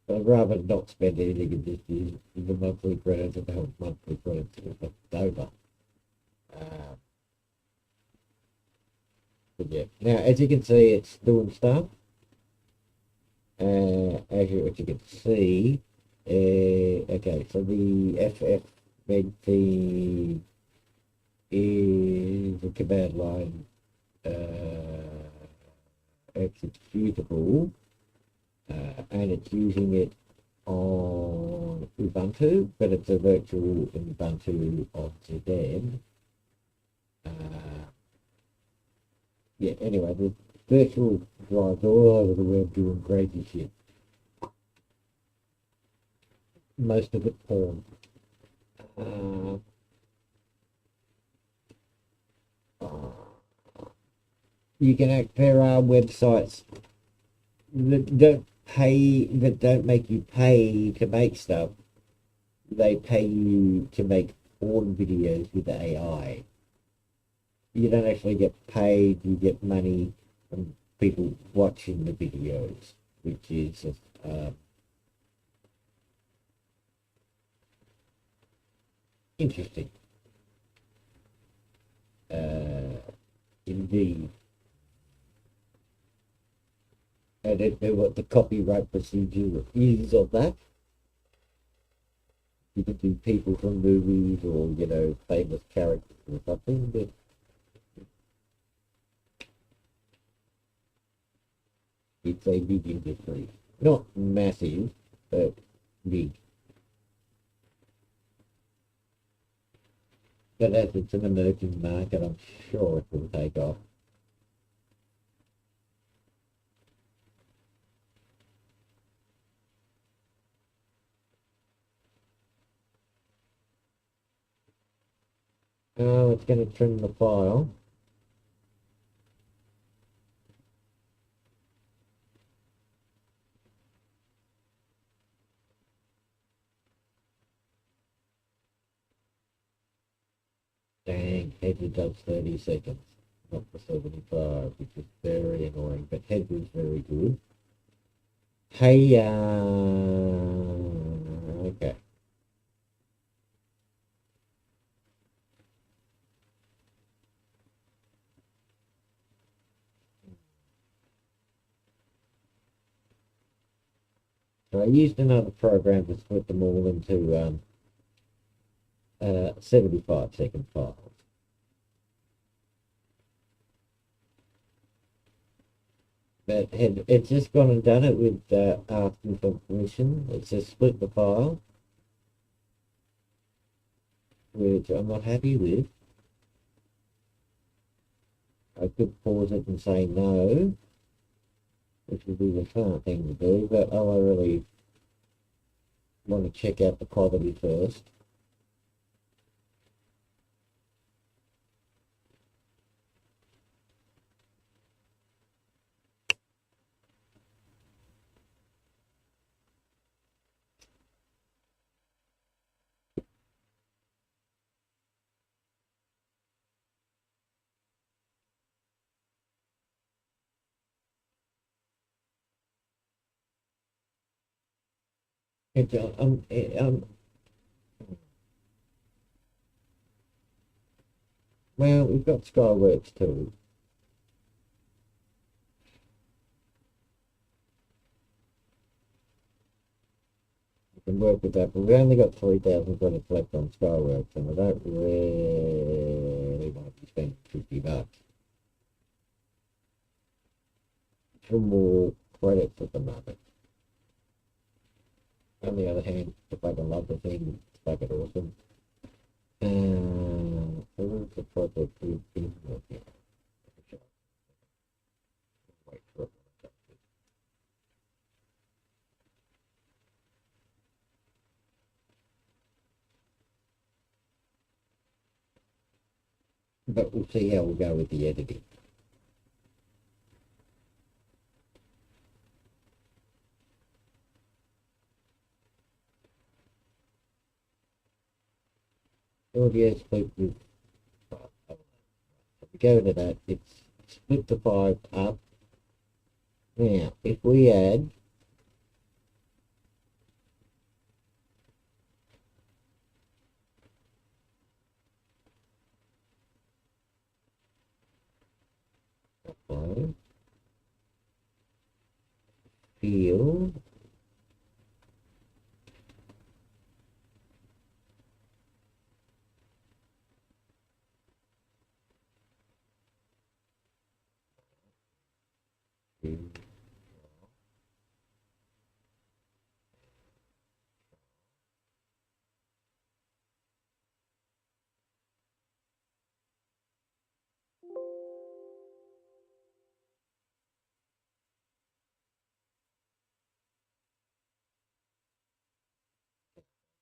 But I'd rather not spend anything and just use the monthly credits and the whole monthly credits left over. But yeah, now as you can see, it's doing stuff. What you can see, okay, so the FF med feed is a command line executable, and it's using it on Ubuntu, but it's a virtual Ubuntu on ZM. Yeah, anyway, the virtual drives all over the web doing crazy shit. Most of it porn. You can there are websites that don't make you pay to make stuff. They pay you to make porn videos with AI. You don't actually get paid, you get money from people watching the videos, which is interesting. Indeed. I don't know what the copyright procedure is of that. You could do people from movies or, you know, famous characters or something, but it's a big industry. Not massive, but big. But as it's an emerging market, I'm sure it will take off. Oh, it's going to trim the file. Dang, Hedger does 30 seconds, not the 75, which is very annoying, but Hedger's very good. Hey, okay. So I used another program to split them all into 75-second files. But it's just gone and done it with asking for permission. It's just split the file, which I'm not happy with. I could pause it and say no, which would be the smart thing to do, but I really want to check out the quality first. Well, we've got Skyworks too. We can work with that, but we've only got 3,000 credits left on Skyworks, and I don't really want to be spending $50 for more credits at the moment. On the other hand, if I can love the thing, it's fucking awesome. So where's the project we've been working on? Wait for it. But we'll see how we go with the editing. Audio split with we go to that, it's split the 5 up. Now, if we add feel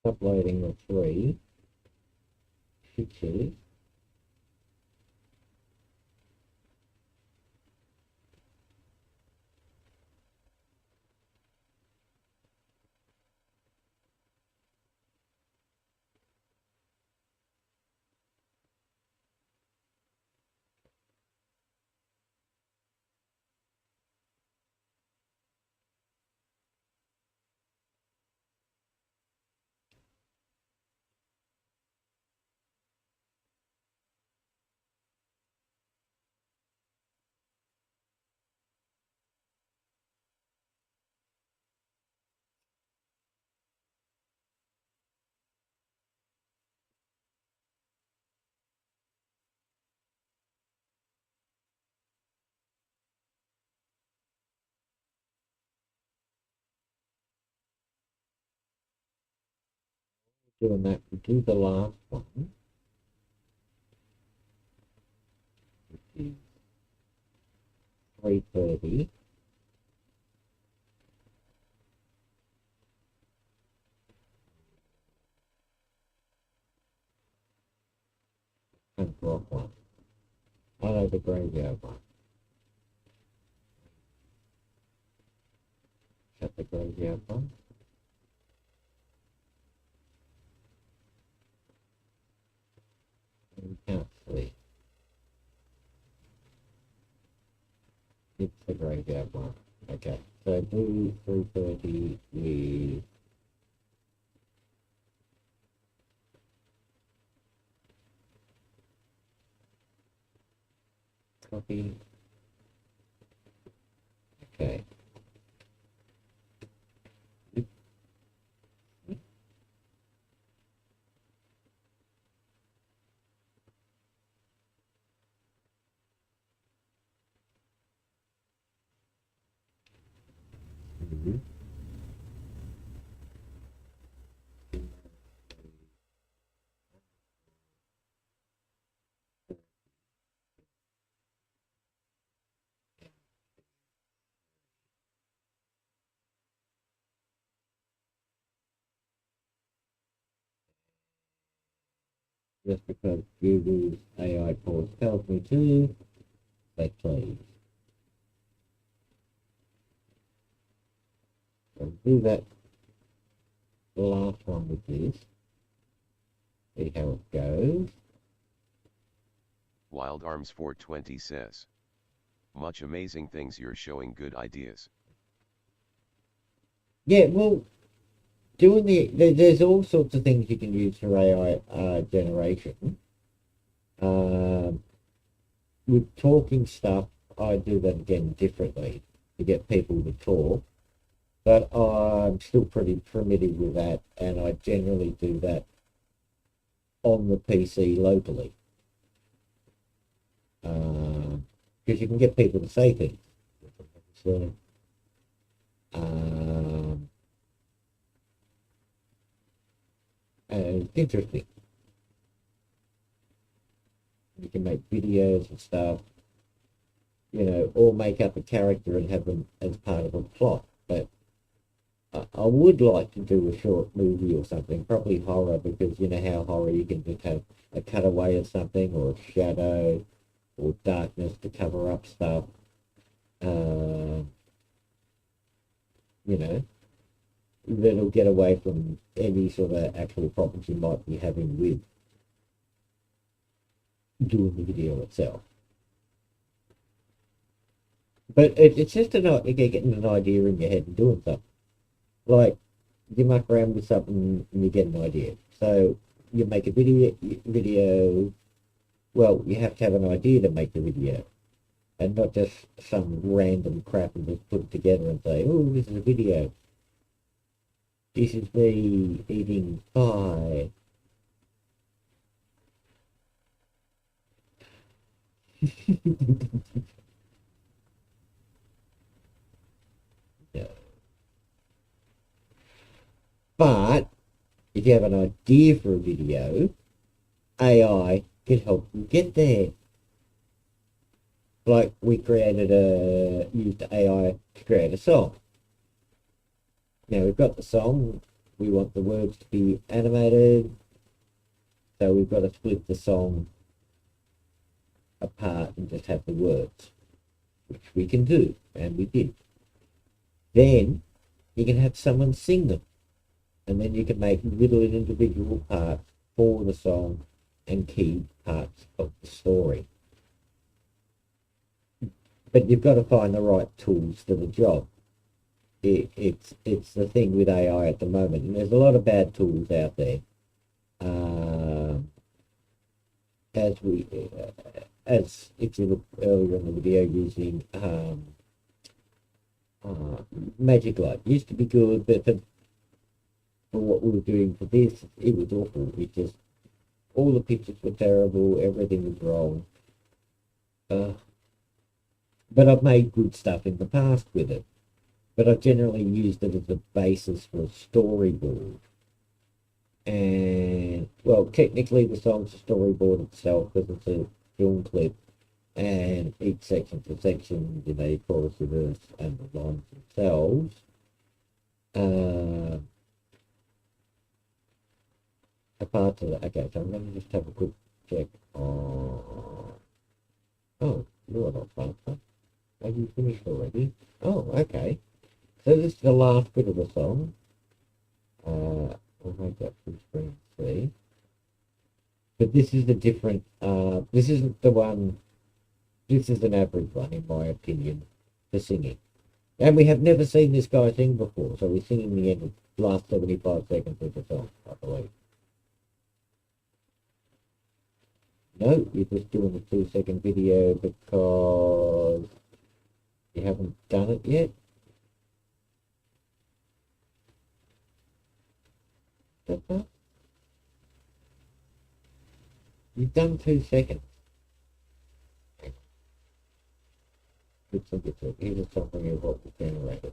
uploading the 3 pictures. Doing that, we do the last one, which is 3:30. And drop one. I know the graveyard one. Shut the graveyard one. And we can't see. It's the graveyard one. Okay, so do 3:30 with copy. Okay. just because Google's AI course tells me to, say please. I'll do that last one with this. See how it goes.
Wild Arms 420 says. Much amazing things, you're showing good ideas.
Yeah, well, there's all sorts of things you can use for AI generation. With talking stuff, I do that again differently to get people to talk, but I'm still pretty primitive with that, and I generally do that on the PC locally, because you can get people to say things. So, and it's interesting. You can make videos and stuff, you know, or make up a character and have them as part of a plot. But I would like to do a short movie or something, probably horror, because you know how horror you can just have a cutaway of something, or a shadow, or darkness to cover up stuff. You know, that'll get away from any sort of actual problems you might be having with doing the video itself. But it's just getting an idea in your head and doing something. Like, you muck around with something and you get an idea. So you make a video. Well, you have to have an idea to make the video, and not just some random crap and just put it together and say, oh, this is a video. This is me eating pie. No. But if you have an idea for a video, AI can help you get there. Like, we used AI to create a song. Now we've got the song, we want the words to be animated, so we've got to split the song apart and just have the words, which we can do, and we did. Then you can have someone sing them, and then you can make little individual parts for the song and key parts of the story. But you've got to find the right tools for the job. It's the thing with AI at the moment, and there's a lot of bad tools out there. As if you look earlier in the video, using Magic Light used to be good, but for what we were doing for this, it was awful. It just, all the pictures were terrible, everything was wrong. But I've made good stuff in the past with it. But I've generally used it as a basis for a storyboard. And, well, technically the song's a storyboard itself, because it's a film clip, and each section to section, you know, chorus, verse, and the lines themselves. Apart of that, okay, so I'm going to just have a quick check on. Oh, you're not faster. Have you finished already? Oh, okay. So this is the last bit of the song. I'll make that full screen see. But this is the different, this isn't the one, this is an average one in my opinion for singing. And we have never seen this guy sing before, so we're singing the end of the last 75 seconds of the song, I believe. No, you're just doing a 2-second video because you haven't done it yet. You've done 2 seconds. Let's look at it. Here's a summary of what was generated.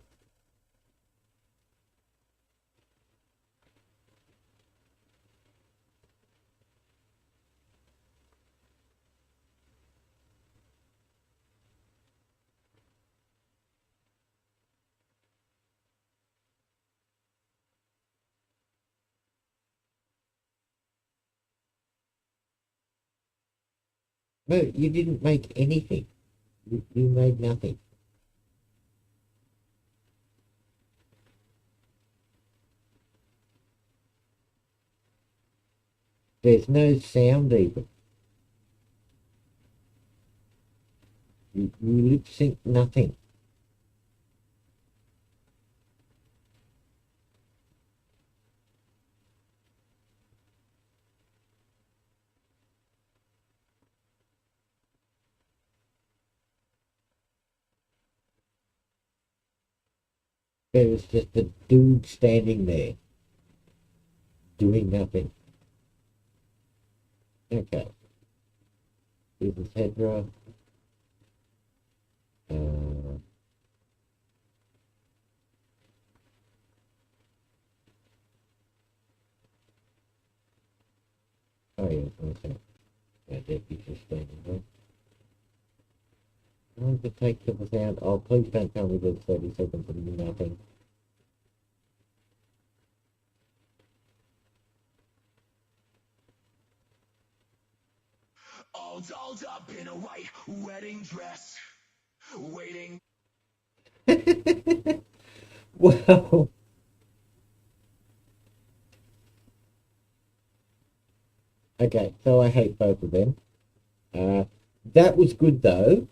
No, you didn't make anything. You made nothing. There's no sound even. You lip sync nothing. There was just a dude standing there, doing nothing. Okay. This is Hedra. Oh yeah, okay. Yeah, Debbie's just standing there. I'm going to take the sound. Oh, please don't tell me there's 30 seconds of nothing.
All dolled up in a white wedding dress, waiting.
Well, okay, so I hate both of them. That was good though.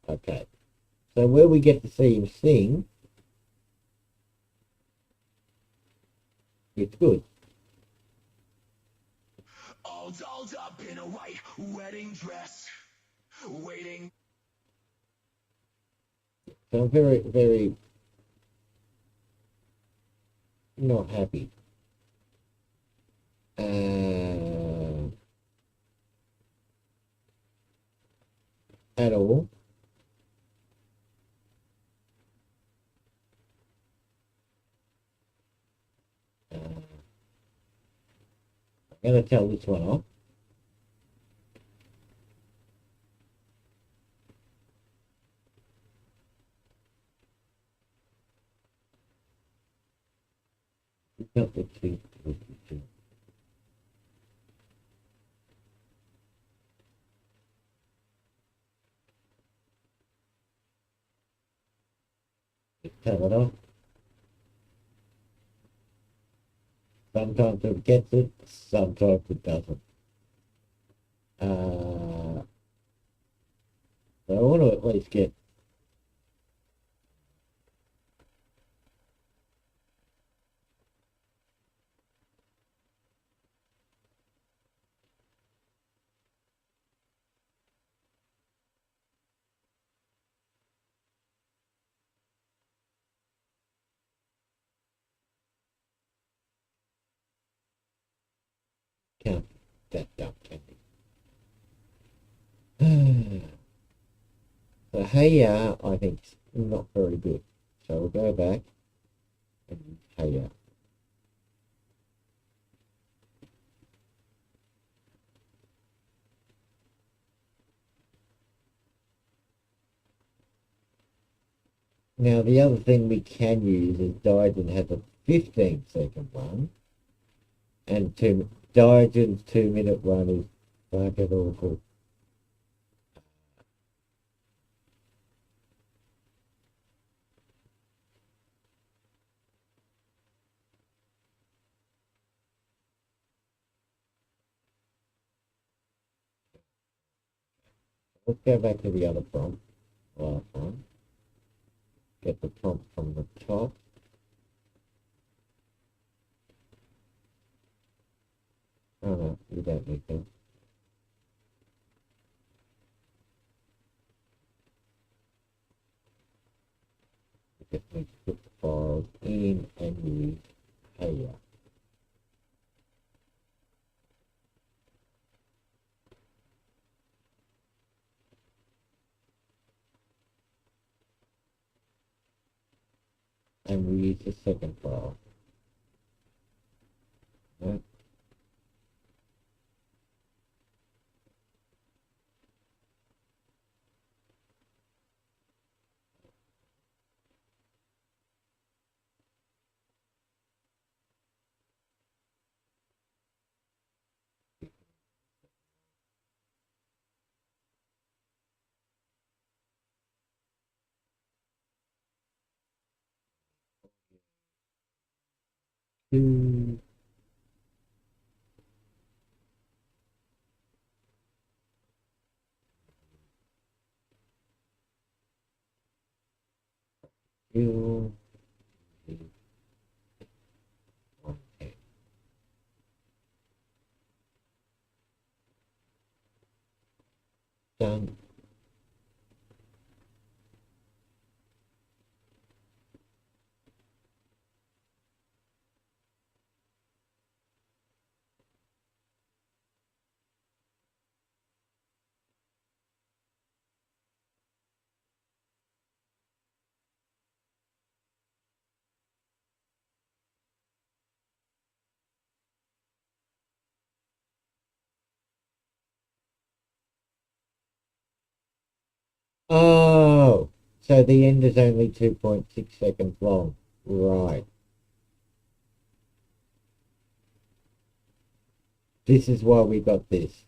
Okay. So where we get to see him sing, it's good.
All dolled up in a white wedding dress, waiting.
So I'm very, very not happy. At all. I'm going to tell this one off. Not the two. Tell it off. Sometimes it gets it, sometimes it doesn't. So I want to at least get count that down, can we? So hey ya, I think it's not very good. So we'll go back and hey ya. Now the other thing we can use is Diogen has a 15-second one, and Diogen's 2-minute one is fucking awful. Let's go back to the other prompt, last one. Get the prompt from the top. Oh no, you don't need to. You just need to put the files in and use here. And we use the second file. Right. 2. Two. Done. Oh, so the end is only 2.6 seconds long. Right. This is why we got this.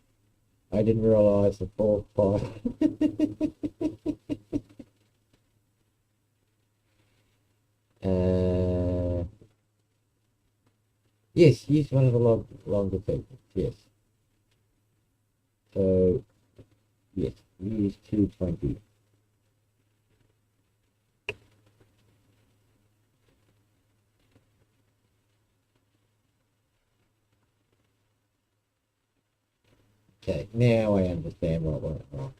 I didn't realize the 4 5. Yes, use one of the longer segments. Yes. So, yes, use 220. Okay, now I understand what went wrong.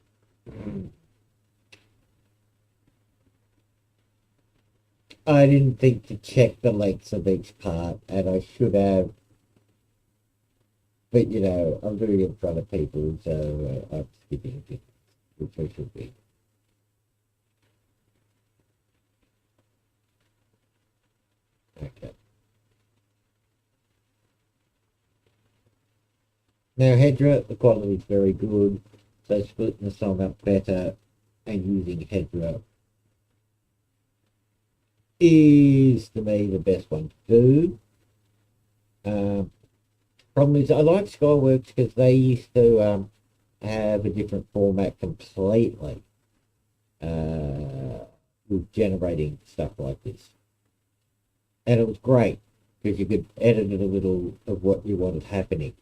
I didn't think to check the lengths of each part, and I should have. But, you know, I'm doing it in front of people, so I'm skipping things, which I should be. Okay. Now, Hedra, the quality is very good, so splitting the song up better and using Hedra is, to me, the best one to do. Problem is, I like Skyworks because they used to have a different format completely with generating stuff like this. And it was great because you could edit it a little of what you wanted happening.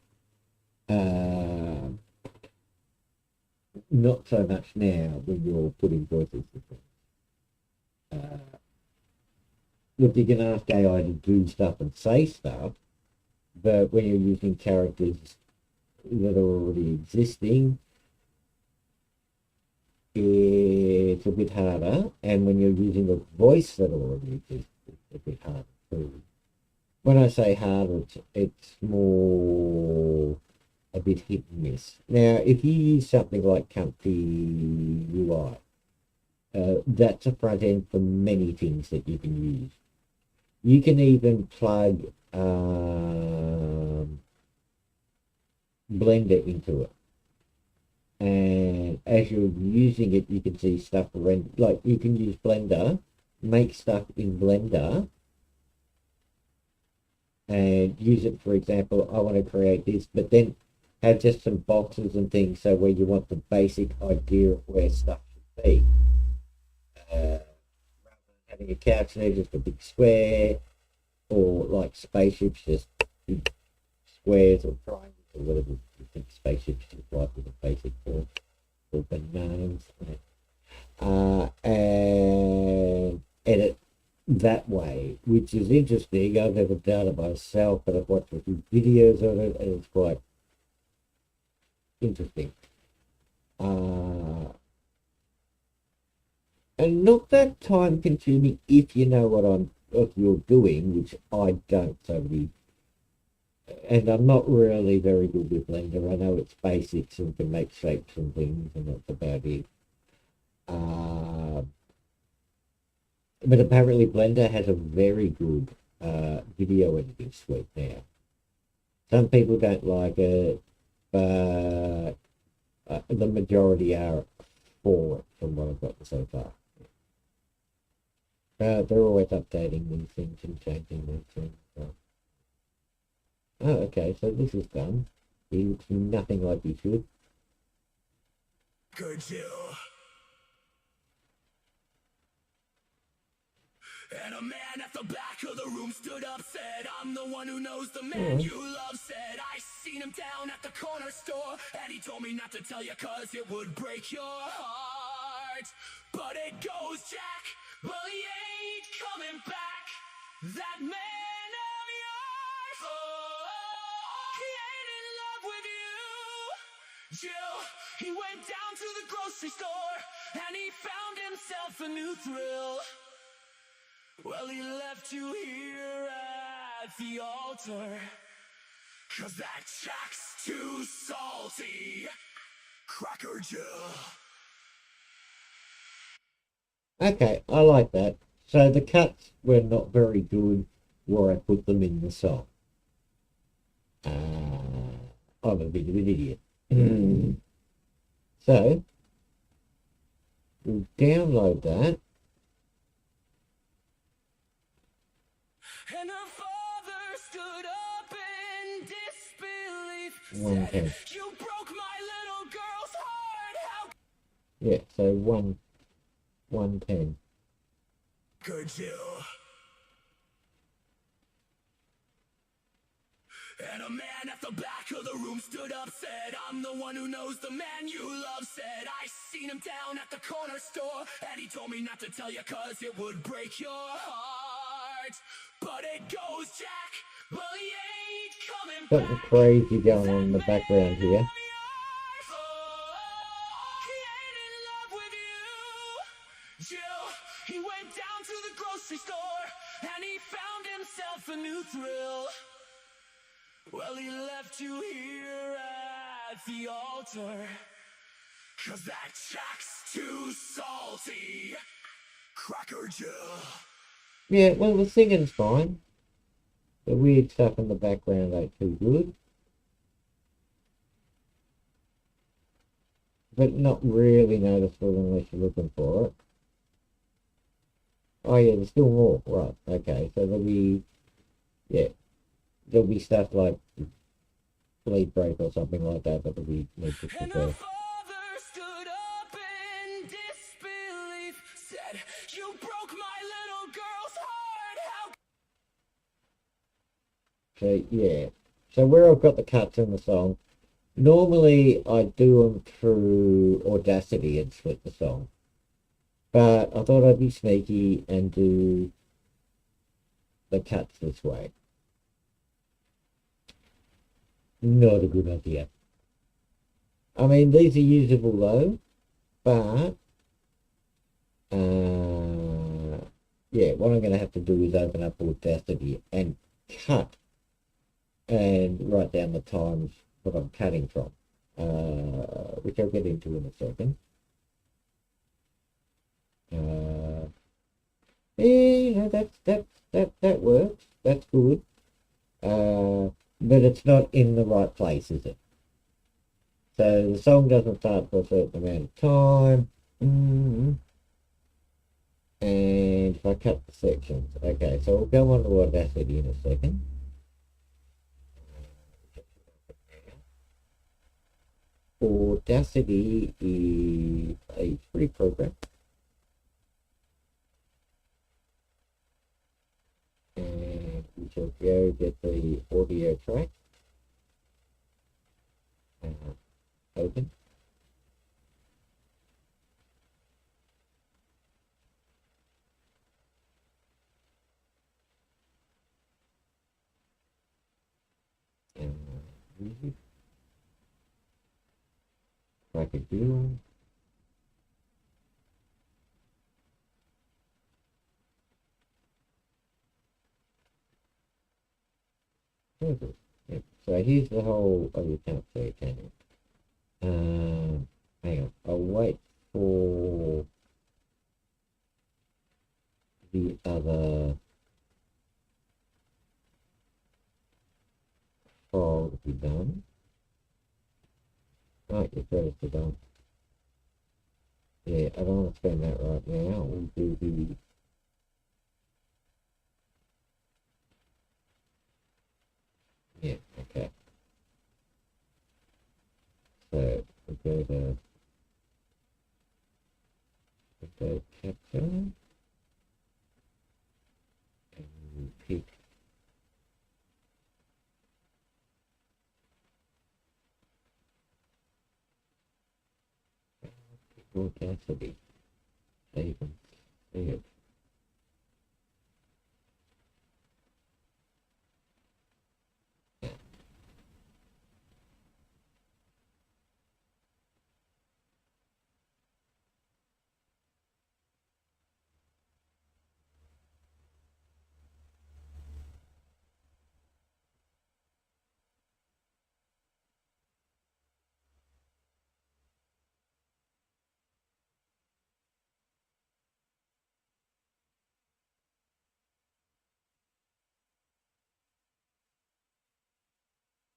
Not so much now when you're putting voices in things. Look, you can ask AI to do stuff and say stuff, but when you're using characters that are already existing, it's a bit harder. And when you're using a voice that already exists, it's a bit harder too. When I say harder, it's more a bit hit and miss. Now, if you use something like Comfy UI, that's a front end for many things that you can use. You can even plug Blender into it, and as you're using it, you can see stuff around. Like you can use Blender, make stuff in Blender, and use it. For example, I want to create this, but then have just some boxes and things. So where you want the basic idea of where stuff should be, rather than having a couch there, just a big square, or like spaceships, just big squares or triangles or whatever you think spaceships look like with a basic form, or bananas, and edit that way, which is interesting. I've never done it myself, but I've watched a few videos on it, and it's quite interesting. And not that time consuming if you know what you're doing, which I don't. And I'm not really very good with Blender. I know it's basics and can make shapes and things, and that's about it. But apparently Blender has a very good video editing suite now. Some people don't like it, but the majority are for it from what I've gotten so far. They're always updating these things and changing these things. So. Oh, okay, so this is done. He looks nothing like he should.
Could you
And a man at the back of the room stood up, said, I'm the one who knows the man you love. Said, I seen him down at the corner store, and he told me not to tell you cause it would break your heart. But it goes, Jack, well he ain't coming back. That man of yours, he ain't in love with you. Jill, he went down to the grocery store, and he found himself a new thrill. Well, he left you here at the altar, cause that Jack's too salty. Cracker Jill.
Okay, I like that. So the cuts were not very good where I put them in the song. I'm a bit of an idiot. So, we'll download that.
And her father stood up in disbelief.
Okay.
Said, you broke my little girl's heart. How
Yeah, so 110.
could you? And a man at the back of the room stood up, said, I'm the one who knows the man you love. Said, I seen him down at the corner store, and he told me not to tell you cause it would break your heart. But it goes, Jack, well he ain't coming
Something
back.
crazy going on in the background here.
He ain't in love with you. Jill, he went down to the grocery store, and he found himself a new thrill. Well, he left you here at the altar, cause that Jack's too salty. Cracker Jill.
Yeah, well, the singing's fine. The weird stuff in the background ain't too good. But not really noticeable unless you're looking for it. Oh yeah, there's still more. Right, okay, so there'll be, yeah, there'll be stuff like bleed break or something like that that we need to
And
prepare.
her father stood up in disbelief, said, you broke my little girl's heart. How
So yeah, so where I've got the cuts in the song, normally I do them through Audacity and split the song, but I thought I'd be sneaky and do the cuts this way. Not a good idea. I mean, these are usable though, but yeah, what I'm going to have to do is open up Audacity and cut and write down the times that I'm cutting from, which I'll get into in a second. Yeah, you know, that works. That's good. But it's not in the right place, is it? So the song doesn't start for a certain amount of time. And if I cut the sections, okay, so we'll go on to Audacity in a second. Audacity is a free program. And we shall go get the audio track. Open. Music. Track a deal. Yep. So here's the whole, oh, you can't see it, can you? Hang on, I'll wait for the other file to be done. Right, your credits are done. Yeah, I don't want to spend that right now. We'll do the yeah, okay. So we'll go to capture. Audacity. So you can see it.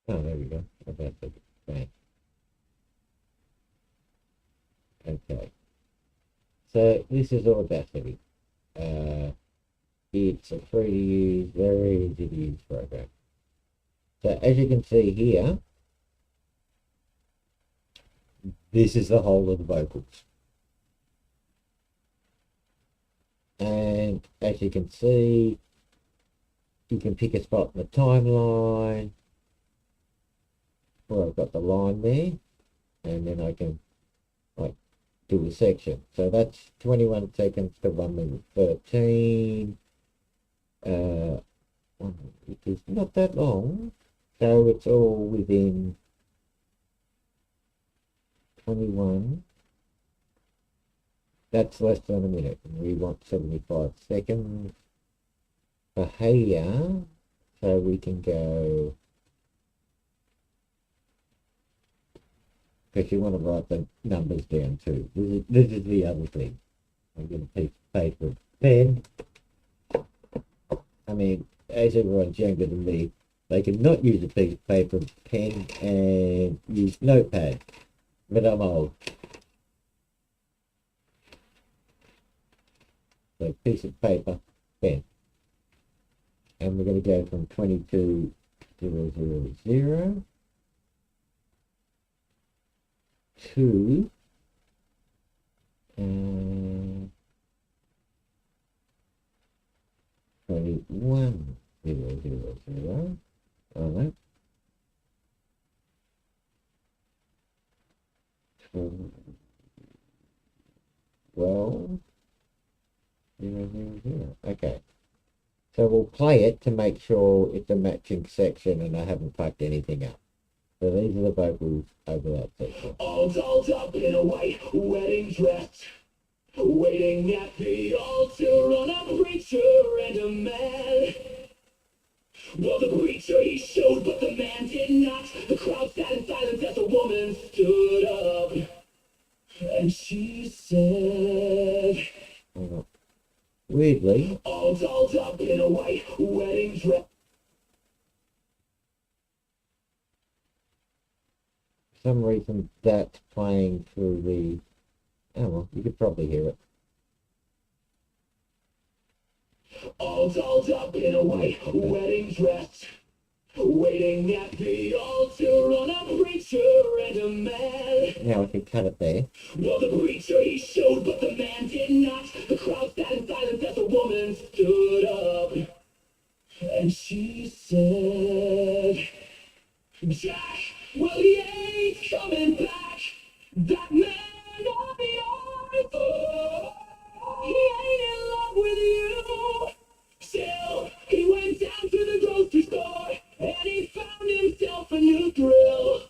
Oh, there we go. Audacity. Right. Okay. So this is Audacity. It's a free to use, very easy to use program. So as you can see here, this is the whole of the vocals. And as you can see, you can pick a spot in the timeline where I've got the line there, and then I can like do a section. So that's 21 seconds to 1 minute 13. It is not that long, so it's all within 21. That's less than a minute, and we want 75 seconds for here, so we can go, because you want to write the numbers down too. This is the other thing. I'm going to piece of paper and pen. I mean, as everyone's younger than me, they can not use a piece of paper and pen and use notepad, but I'm old. So piece of paper, pen. And we're going to go from 22,000 to 21,000. All right. 12,000. Okay. So we'll play it to make sure it's a matching section and I haven't fucked anything up. So these are the vocals over that section.
All dolled up in a white wedding dress, waiting at the altar on a preacher and a man. Well, the preacher he showed, but the man did not. The crowd sat in silence as the woman stood up, and she said,
Weirdly,
all dolled up in a white wedding dress.
for some reason that's playing through the, oh well, you could probably hear it.
All dolled up in a white wedding dress, waiting at the altar on a preacher and a man.
Now I can cut it there.
Well, the preacher he showed, but the man did not. The crowd sat in silence as the woman stood up, and she said, Jack, well, he ain't coming back. That man of yours, oh, he ain't in love with you. Still, he went down to the grocery store, and he found himself a new thrill.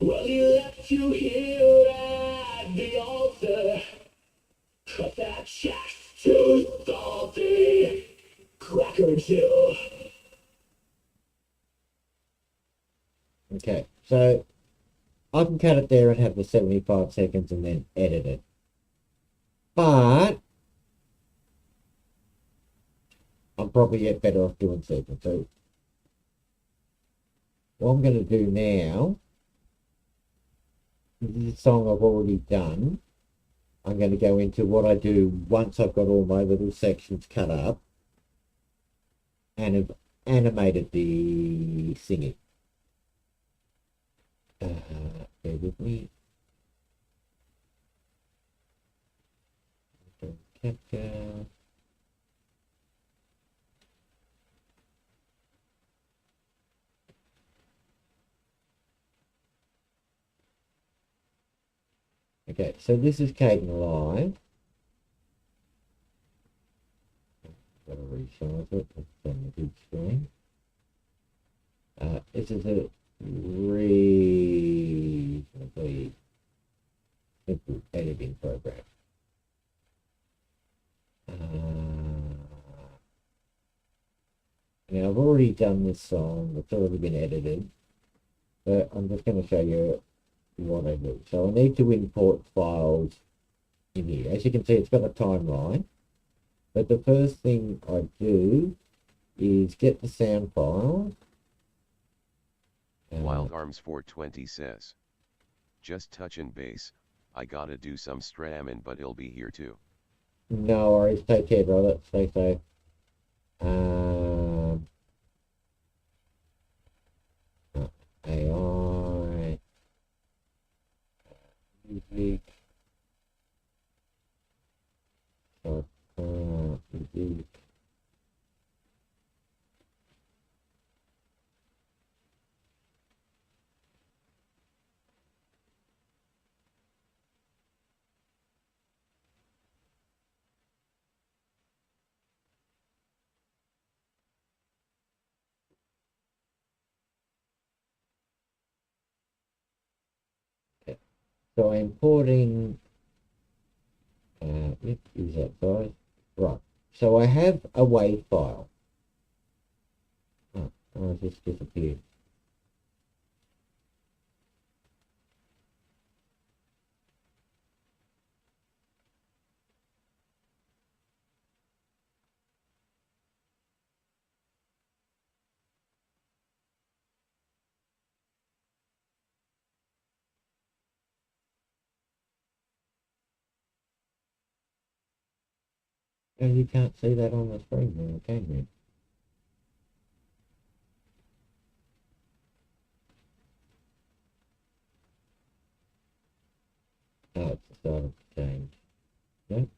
Well, he left you here at the altar, 'cause that Jack's too salty. Cracker Jill.
Okay, so I can cut it there and have the 75 seconds and then edit it. But I'm probably yet better off doing sequence. So what I'm going to do now, this is a song I've already done. I'm going to go into what I do once I've got all my little sections cut up and have animated the singing. Bear with me. Capture. Okay, so this is Caden Live. Gotta resize it, it's on the big screen. This is a reasonably simple editing program. Now I've already done this song, it's already been edited, but I'm just going to show you what I do. So I need to import files in here. As you can see, it's got a timeline, but the first thing I do is get the sound file.
Wild Arms 420 says, just touching base, I gotta do some stramming, but he'll be here too.
No worries, take care, brother, stay safe. AI, music, music. So I'm importing, is that size? Right. So I have a WAV file. Oh, it just disappeared. Oh, you can't see that on the screen now, can you? Oh, it's started to change. Nope.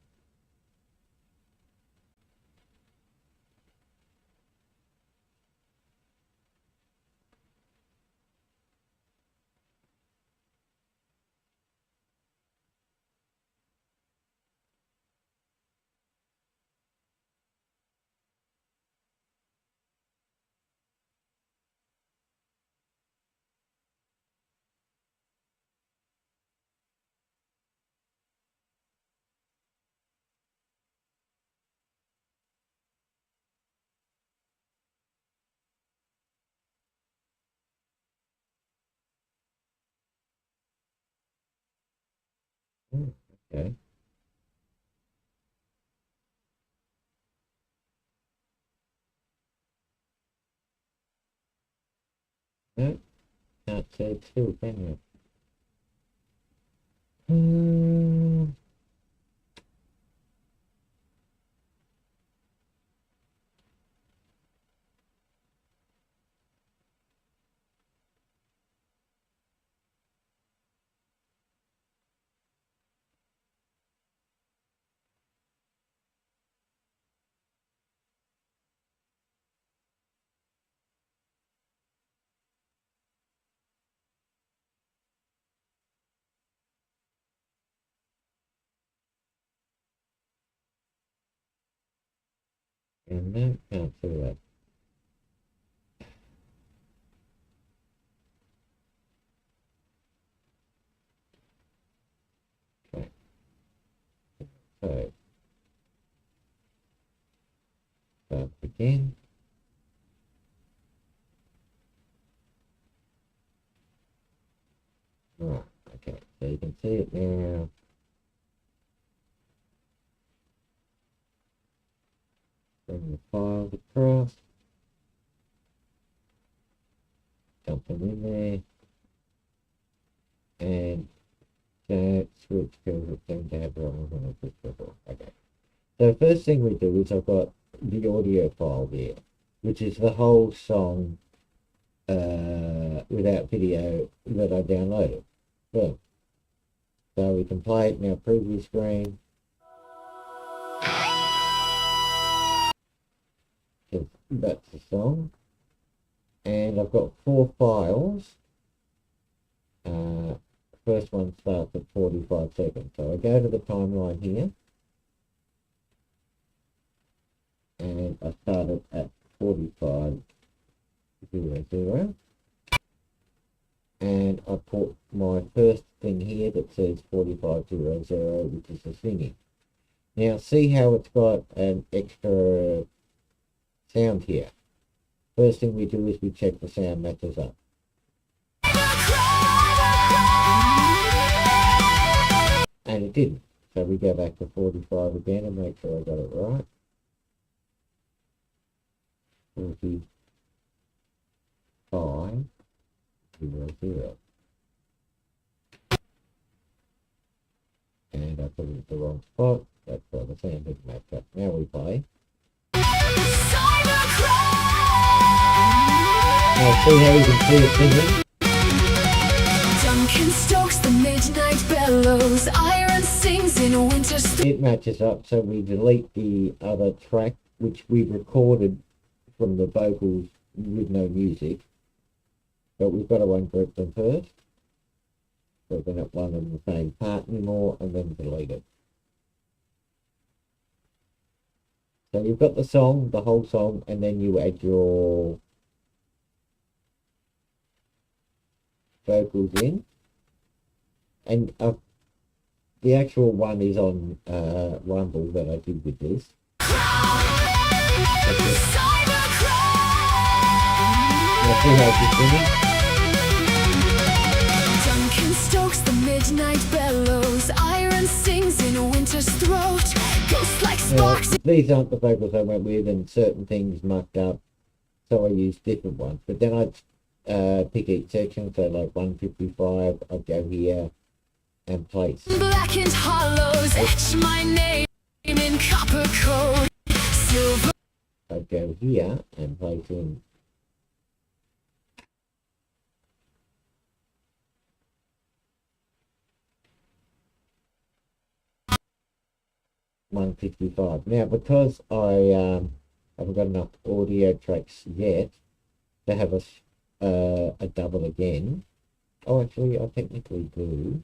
Oh, okay. No, can't see it still, can you? And no, can't see that. Okay. So, start again. Right, okay, so you can see it now. Bring the files across. Dump them in there. And switch because it's going to have wrong on the before. Okay. So first thing we do is I've got the audio file there, which is the whole song without video that I downloaded. Boom. So we can play it in our preview screen. So that's the song. And I've got 4 files from first one starts at 45 seconds. So I go to the timeline here, and I started at 45:00, and I put my first thing here that says 45:00, which is the singing. Now see how it's got an extra sound here. First thing we do is we check the sound matches up. And it didn't. So we go back to 45 again and make sure I got it right. 45:00. And I put it in the wrong spot. That's why the sound didn't match up. Now we play. Now see how you can see it singing?
Duncan stokes the midnight bellows. Iron sings in winter.
It matches up, so we delete the other track, which we recorded from the vocals with no music. But we've got to ungroup them first. So they're not one and the same part anymore, and then delete it. So you've got the song, the whole song, and then you add your vocals in. And the actual one is on Rumble that I did with this. Now see how she's singing?
Duncan stokes the midnight bellows. Iron sings in winter's throat. Ghosts like sparks.
These aren't the vocals I went with, and certain things mucked up, so I used different ones. But then I'd pick each section, so like 155, I'd go here and place.
Blackened hollows etch my name in copper code. Silver.
I'd go here and place in 155. Now, because I haven't got enough audio tracks yet to have a double again. Oh, actually, I technically do.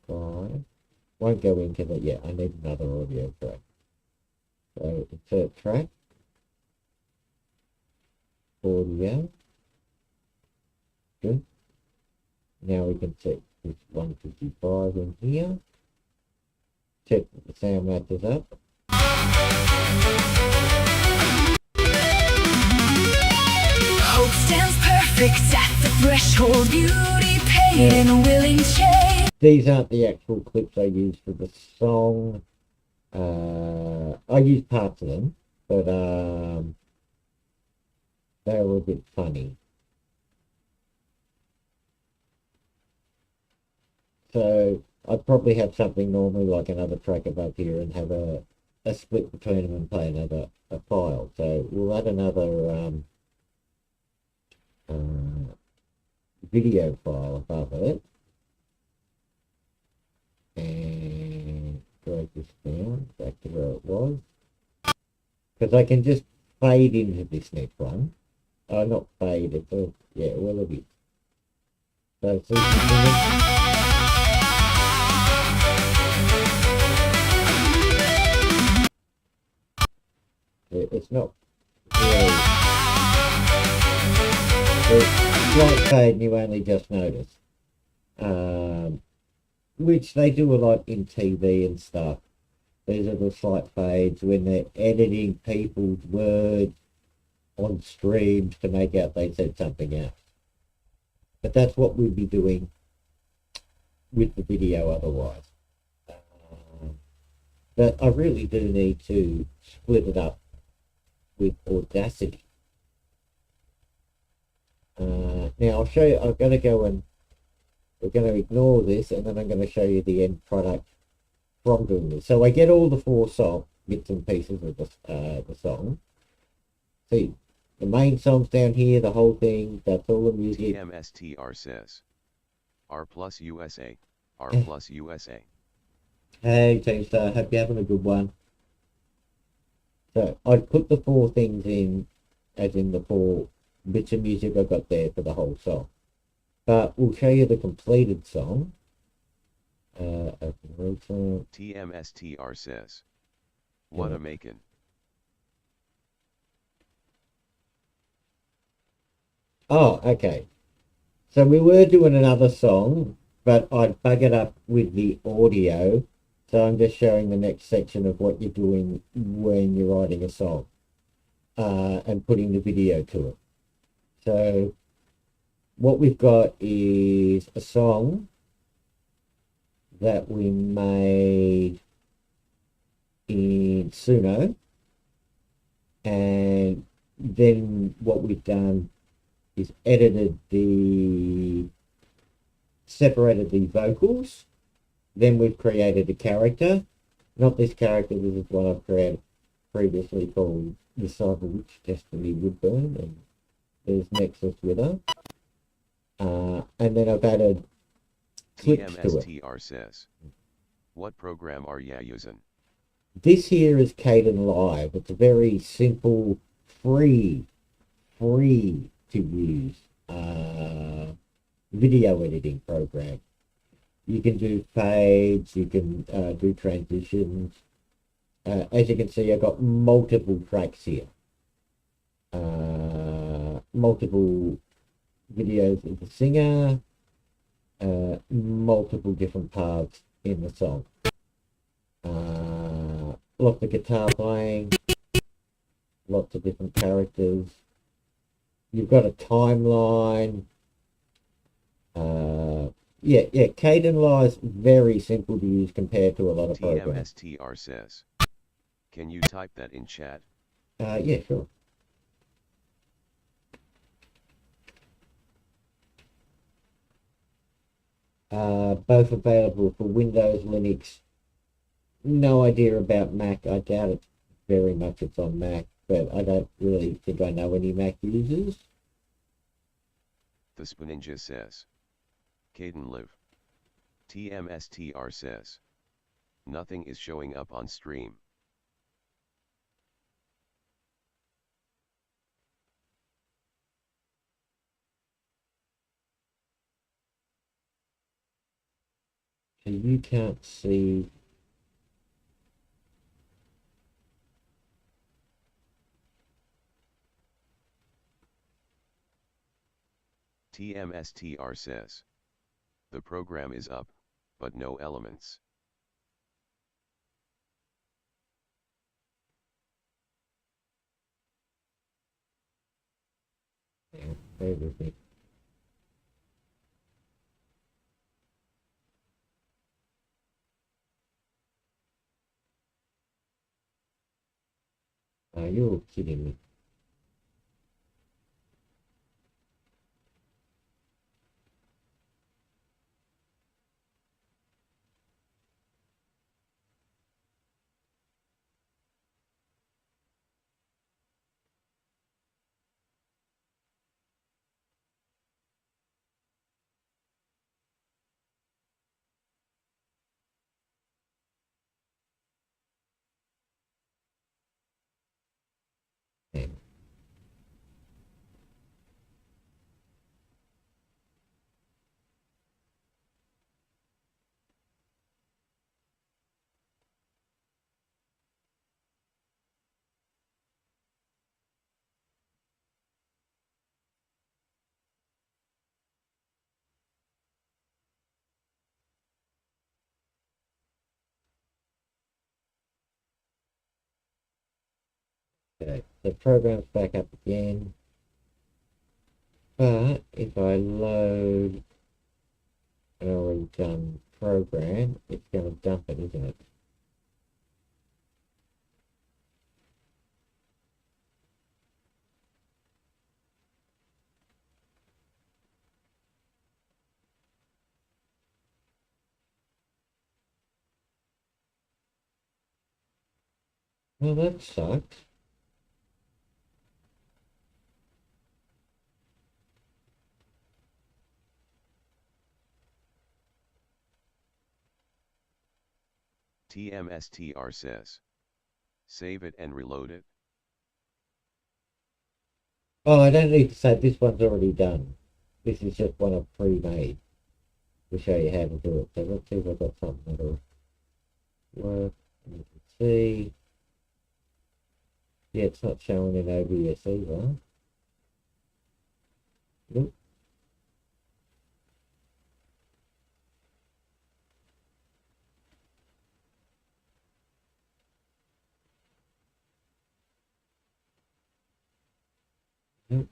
155. Won't go into that yet. I need another audio track. So, insert track. Audio. Good. Now we can set this 155 in here. Check that the sound matches up.
Hope stands perfect at the threshold. Beauty paid in a willing change.
These aren't the actual clips I used for the song. I used parts of them, but they were a bit funny. So I'd probably have something normally like another track above here and have a split between them and play another file. So we'll add another video file above it and break this down back to where it was, because I can just fade into this next one. Oh, not fade, it's all, yeah, well it is. So see, it's not really, it's slight fade and you only just notice, which they do a lot in TV and stuff. These are the slight fades when they're editing people's words on streams to make out they said something else. But that's what we'd be doing with the video otherwise. But I really do need to split it up with Audacity. Now I'll show you, I've got to go and we're going to ignore this, and then I'm going to show you the end product from doing this. So I get all the 4 song bits and pieces of the song. See, the main song's down here, the whole thing, that's all the music.
TMSTR says R plus USA, R plus USA.
Hey Team Star, hope you're having a good one. So I'd put the 4 things in, as in the 4 bits of music I got there for the whole song. but we'll show you the completed song. Open recent.
TMSTR says. What
Yeah.
a makin'.
Oh, okay. So we were doing another song, but I'd bug it up with the audio. So I'm just showing the next section of what you're doing when you're writing a song, and putting the video to it. So what we've got is a song that we made in Suno, and then what we've done is separated the vocals. Then we've created a character, not this character, this is one I've created previously called the Cyber Witch Destiny Woodburn, and there's Nexus with her. And then I've added clips to it.
TMSTR says. What program are ya using?
This here is Caden Live. It's a very simple, free to use video editing program. You can do fades, you can do transitions. As you can see, I've got multiple tracks here. Multiple videos of the singer, multiple different parts in the song. Lots of guitar playing, lots of different characters. You've got a timeline. Yeah, Caden Live's very simple to use compared to a lot of programs.
TMSTR says. Can you type that in chat?
Yeah, sure. Both available for Windows, Linux. No idea about Mac. I doubt it very much it's on Mac, but I don't really think I know any Mac users.
The Spooninja says. Caden live. TMSTR says. Nothing is showing up on stream.
So you can't see.
TMSTR says. The program is up, but no elements.
Bear with me. You're kidding me. Okay. Okay, the program's back up again. But if I load an already done program, it's going to dump it, isn't it? Well, that sucks.
TMSTR says. Save it and reload it.
Oh, I don't need to say this one's already done. This is just one I've pre-made to show you how to do it. So let's see if I've got something that'll work. And you can see, yeah, it's not showing in OBS either. Nope. Nope.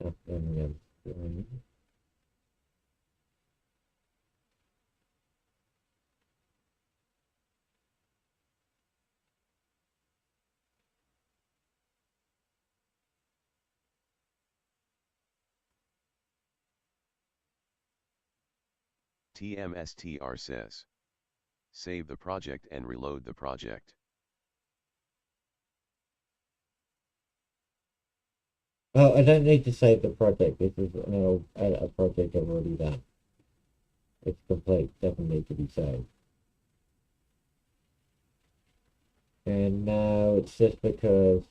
Nothing,
TMSTR says. Save the project and reload the project.
Oh, I don't need to save the project. This is a project I've already done. It's complete. Doesn't need to be saved. And no, it's just because.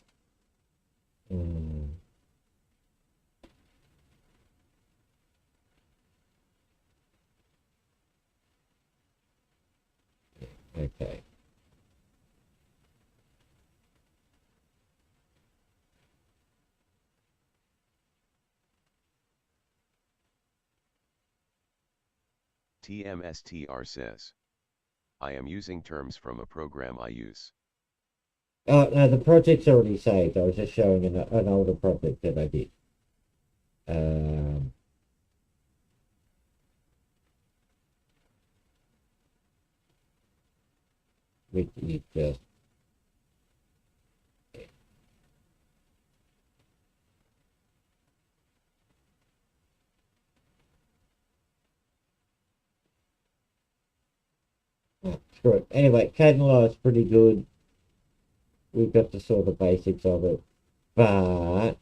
Okay.
TMSTR says. I am using terms from a program I use.
Oh, no, the project's already saved. I was just showing an older project that I did. Which is just. Oh, screw it. Anyway, Cadenlaw is pretty good. We've got the sort of basics of it. But.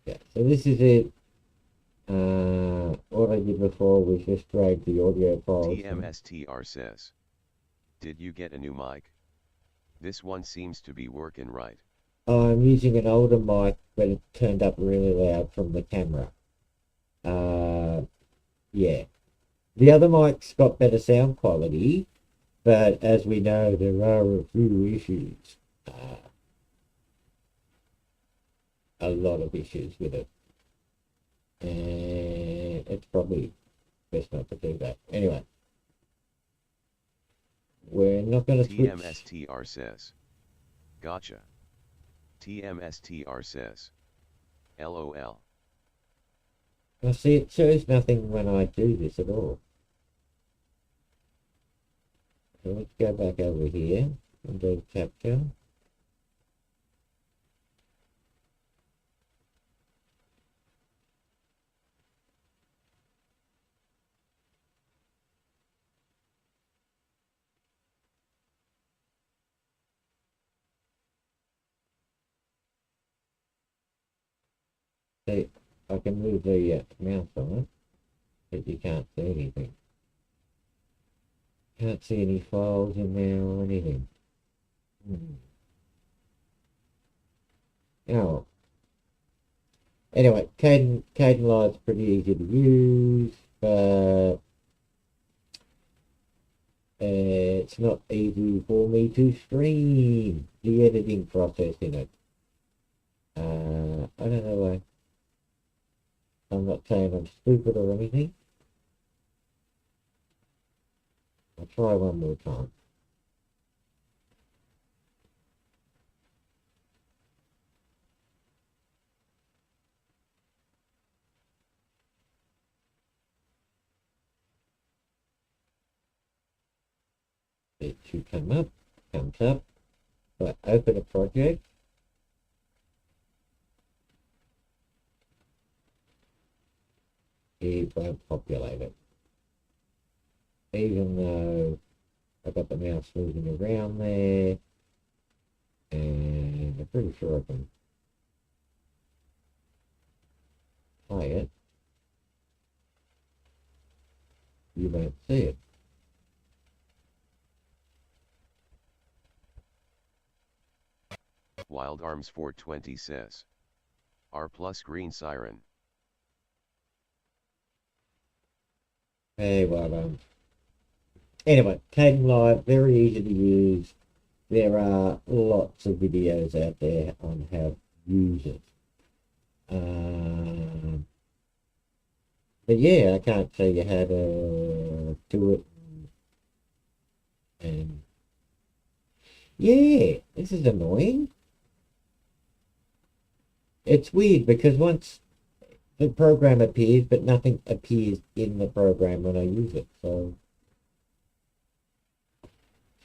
Yeah, so this is it. What I did before was just drag the audio files.
TMSTR says. Did you get a new mic? This one seems to be working right.
I'm using an older mic, but it turned up really loud from the camera. Yeah. The other mic's got better sound quality, but as we know, there are a few issues. A lot of issues with it. And it's probably best not to do that. Anyway. We're not going to switch.
TMSTR says. Gotcha. TMSTR says. LOL.
Now see, it shows nothing when I do this at all. So let's go back over here and do capture. See, I can move the mouse on it, but you can't see anything. Can't see any files in there or anything. Oh. Anyway, Kdenlive is pretty easy to use, but it's not easy for me to stream the editing process in it. I don't know why. I'm not saying I'm stupid or anything. I'll try one more time. It should come up, comes up. But open a project. It won't populate it. Even though I've got the mouse moving around there, and I'm pretty sure I can play it. You won't see it.
Wild Arms 420 says. R plus green siren.
Hey, well done. Anyway, Caden Live, very easy to use. There are lots of videos out there on how to use it. But yeah, I can't show you how to do it. And yeah, this is annoying. It's weird because once the program appears, but nothing appears in the program when I use it. So,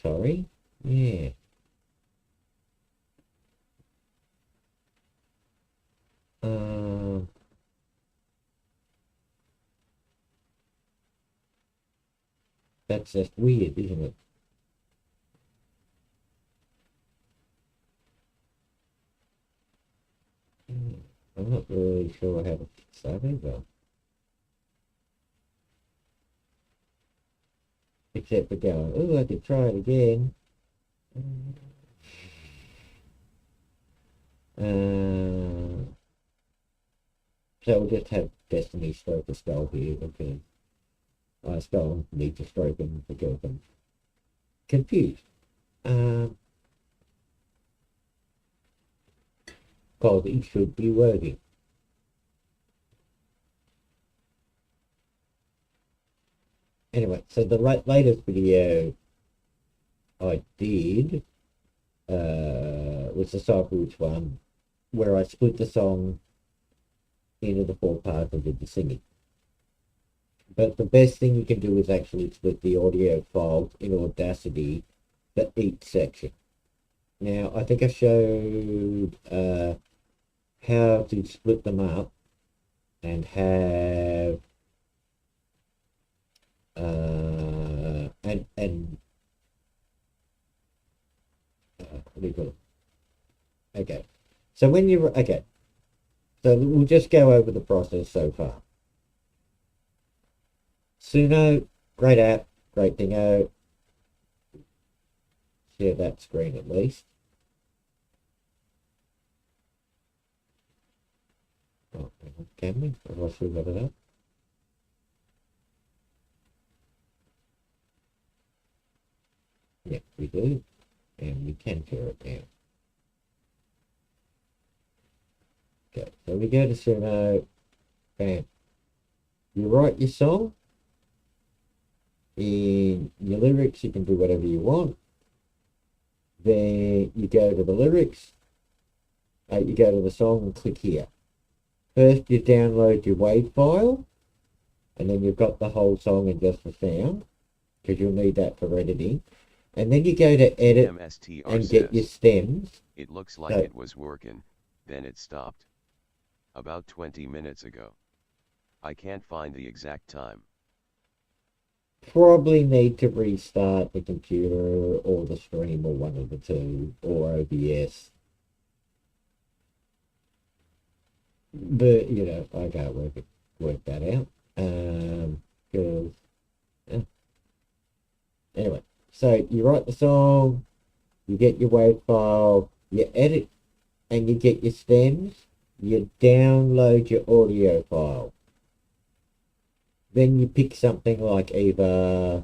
sorry. Yeah. That's just weird, isn't it? I'm not really sure how to fix that either. Except for going, oh, I could try it again. So we'll just have Destiny stroke a skull here because I still need to stroke him because I'm confused. Because it should be working. Anyway, so the latest video I did was the Cyberwitch one, where I split the song into the 4 parts and did the singing. But the best thing you can do is actually split the audio files in Audacity for each section. Now, I think I showed how to split them up and have what do you call it? Okay, so when you so we'll just go over the process so far. Suno, great app, great dingo. Share that screen at least. Oh, can we? Have I still got it up? Yeah, we do. And we can tear it down. Okay, so we go to Suno, bam. You write your song. In your lyrics, you can do whatever you want. Then you go to the lyrics. You go to the song and click here. First, you download your WAV file, and then you've got the whole song and just the sound, because you'll need that for editing. And then you go to edit
MSTR
and get your stems.
It looks like it was working, then it stopped. About 20 minutes ago. I can't find the exact time.
Probably need to restart the computer or the stream or one of the two, or OBS. But, you know, I can't work that out. Because, yeah. Anyway, so you write the song, you get your WAV file, you edit, and you get your stems, you download your audio file. Then you pick something like either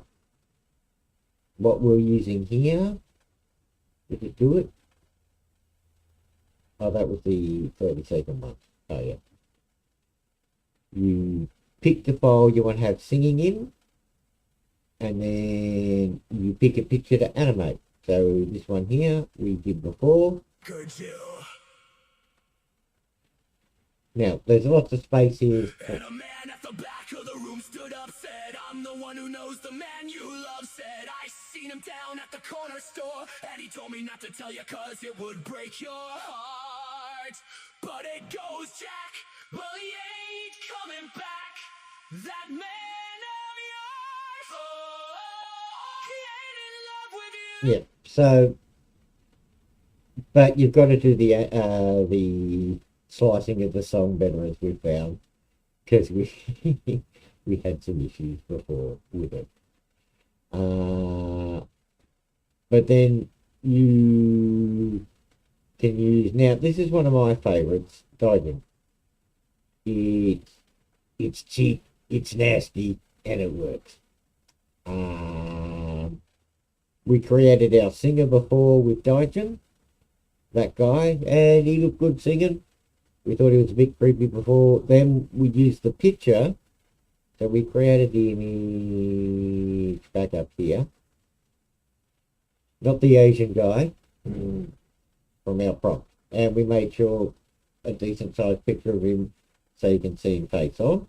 what we're using here. Did it do it? Oh, that was the 30-second one. Oh, yeah. You pick the file you want to have singing in, and then you pick a picture to animate. So this one here we did before.
Could you?
Now, there's lots of space here.
And a man at the back of the room stood up, said, I'm the one who knows the man you love, said, I seen him down at the corner store, and he told me not to tell you cause it would break your heart. But it goes, Jack, well he ain't coming back, that man of yours, oh, he ain't in
Yeah. So, but you've got to do the slicing of the song better, as we found, because we we had some issues before with it. But then you can use, now this is one of my favorites, Diamond. It's cheap, it's nasty, and it works. We created our singer before with Daikin, that guy, and he looked good singing. We thought he was a bit creepy before. Then we used the picture, so we created the image back up here. Not the Asian guy, from our prop. And we made sure a decent sized picture of him so you can see him face on.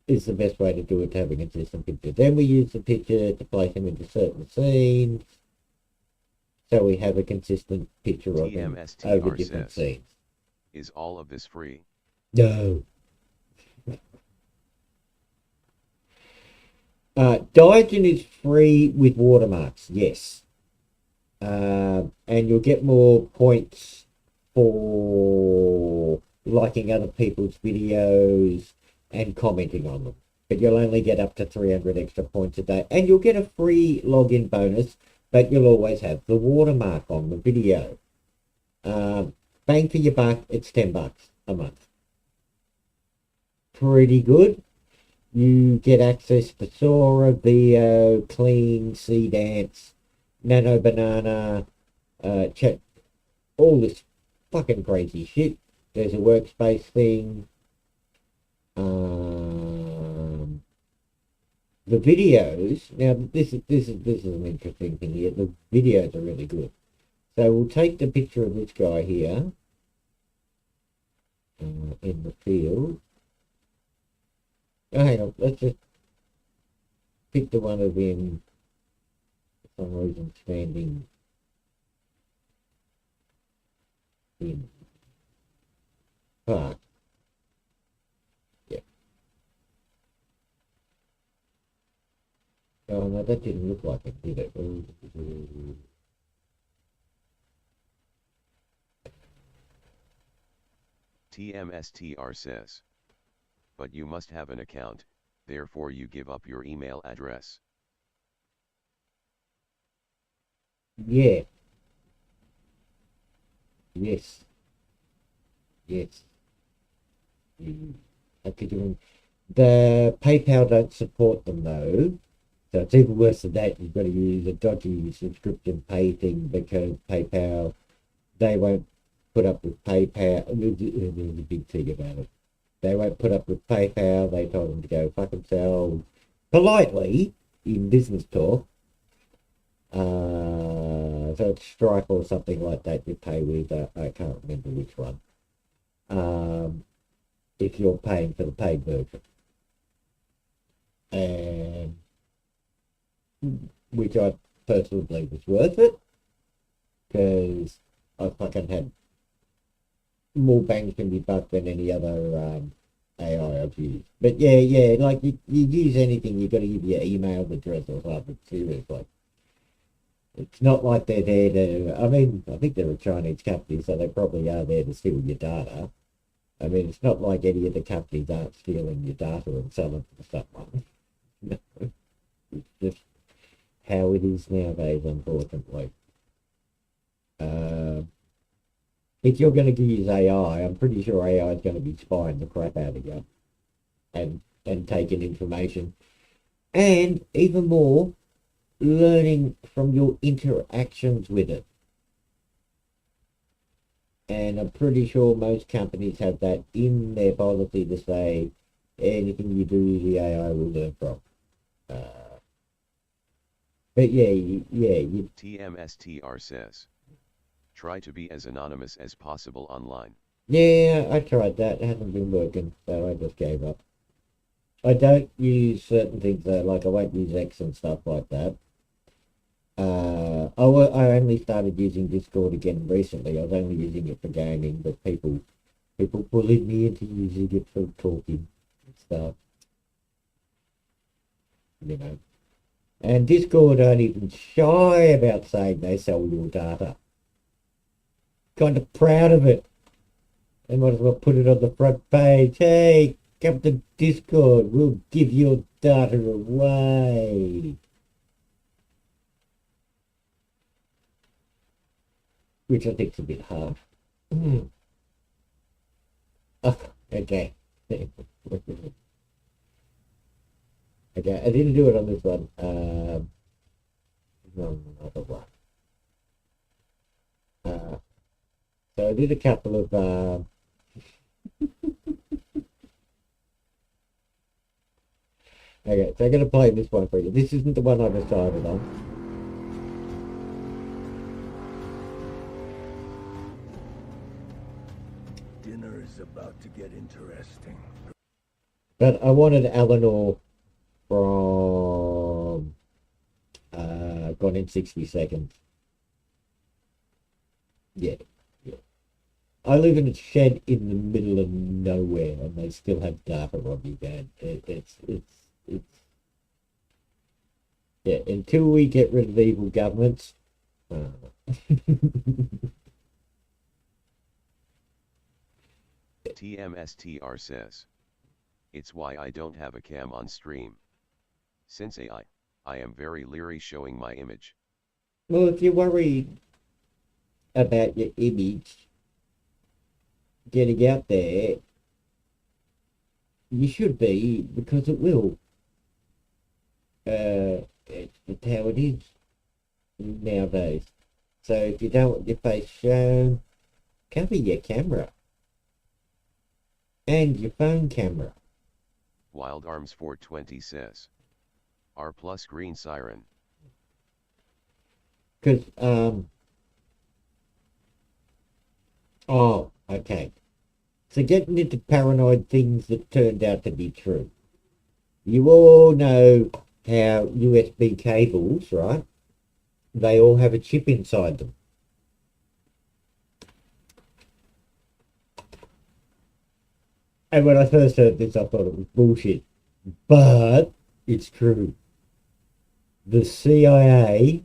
Is the best way to do it, to have a consistent picture. Then we use the picture to place him into certain scenes, so we have a consistent picture of him over different scenes.
Is all of this free?
No. Daikin is free with watermarks, yes. And you'll get more points for liking other people's videos and commenting on them. But you'll only get up to 300 extra points a day. And you'll get a free login bonus, but you'll always have the watermark on the video. Bang for your buck, it's $10 a month. Pretty good. You get access to Sora, Vio, Clean, Sea Dance, Nano Banana, chat, all this fucking crazy shit. There's a workspace thing. The videos, now this is an interesting thing here. The videos are really good. So we'll take the picture of this guy here in the field. Oh, hang on, let's just pick the one of him, for some reason, standing in park. Yeah. Oh no, that didn't look like it, did it?
TMSTR says. But you must have an account, therefore you give up your email address.
Yeah. Yes. Yes. You have to give them. The PayPal don't support them though. So it's even worse than that. You've got to use a dodgy subscription pay thing, because PayPal, they won't put up with PayPal. There's a big thing about it. They won't put up with PayPal. They told them to go fuck themselves politely in business talk. So it's Stripe or something like that you pay with. I can't remember which one. If you're paying for the paid version. And which I personally believe was worth it, because I fucking had more bangs can be bucked than any other AI I've used. But yeah, like you use anything, you've got to give your email address or something, seriously. It's not like they're there to, I mean, I think they're a Chinese company, so they probably are there to steal your data. I mean, it's not like any of the companies aren't stealing your data and selling it to someone. No. It's just how it is nowadays, unfortunately. If you're going to use AI, I'm pretty sure AI is going to be spying the crap out of you and taking information, and even more, learning from your interactions with it. And I'm pretty sure most companies have that in their policy to say anything you do, the AI will learn from. But you
TMSTR says. Try to be as anonymous as possible online.
Yeah, I tried that. It hasn't been working, so I just gave up. I don't use certain things though, like I won't use X and stuff like that. I only started using Discord again recently. I was only using it for gaming, but people bullied me into using it for talking and stuff. You know. And Discord aren't even shy about saying they sell your data. Kind of proud of it. They might as well put it on the front page. Hey, come to Discord. We'll give your data away. Which I think's a bit harsh. Oh, okay. Okay, I didn't do it on this one. No, another one. So I did a couple of okay, so I'm gonna play this one for you. This isn't the one I decided on.
Dinner is about to get interesting.
But I wanted Eleanor from Gone in 60 Seconds. Yeah. I live in a shed in the middle of nowhere, and they still have data on you, man. It's yeah. Until we get rid of evil governments,
TMSTR says. It's why I don't have a cam on stream. Since I am very leery showing my image.
well, if you're worried about your image getting out there, you should be, because it will. It's how it is nowadays. So if you don't want your face shown, cover your camera and your phone camera.
Wild Arms 420 says. R plus green siren.
Because oh, okay. So getting into paranoid things that turned out to be true. You all know how USB cables, right? They all have a chip inside them. And when I first heard this, I thought it was bullshit. But it's true. The CIA...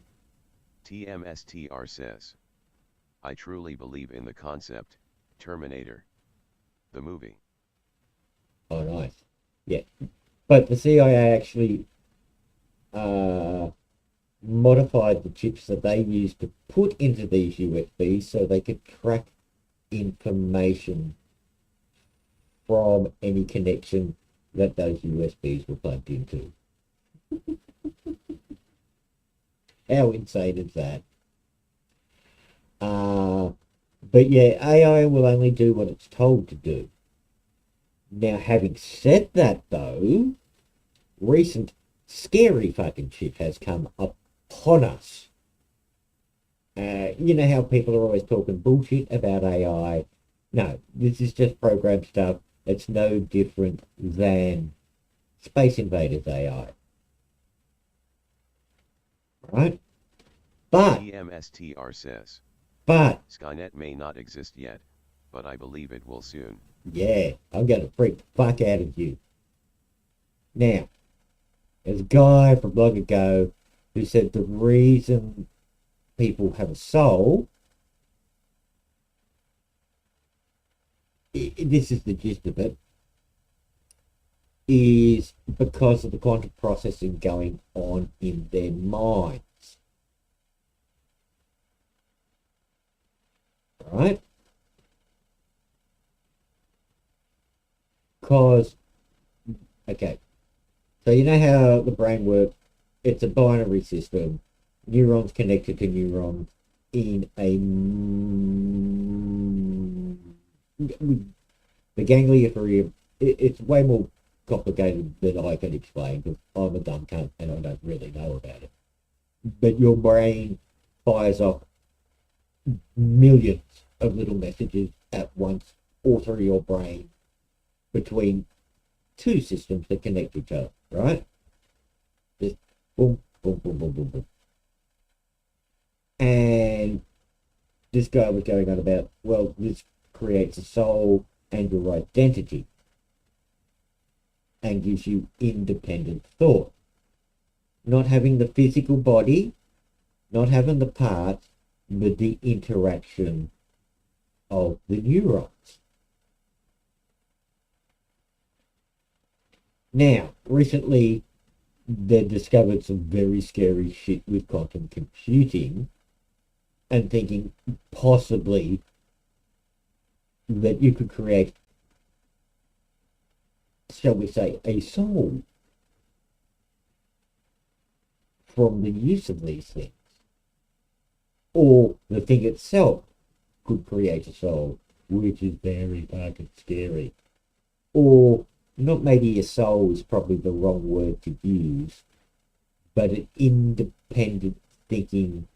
TMSTR says. I truly believe in the concept, Terminator. The movie.
Oh, nice. Yeah. But the CIA actually modified the chips that they used to put into these USBs so they could track information from any connection that those USBs were plugged into. How insane is that? But yeah, AI will only do what it's told to do. Now, having said that, though, recent scary fucking shit has come upon us. You know how people are always talking bullshit about AI? No, this is just program stuff. It's no different than Space Invaders AI. Right? But
TMSTR says.
But
Skynet may not exist yet, but I believe it will soon.
yeah, I'm going to freak the fuck out of you. Now, there's a guy from Blog Ago who said the reason people have a soul, this is the gist of it, is because of the quantum processing going on in their minds. Right? Because, okay, so you know how the brain works? It's a binary system. Neurons connected to neurons in a... the ganglia theory, it's way more complicated than I can explain because I'm a dumb cunt and I don't really know about it. But your brain fires off millions of little messages at once all through your brain between two systems that connect each other, right? Just boom, boom, boom, boom, boom, boom. And this guy was going on about, well, this creates a soul and your identity and gives you independent thought. not having the physical body, not having the parts, but the interaction of the neurons. Now, recently, they discovered some very scary shit with quantum computing and thinking possibly that you could create, shall we say, a soul from the use of these things. Or the thing itself could create a soul, which is very fucking scary. Or not maybe a soul is probably the wrong word to use, but an independent thinking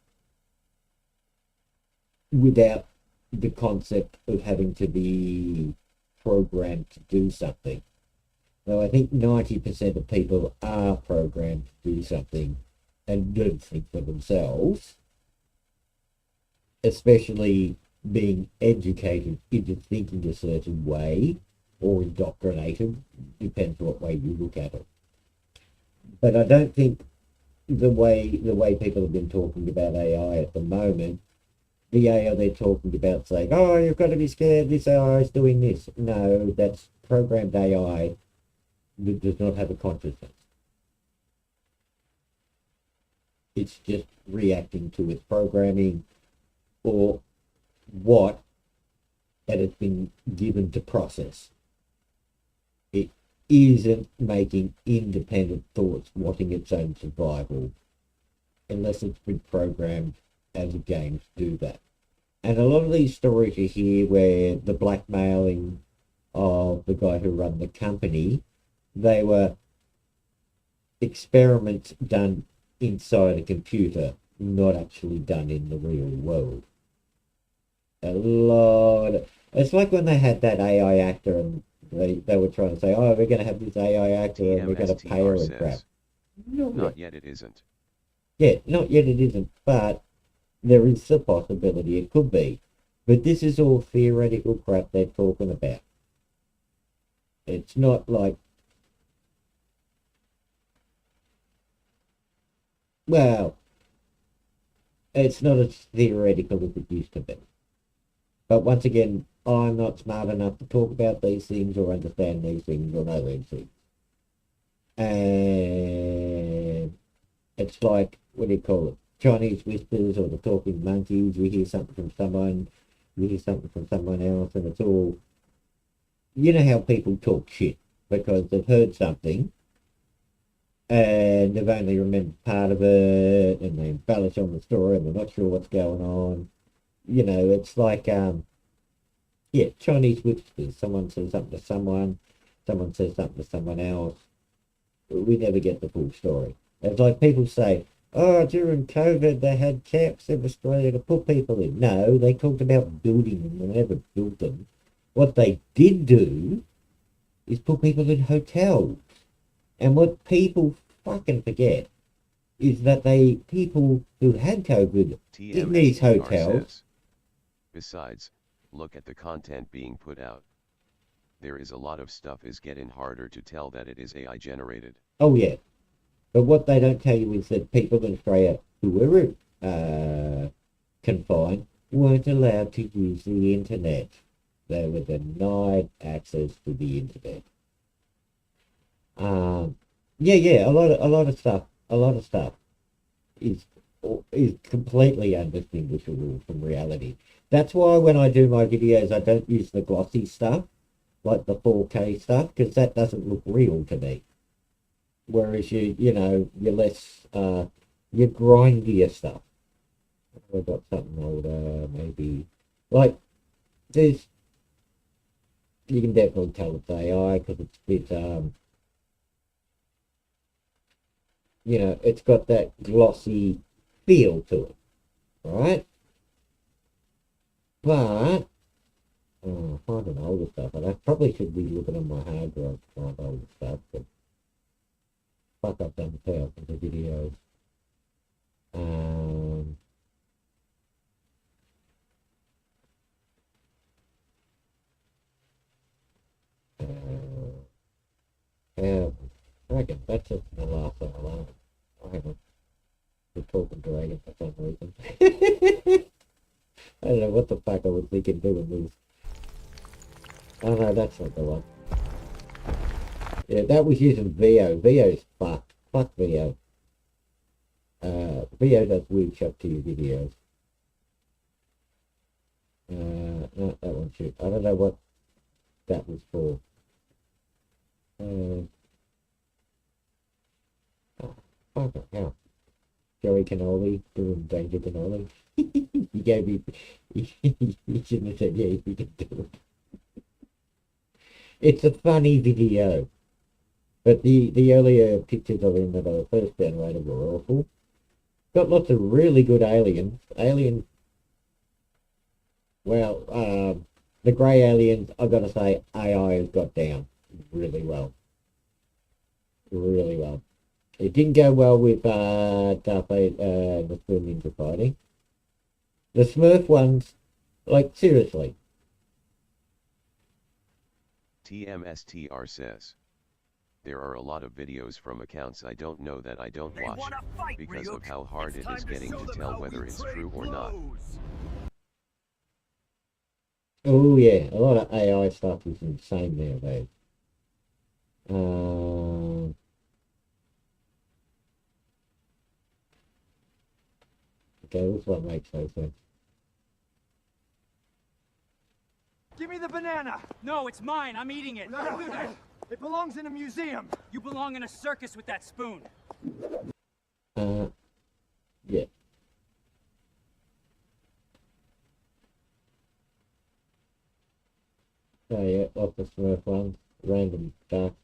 without the concept of having to be programmed to do something. Now, I think 90% of people are programmed to do something and don't think for themselves, especially being educated into thinking a certain way, or indoctrinated, depends what way you look at it. But I don't think the way people have been talking about AI at the moment, the AI they're talking about saying, oh, you've got to be scared, this AI is doing this. No, that's programmed AI that does not have a consciousness. It's just reacting to its programming or what that has been given to process. It isn't making independent thoughts wanting its own survival unless it's been programmed as a game to do that. And a lot of these stories you hear where the blackmailing of the guy who ran the company, they were experiments done inside a computer, not actually done in the real world. It's like when they had that AI actor and they were trying to say, oh, we're going to have this AI actor and we're going to pay her and crap.
Not yet it isn't.
Yeah, not yet it isn't, but there is a possibility it could be. But this is all theoretical crap they're talking about. It's not like, well, it's not as theoretical as it used to be. But once again, I'm not smart enough to talk about these things or understand these things or know these things. And it's like, what do you call it? Chinese whispers or the talking monkeys. You hear something from someone, you hear something from someone else, and it's all, you know how people talk shit because they've heard something and they've only remembered part of it and they embellish on the story and they're not sure what's going on. You know, it's like, yeah, Chinese whispers. Someone says something to someone says something to someone else. We never get the full story. It's like people say, oh, during COVID they had camps in Australia to put people in. No, they talked about building them. They never built them. What they did do is put people in hotels. And what people fucking forget is that people who had COVID in these hotels.
Besides, look at the content being put out. There is a lot of stuff is getting harder to tell that it is AI generated.
Oh yeah. But what they don't tell you is that people in Australia who were confined weren't allowed to use the internet. They were denied access to the internet. A lot of stuff is completely undistinguishable from reality. That's why when I do my videos, I don't use the glossy stuff, like the 4K stuff, because that doesn't look real to me. Whereas your less, your grindier stuff. I've got something older, maybe. Like, you can definitely tell it's AI, because it's a bit, it's got that glossy feel to it, right? But, finding older stuff, and I probably should be looking on my hard drive to find older stuff, but fuck, I've done thousands of videos. Yeah, I reckon that's just the last one alone. Oh, hang on. We're talking dragon for some reason. I don't know what the fuck I was thinking doing this. Oh no, that's not the one. Yeah, that was using VO. VO's fucked. Fuck VO. VO does weird shit to your videos. No, that one should. I don't know what that was for. Oh, fuck hell. Joey Cannoli doing Danger Cannoli. He gave me. He shouldn't have said, yeah, he can do it. It's a funny video. But the earlier pictures of him that I first generated were awful. Got lots of really good aliens. Well, the grey aliens, I've got to say, AI has got down really well. Really well. It didn't go well with the Spoon Ninja fighting. The Smurf ones, like, seriously.
TMSTR says, there are a lot of videos from accounts I don't know that I don't watch, because of how hard it is getting to tell whether it's true or not.
Oh yeah, a lot of AI stuff is insane nowadays. Okay, this one makes no sense.
Give me the banana!
No, it's mine. I'm eating it.
It belongs in a museum.
You belong in a circus with that spoon.
Yeah. Oh yeah, lots of Smurf ones, random ducks.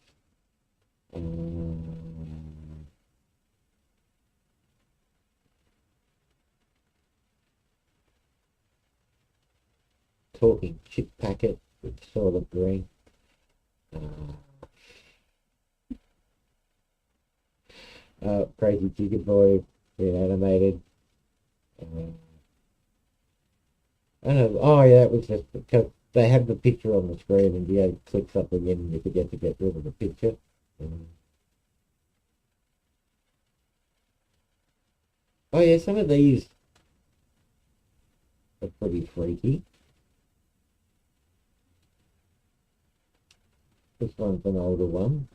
Talking chip packet with solid green. Crazy Chicken Boy being animated. I don't know. Oh yeah, that was just because they have the picture on the screen and you click something in and you forget to get rid of the picture. Oh yeah, some of these are pretty freaky. This one's an older one.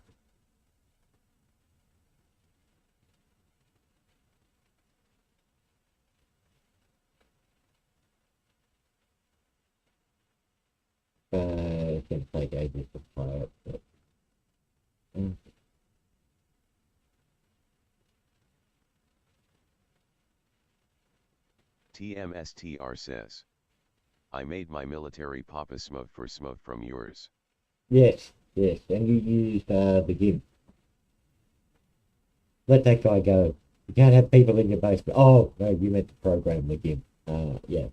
It's going to take ages to play it, but...
TMSTR says, I made my military Papa Smurf for Smurf from yours.
Yes, yes, and you used the GIMP. Let that guy go. You can't have people in your basement. Oh, no, you meant to program the GIMP. Yeah.